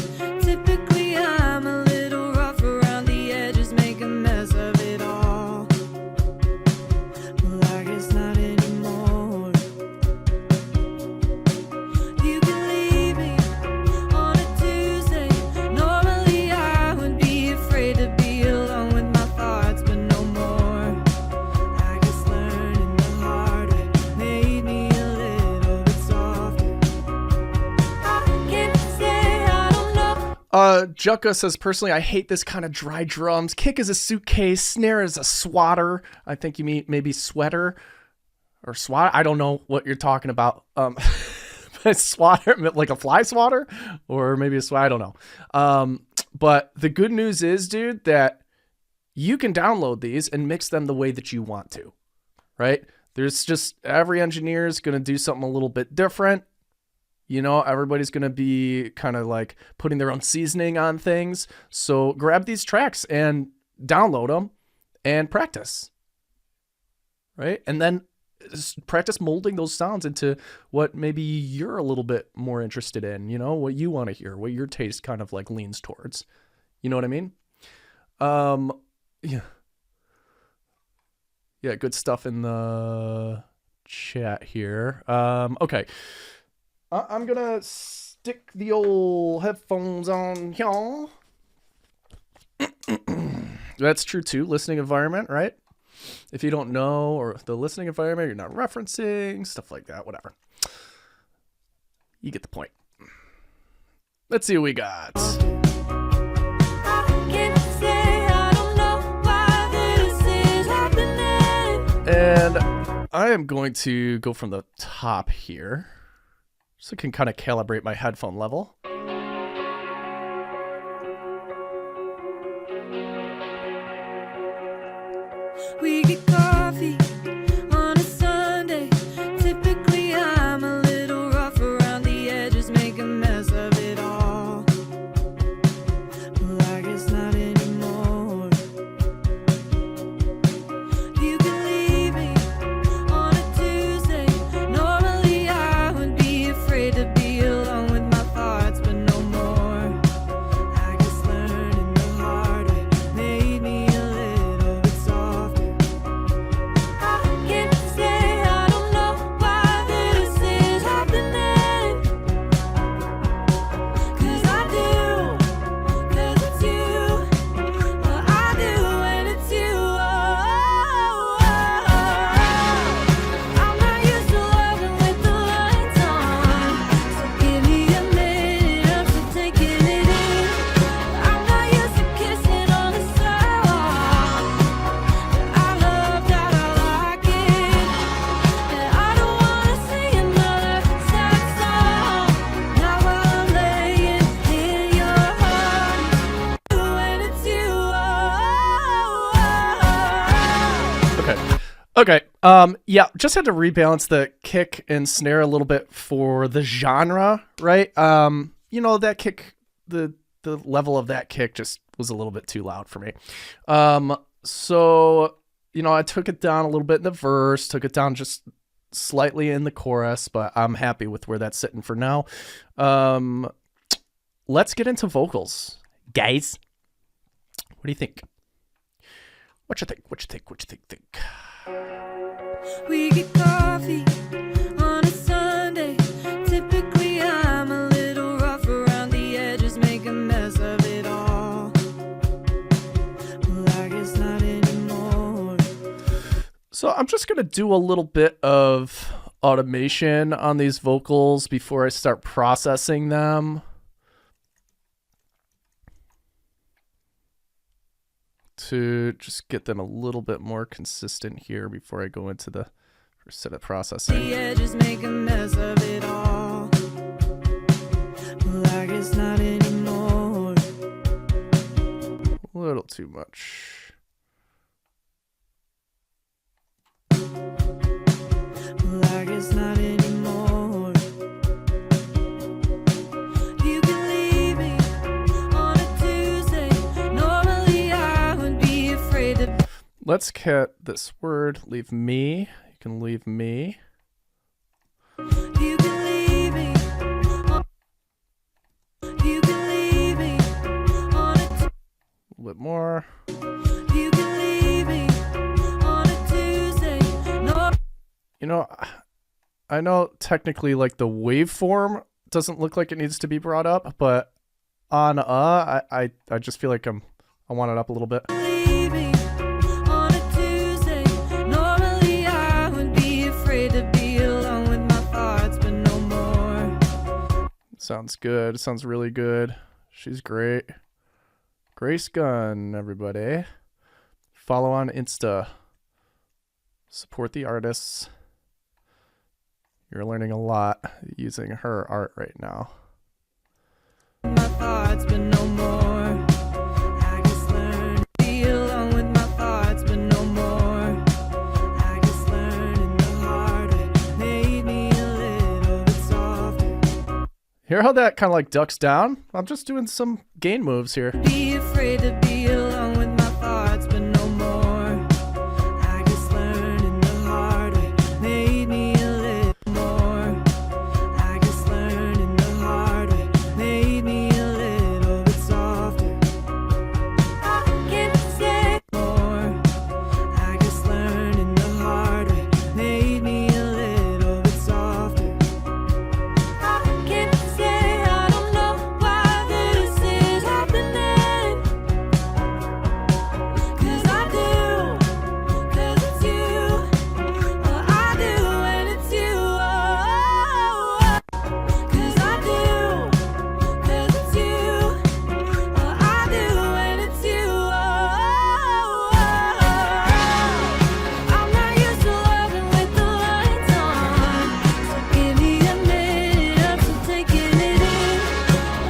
Typically, I'm a little rough around the edges, make a mess of it all. Well, I guess not anymore. You can leave me on a Tuesday. Normally, I would be afraid to be alone with my thoughts, but no more. I guess learning the hard way made me a little bit softer. I can't say I don't know. Jucka says, personally, I hate this kind of dry drums. Kick is a suitcase, snare is a swatter. I think you mean maybe sweater or swat. I don't know what you're talking about. Swatter, like a fly swatter, or maybe a swat. I don't know. But the good news is, dude, that you can download these and mix them the way that you want to, right? There's just every engineer is going to do something a little bit different. You know, everybody's going to be kind of like putting their own seasoning on things. So grab these tracks and download them and practice, right? And then practice molding those sounds into what maybe you're a little bit more interested in, you know, what you want to hear, what your taste kind of like leans towards. You know what I mean? Yeah. Yeah, good stuff in the chat here. Okay. I'm gonna stick the old headphones on here. That's true too. Listening environment, right? If you don't know, or the listening environment, you're not referencing, stuff like that, whatever. You get the point. Let's see what we got. I can't say I don't know why this is happening. And I am going to go from the top here, so I can kind of calibrate my headphone level. We get coffee on a Sunday. Typically, I'm a little rough around the edges, make a mess of it all. Well, I guess not anymore. You can leave me on a Tuesday. Normally, I would be afraid to be alone with my thoughts, but no more. I guess learning the hard way made me a little bit softer. I can't say I don't know why this is happening. 'Cause I do, 'cause it's you. Well, I do, and it's you. I'm not used to loving with the lights on. So give me a minute, I'm still taking it in. I'm not used to kissing on the sidewalk. I love that I like it. And I don't wanna sing another sad song. Now I'm laying in your arms. And it's you. Okay. Yeah, just had to rebalance the kick and snare a little bit for the genre, right? You know, that kick, the level of that kick just was a little bit too loud for me. So, you know, I took it down a little bit in the verse, took it down just slightly in the chorus, but I'm happy with where that's sitting for now. Let's get into vocals, guys. What do you think? What you think? What you think? What you think? We get coffee on a Sunday. Typically, I'm a little rough around the edges, make a mess of it all. Well, I guess not anymore. So I'm just going to do a little bit of automation on these vocals before I start processing them. To just get them a little bit more consistent here before I go into the first set of processing. The edges make a mess of it all. Well, I guess not anymore. A little too much. Well, I guess not anymore. You can leave me on a Tuesday. Normally I would be afraid to. Let's get this word, leave me. You can leave me. You can leave me. You can leave me on a. A little bit more. You can leave me on a Tuesday. No. You know, I know technically like the waveform doesn't look like it needs to be brought up, but on I just feel like I want it up a little bit. Leave me on a Tuesday. Normally I would be afraid to be alone with my thoughts, but no more. Sounds good. Sounds really good. She's great. Grace Gunn, everybody. Follow on Insta. Support the artists. You're learning a lot using her art right now. My thoughts, but no more. I just learned to be alone with my thoughts, but no more. I just learned the hard way. Made me a little bit softer. Hear how that kind of like ducks down? I'm just doing some gain moves here. Be afraid to be alone with my thoughts, but no more. I just learned the hard way. Made me a little more. I just learned the hard way. Made me a little bit softer. I can't say more. I just learned the hard way. Made me a little bit softer. I can't say I don't know why this is happening. 'Cause I do, 'cause it's you. Oh, I do, and it's you. Oh, 'cause I do, 'cause it's you. Oh, I do, and it's you. I'm not used to loving with the lights on, so give me a minute, I'm still taking it in.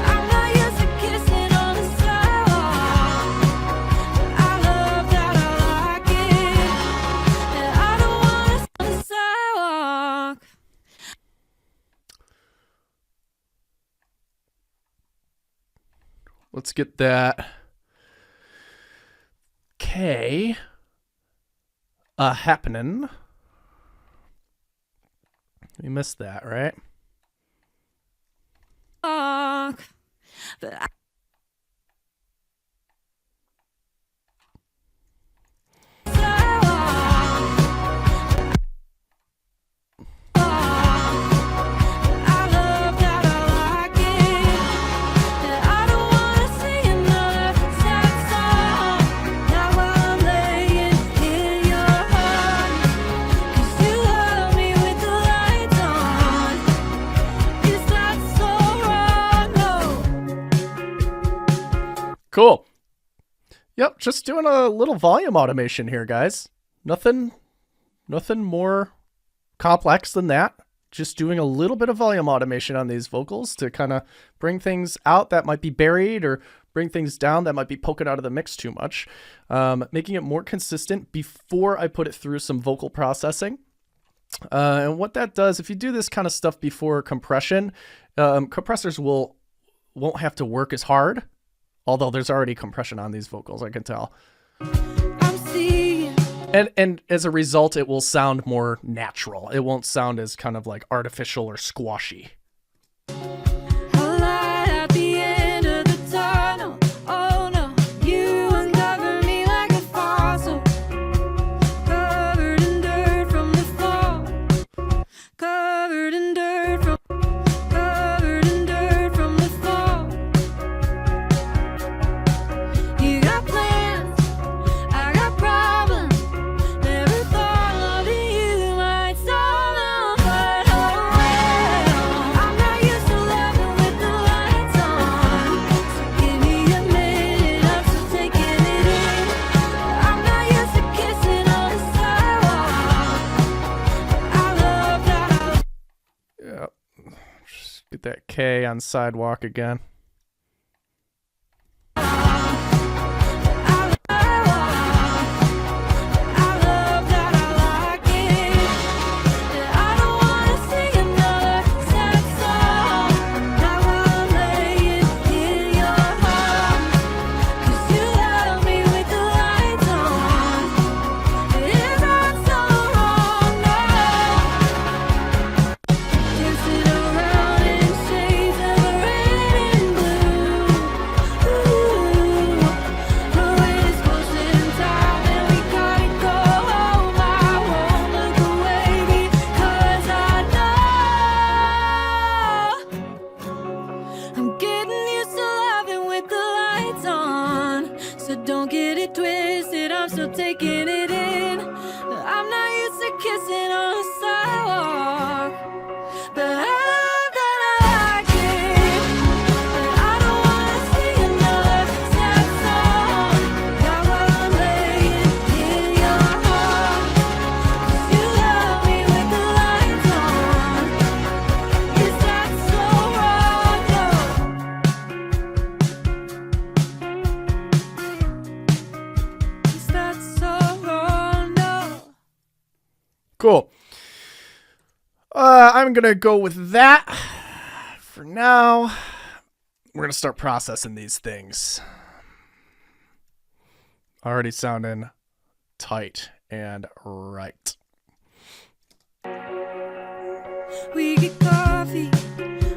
I'm not used to kissing on the sidewalk, but I love that I like it, and I don't want us on the sidewalk. Let's get that K happening. We missed that, right? But I love that I like it, and I don't wanna sing another sad song. Now while I'm laying in your arms, 'cause you love me with the lights on. Is that so wrong? No. Cool. Yep, just doing a little volume automation here, guys. Nothing more complex than that. Just doing a little bit of volume automation on these vocals to kind of bring things out that might be buried or bring things down that might be poking out of the mix too much. Making it more consistent before I put it through some vocal processing. And what that does, if you do this kind of stuff before compression, compressors won't have to work as hard. Although there's already compression on these vocals, I can tell. I'm seeing And as a result, it will sound more natural. It won't sound as kind of like artificial or squashy. A light at the end of the tunnel. Oh no, you uncover me like a fossil, covered in dirt from the fall, covered in dirt from the fall. You got plans, I got problems. Never thought loving you might solve them, but oh well. I'm not used to loving with the lights on, so give me a minute, I'm still taking it in. I'm not used to kissing on the sidewalk. I love that. Yeah. Just get that K on sidewalk again. I'm getting used to loving with the lights on, so don't get it twisted, I'm still taking it in. I'm not used to kissing on the sidewalk, but I love that I like it. But I don't wanna sing another sad song. Got what I'm laying in your heart, 'cause you love me with the lights on. Is that so wrong? No. Is that so wrong? No. Cool. I'm gonna go with that for now. We're gonna start processing these things. Already sounding tight and right. We get coffee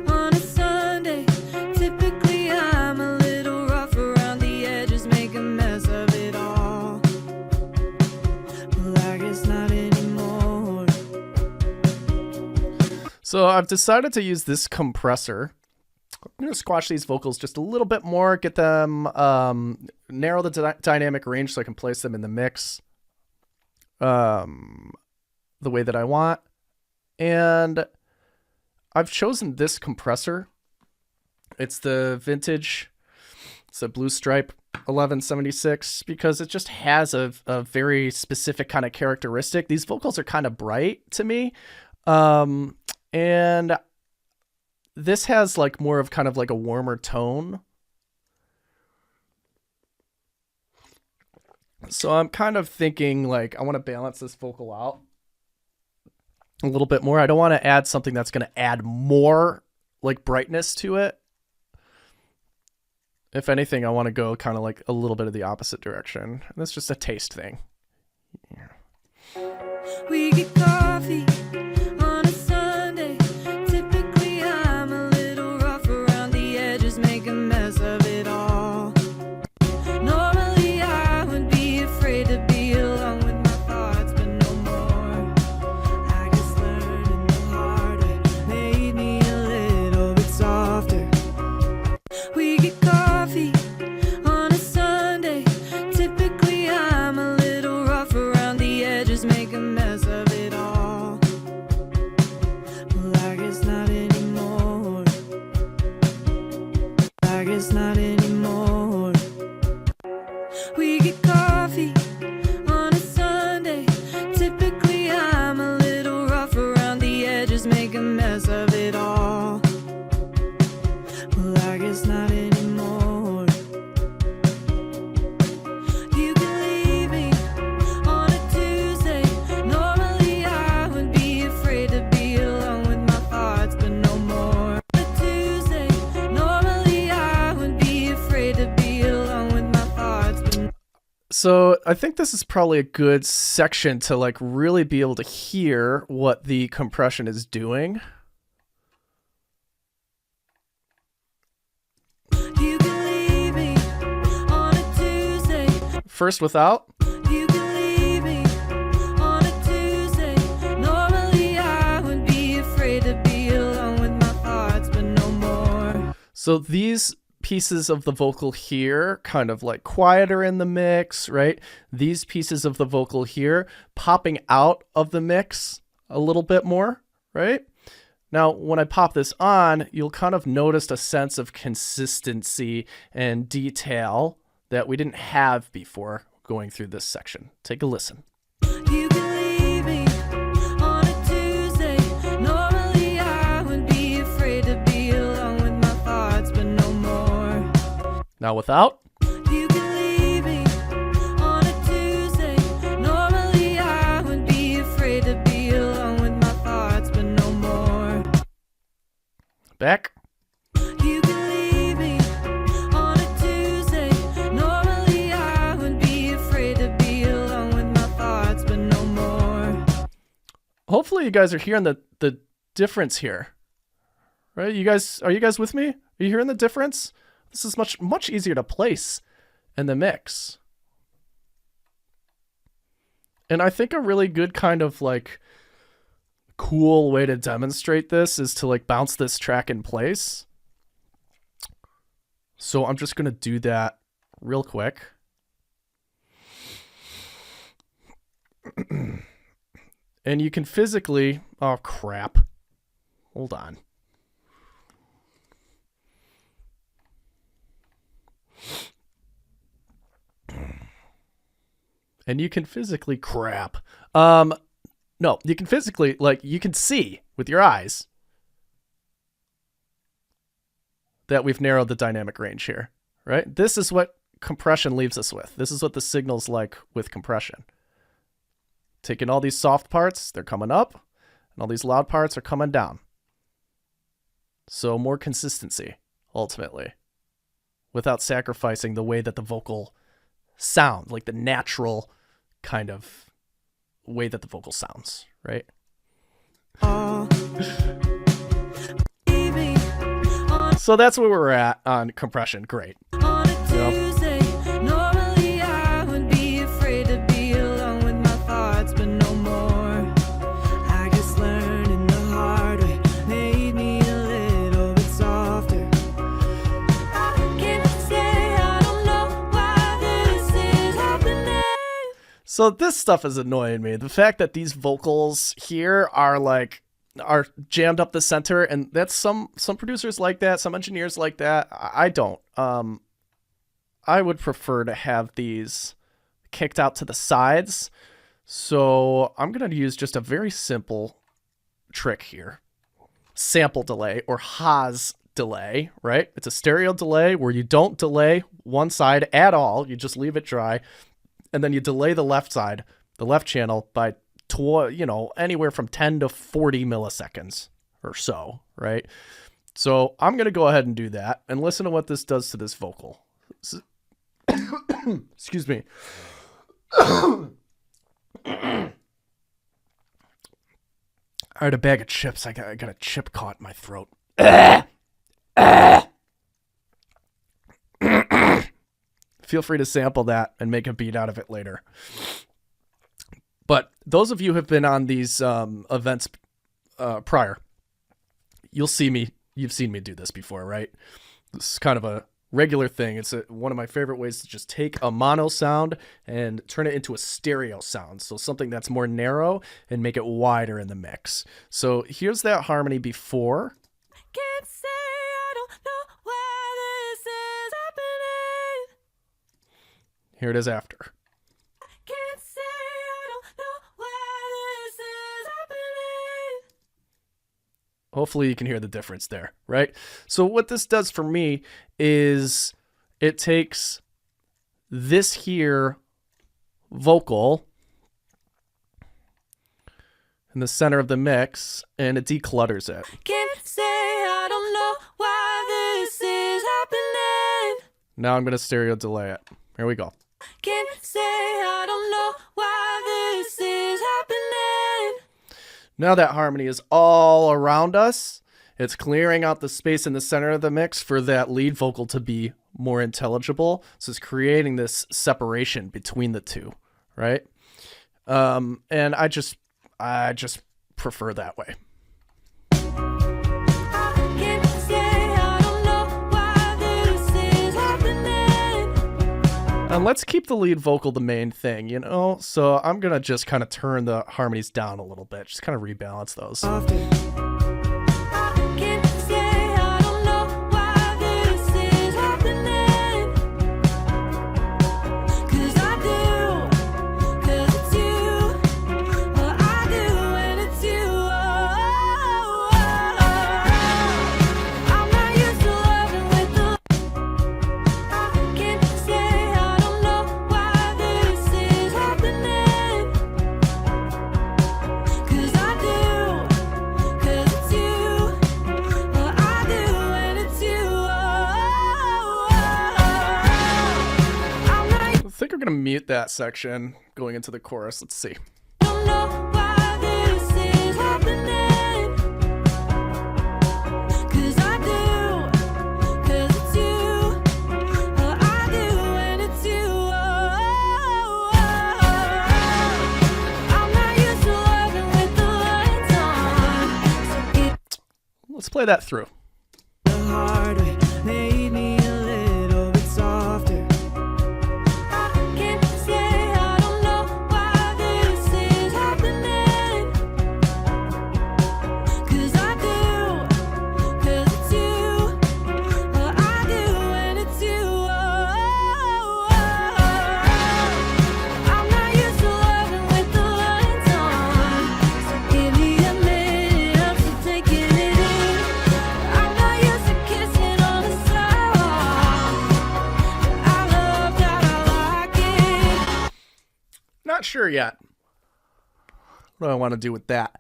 on a Sunday. Typically, I'm a little rough around the edges, make a mess of it all. Well, I guess not anymore. So I've decided to use this compressor. I'm going to squash these vocals just a little bit more, get them, narrow the dynamic range so I can place them in the mix the way that I want. And I've chosen this compressor. It's the vintage, it's a Blue Stripe 1176, because it just has a very specific kind of characteristic. These vocals are kind of bright to me. And this has like more of kind of like a warmer tone. So I'm kind of thinking like I want to balance this vocal out a little bit more. I don't want to add something that's going to add more like brightness to it. If anything, I want to go kind of like a little bit of the opposite direction. That's just a taste thing. We get coffee on a Sunday. Typically, I'm a little rough around the edges, make a mess of it all. Normally, I would be afraid to be alone with my thoughts, but no more. I guess learning the hard way made me a little bit softer. We get coffee on a Sunday. Typically, I'm a little rough around the edges, make a mess of it all. Well, I guess not anymore. I guess not anymore. We get coffee on a Sunday. Typically, I'm a little rough around the edges, make a mess of it all. Well, I guess not anymore. You can leave me on a Tuesday. Normally, I would be afraid to be alone with my thoughts, but no more. On a Tuesday, normally I would be So I think this is probably a good section to like really be able to hear what the compression is doing. You can leave me on a Tuesday. First without. You can leave me on a Tuesday. Normally I would be afraid to be alone with my thoughts, but no more. So these pieces of the vocal here kind of like quieter in the mix, right? These pieces of the vocal here popping out of the mix a little bit more, right? Now, when I pop this on, you'll kind of notice a sense of consistency and detail that we didn't have before going through this section. Take a listen. You can leave me on a Tuesday. Normally I would be afraid to be alone with my thoughts, but no more. Now without. You can leave me on a Tuesday. Normally I would be afraid to be alone with my thoughts, but no more. Back. You can leave me on a Tuesday. Normally I would be afraid to be alone with my thoughts, but no more. Hopefully you guys are hearing the difference here. Right? Are you guys with me? Are you hearing the difference? This is much easier to place in the mix. And I think a really good kind of like cool way to demonstrate this is to like bounce this track in place. So I'm just going to do that real quick. And you can physically, oh crap. Hold on. And you can physically crap. No, you can physically, like, you can see with your eyes that we've narrowed the dynamic range here, right? This is what compression leaves us with. This is what the signal's like with compression. Taking all these soft parts, they're coming up, and all these loud parts are coming down. So more consistency, ultimately, without sacrificing the way that the vocal sound, like the natural kind of way that the vocal sounds, right? Leave me on So that's where we're at on compression. Great. a Tuesday. Normally I would be afraid to be alone with my thoughts, but no more. I guess learning the hard way made me a little bit softer. I can't say I don't know why this is happening. So this stuff is annoying me. The fact that these vocals here are jammed up the center, and that's some producers like that, some engineers like that. I don't. I would prefer to have these kicked out to the sides. So I'm going to use just a very simple trick here. Sample delay, or Haas delay, right? It's a stereo delay where you don't delay one side at all. You just leave it dry. And then you delay the left side, the left channel, by anywhere from 10 to 40 milliseconds or so, right? So I'm going to go ahead and do that and listen to what this does to this vocal. Excuse me. I had a bag of chips. I got a chip caught in my throat. Feel free to sample that and make a beat out of it later. But those of you who have been on these events prior, you've seen me do this before, right? This is kind of a regular thing. It's one of my favorite ways to just take a mono sound and turn it into a stereo sound. So something that's more narrow and make it wider in the mix. So here's that harmony before. Can't say I don't know why this is happening. Here it is after. Can't say I don't know why this is happening. Hopefully you can hear the difference there, right? So what this does for me is it takes this here vocal in the center of the mix and it declutters it. Can't say I don't know why this is happening. Now I'm going to stereo delay it. Here we go. Can't say I don't know why this is happening. Now that harmony is all around us, it's clearing out the space in the center of the mix for that lead vocal to be more intelligible. So it's creating this separation between the two, right? And I just prefer that way. I can't say I don't know why this is happening. And let's keep the lead vocal the main thing, you know? So I'm going to just kind of turn the harmonies down a little bit, just kind of rebalance those. I can't say I don't know why this is happening. 'Cause I do, 'cause it's you. Well, I do and it's you. I'm not used to loving with the. I can't say I don't know why this is happening. 'Cause I do, 'cause it's you. Well, I do and it's you. I'm not I think we're going to mute that section going into the chorus. Let's see. don't know why this is happening. 'Cause I do, 'cause it's you. Well, I do and it's you. I'm not used to loving with the lights on. So get Let's play that through. The hard way made me a little bit softer. I can't say I don't know why this is happening. 'Cause I do, 'cause it's you. Well, I do and it's you. I'm not used to loving with the lights on. So give me a minute, I'm still taking it in. I'm not used to kissing on the sidewalk. I love that, I like it. Not sure yet. What do I want to do with that?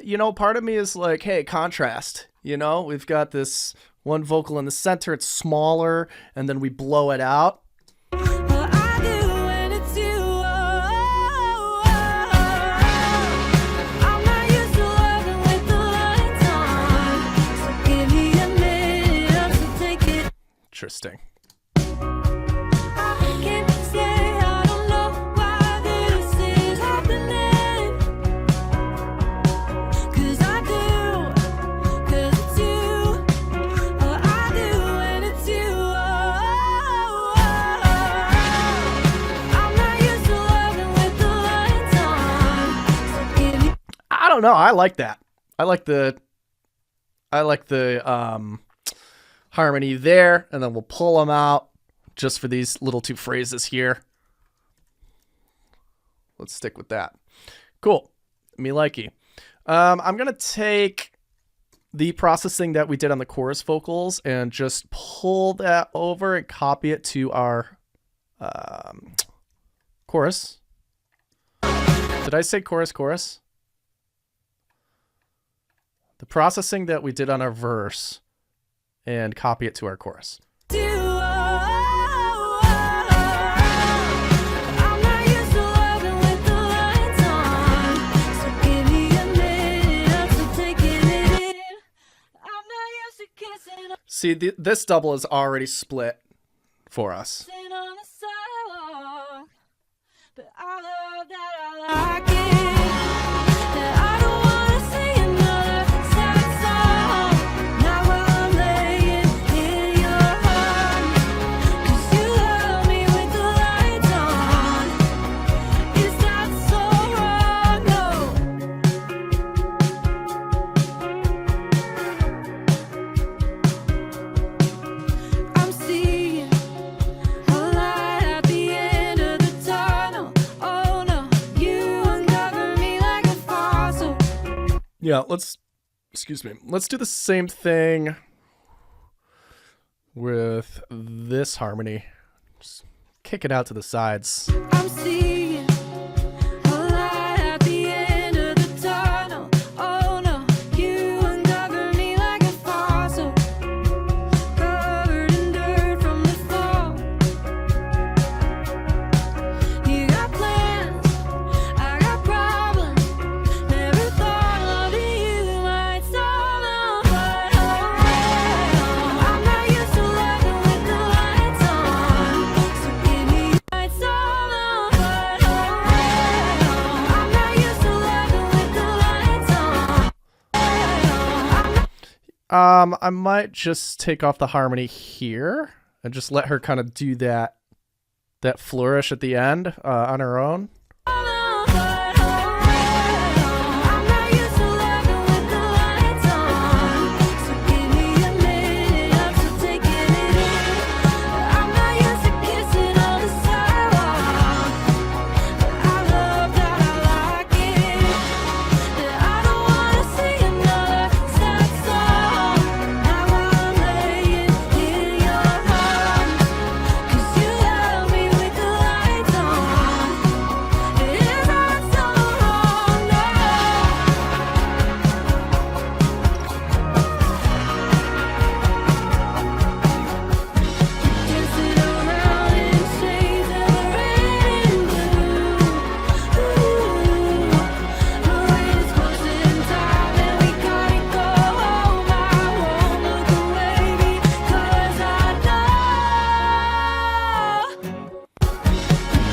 You know, part of me is like, hey, contrast. You know, we've got this one vocal in the center, it's smaller, and then we blow it out. Well, I do and it's you. I'm not used to loving with the lights on. So give me a minute, I'm still taking. Interesting. I can't say I don't know why this is happening. 'Cause I do, 'cause it's you. Well, I do and it's you. I'm not used to loving with the lights on. So give me. I don't know. I like that. I like the harmony there, and then we'll pull them out just for these little two phrases here. Let's stick with that. Cool. Me likey. I'm gonna take the processing that we did on the chorus vocals and just pull that over and copy it to our chorus. Did I say chorus? The processing that we did on our verse and copy it to our chorus. I'm not used to loving with the lights on. So give me a minute, I'm still taking it in. I'm not used to kissing See, this double is already split for us. on the sidewalk. But I love that, I like it. That I don't wanna sing another sad song. Not while I'm laying in your arms. 'Cause you love me with the lights on. Is that so wrong? No. I'm seeing a light at the end of the tunnel. Oh no, you uncover me like a fossil. Yeah, let's do the same thing with this harmony. Just kick it out to the sides. I'm seeing a light at the end of the tunnel. Oh no, you uncover me like a fossil. Covered in dirt from the fall. I might just take off the harmony here and just let her kind of do that flourish at the end on her own. I'm not used to loving with the lights on, so give me a minute, I'm still taking it in. I'm not used to kissing on the sidewalk, but I love that I like it. That I don't wanna sing another sad song. Now I'm laying in your arms, 'cause you love me with the lights on. Is that so wrong? No. Dancing around in shades of red and blue. The rain is closing time and we gotta go home. I won't look away because I know.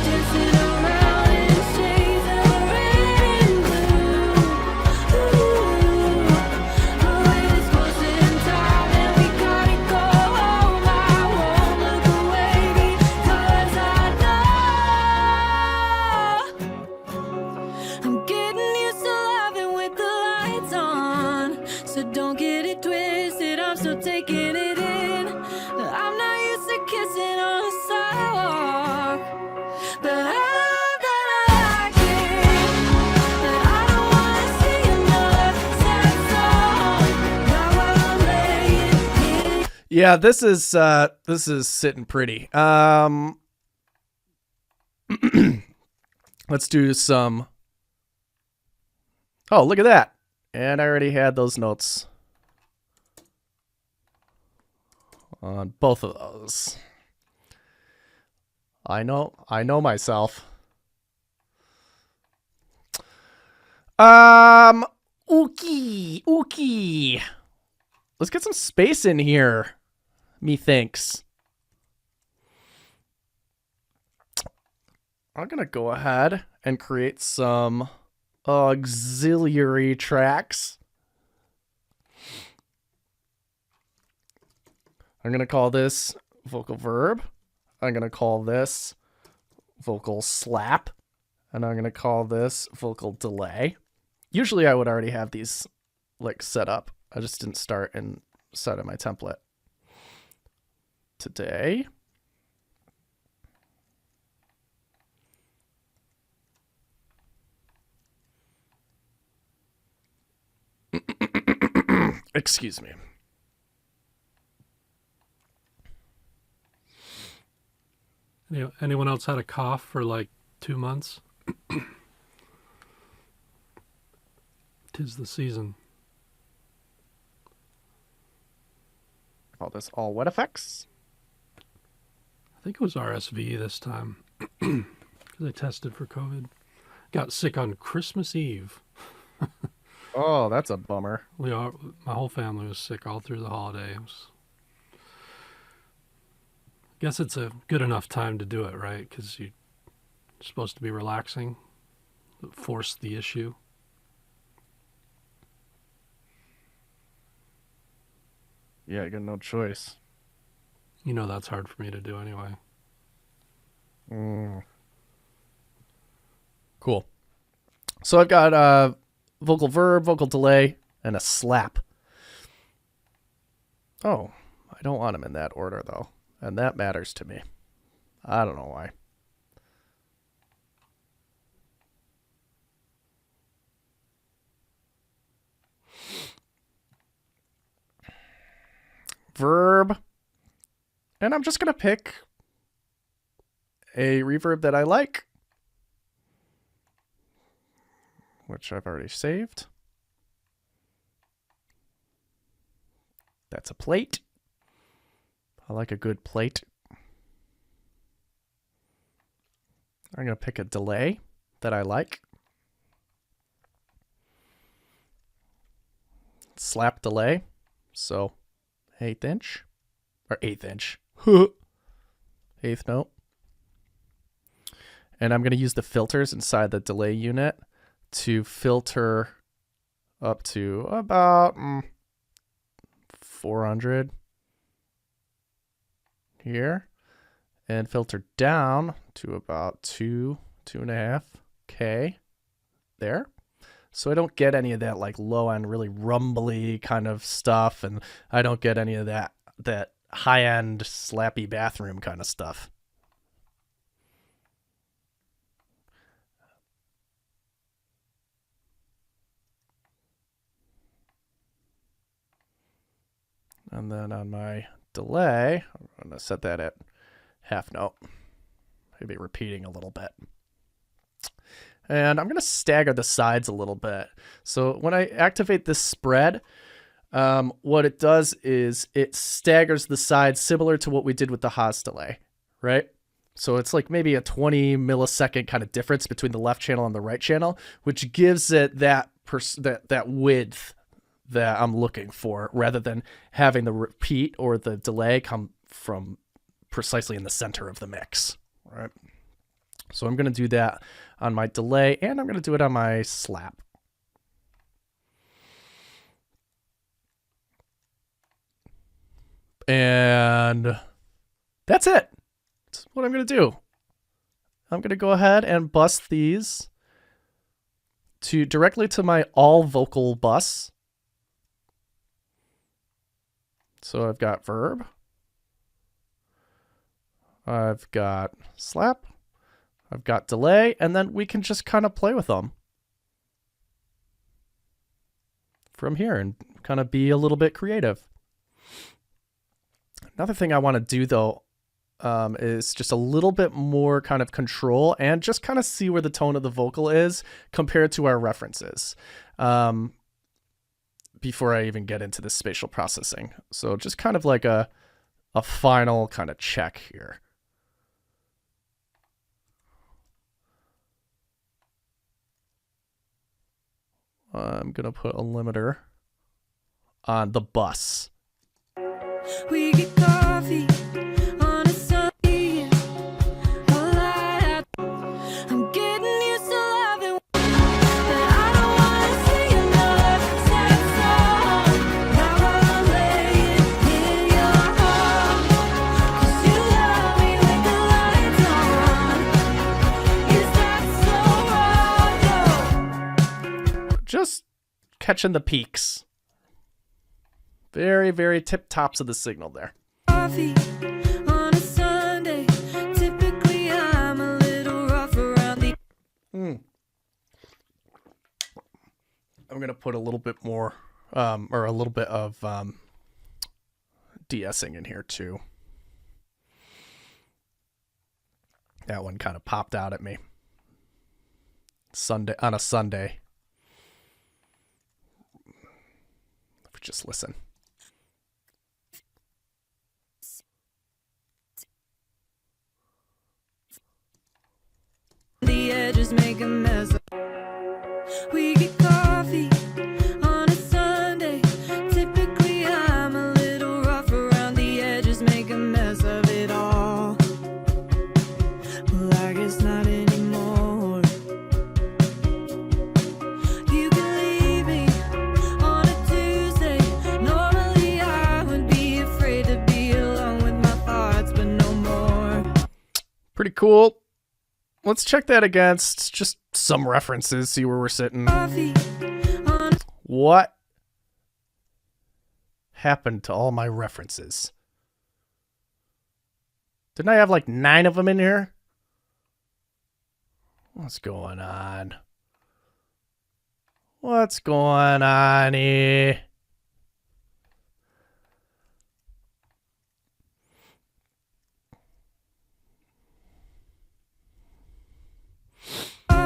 Dancing around in shades of red and blue. The rain is closing time and we gotta go home. I won't look away because I know. I'm getting used to loving with the lights on, so don't get it twisted, I'm still taking it in. I'm not used to kissing on the sidewalk, but I love that I like it. That I don't wanna sing another sad song. Now I'm laying in. Yeah, this is sitting pretty. Let's do some. Oh, look at that. And I already had those notes on both of those. I know myself. Ookie. Let's get some space in here, methinks. I'm gonna go ahead and create some auxiliary tracks. I'm gonna call this vocal verb. I'm gonna call this vocal slap. And I'm gonna call this vocal delay. Usually I would already have these like set up. I just didn't start and set in my template today. Excuse me. Anyone else had a cough for like 2 months? 'Tis the season. Call this all wet effects. I think it was RSV this time because I tested for COVID. Got sick on Christmas Eve. Oh, that's a bummer. My whole family was sick all through the holiday. Guess it's a good enough time to do it, right? Because you're supposed to be relaxing. Force the issue. Yeah, you got no choice. You know that's hard for me to do anyway. Cool. So I've got vocal verb, vocal delay, and a slap. Oh, I don't want them in that order, though. And that matters to me. I don't know why. Verb. And I'm just going to pick a reverb that I like, which I've already saved. That's a plate. I like a good plate. I'm going to pick a delay that I like. Slap delay. So 1/8 inch. Or 1/8 inch. 1/8 note. And I'm going to use the filters inside the delay unit to filter up to about 400 here, and filter down to about 2.5K there. So I don't get any of that like low end, really rumbly kind of stuff, and I don't get any of that high end slappy bathroom kind of stuff. And then on my delay, I'm going to set that at half note. Maybe repeating a little bit. And I'm going to stagger the sides a little bit. So when I activate this spread, what it does is it staggers the sides similar to what we did with the Haas delay, right? So it's like maybe a 20 millisecond kind of difference between the left channel and the right channel, which gives it that width that I'm looking for, rather than having the repeat or the delay come from precisely in the center of the mix, right? So I'm going to do that on my delay, and I'm going to do it on my slap. And that's it. That's what I'm going to do. I'm going to go ahead and bus these directly to my all vocal bus. So I've got verb, I've got slap, I've got delay, and then we can just kind of play with them from here and kind of be a little bit creative. Another thing I want to do though is just a little bit more kind of control and just kind of see where the tone of the vocal is compared to our references. Before I even get into the spatial processing. So just kind of like a final kind of check here. I'm going to put a limiter on the bus. We get coffee on a Sunday. I'm getting used to loving, but I don't wanna sing another sad song. Now I'm laying in your arms, 'cause you love me with the lights on. Is that so wrong? Just catching the peaks. Very, very tip tops of the signal there. Coffee on a Sunday. Typically I'm a little rough around the I'm going to put a little bit more, or a little bit of de-essing in here too. That one kind of popped out at me. On a Sunday. Just listen. The edges make a mess. We get coffee on a Sunday. Typically I'm a little rough around the edges, make a mess of it all. Well, I guess not anymore. You can leave me on a Tuesday. Normally I would be afraid to be alone with my thoughts, but no more. Pretty cool. Let's check that against just some references, see where we're sitting. Coffee on What happened to all my references? Didn't I have like 9 of them in here? What's going on? What's going on here?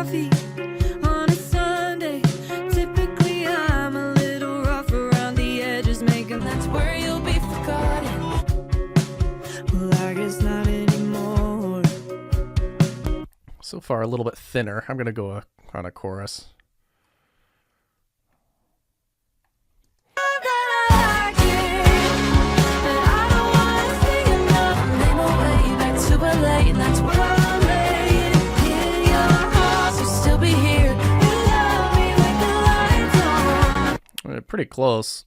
coffee on a Sunday. Typically I'm a little rough around the edges, making that's where you'll be forgotten. Well, I guess not anymore. So far a little bit thinner. I'm going to go on a chorus. That Pretty close.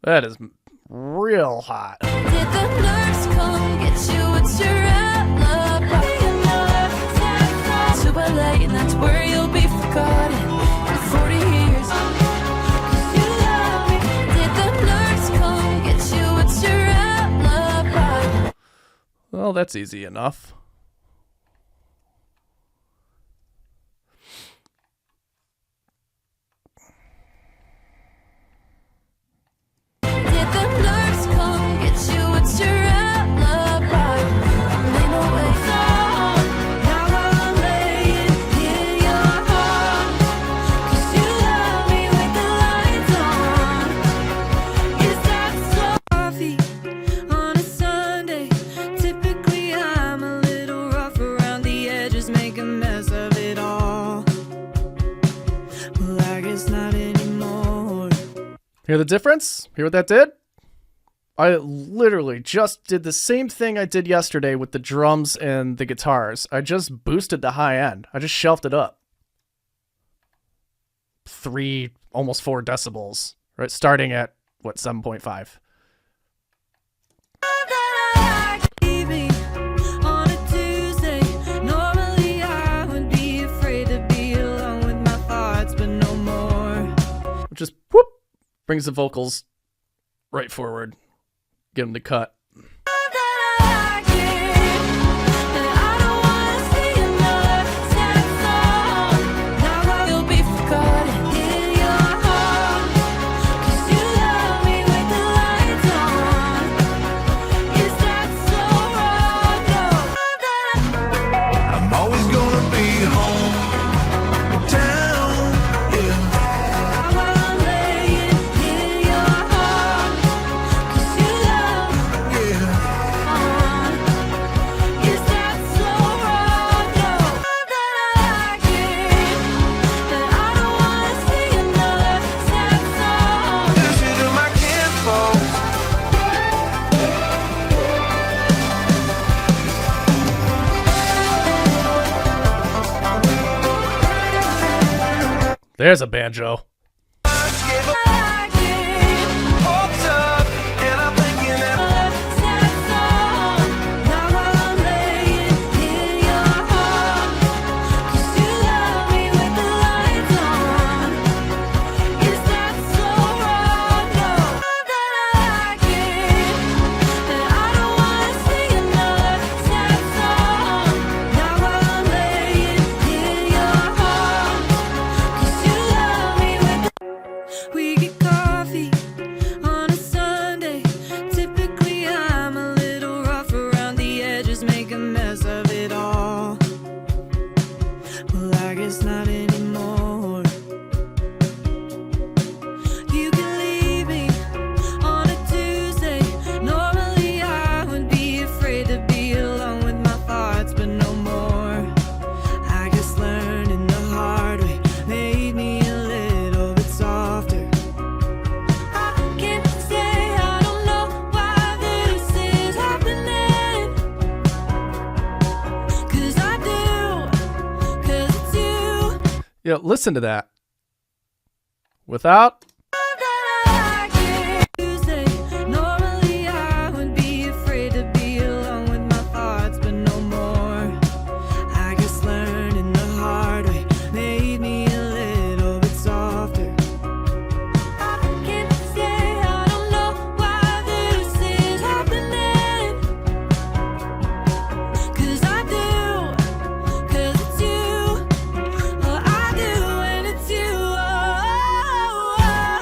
That is real hot. Did the nurse come get you? It's your alibi. To LA, and that's where you'll be forgotten in 40 years. 'Cause you love me. Did the nurse come get you? It's your alibi. Well, that's easy enough. Did the nurse come get you? It's your alibi. I'm laying awake. Now I'm laying in your heart. 'Cause you love me with the lights on. Is that so? Coffee on a Sunday. Typically I'm a little rough around the edges, make a mess of it all. Well, I guess not anymore. Hear the difference? Hear what that did? I literally just did the same thing I did yesterday with the drums and the guitars. I just boosted the high end. I just shelved it up. 3, almost 4 decibels, right? Starting at, what, 7.5. On a Tuesday, normally I would be afraid to be alone with my thoughts, but no more. Just whoop, brings the vocals right forward. Get them to cut. I'm always gonna be hometown, yeah. This shit in my kinfolk. There's a banjo. Hopes up, and I'm thinking that We get coffee on a Sunday. Typically I'm a little rough around the edges, make a mess of it all. Well, I guess not anymore. You can leave me on a Tuesday. Normally I would be afraid to be alone with my thoughts, but no more. I guess learning the hard way made me a little bit softer. I can't say I don't know why this is happening. 'Cause I do. 'Cause it's you. Yeah, listen to that. Without. Tuesday. Normally I would be afraid to be alone with my thoughts, but no more. I guess learning the hard way made me a little bit softer. I can't say I don't know why this is happening. 'Cause I do. 'Cause it's you. Oh, I do, and it's you. Oh, oh, oh.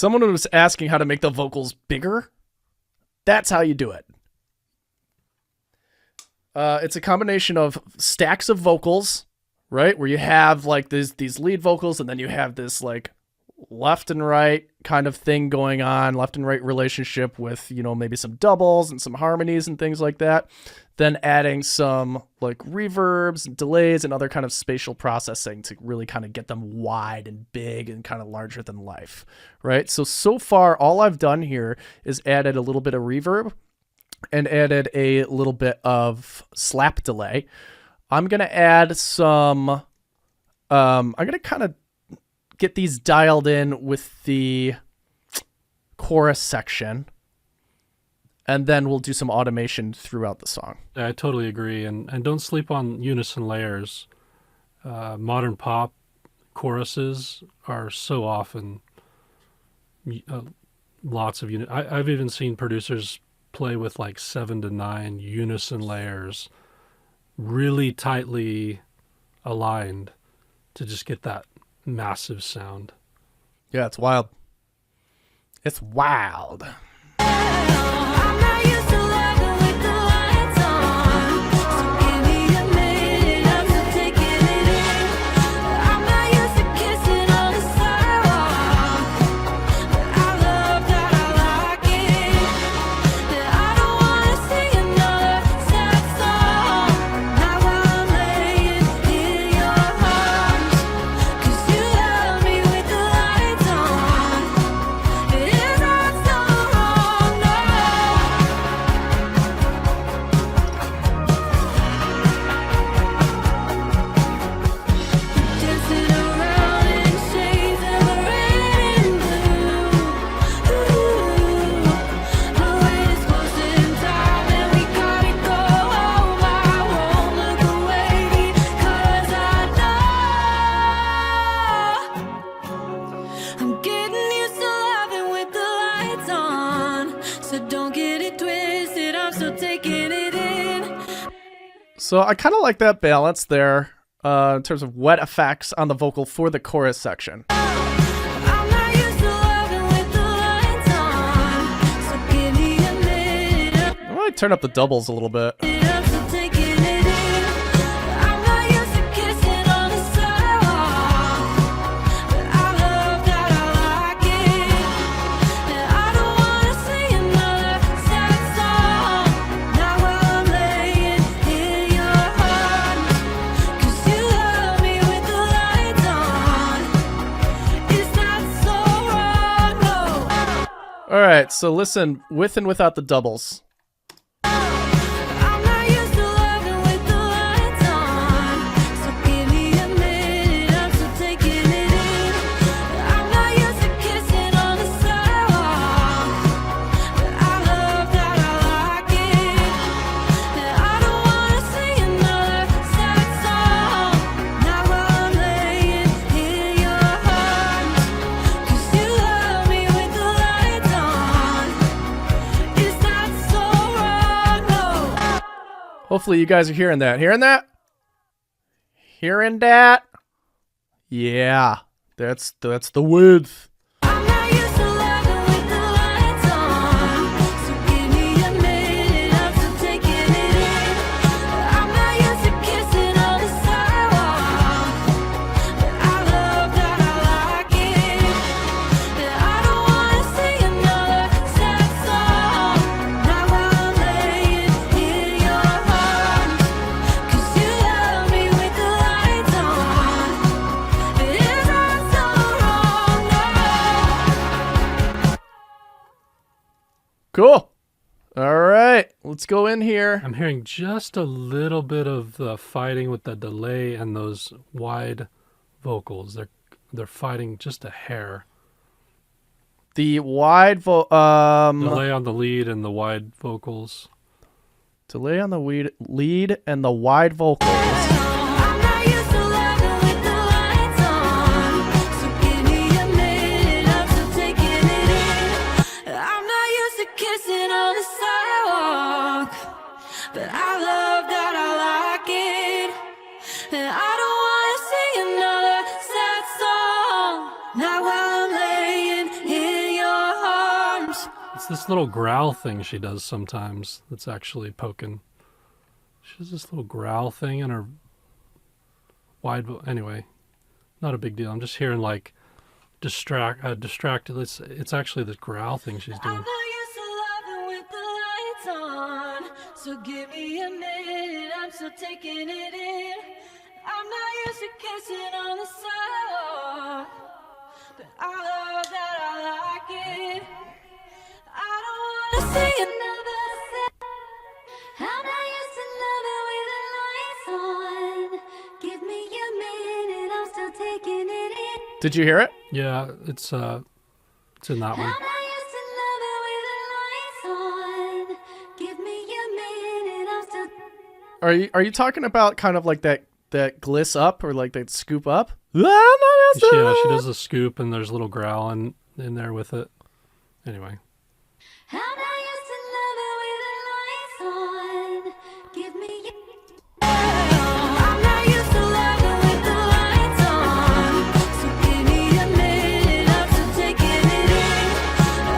Someone was asking how to make the vocals bigger. That's how you do it. It's a combination of stacks of vocals, right? Where you have like these lead vocals, and then you have this like left and right kind of thing going on, left and right relationship with, you know, maybe some doubles and some harmonies and things like that. Then adding some like reverbs and delays and other kind of spatial processing to really kind of get them wide and big and kind of larger than life, right? So far, all I've done here is added a little bit of reverb and added a little bit of slap delay. I'm going to add some, I'm going to kind of get these dialed in with the chorus section, and then we'll do some automation throughout the song. I totally agree, and don't sleep on unison layers. Modern pop choruses are so often lots of I've even seen producers play with like 7 to 9 unison layers, really tightly aligned to just get that massive sound. Yeah, it's wild. It's wild. I'm not used to loving with the lights on, so give me a minute, I'm still taking it in. I'm not used to kissing on the sidewalk, but I love that I like it. I don't wanna sing another sad song, not while I'm laying in your arms, 'cause you love me with the lights on. It is not so wrong, no. Dancing around in shades of red and blue. Ooh, my weight is close in time and we gotta go home. I won't look away because I know I'm getting used to loving with the lights on. So don't get it twisted, I'm still taking it in. So I kind of like that balance there in terms of wet effects on the vocal for the chorus section. I'm not used to loving with the lights on. So give me a minute, I might turn up the doubles a little bit. I'm still taking it in. I'm not used to kissing on the sidewalk, but I love that I like it. And I don't wanna sing another sad song, not while I'm laying in your arms, 'cause you love me with the lights on. It's not so wrong, no. All right, so listen with and without the doubles. I'm not used to loving with the lights on, so give me a minute, I'm still taking it in. I'm not used to kissing on the sidewalk, but I love that I like it. And I don't wanna sing another sad song, not while I'm laying in your arms, 'cause you love me with the lights on. It's not so wrong, no. Hopefully you guys are hearing that. Hearing that? Hearing that? Yeah, that's the width. I'm not used to loving with the lights on, so give me a minute, I'm still taking it in. I'm not used to kissing on the sidewalk, but I love that I like it. And I don't wanna sing another sad song, not while I'm laying in your arms, 'cause you love me with the lights on. It is not so wrong, no. Cool. All right, let's go in here. I'm hearing just a little bit of the fighting with the delay and those wide vocals. They're fighting just a hair. The wide Delay on the lead and the wide vocals. delay on the lead and the wide vocals. I'm not used to loving with the lights on, so give me a minute, I'm still taking it in. I'm not used to kissing on the sidewalk, but I love that I like it. And I don't wanna sing another sad song, not while I'm laying in this little growl thing she does sometimes that's actually poking. She has this little growl thing in her anyway, not a big deal. I'm just hearing like distracted. It's actually this growl thing she's I'm doing. not used to loving with the lights on, so give me a minute, I'm still taking it in. I'm not used to kissing on the sidewalk, but I love that I like it. I don't wanna see another set. I'm not used to loving with the lights on. Give me a minute, I'm still taking it in. Did you hear it? Yeah, it's in that I'm one. not used to loving with the lights on. Give me a minute, I'm still. Are you talking about kind of like that gliss up or like that scoop up? Yeah, she does a scoop and there's a little growl in there with it. Anyway. I'm not used to loving with the lights on. Give me a. I'm not used to loving with the lights on, so give me a minute, I'm still taking it in.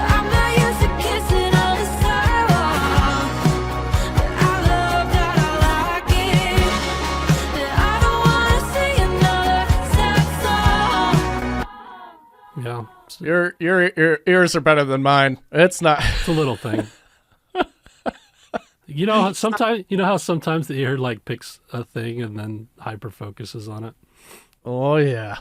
I'm not used to kissing on the sidewalk, but I love that I like it. I don't wanna see another sad song. Yeah. Your ears are better than mine. It's not. It's a little thing. You know how sometimes the ear like picks a thing and then hyper focuses on it. Oh yeah.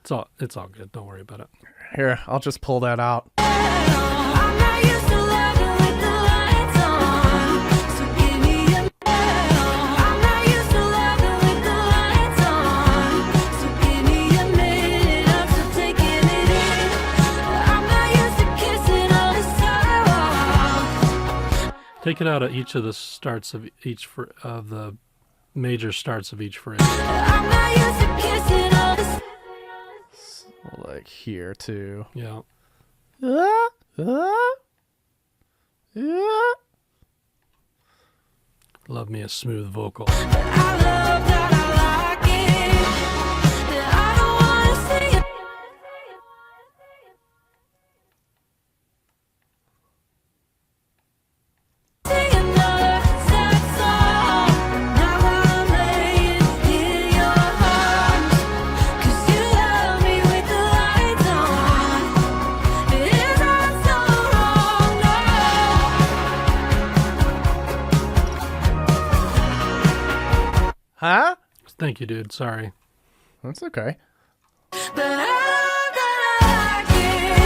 It's all good. Don't worry about it. Here, I'll just pull that out. I'm not used to loving with the lights on, so give me a. I'm not used to loving with the lights on, so give me a minute, I'm still taking it in. I'm not used to kissing on the sidewalk. Take it out at each of the starts of each of the major starts of each phrase. I'm not used to kissing on the. Like here too. Yeah. Love me a smooth vocal. I love that I like it. I don't wanna see it. See another sad song. Now I'm laying in your arms, 'cause you love me with the lights on. Is that so wrong? No. Huh? Thank you, dude. Sorry. That's okay. But I love that I like it.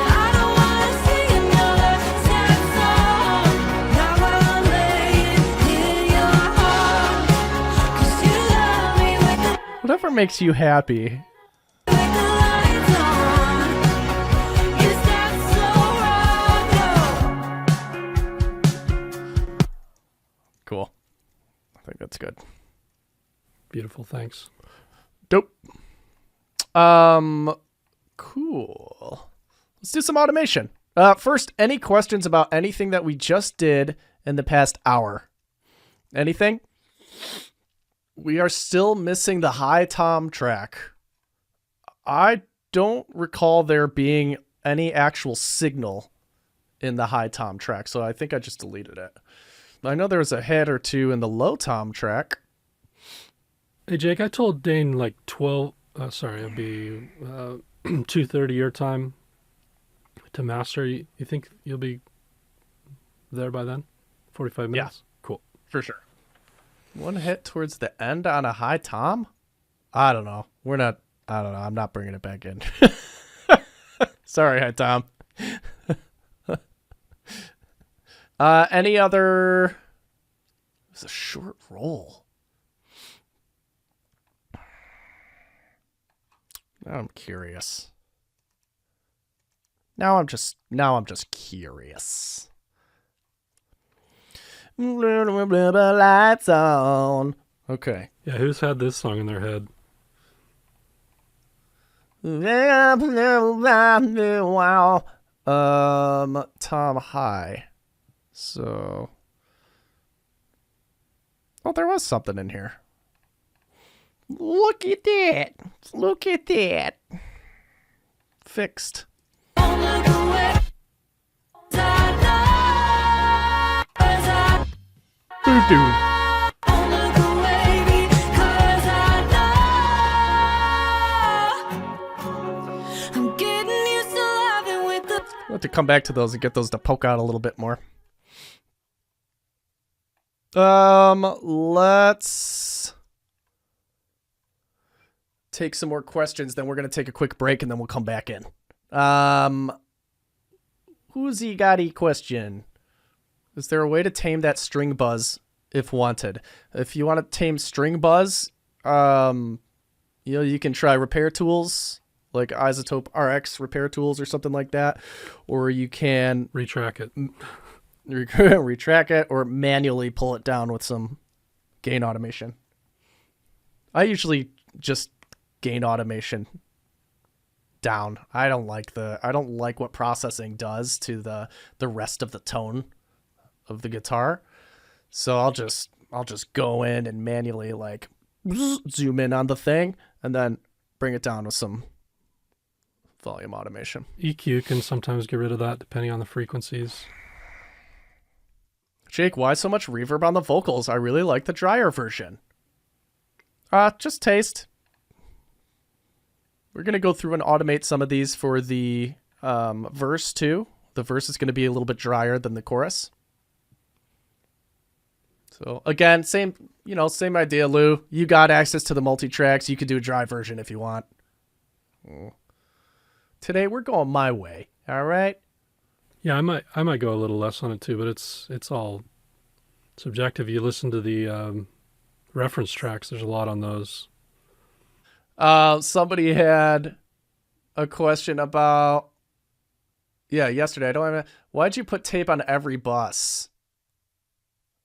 I don't wanna see another sad song. Now I'm laying in your arms, 'cause you love me with Whatever makes you happy. the lights on. Is that so wrong? No. Cool. I think that's good. Beautiful. Thanks. Dope. Cool. Let's do some automation. First, any questions about anything that we just did in the past hour? Anything? We are still missing the high tom track. I don't recall there being any actual signal in the high tom track, so I think I just deleted it. I know there was a hit or two in the low tom track. Hey, Jake, I told Dane like 12, it'd be 2:30 your time to master. You think you'll be there by then? 45 minutes? Cool. For sure. One hit towards the end on a high tom? I don't know. I don't know. I'm not bringing it back in. Sorry, high tom. Any other... It was a short roll. Now I'm curious. Now I'm just curious. Lights on. Okay. Yeah, who's had this song in their head? Tom high. So. Oh, there was something in here. Look at that. Look at that. Fixed. Don't look away. look away because I know I'm getting used to loving with the We'll have to come back to those and get those to poke out a little bit more. Let's take some more questions, then we're gonna take a quick break and then we'll come back in. Who's got a question? Is there a way to tame that string buzz if wanted? If you want to tame string buzz, you can try repair tools like Isotope RX repair tools or something like that, or you can Retrack it. retrack it or manually pull it down with some gain automation. I usually just gain automation down. I don't like what processing does to the rest of the tone of the guitar. So I'll just go in and manually like zoom in on the thing and then bring it down with some volume automation. EQ can sometimes get rid of that depending on the frequencies. Jake, why so much reverb on the vocals? I really like the drier version. Just taste. We're going to go through and automate some of these for the verse too. The verse is going to be a little bit drier than the chorus. So again, same idea, Lou. You got access to the multi-tracks. You can do a dry version if you want. Today we're going my way. All right. Yeah, I might go a little less on it too, but it's all subjective. You listen to the reference tracks. There's a lot on those. Somebody had a question about, yesterday. Why'd you put tape on every bus?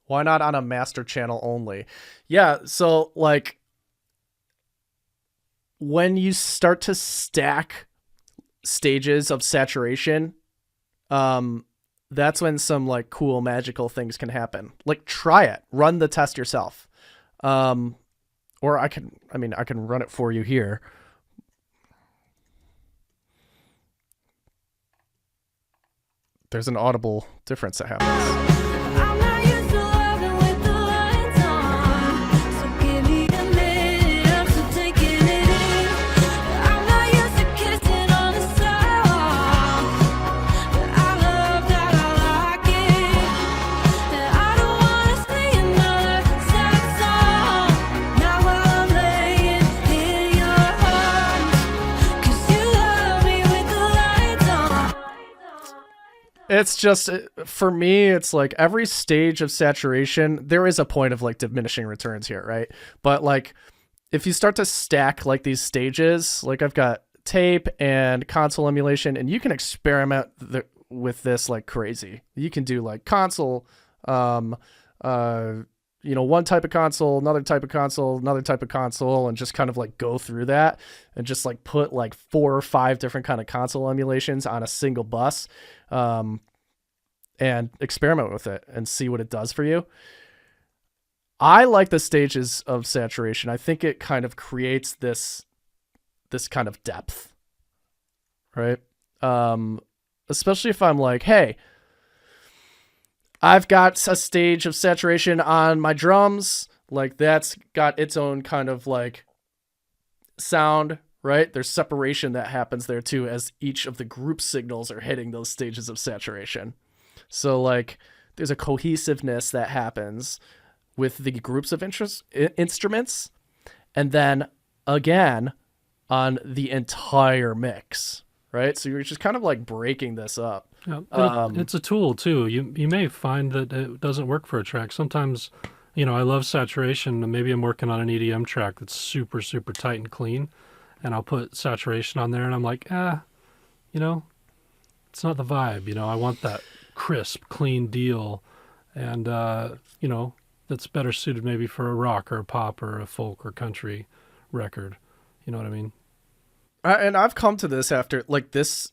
Why not on a master channel only? Yeah, so like when you start to stack stages of saturation, that's when some like cool magical things can happen. Like try it, run the test yourself. Or I can run it for you here. There's an audible difference that happens. I'm not used to loving with the lights on, so give me a minute, I'm still taking it in. I'm not used to kissing on the sidewalk, but I love that I like it. And I don't wanna sing another sad song, not while I'm laying in your arms, 'cause you love me with the lights on. It's just, for me, it's like every stage of saturation, there is a point of like diminishing returns here, right? But like, if you start to stack like these stages, like I've got tape and console emulation, and you can experiment with this like crazy. You can do like console, one type of console, another type of console, another type of console, and just kind of like go through that and just like put like 4 or 5 different kind of console emulations on a single bus, and experiment with it and see what it does for you. I like the stages of saturation. I think it kind of creates this kind of depth, right? Especially if I'm like, hey, I've got a stage of saturation on my drums, like that's got its own kind of like sound, right? There's separation that happens there too as each of the group signals are hitting those stages of saturation. So like there's a cohesiveness that happens with the groups of instruments, and then again on the entire mix, right? So you're just kind of like breaking this up. Yeah, but it's a tool too. You may find that it doesn't work for a track. Sometimes, I love saturation, and maybe I'm working on an EDM track that's super, super tight and clean, and I'll put saturation on there, and I'm like, it's not the vibe. I want that crisp, clean deal, and that's better suited maybe for a rock or a pop or a folk or country record. You know what I mean? And I've come to this after like this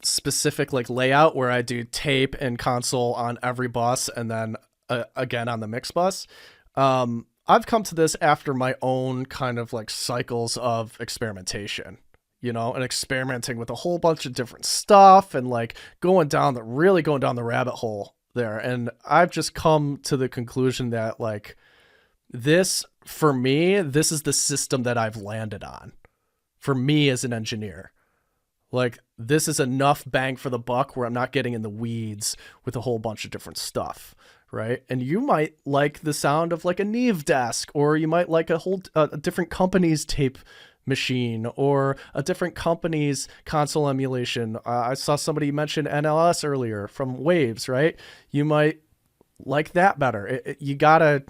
specific like layout where I do tape and console on every bus and then again on the mix bus. I've come to this after my own kind of like cycles of experimentation, and experimenting with a whole bunch of different stuff and like going down the rabbit hole there. And I've just come to the conclusion that like this, for me, this is the system that I've landed on for me as an engineer. Like this is enough bang for the buck where I'm not getting in the weeds with a whole bunch of different stuff. Right. And you might like the sound of like a Neve desk, or you might like a different company's tape machine, or a different company's console emulation. I saw somebody mention NLS earlier from Waves, right? You might like that better. You gotta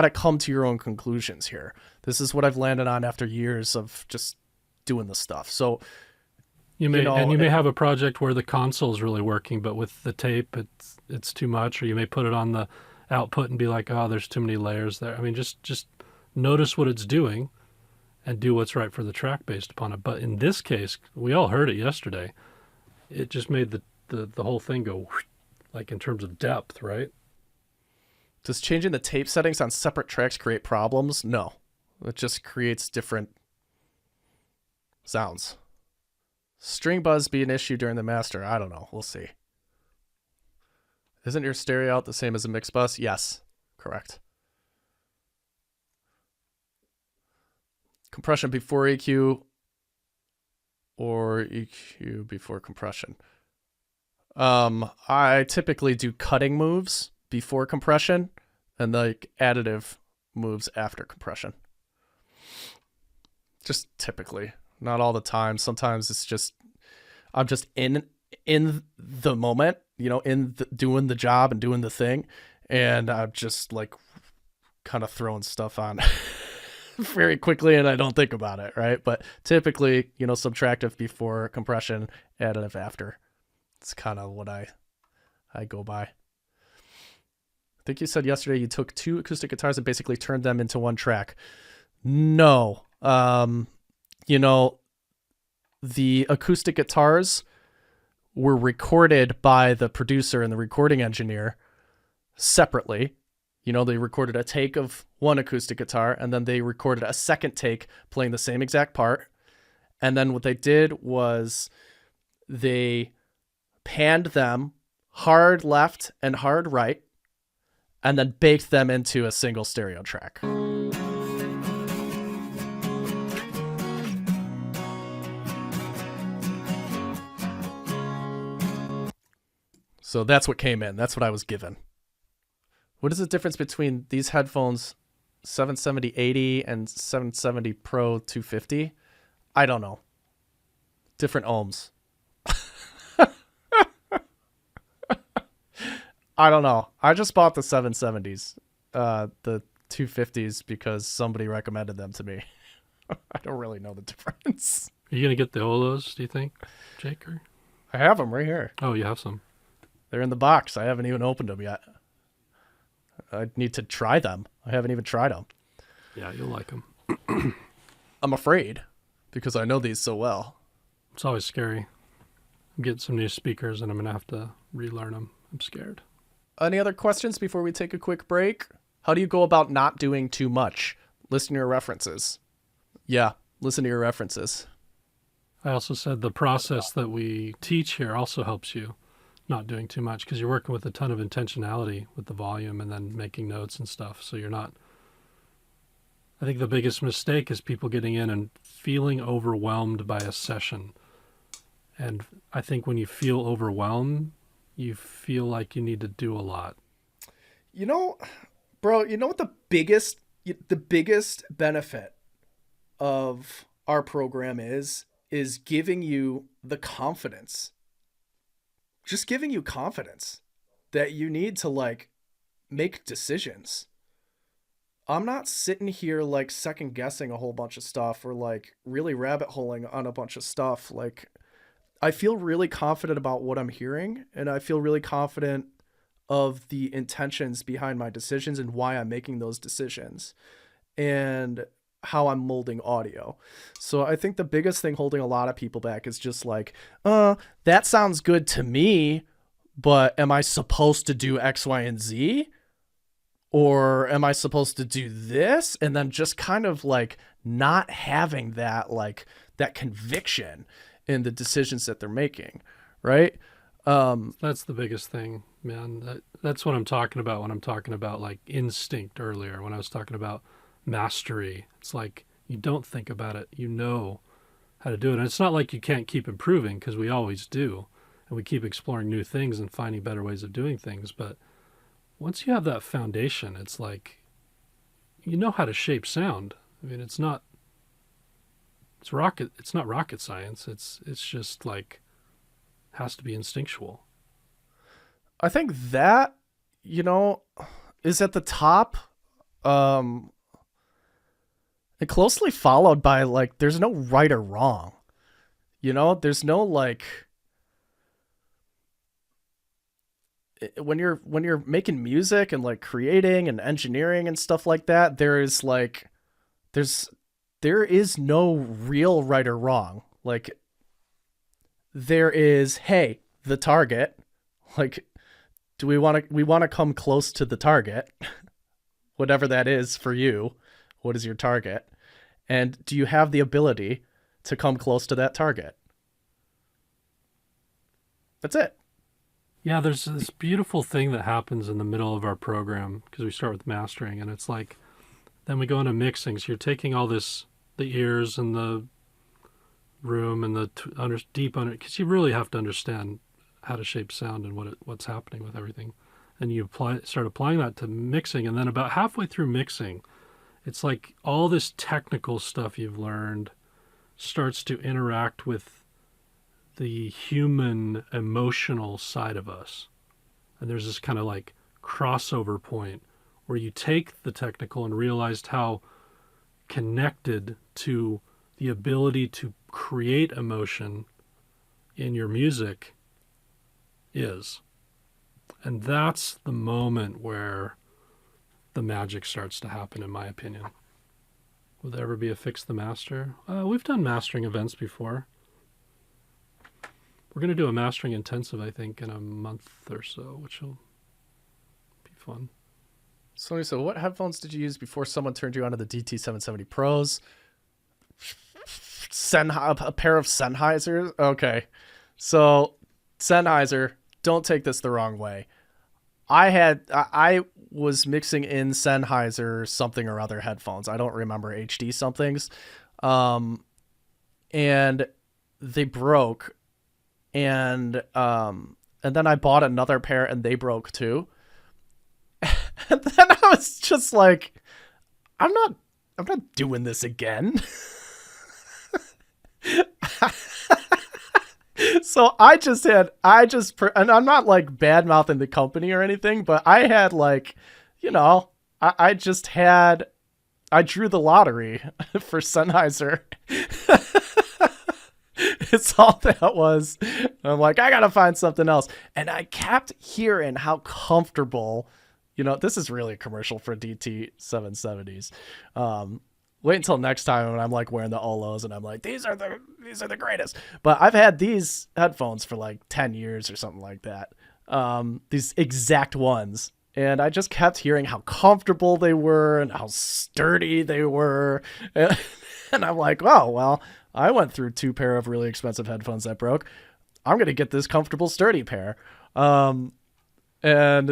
come to your own conclusions here. This is what I've landed on after years of just doing the stuff. So you may have a project where the console's really working, but with the tape, it's too much, or you may put it on the output and be like, oh, there's too many layers there. I mean, just notice what it's doing and do what's right for the track based upon it. But in this case, we all heard it yesterday. It just made the whole thing go whoosh, like in terms of depth, right? Does changing the tape settings on separate tracks create problems? No. It just creates different sounds. String buzz be an issue during the master? I don't know. We'll see. Isn't your stereo out the same as a mix bus? Yes. Correct. Compression before EQ or EQ before compression? I typically do cutting moves before compression and like additive moves after compression. Just typically, not all the time. Sometimes it's just I'm just in the moment, doing the job and doing the thing, and I'm just like kind of throwing stuff on very quickly, and I don't think about it, right? But typically, subtractive before compression, additive after. It's kind of what I go by. I think you said yesterday you took 2 acoustic guitars and basically turned them into one track. No. The acoustic guitars were recorded by the producer and the recording engineer separately. They recorded a take of one acoustic guitar, and then they recorded a second take playing the same exact part. And then what they did was they panned them hard left and hard right, and then baked them into a single stereo track. So that's what came in. That's what I was given. What is the difference between these headphones 770-80 and 770 Pro 250? I don't know. Different ohms. I don't know. I just bought the 770s, the 250s, because somebody recommended them to me. I don't really know the difference. Are you going to get the Olos, do you think, Jake? Or? I have them right here. Oh, you have some. They're in the box. I haven't even opened them yet. I need to try them. I haven't even tried them. Yeah, you'll like them. I'm afraid because I know these so well. It's always scary. I'm getting some new speakers and I'm going to have to relearn them. I'm scared. Any other questions before we take a quick break? How do you go about not doing too much? Listen to your references. Yeah, listen to your references. I also said the process that we teach here also helps you not doing too much because you're working with a ton of intentionality with the volume and then making notes and stuff. So you're not... I think the biggest mistake is people getting in and feeling overwhelmed by a session. And I think when you feel overwhelmed, you feel like you need to do a lot. Bro, what the biggest benefit of our program is giving you the confidence. Just giving you confidence that you need to make decisions. I'm not sitting here second guessing a whole bunch of stuff or really rabbit holing on a bunch of stuff. I feel really confident about what I'm hearing, and I feel really confident of the intentions behind my decisions and why I'm making those decisions and how I'm molding audio. So I think the biggest thing holding a lot of people back is just that sounds good to me, but am I supposed to do X, Y, and Z? Or am I supposed to do this? And then just kind of not having that, that conviction in the decisions that they're making. Right. That's the biggest thing. man. That's what I'm talking about when I'm talking about like instinct earlier, when I was talking about mastery. It's like you don't think about it, you know how to do it. And it's not like you can't keep improving, because we always do. And we keep exploring new things and finding better ways of doing things. But once you have that foundation, it's like you know how to shape sound. I mean, it's not rocket science. It's just like has to be instinctual. I think that, you know, is at the top. And closely followed by, like, there's no right or wrong. You know, there's no, like, when you're making music and like creating and engineering and stuff like that, there is no real right or wrong. Like, there is, hey, the target, like, we want to come close to the target, whatever that is for you. What is your target? And do you have the ability to come close to that target? That's it. Yeah, there's this beautiful thing that happens in the middle of our program, because we start with mastering, and it's like, then we go into mixing. So you're taking all this, the ears and the room and the because you really have to understand how to shape sound and what's happening with everything. And you start applying that to mixing, and then about halfway through mixing, it's like all this technical stuff you've learned starts to interact with the human emotional side of us. And there's this kind of like crossover point where you take the technical and realized how connected to the ability to create emotion in your music is. And that's the moment where the magic starts to happen, in my opinion. Will there ever be a Fix the Master? We've done mastering events before. We're going to do a mastering intensive, I think, in a month or so, which will be fun. So what headphones did you use before someone turned you onto the DT770 Pros? A pair of Sennheisers? Okay. So, Sennheiser, don't take this the wrong way. I was mixing in Sennheiser something or other headphones. I don't remember HD somethings. And they broke. And then I bought another pair and they broke too. And then I was just like, I'm not doing this again. So and I'm not like bad mouthing the company or anything, but I had like, you know, I drew the lottery for Sennheiser. It's all that was. I'm like, I gotta find something else. And I kept hearing how comfortable, you know, this is really a commercial for DT 770s. Wait until next time when I'm like wearing the Olos and I'm like, these are the greatest. But I've had these headphones for like 10 years or something like that. These exact ones. And I just kept hearing how comfortable they were and how sturdy they were. And I'm like, oh, well, I went through 2 pair of really expensive headphones that broke. I'm going to get this comfortable, sturdy pair. And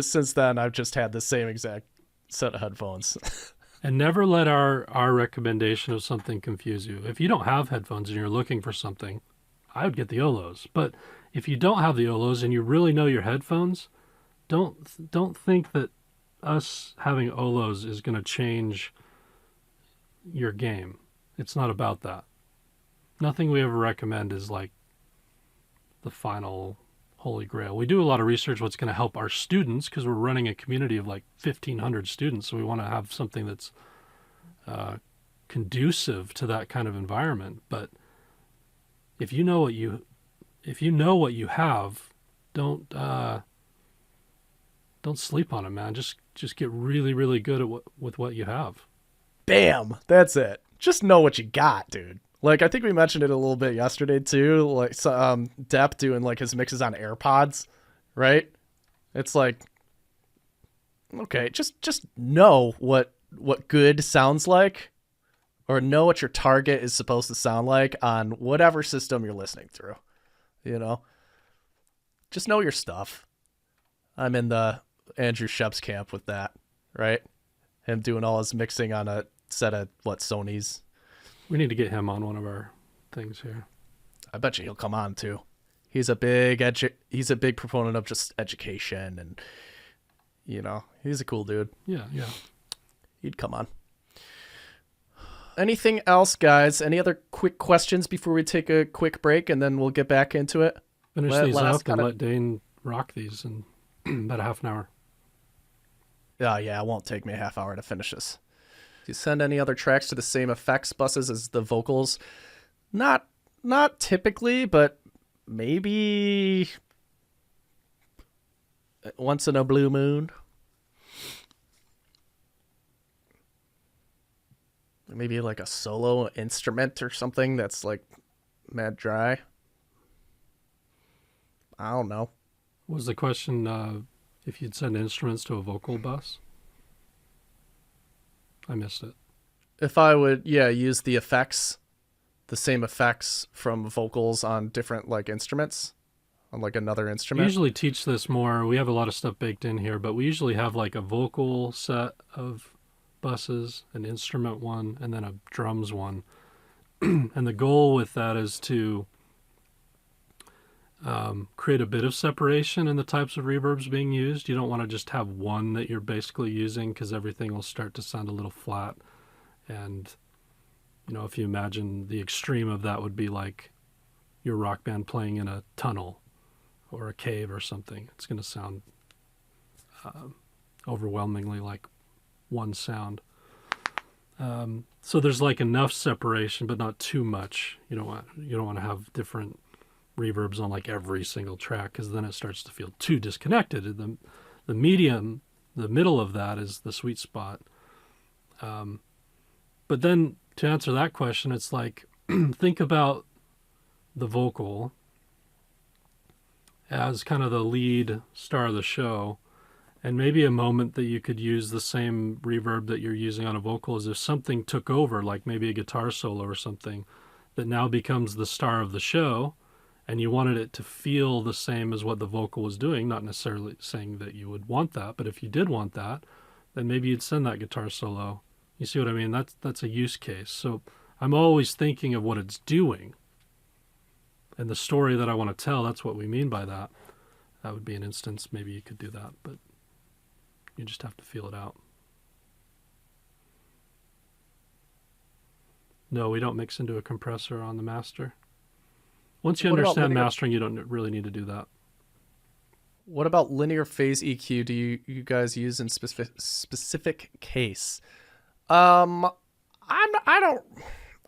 since then, I've just had the same exact set of headphones. And never let our recommendation of something confuse you. If you don't have headphones and you're looking for something, I would get the Olos. But if you don't have the Olos and you really know your headphones, don't think that us having Olos is going to change your game. It's not about that. Nothing we ever recommend is like the final holy grail. We do a lot of research what's going to help our students, because we're running a community of like 1,500 students. So we want to have something that's conducive to that kind of environment. But if you know what you have, don't sleep on it, man. Just get really, really good at with what you have. Bam! That's it. Just know what you got, dude. Like, I think we mentioned it a little bit yesterday too. Like, Depp doing like his mixes on AirPods, right? It's like, okay, just know what good sounds like, or know what your target is supposed to sound like on whatever system you're listening through. You know, just know your stuff. I'm in the Andrew Shep's camp with that, right? Him doing all his mixing on a set of Sony's. We need to get him on one of our things here. I bet you he'll come on too. He's a big proponent of just education, and he's a cool dude. Yeah. He'd come on. Anything else, guys? Any other quick questions before we take a quick break, and then we'll get back into it? Finish these up and let Dane rock these in about a half an hour. Yeah, it won't take me a half hour to finish this. Do you send any other tracks to the same effects buses as the vocals? Not typically, but maybe once in a blue moon. Maybe like a solo instrument or something that's like mad dry. I don't know. What was the question if you'd send instruments to a vocal bus? I missed it. If I would, use the effects, the same effects from vocals on different like instruments, on like another We instrument. usually teach this more. We have a lot of stuff baked in here, but we usually have like a vocal set of buses, an instrument one, and then a drums one. And the goal with that is to create a bit of separation in the types of reverbs being used. You don't want to just have one that you're basically using, because everything will start to sound a little flat. And, if you imagine the extreme of that would be like your rock band playing in a tunnel or a cave or something. It's going to sound overwhelmingly like one sound. So there's like enough separation, but not too much. You don't want to have different reverbs on like every single track, because then it starts to feel too disconnected. The medium, the middle of that is the sweet spot. But then to answer that question, it's like, think about the vocal as kind of the lead star of the show, and maybe a moment that you could use the same reverb that you're using on a vocal is if something took over, like maybe a guitar solo or something that now becomes the star of the show, and you wanted it to feel the same as what the vocal was doing, not necessarily saying that you would want that, but if you did want that, then maybe you'd send that guitar solo. You see what I mean? That's a use case. So I'm always thinking of what it's doing and the story that I want to tell. That's what we mean by that. That would be an instance. Maybe you could do that, but you just have to feel it out. No, we don't mix into a compressor on the master. Once you What about understand linear- mastering, you don't really need to do that. What about linear phase EQ? Do you guys use in specific case? I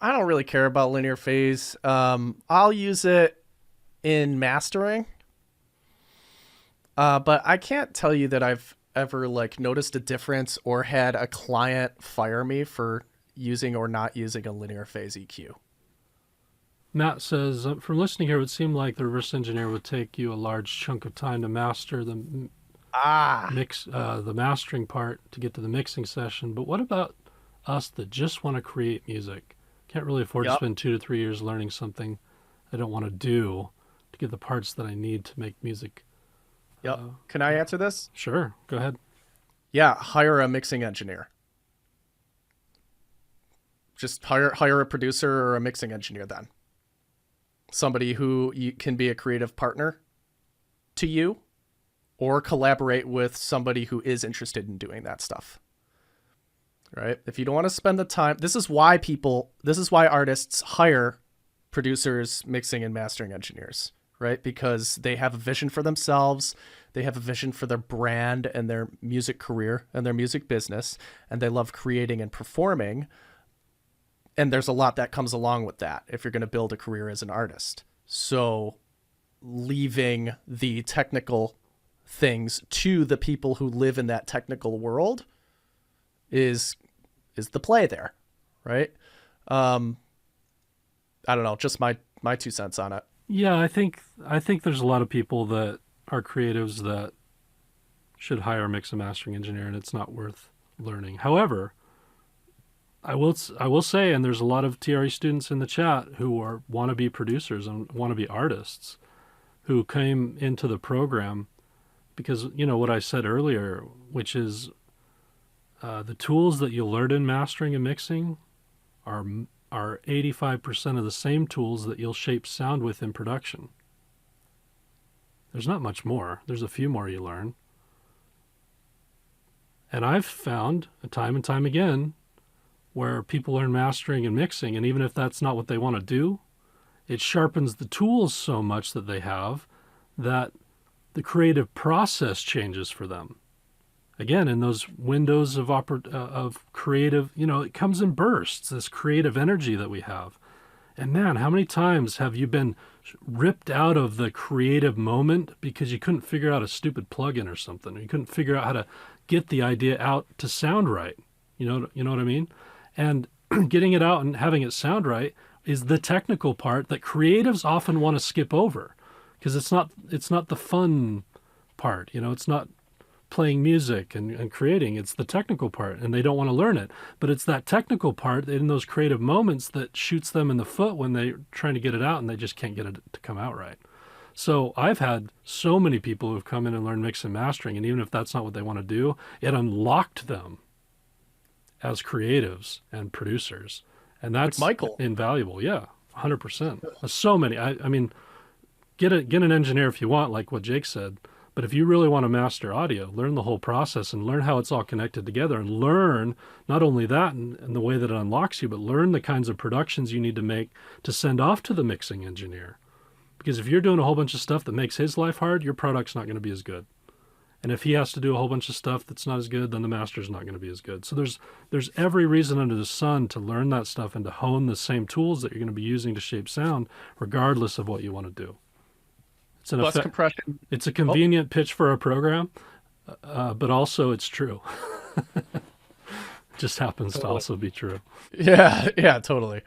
don't really care about linear phase. I'll use it in mastering. But I can't tell you that I've ever like noticed a difference or had a client fire me for using or not using a linear phase EQ. Matt says, from listening here, it would seem like the reverse engineer would take you a large chunk of time to master the the mastering part to get to the mixing session. But what about us that just want to create music? Can't really afford to spend 2 to 3 years learning something I don't want to do to get the parts that I need to make music. Yep. Can I answer this? Sure, go ahead. Yeah, hire a mixing engineer. Just hire a producer or a mixing engineer then. Somebody who you can be a creative partner to you, or collaborate with somebody who is interested in doing that stuff. Right? If you don't want to spend the time, this is why artists hire producers, mixing and mastering engineers, right? Because they have a vision for themselves, they have a vision for their brand and their music career and their music business, and they love creating and performing. And there's a lot that comes along with that if you're going to build a career as an artist. So leaving the technical things to the people who live in that technical world is the play there, right? I don't know, just my 2 cents on it. Yeah, I think there's a lot of people that are creatives that should hire a mix and mastering engineer, and it's not worth learning. However, I will say, and there's a lot of TRE students in the chat who want to be producers and want to be artists, who came into the program because, you know, what I said earlier, which is the tools that you learn in mastering and mixing are 85% of the same tools that you'll shape sound with in production. There's not much more. There's a few more you learn. And I've found time and time again where people learn mastering and mixing, and even if that's not what they want to do, it sharpens the tools so much that they have that the creative process changes for them. Again, in those windows of creative, you know, it comes in bursts, this creative energy that we have. And man, how many times have you been ripped out of the creative moment because you couldn't figure out a stupid plugin or something, or you couldn't figure out how to get the idea out to sound right? You know what I mean? And getting it out and having it sound right is the technical part that creatives often want to skip over, because it's not the fun part. You know, it's not playing music and creating. It's the technical part, and they don't want to learn it. But it's that technical part in those creative moments that shoots them in the foot when they're trying to get it out and they just can't get it to come out right. So I've had so many people who've come in and learned mix and mastering, and even if that's not what they want to do, it unlocked them as creatives and producers. And that's Like Michael. invaluable. Yeah, 100%. So many. I mean, get an engineer if you want, like what Jake said. But if you really want to master audio, learn the whole process and learn how it's all connected together, and learn not only that and the way that it unlocks you, but learn the kinds of productions you need to make to send off to the mixing engineer. Because if you're doing a whole bunch of stuff that makes his life hard, your product's not going to be as good. And if he has to do a whole bunch of stuff that's not as good, then the master's not going to be as good. So there's every reason under the sun to learn that stuff and to hone the same tools that you're going to be using to shape sound, regardless of what you want to do. It's an Bus compression. It's a convenient pitch for a program, but also it's true. Just happens to also be true. Yeah, totally.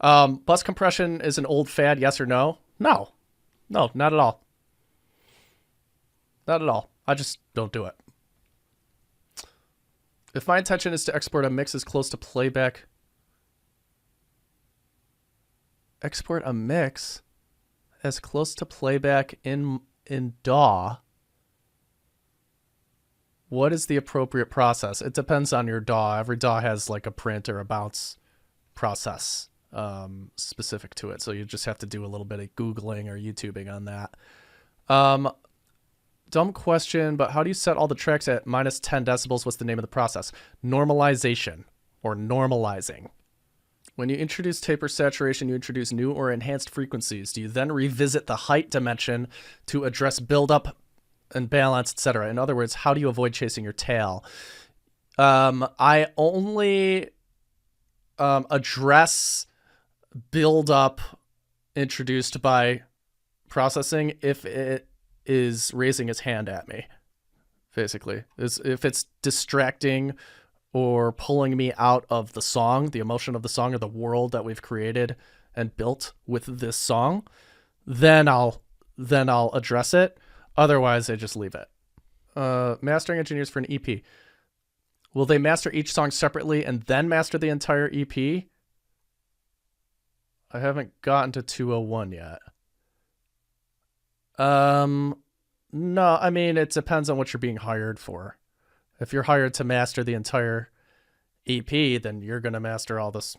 Bus compression is an old fad, yes or no? No, not at all. Not at all. I just don't do it. If my intention is to export a mix as close to playback, export a mix as close to playback in DAW, what is the appropriate process? It depends on your DAW. Every DAW has like a print or a bounce process specific to it. So you just have to do a little bit of Googling or YouTubing on that. Dumb question, but how do you set all the tracks at minus 10 decibels? What's the name of the process? Normalization or normalizing. When you introduce taper saturation, you introduce new or enhanced frequencies. Do you then revisit the height dimension to address buildup and balance, etc.? In other words, how do you avoid chasing your tail? I only address buildup introduced by processing if it is raising its hand at me, basically. If it's distracting or pulling me out of the song, the emotion of the song, or the world that we've created and built with this song, then I'll address it. Otherwise, I just leave it. Mastering engineers for an EP. Will they master each song separately and then master the entire EP? I haven't gotten to 201 yet. No, I mean, it depends on what you're being hired for. If you're hired to master the entire EP, then you're going to master all this,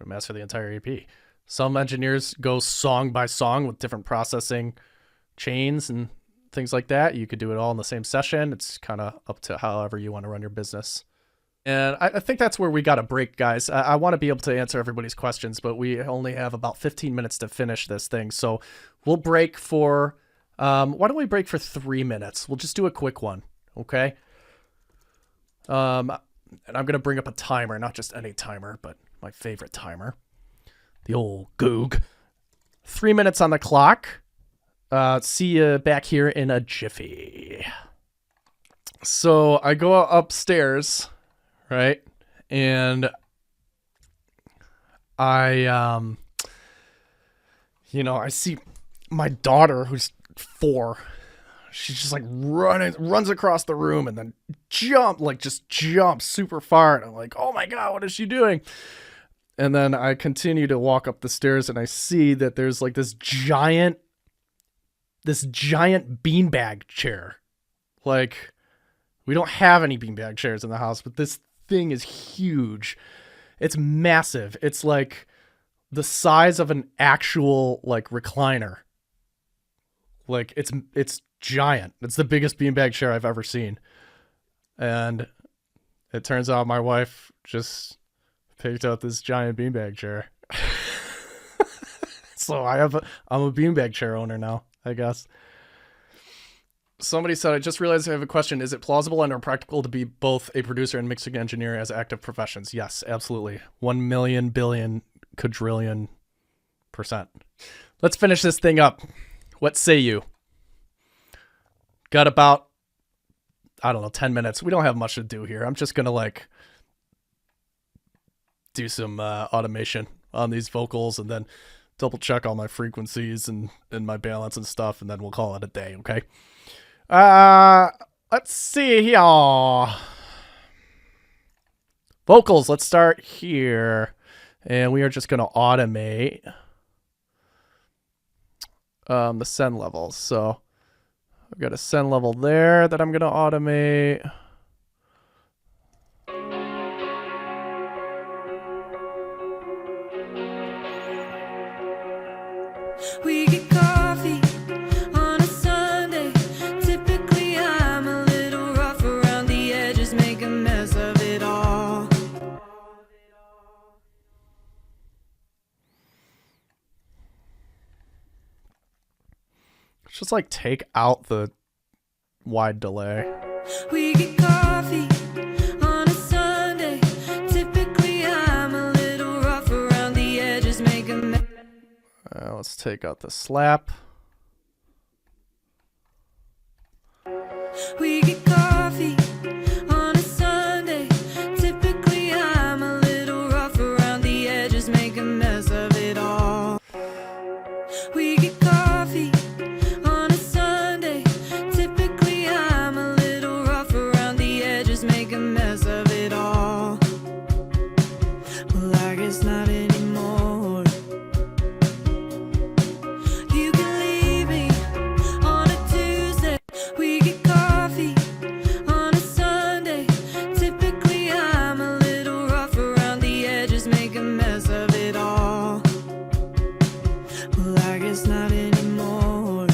master the entire EP. Some engineers go song by song with different processing chains and things like that. You could do it all in the same session. It's kind of up to however you want to run your business. And I think that's where we got to break, guys. I want to be able to answer everybody's questions, but we only have about 15 minutes to finish this thing. So we'll break for, why don't we break for 3 minutes? We'll just do a quick one, okay? And I'm going to bring up a timer, not just any timer, but my favorite timer. The old Goog. 3 minutes on the clock. See you back here in a jiffy. So I go upstairs, right? And I see my daughter, who's 4. She's just like runs across the room and then jumps super far. And I'm like, oh my God, what is she doing? And then I continue to walk up the stairs and I see that there's like this giant beanbag chair Like, we don't have any beanbag chairs in the house, but this thing is huge. It's massive. It's like the size of an actual like recliner. Like it's giant. It's the biggest beanbag chair I've ever seen. And it turns out my wife just picked out this giant beanbag chair. So I'm a beanbag chair owner now, I guess. Somebody said, I just realized I have a question. Is it plausible and or practical to be both a producer and mixing engineer as active professions? Yes, absolutely. 1 million billion quadrillion %. Let's finish this thing up. What say you? Got about, I don't know, 10 minutes. We don't have much to do here. I'm just going to like do some automation on these vocals and then double check all my frequencies and my balance and stuff. And then we'll call it a day. Okay. Let's see here. Vocals, let's start here. And we are just going to automate the send levels. So I've got a send level there that I'm going to automate. We get coffee on a Sunday. Typically, I'm a little rough around the edges, make a mess of it all. Just like take out the wide delay. We get coffee on a Sunday. Typically, I'm a little rough around the edges, make a mess. Let's take out the slap. We get coffee on a Sunday. Typically, I'm a little rough around the edges, make a mess of it all. We get coffee on a Sunday. Typically, I'm a little rough around the edges, make a mess of it all. Well, I guess not anymore. You can leave me on a Tuesday. We get coffee on a Sunday. Typically, I'm a little rough around the edges, make a mess of it all. Well, I guess not anymore.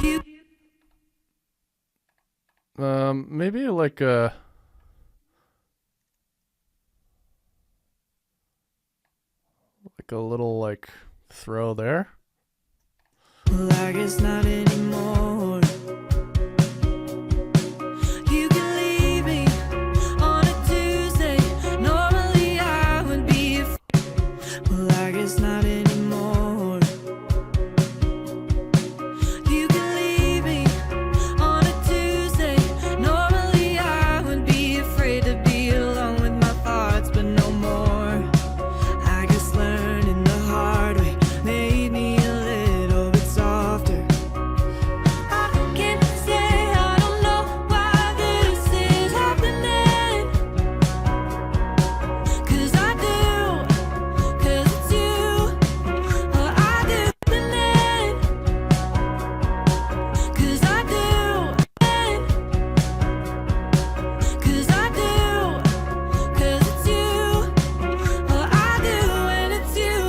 You Maybe like a little like throw there. Well, I guess not anymore. You can leave me on a Tuesday. Normally I would be. Well, I guess not anymore. You can leave me on a Tuesday. Normally I would be afraid to be alone with my thoughts, but no more. I guess learning the hard way made me a little bit softer. I can't say I don't know why this is happening. 'Cause I do, 'cause it's you. Oh, I do, 'cause I do, 'cause I do, 'cause it's you. Oh, I do, and it's you.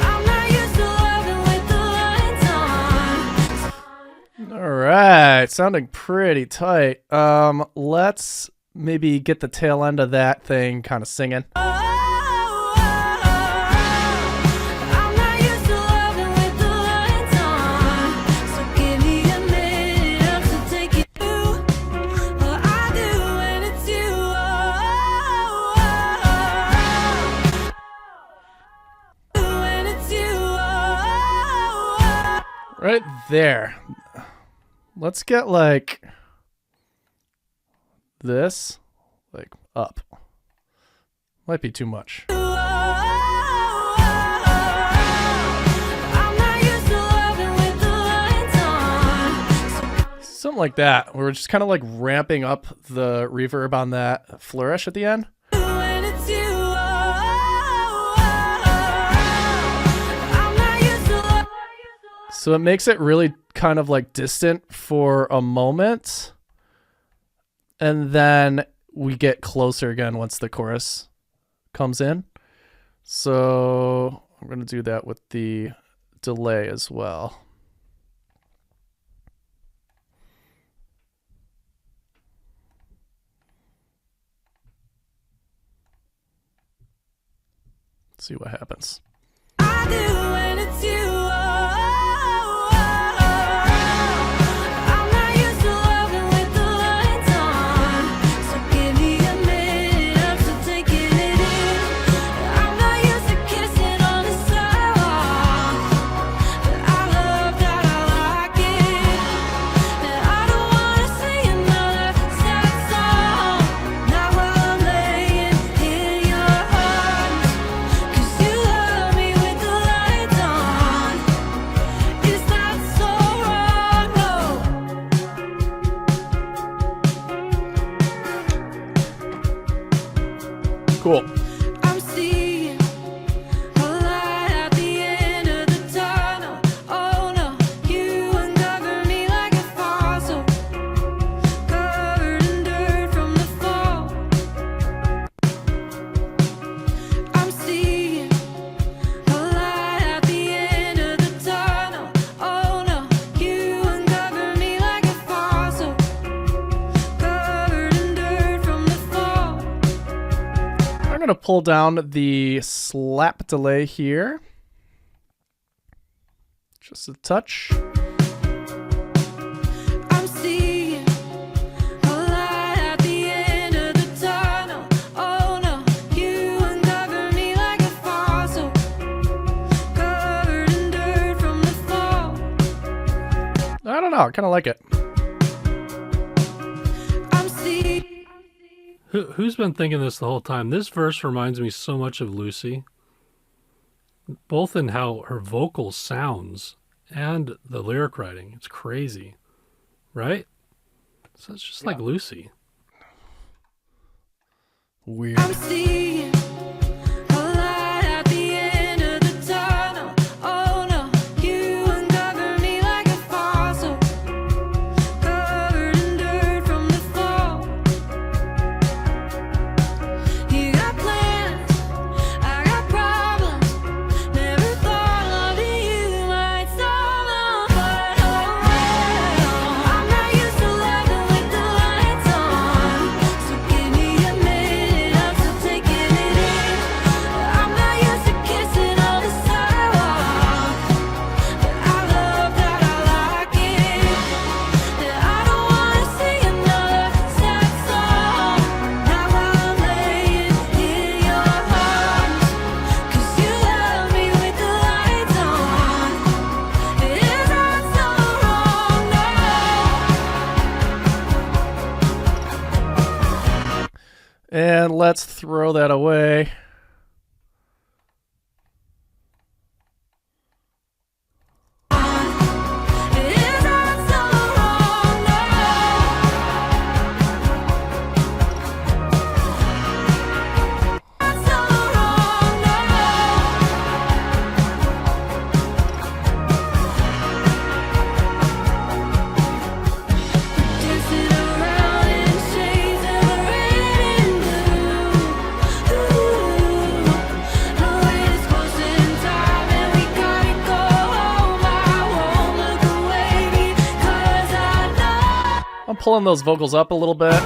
I'm not used to loving with the lights on. All right, sounding pretty tight. Let's maybe get the tail end of that thing kind of singing. I'm not used to loving with the lights on. So give me a minute to take it through. Oh, I do, and it's you. And it's you. Right there. Let's get like this, like up. Might be too much. I'm not used to loving with the lights on. Something like that. We're just kind of like ramping up the reverb on that flourish at the end. And it's you. I'm not used to So it makes it really kind of like distant for a moment. And then we get closer again once the chorus comes in. So I'm going to do that with the delay as well. Let's see what happens. I do when it's you. I'm not used to loving with the lights on, so give me a minute, I'm still taking it in. I'm not used to kissing on the sidewalk, but I love that I like it. And I don't wanna sing another sad song, not while I'm laying in your arms. 'Cause you love me with the lights on. Is that so wrong? No. Cool. I'm seeing a light at the end of the tunnel. Oh no, you uncover me like a fossil, covered in dirt from the fall. I'm seeing a light at the end of the tunnel. Oh no, you uncover me like a fossil, covered in dirt from the fall. I'm going to pull down the slap delay here. Just a touch. I'm seeing a light at the end of the tunnel. Oh no, you uncover me like a fossil, covered in dirt from the fall. I don't know. I kind of like it. I'm seeing. Who's been thinking this the whole time? This verse reminds me so much of Lucy, both in how her vocal sounds and the lyric writing. It's crazy, right? So it's just like Lucy. Weird. I'm seeing a light at the end of the tunnel. Oh no, you uncover me like a fossil, covered in dirt from the fall. You got plans, I got problems. Never thought loving you might solve them, but oh well. I'm not used to loving with the lights on, so give me a minute, I'm still taking it in. I'm not used to kissing on the sidewalk, but I love that I like it. And I don't wanna sing another sad song, not while I'm laying in your arms. 'Cause you love me with the lights on. Is that so wrong? No. And let's throw that away. Is that so wrong? No. That's so wrong. No. Dancing around in shades of red and blue. Ooh, no way to pause in time, and we gotta go home. I won't look away because I know. I'm pulling those vocals up a little bit.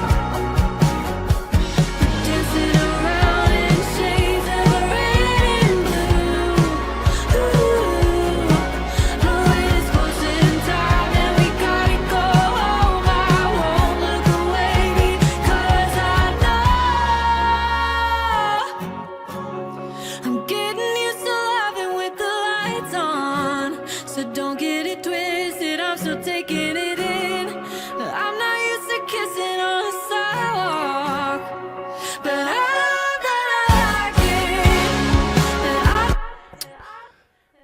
Dancing around in shades of red and blue. Ooh, no way to pause in time, and we gotta go home. I won't look away because I know. I'm getting used to loving with the lights on, so don't get it twisted, I'm still taking it in. I'm not used to kissing on the sidewalk, but I love that I like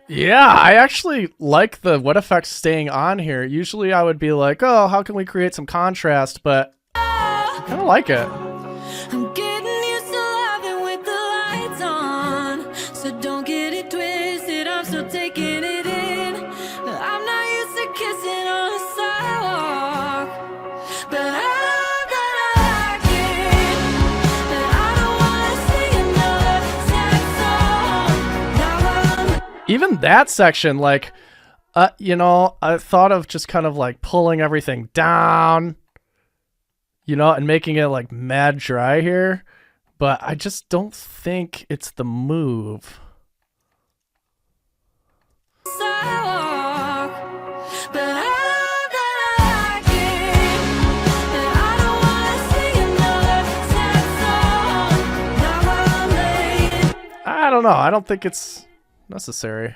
it. Yeah, I actually like the wet effects staying on here. Usually I would be like, oh, how can we create some contrast? But I kind of like it. I'm getting used to loving with the lights on, so don't get it twisted, I'm still taking it in. I'm even that section, like, you know, I thought of just kind of like pulling everything down, you know, and making it like mad dry here, but I just don't think it's the move. Sidewalk, but I love that I like it. And I don't wanna sing another sad song. Not while I'm laying. I don't know. I don't think it's necessary.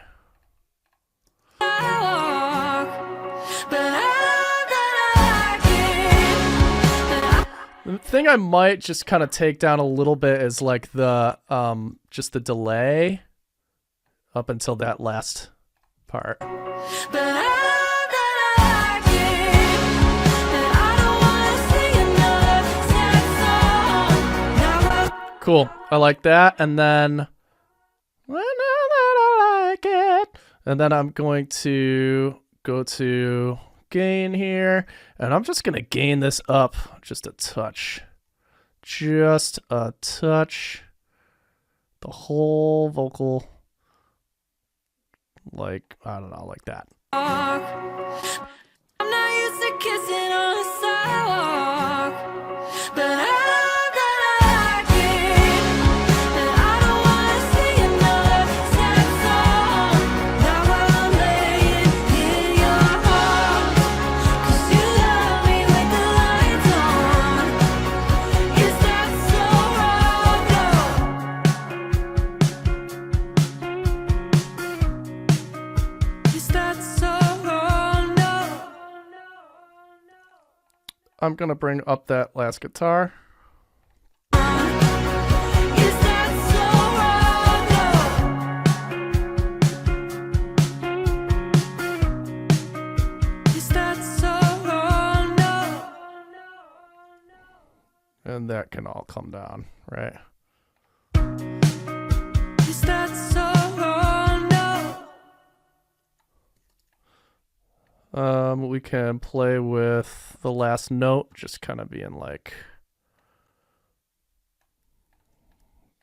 Sidewalk, but I love that I like it. The thing I might just kind of take down a little bit is like the just the delay up until that last part. But I love that I like it. And I don't wanna sing another sad song. Now I Cool. I like that. And then I know that I like it. And then I'm going to go to gain here, and I'm just going to gain this up just a touch. Just a touch. The whole vocal, like, I don't know, like that. walk. I'm not used to kissing on the sidewalk, but I love that I like it. And I don't wanna sing another sad song. Not while I'm laying in your arms, 'cause you love me with the lights on. Is that so wrong? No. Is that so wrong? No. I'm going to bring up that last guitar. Is that so wrong? No. Is that so wrong? No. And that can all come down, right? Is that so wrong? No. We can play with the last note just kind of being like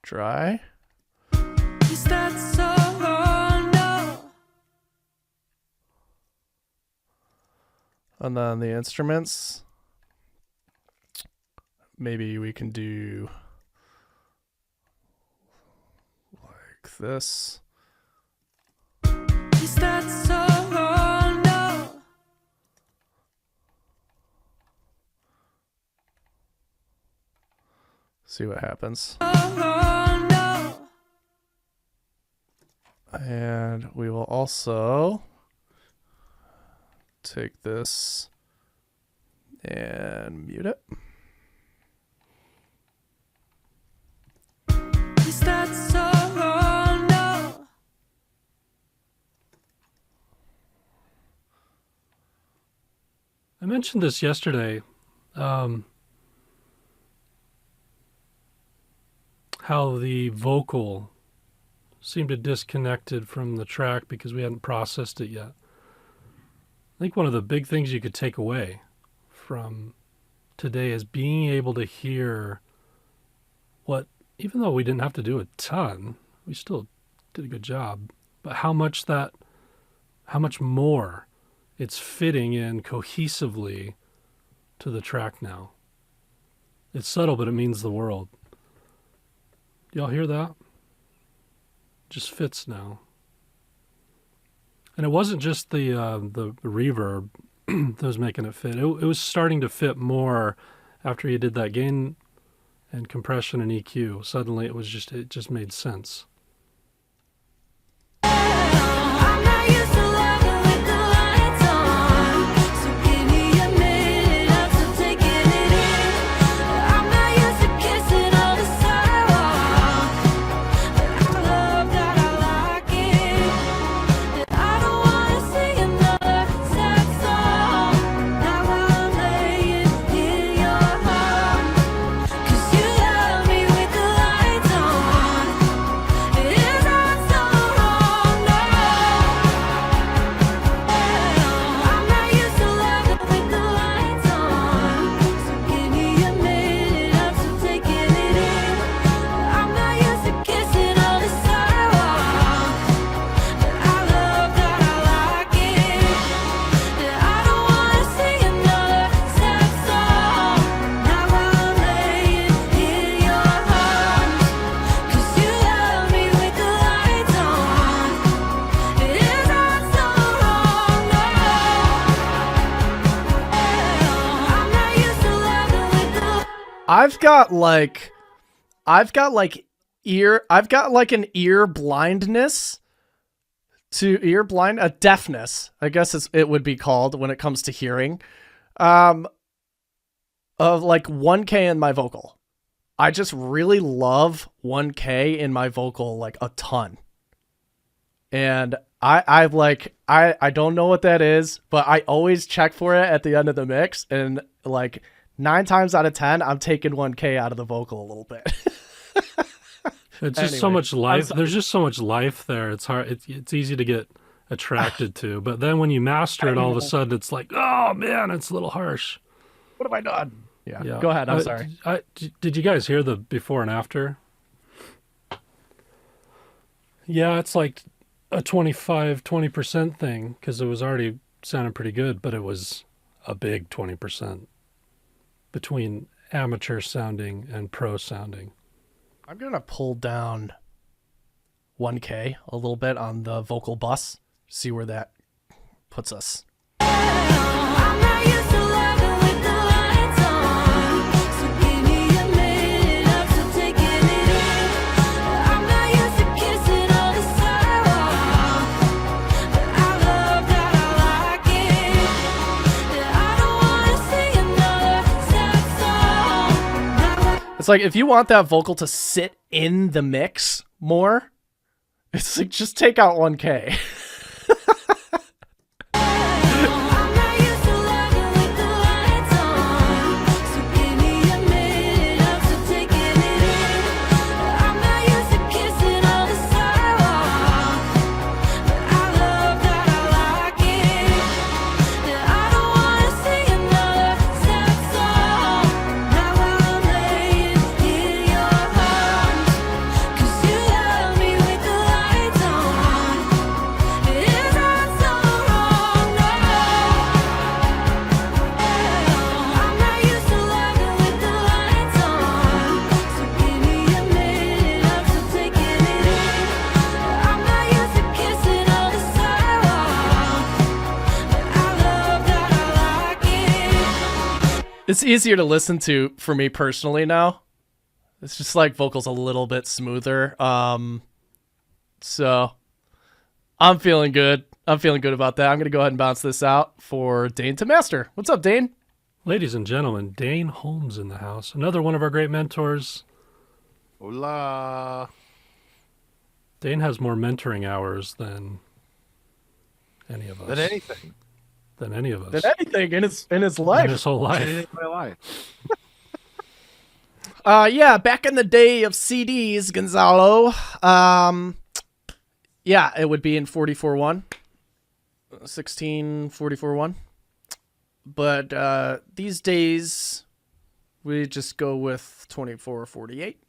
dry. Is that so wrong? No. And then the instruments, maybe we can do like this. Is that so wrong? No. See what happens. So wrong? No. And we will also take this and mute it. Is that so wrong? No. I mentioned this yesterday. How the vocal seemed to disconnected from the track because we hadn't processed it yet. I think one of the big things you could take away from today is being able to hear what, even though we didn't have to do a ton, we still did a good job, but how much more it's fitting in cohesively to the track now. It's subtle, but it means the world. Y'all hear that? Just fits now. And it wasn't just the reverb that was making it fit. It was starting to fit more after you did that gain and compression and EQ. Suddenly it just made sense. I'm not used to loving with the lights on, so give me a minute, I'm still taking it in. I'm not used to kissing on the sidewalk, but I love that I like it. And I don't wanna sing another sad song, not while I'm laying in your arms, 'cause you love me with the lights on. I've got like an ear blindness a deafness, I guess it would be called when it comes to hearing, of like 1K in my vocal. I just really love 1K in my vocal like a ton. And I don't know what that is, but I always check for it at the end of the mix, and like 9 times out of 10, I'm taking 1K out of the vocal a little bit. It's just so much life. There's just so much life there. It's hard. It's easy to get attracted to. But then when you master it, all of a sudden it's like, oh man, it's a little harsh. What have I done? Yeah. Yeah. Go ahead. I'm sorry. Did you guys hear the before and after? Yeah, it's like a 20% thing because it was already sounding pretty good, but it was a big 20% between amateur sounding and pro sounding. I'm going to pull down 1K a little bit on the vocal bus, see where that puts us. I'm not used to loving with the lights on, so give me a minute, I'm still taking it in. I'm not used to kissing on the sidewalk, but I love that I like it. That I don't wanna sing another sad song. It's like if you want that vocal to sit in the mix more, it's like just take out 1K. I'm not used to loving with the lights on, so give me a minute, I'm still taking it in. I'm not used to kissing on the sidewalk, but I love that I like it. That I don't wanna sing another sad song. Now while I'm laying in your arms, 'cause you love me with the lights on. Is that so wrong? No. I'm not used to loving with the lights on, so give me a minute, I'm still taking it in. I'm not used to kissing on the sidewalk, but I love that I like it. It's easier to listen to for me personally now. It's just like vocals a little bit smoother. So I'm feeling good. I'm feeling good about that. I'm going to go ahead and bounce this out for Dane to master. What's up, Dane? Ladies and gentlemen, Dane Holmes in the house. Another one of our great mentors. Hola. Dane has more mentoring hours than any of us. Than anything. Than any of us. Than anything in his In life. his whole life. Anything in my life. Yeah, back in the day of CDs, Gonzalo. Yeah, it would be in 44.1. 1644.1. But these days, we just go with 2448.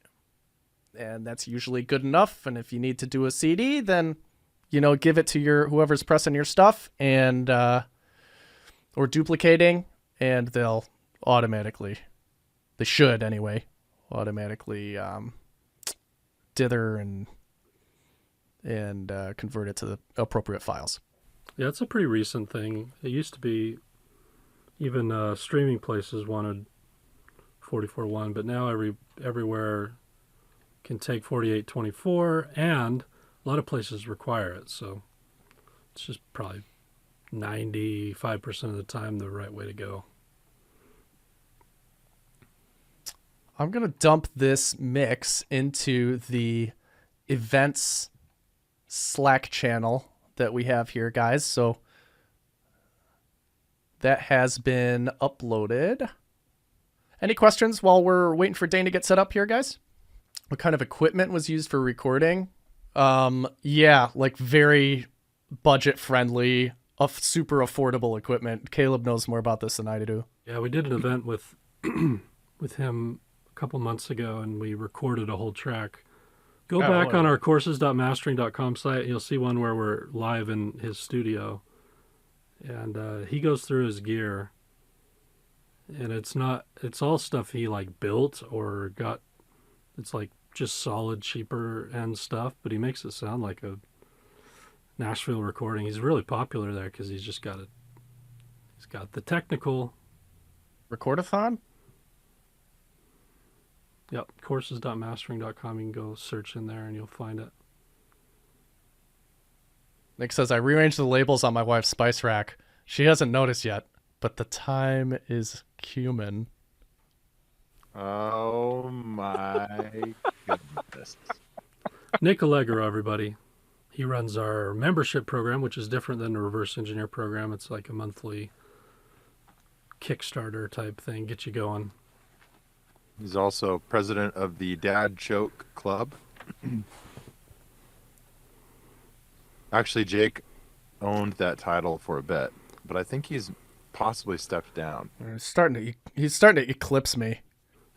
And that's usually good enough. And if you need to do a CD, then, give it to your whoever's pressing your stuff and or duplicating, and they'll automatically, they should anyway, automatically dither and convert it to the appropriate files. Yeah, it's a pretty recent thing. It used to be even streaming places wanted 44.1, but now everywhere can take 48.24, and a lot of places require it. So it's just probably 95% of the time the right way to go. I'm going to dump this mix into the events Slack channel that we have here, guys. So that has been uploaded. Any questions while we're waiting for Dane to get set up here, guys? What kind of equipment was used for recording? Yeah, like very budget friendly, super affordable equipment. Caleb knows more about this than I do. Yeah, we did an event with with him a couple months ago, and we recorded a whole track. Go back on our courses.mastering.com site. You'll see one where we're live in his studio, and he goes through his gear, and it's all stuff he like built or got. It's like just solid, cheaper end stuff, but he makes it sound like a Nashville recording. He's really popular there because he's got the technical Recordathon? Yep, courses.mastering.com. You can go search in there and you'll find it. Nick says, I rearranged the labels on my wife's spice rack. She hasn't noticed yet, but the time is cumin. Oh my goodness. Nick Allegro, everybody. He runs our membership program, which is different than the reverse engineer program. It's like a monthly Kickstarter type thing, get you going. He's also president of the Dad Joke Club. Actually, Jake owned that title for a bit, but I think he's possibly stepped down. He's starting to eclipse me.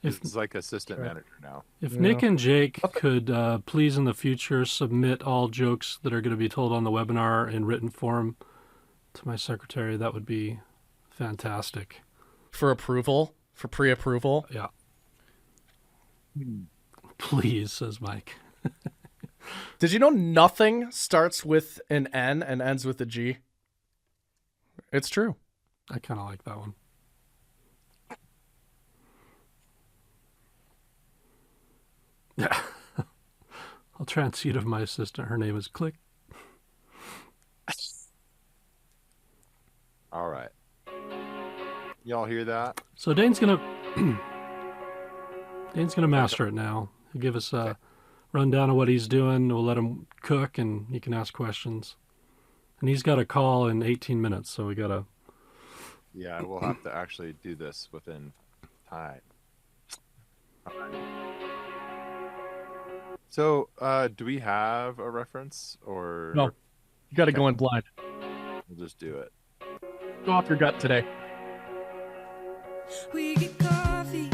He's like assistant manager now. If Nick and Jake could please in the future submit all jokes that are going to be told on the webinar in written form to my secretary, that would be fantastic. For approval, for pre-approval. Yeah. Please, says Mike. Did you know nothing starts with an N and ends with a G? It's true. I kind of like that one. Yeah. I'll transfer you to my assistant. Her name is Click. All right. Y'all hear that? So Dane's gonna master it now. He'll give us a rundown of what he's doing. We'll let him cook, and he can ask questions. And he's got a call in 18 minutes, so we gotta. Yeah, we'll have to actually do this within time. All right. So, do we have a reference, or No, you got to go in blind. we'll just do it? Go off your gut today. We get coffee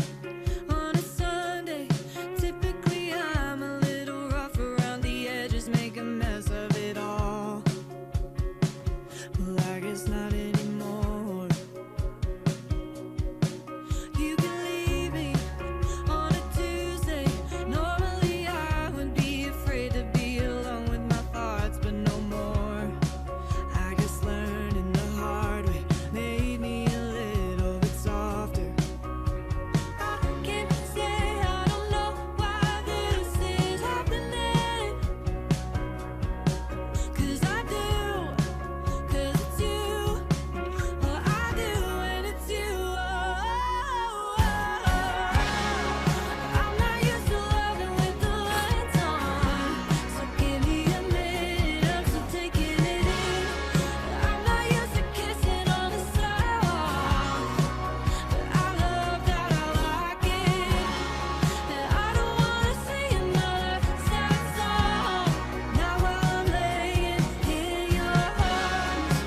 on a Sunday. Typically, I'm a little rough around the edges, make a mess of it all. Well, I guess not anymore. You can leave me on a Tuesday. Normally, I would be afraid to be alone with my thoughts, but no more. I guess learning the hard way made me a little bit softer. I can't say I don't know why this is happening. 'Cause I do, 'cause it's you. Well, I do, and it's you. I'm not used to loving with the lights on, so give me a minute, I'm still taking it in. I'm not used to kissing on the sidewalk, but I love that, I like it. And I don't wanna sing another sad song, not while I'm laying in your arms,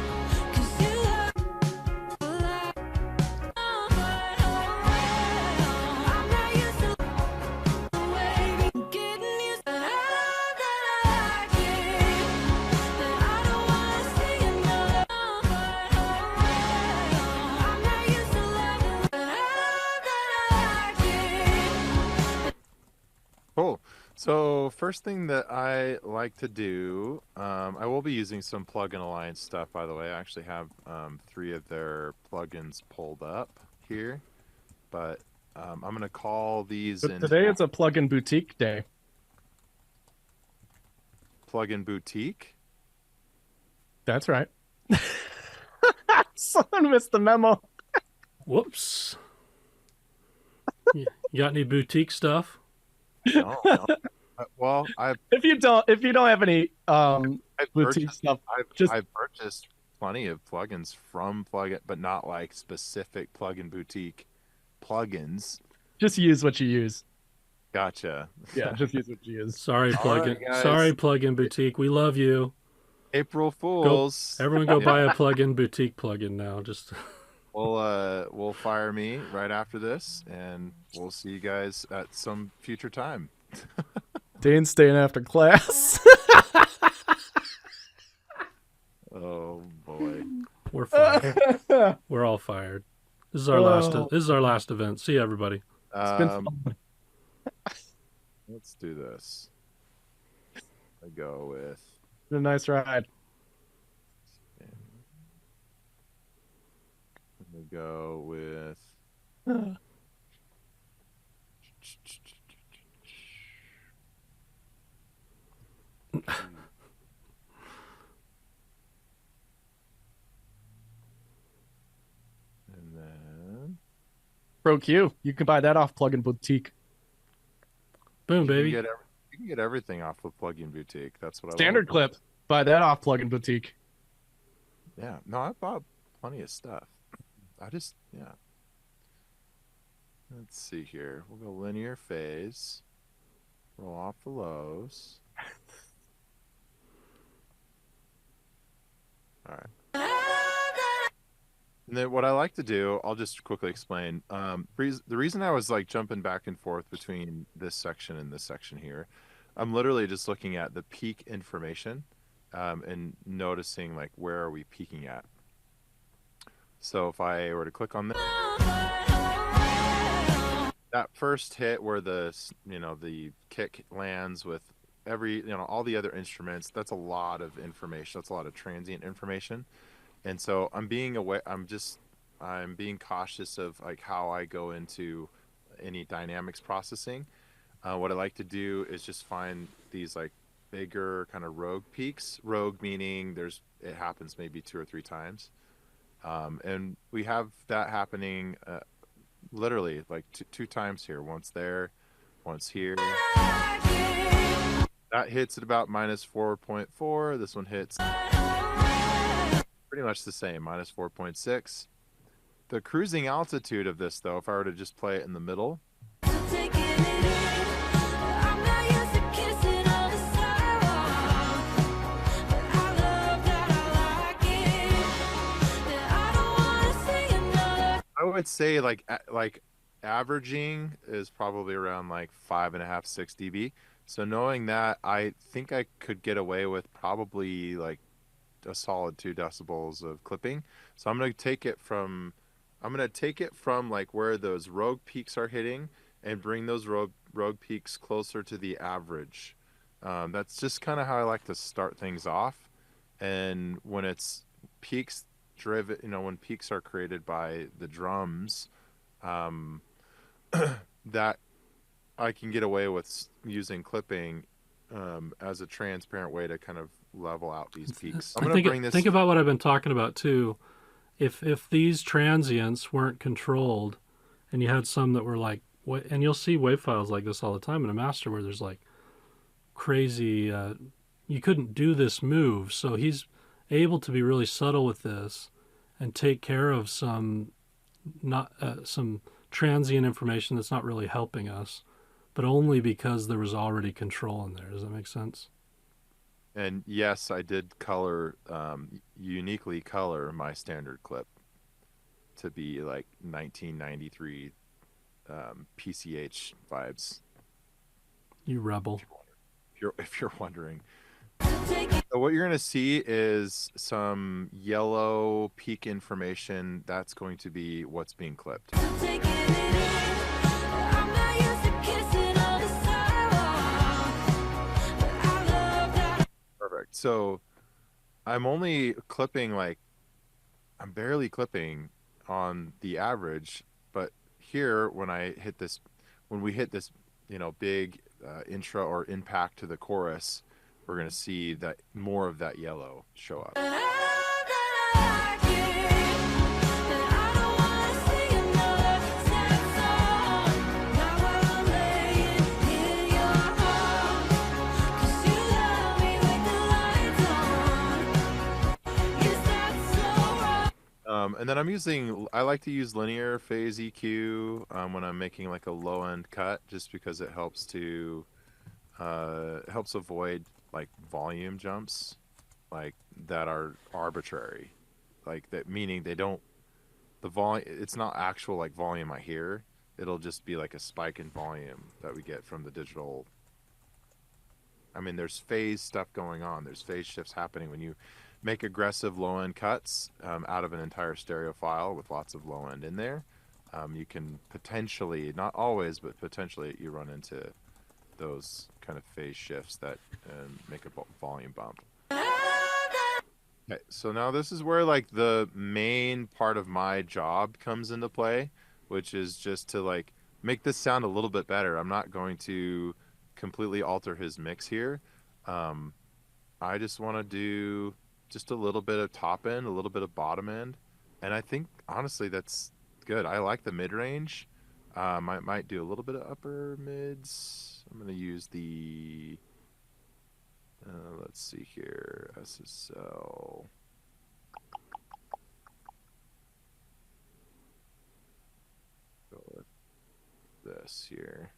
'cause you look alive. I'm not used to the way you're getting used to how that I like it. That I don't wanna sing another. I'm not used to loving how that I like it. Cool. So first thing that I like to do, I will be using some Plugin Alliance stuff, by the way. I actually have 3 of their plugins pulled up here, but I'm going to call these But in today it's a plugin boutique day. Plugin Boutique. That's right. Someone missed the memo. Whoops. You got any boutique stuff? No, no. Well, If you don't have any I've boutique purchased, stuff, just I've purchased plenty of plugins from Plugin, but not like specific Plugin Boutique plugins. just use what you use. Gotcha. Yeah, just use what you use. Sorry, All plugin. right, guys. Sorry, plugin boutique. We love you. April Fools. Everyone, go Yeah. buy a plugin boutique plugin now. Just We'll fire me right after this, and we'll see you guys at some future time. Dane's staying after class. Oh boy. we're fired. We're all fired. This is our last. This is our last event. See you, everybody. been Let's do this. I go with Been a nice ride. I'm gonna go with Pro Q. You can buy that off Plugin Boutique. Boom, baby. You can get everything off of Plugin Boutique. That's what Standard I love. clip. Buy that off Plugin Boutique. Yeah. No, I bought plenty of stuff. Yeah. Let's see here. We'll go linear phase. Roll off the lows. All right. And then what I like to do, I'll just quickly explain. The reason I was like jumping back and forth between this section and this section here, I'm literally just looking at the peak information and noticing like where are we peaking at. So if I were to click on this, that first hit where the kick lands with all the other instruments, that's a lot of information. That's a lot of transient information. And so I'm being aware, I'm being cautious of like how I go into any dynamics processing. What I like to do is just find these like bigger kind of rogue peaks. Rogue meaning it happens maybe 2 or 3 times. And we have that happening literally like two times here. Once there, once here. That hits at about -4.4. This one hits pretty much the same, -4.6. The cruising altitude of this, though, if I were to just play it in the middle, I would say like averaging is probably around like 5.5, 6 dB. So knowing that, I think I could get away with probably like a solid 2 decibels of clipping. So I'm going to take it from like where those rogue peaks are hitting and bring those rogue peaks closer to the average. That's just kind of how I like to start things off. And when it's peaks driven, when peaks are created by the drums, that I can get away with using clipping as a transparent way to kind of level out these peaks. I'm going to bring this. Think about what I've been talking about too. If these transients weren't controlled, and you had some that were like, and you'll see wave files like this all the time in a master where there's like crazy. You couldn't do this move, so he's able to be really subtle with this and take care of some transient information that's not really helping us, but only because there was already control in there. Does that make sense? And yes, I did uniquely color my standard clip to be like 1993 PCH vibes. You rebel. If you're wondering. So what you're going to see is some yellow peak information. That's going to be what's being clipped. Perfect. So I'm only clipping I'm barely clipping on the average, but here when we hit this, big intro or impact to the chorus, we're going to see that more of that yellow show up. And then I like to use linear phase EQ when I'm making like a low end cut, just because it helps avoid like volume jumps like that are arbitrary, like that, meaning it's not actual like volume I hear. It'll just be like a spike in volume that we get from the digital. I mean, there's phase stuff going on. There's phase shifts happening when you make aggressive low-end cuts out of an entire stereo file with lots of low-end in there. You can potentially, not always, but potentially you run into those kind of phase shifts that make a volume bump. Okay, so now this is where like the main part of my job comes into play, which is just to like make this sound a little bit better. I'm not going to completely alter his mix here. I just want to do just a little bit of top end, a little bit of bottom end. And I think honestly that's good. I like the mid range. I might do a little bit of upper mids. I'm going to use the, let's see here, SSL. Go with this here.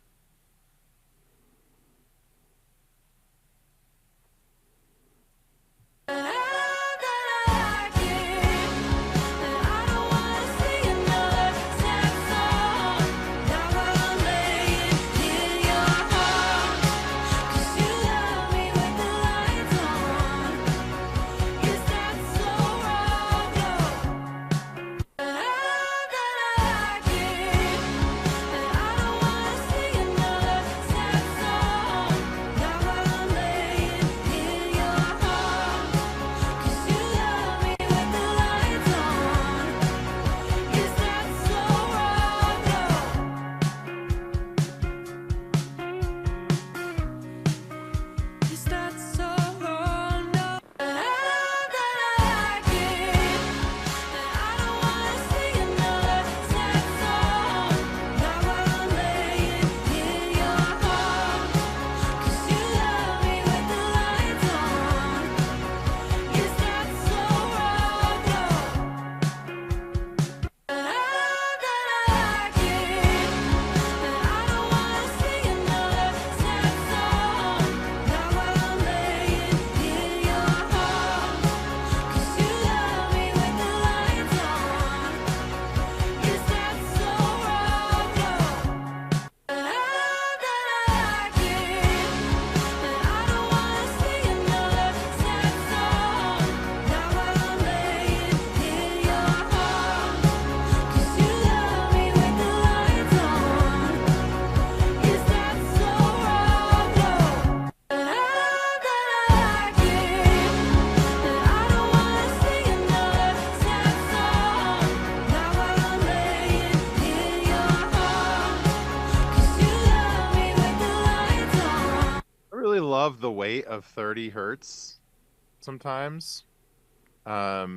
Love the weight of 30 hertz sometimes. Yeah.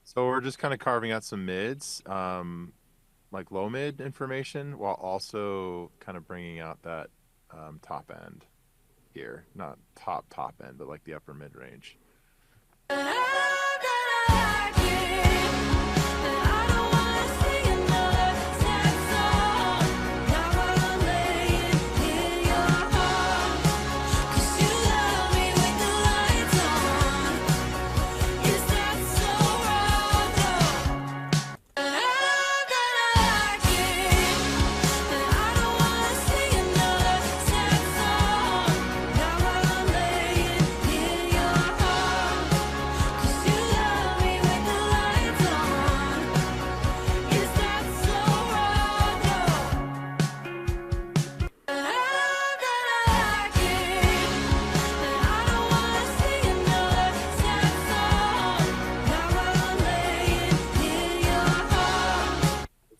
So we're just kind of carving out some mids, like low mid information, while also kind of bringing out that top end here. Not top end, but like the upper mid range.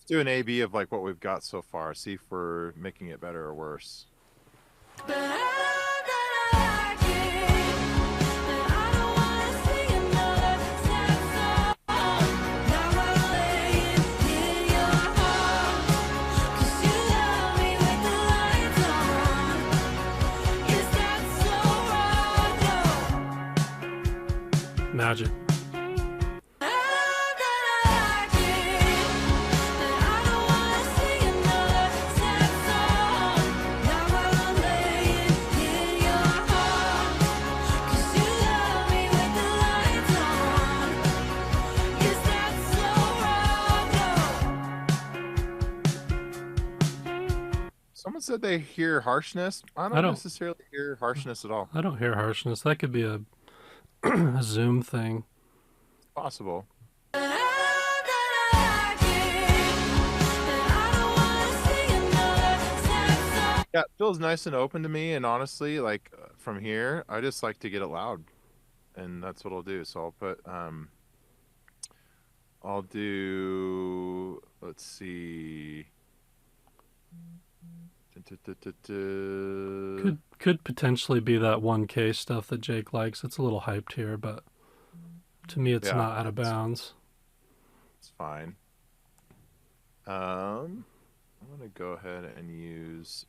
Do an A/B of like what we've got so far. See if we're making it better or worse. Magic. Someone said they hear harshness. I don't necessarily hear harshness at all. I don't hear harshness. That could be a a Zoom thing. It's possible. Yeah, it feels nice and open to me, and honestly, like from here, I just like to get it loud, and that's what I'll do. So I'll put, I'll do, let's see, Could potentially be that 1K stuff that Jake likes. It's a little hyped here, but to me, it's Yeah, not out of bounds. It's fine. I'm gonna go ahead and use.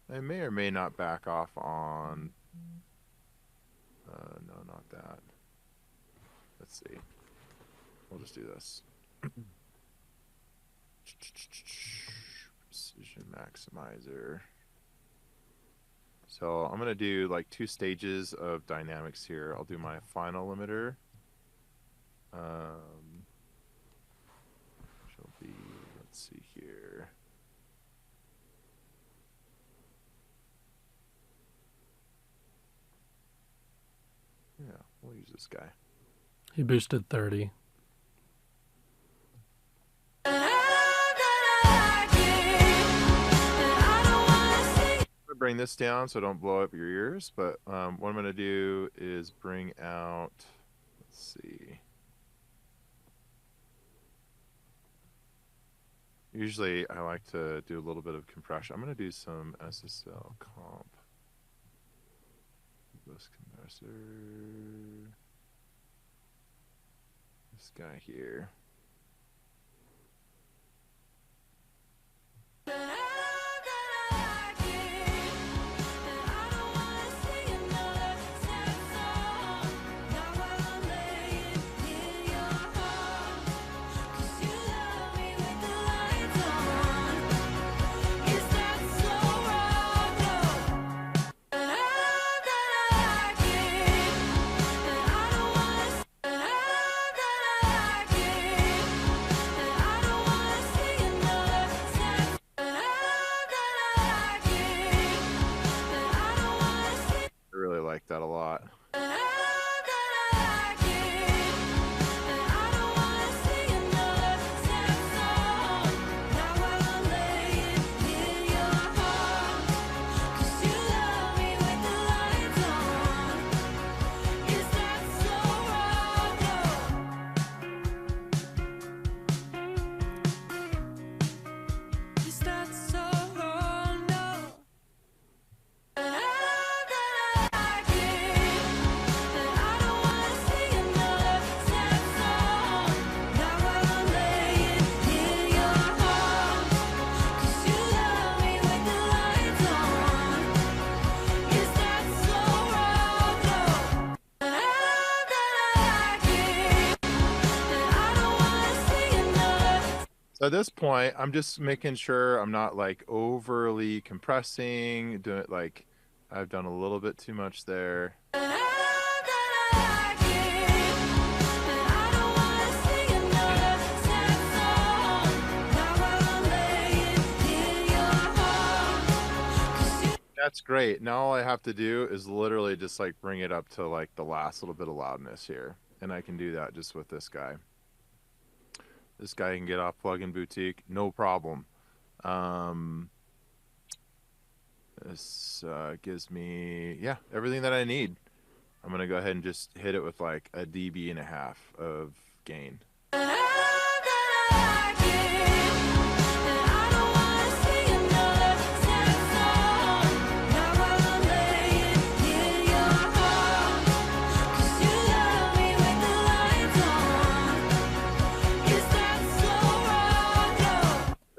I may or may not back off on. No, not that. Let's see. We'll just do this. Precision maximizer. So I'm gonna do like 2 stages of dynamics here. I'll do my final limiter. Shall be, let's see here. Yeah, we'll use this guy. He boosted 30. I'm gonna bring this down so I don't blow up your ears, but what I'm gonna do is bring out, let's see. Usually I like to do a little bit of compression. I'm gonna do some SSL comp. Bus compressor. This guy here. I really like that a lot. So at this point, I'm just making sure I'm not like overly compressing, doing it like I've done a little bit too much there. That's great. Now all I have to do is literally just like bring it up to like the last little bit of loudness here. And I can do that just with this guy. This guy can get off Plugin Boutique, no problem. This gives me, yeah, everything that I need. I'm going to go ahead and just hit it with like a dB and a half of gain.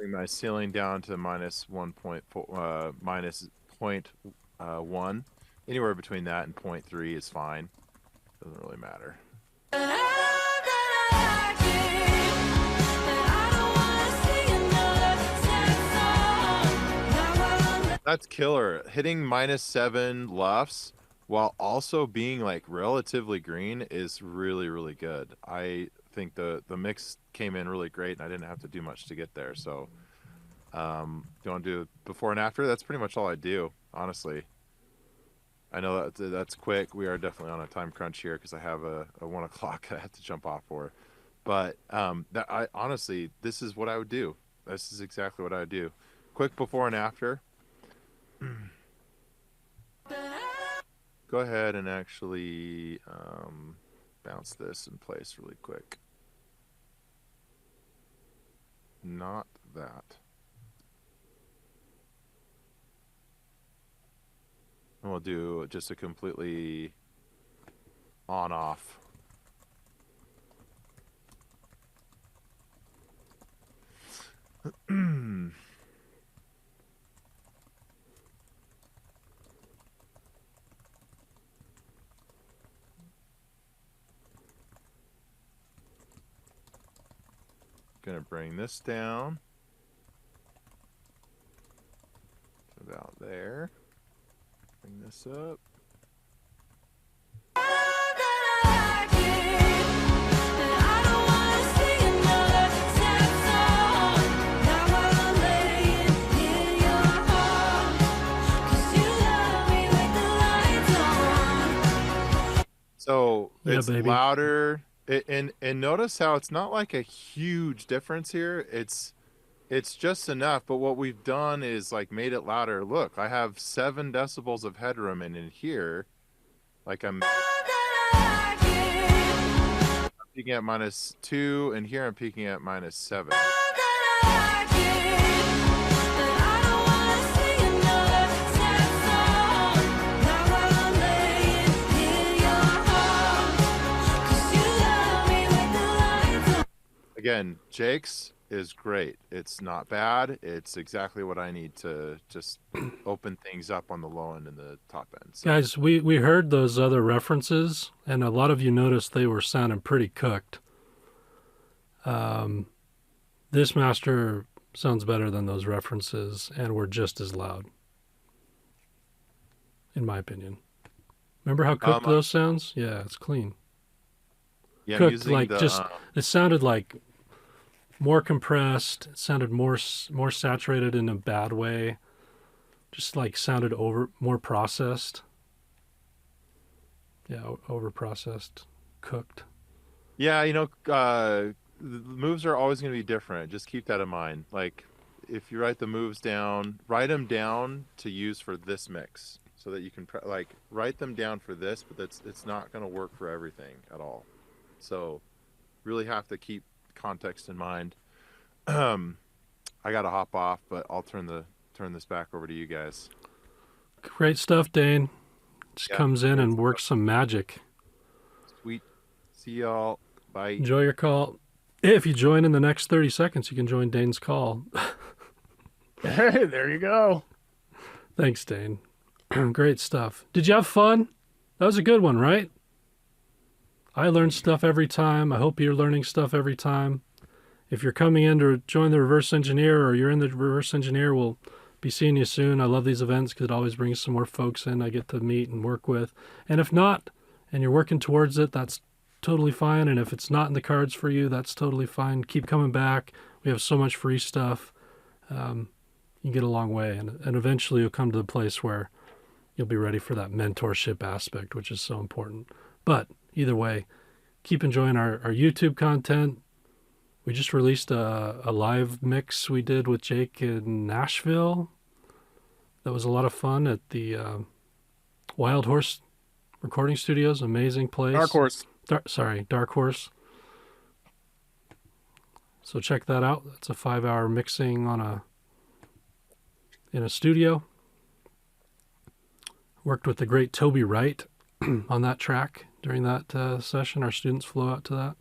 My ceiling down to minus 1.4, minus 0.1. Anywhere between that and 0.3 is fine. Doesn't really matter. That's killer. Hitting -7 LUFS while also being like relatively green is really, really good. I think the mix came in really great and I didn't have to do much to get there. So do you want to do before and after? That's pretty much all I do, honestly. I know that's quick. We are definitely on a time crunch here because I have a 1 o'clock I have to jump off for. But honestly, this is what I would do. This is exactly what I would do. Quick before and after. Go ahead and actually bounce this in place really quick. Not that. And we'll do just a completely on-off. Gonna bring this down to about there. Bring this up. So Yeah, it's baby. louder, and notice how it's not like a huge difference here. It's just enough. But what we've done is like made it louder. Look, I have 7 decibels of headroom, and in here, like I'm peaking at -2, and here I'm peaking at -7. Again, Jake's is great. It's not bad. It's exactly what I need to just open things up on the low end and the top end. So, Guys, we heard those other references, and a lot of you noticed they were sounding pretty cooked. This master sounds better than those references, and we're just as loud, in my opinion. Remember how cooked those sounds? Yeah, it's clean. yeah, I'm Cooked using like the, just it sounded like more compressed. It sounded more saturated in a bad way. Just like sounded more processed. Yeah, over processed, cooked. yeah, the moves are always going to be different. Just keep that in mind. Like, if you write the moves down, write them down to use for this mix, so that you can write them down for this. But it's not going to work for everything at all. So, really have to keep context in mind. I got to hop off, but I'll turn this back over to you guys. Great stuff, Dane. Just Yeah, comes in great and stuff. works some magic. Sweet. See y'all. Bye. Enjoy your call. If you join in the next 30 seconds, you can join Dane's call. Hey, there you go. Thanks, Dane. Great stuff. Did you have fun? That was a good one, right? I learn stuff every time. I hope you're learning stuff every time. If you're coming in to join the reverse engineer, or you're in the reverse engineer, we'll be seeing you soon. I love these events because it always brings some more folks in I get to meet and work with. And if not, and you're working towards it, that's totally fine. And if it's not in the cards for you, that's totally fine. Keep coming back. We have so much free stuff. You can get a long way. And eventually you'll come to the place where you'll be ready for that mentorship aspect, which is so important. But either way, keep enjoying our YouTube content. We just released a live mix we did with Jake in Nashville. That was a lot of fun at the Wild Horse Recording Studios. Amazing place. Dark Horse. Dark Horse. So check that out. It's a 5-hour mixing in a studio. Worked with the great Toby Wright on that track during that session. Our students flew out to that.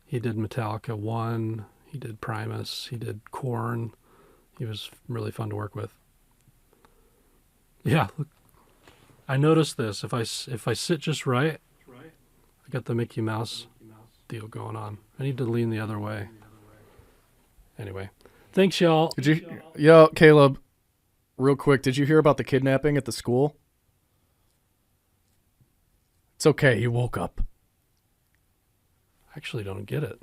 He did Metallica 1, he did Primus, he did Korn. He was really fun to work with. Yeah, look, I noticed this. If I sit just right, I got the Mickey Mouse deal going on. I need to lean the other way. Anyway, thanks, y'all. Yo, Caleb, real quick, did you hear about the kidnapping at the school? It's okay, he woke up. Actually don't get it.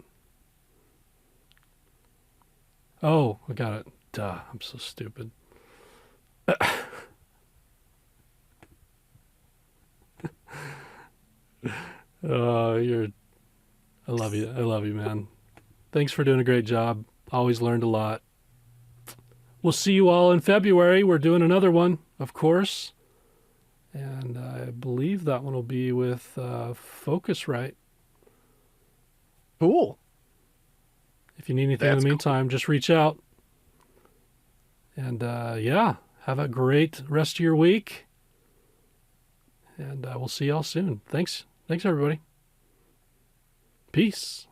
Oh, I got it. Duh, I'm so stupid. I love you. I love you, man. Thanks for doing a great job. Always learned a lot. We'll see you all in February. We're doing another one, of course. And I believe that one will be with Focusrite. Cool. If you need anything in the meantime, just reach out. And yeah, Have a great rest of your week. And we'll see y'all soon. Thanks. Thanks, everybody. Peace.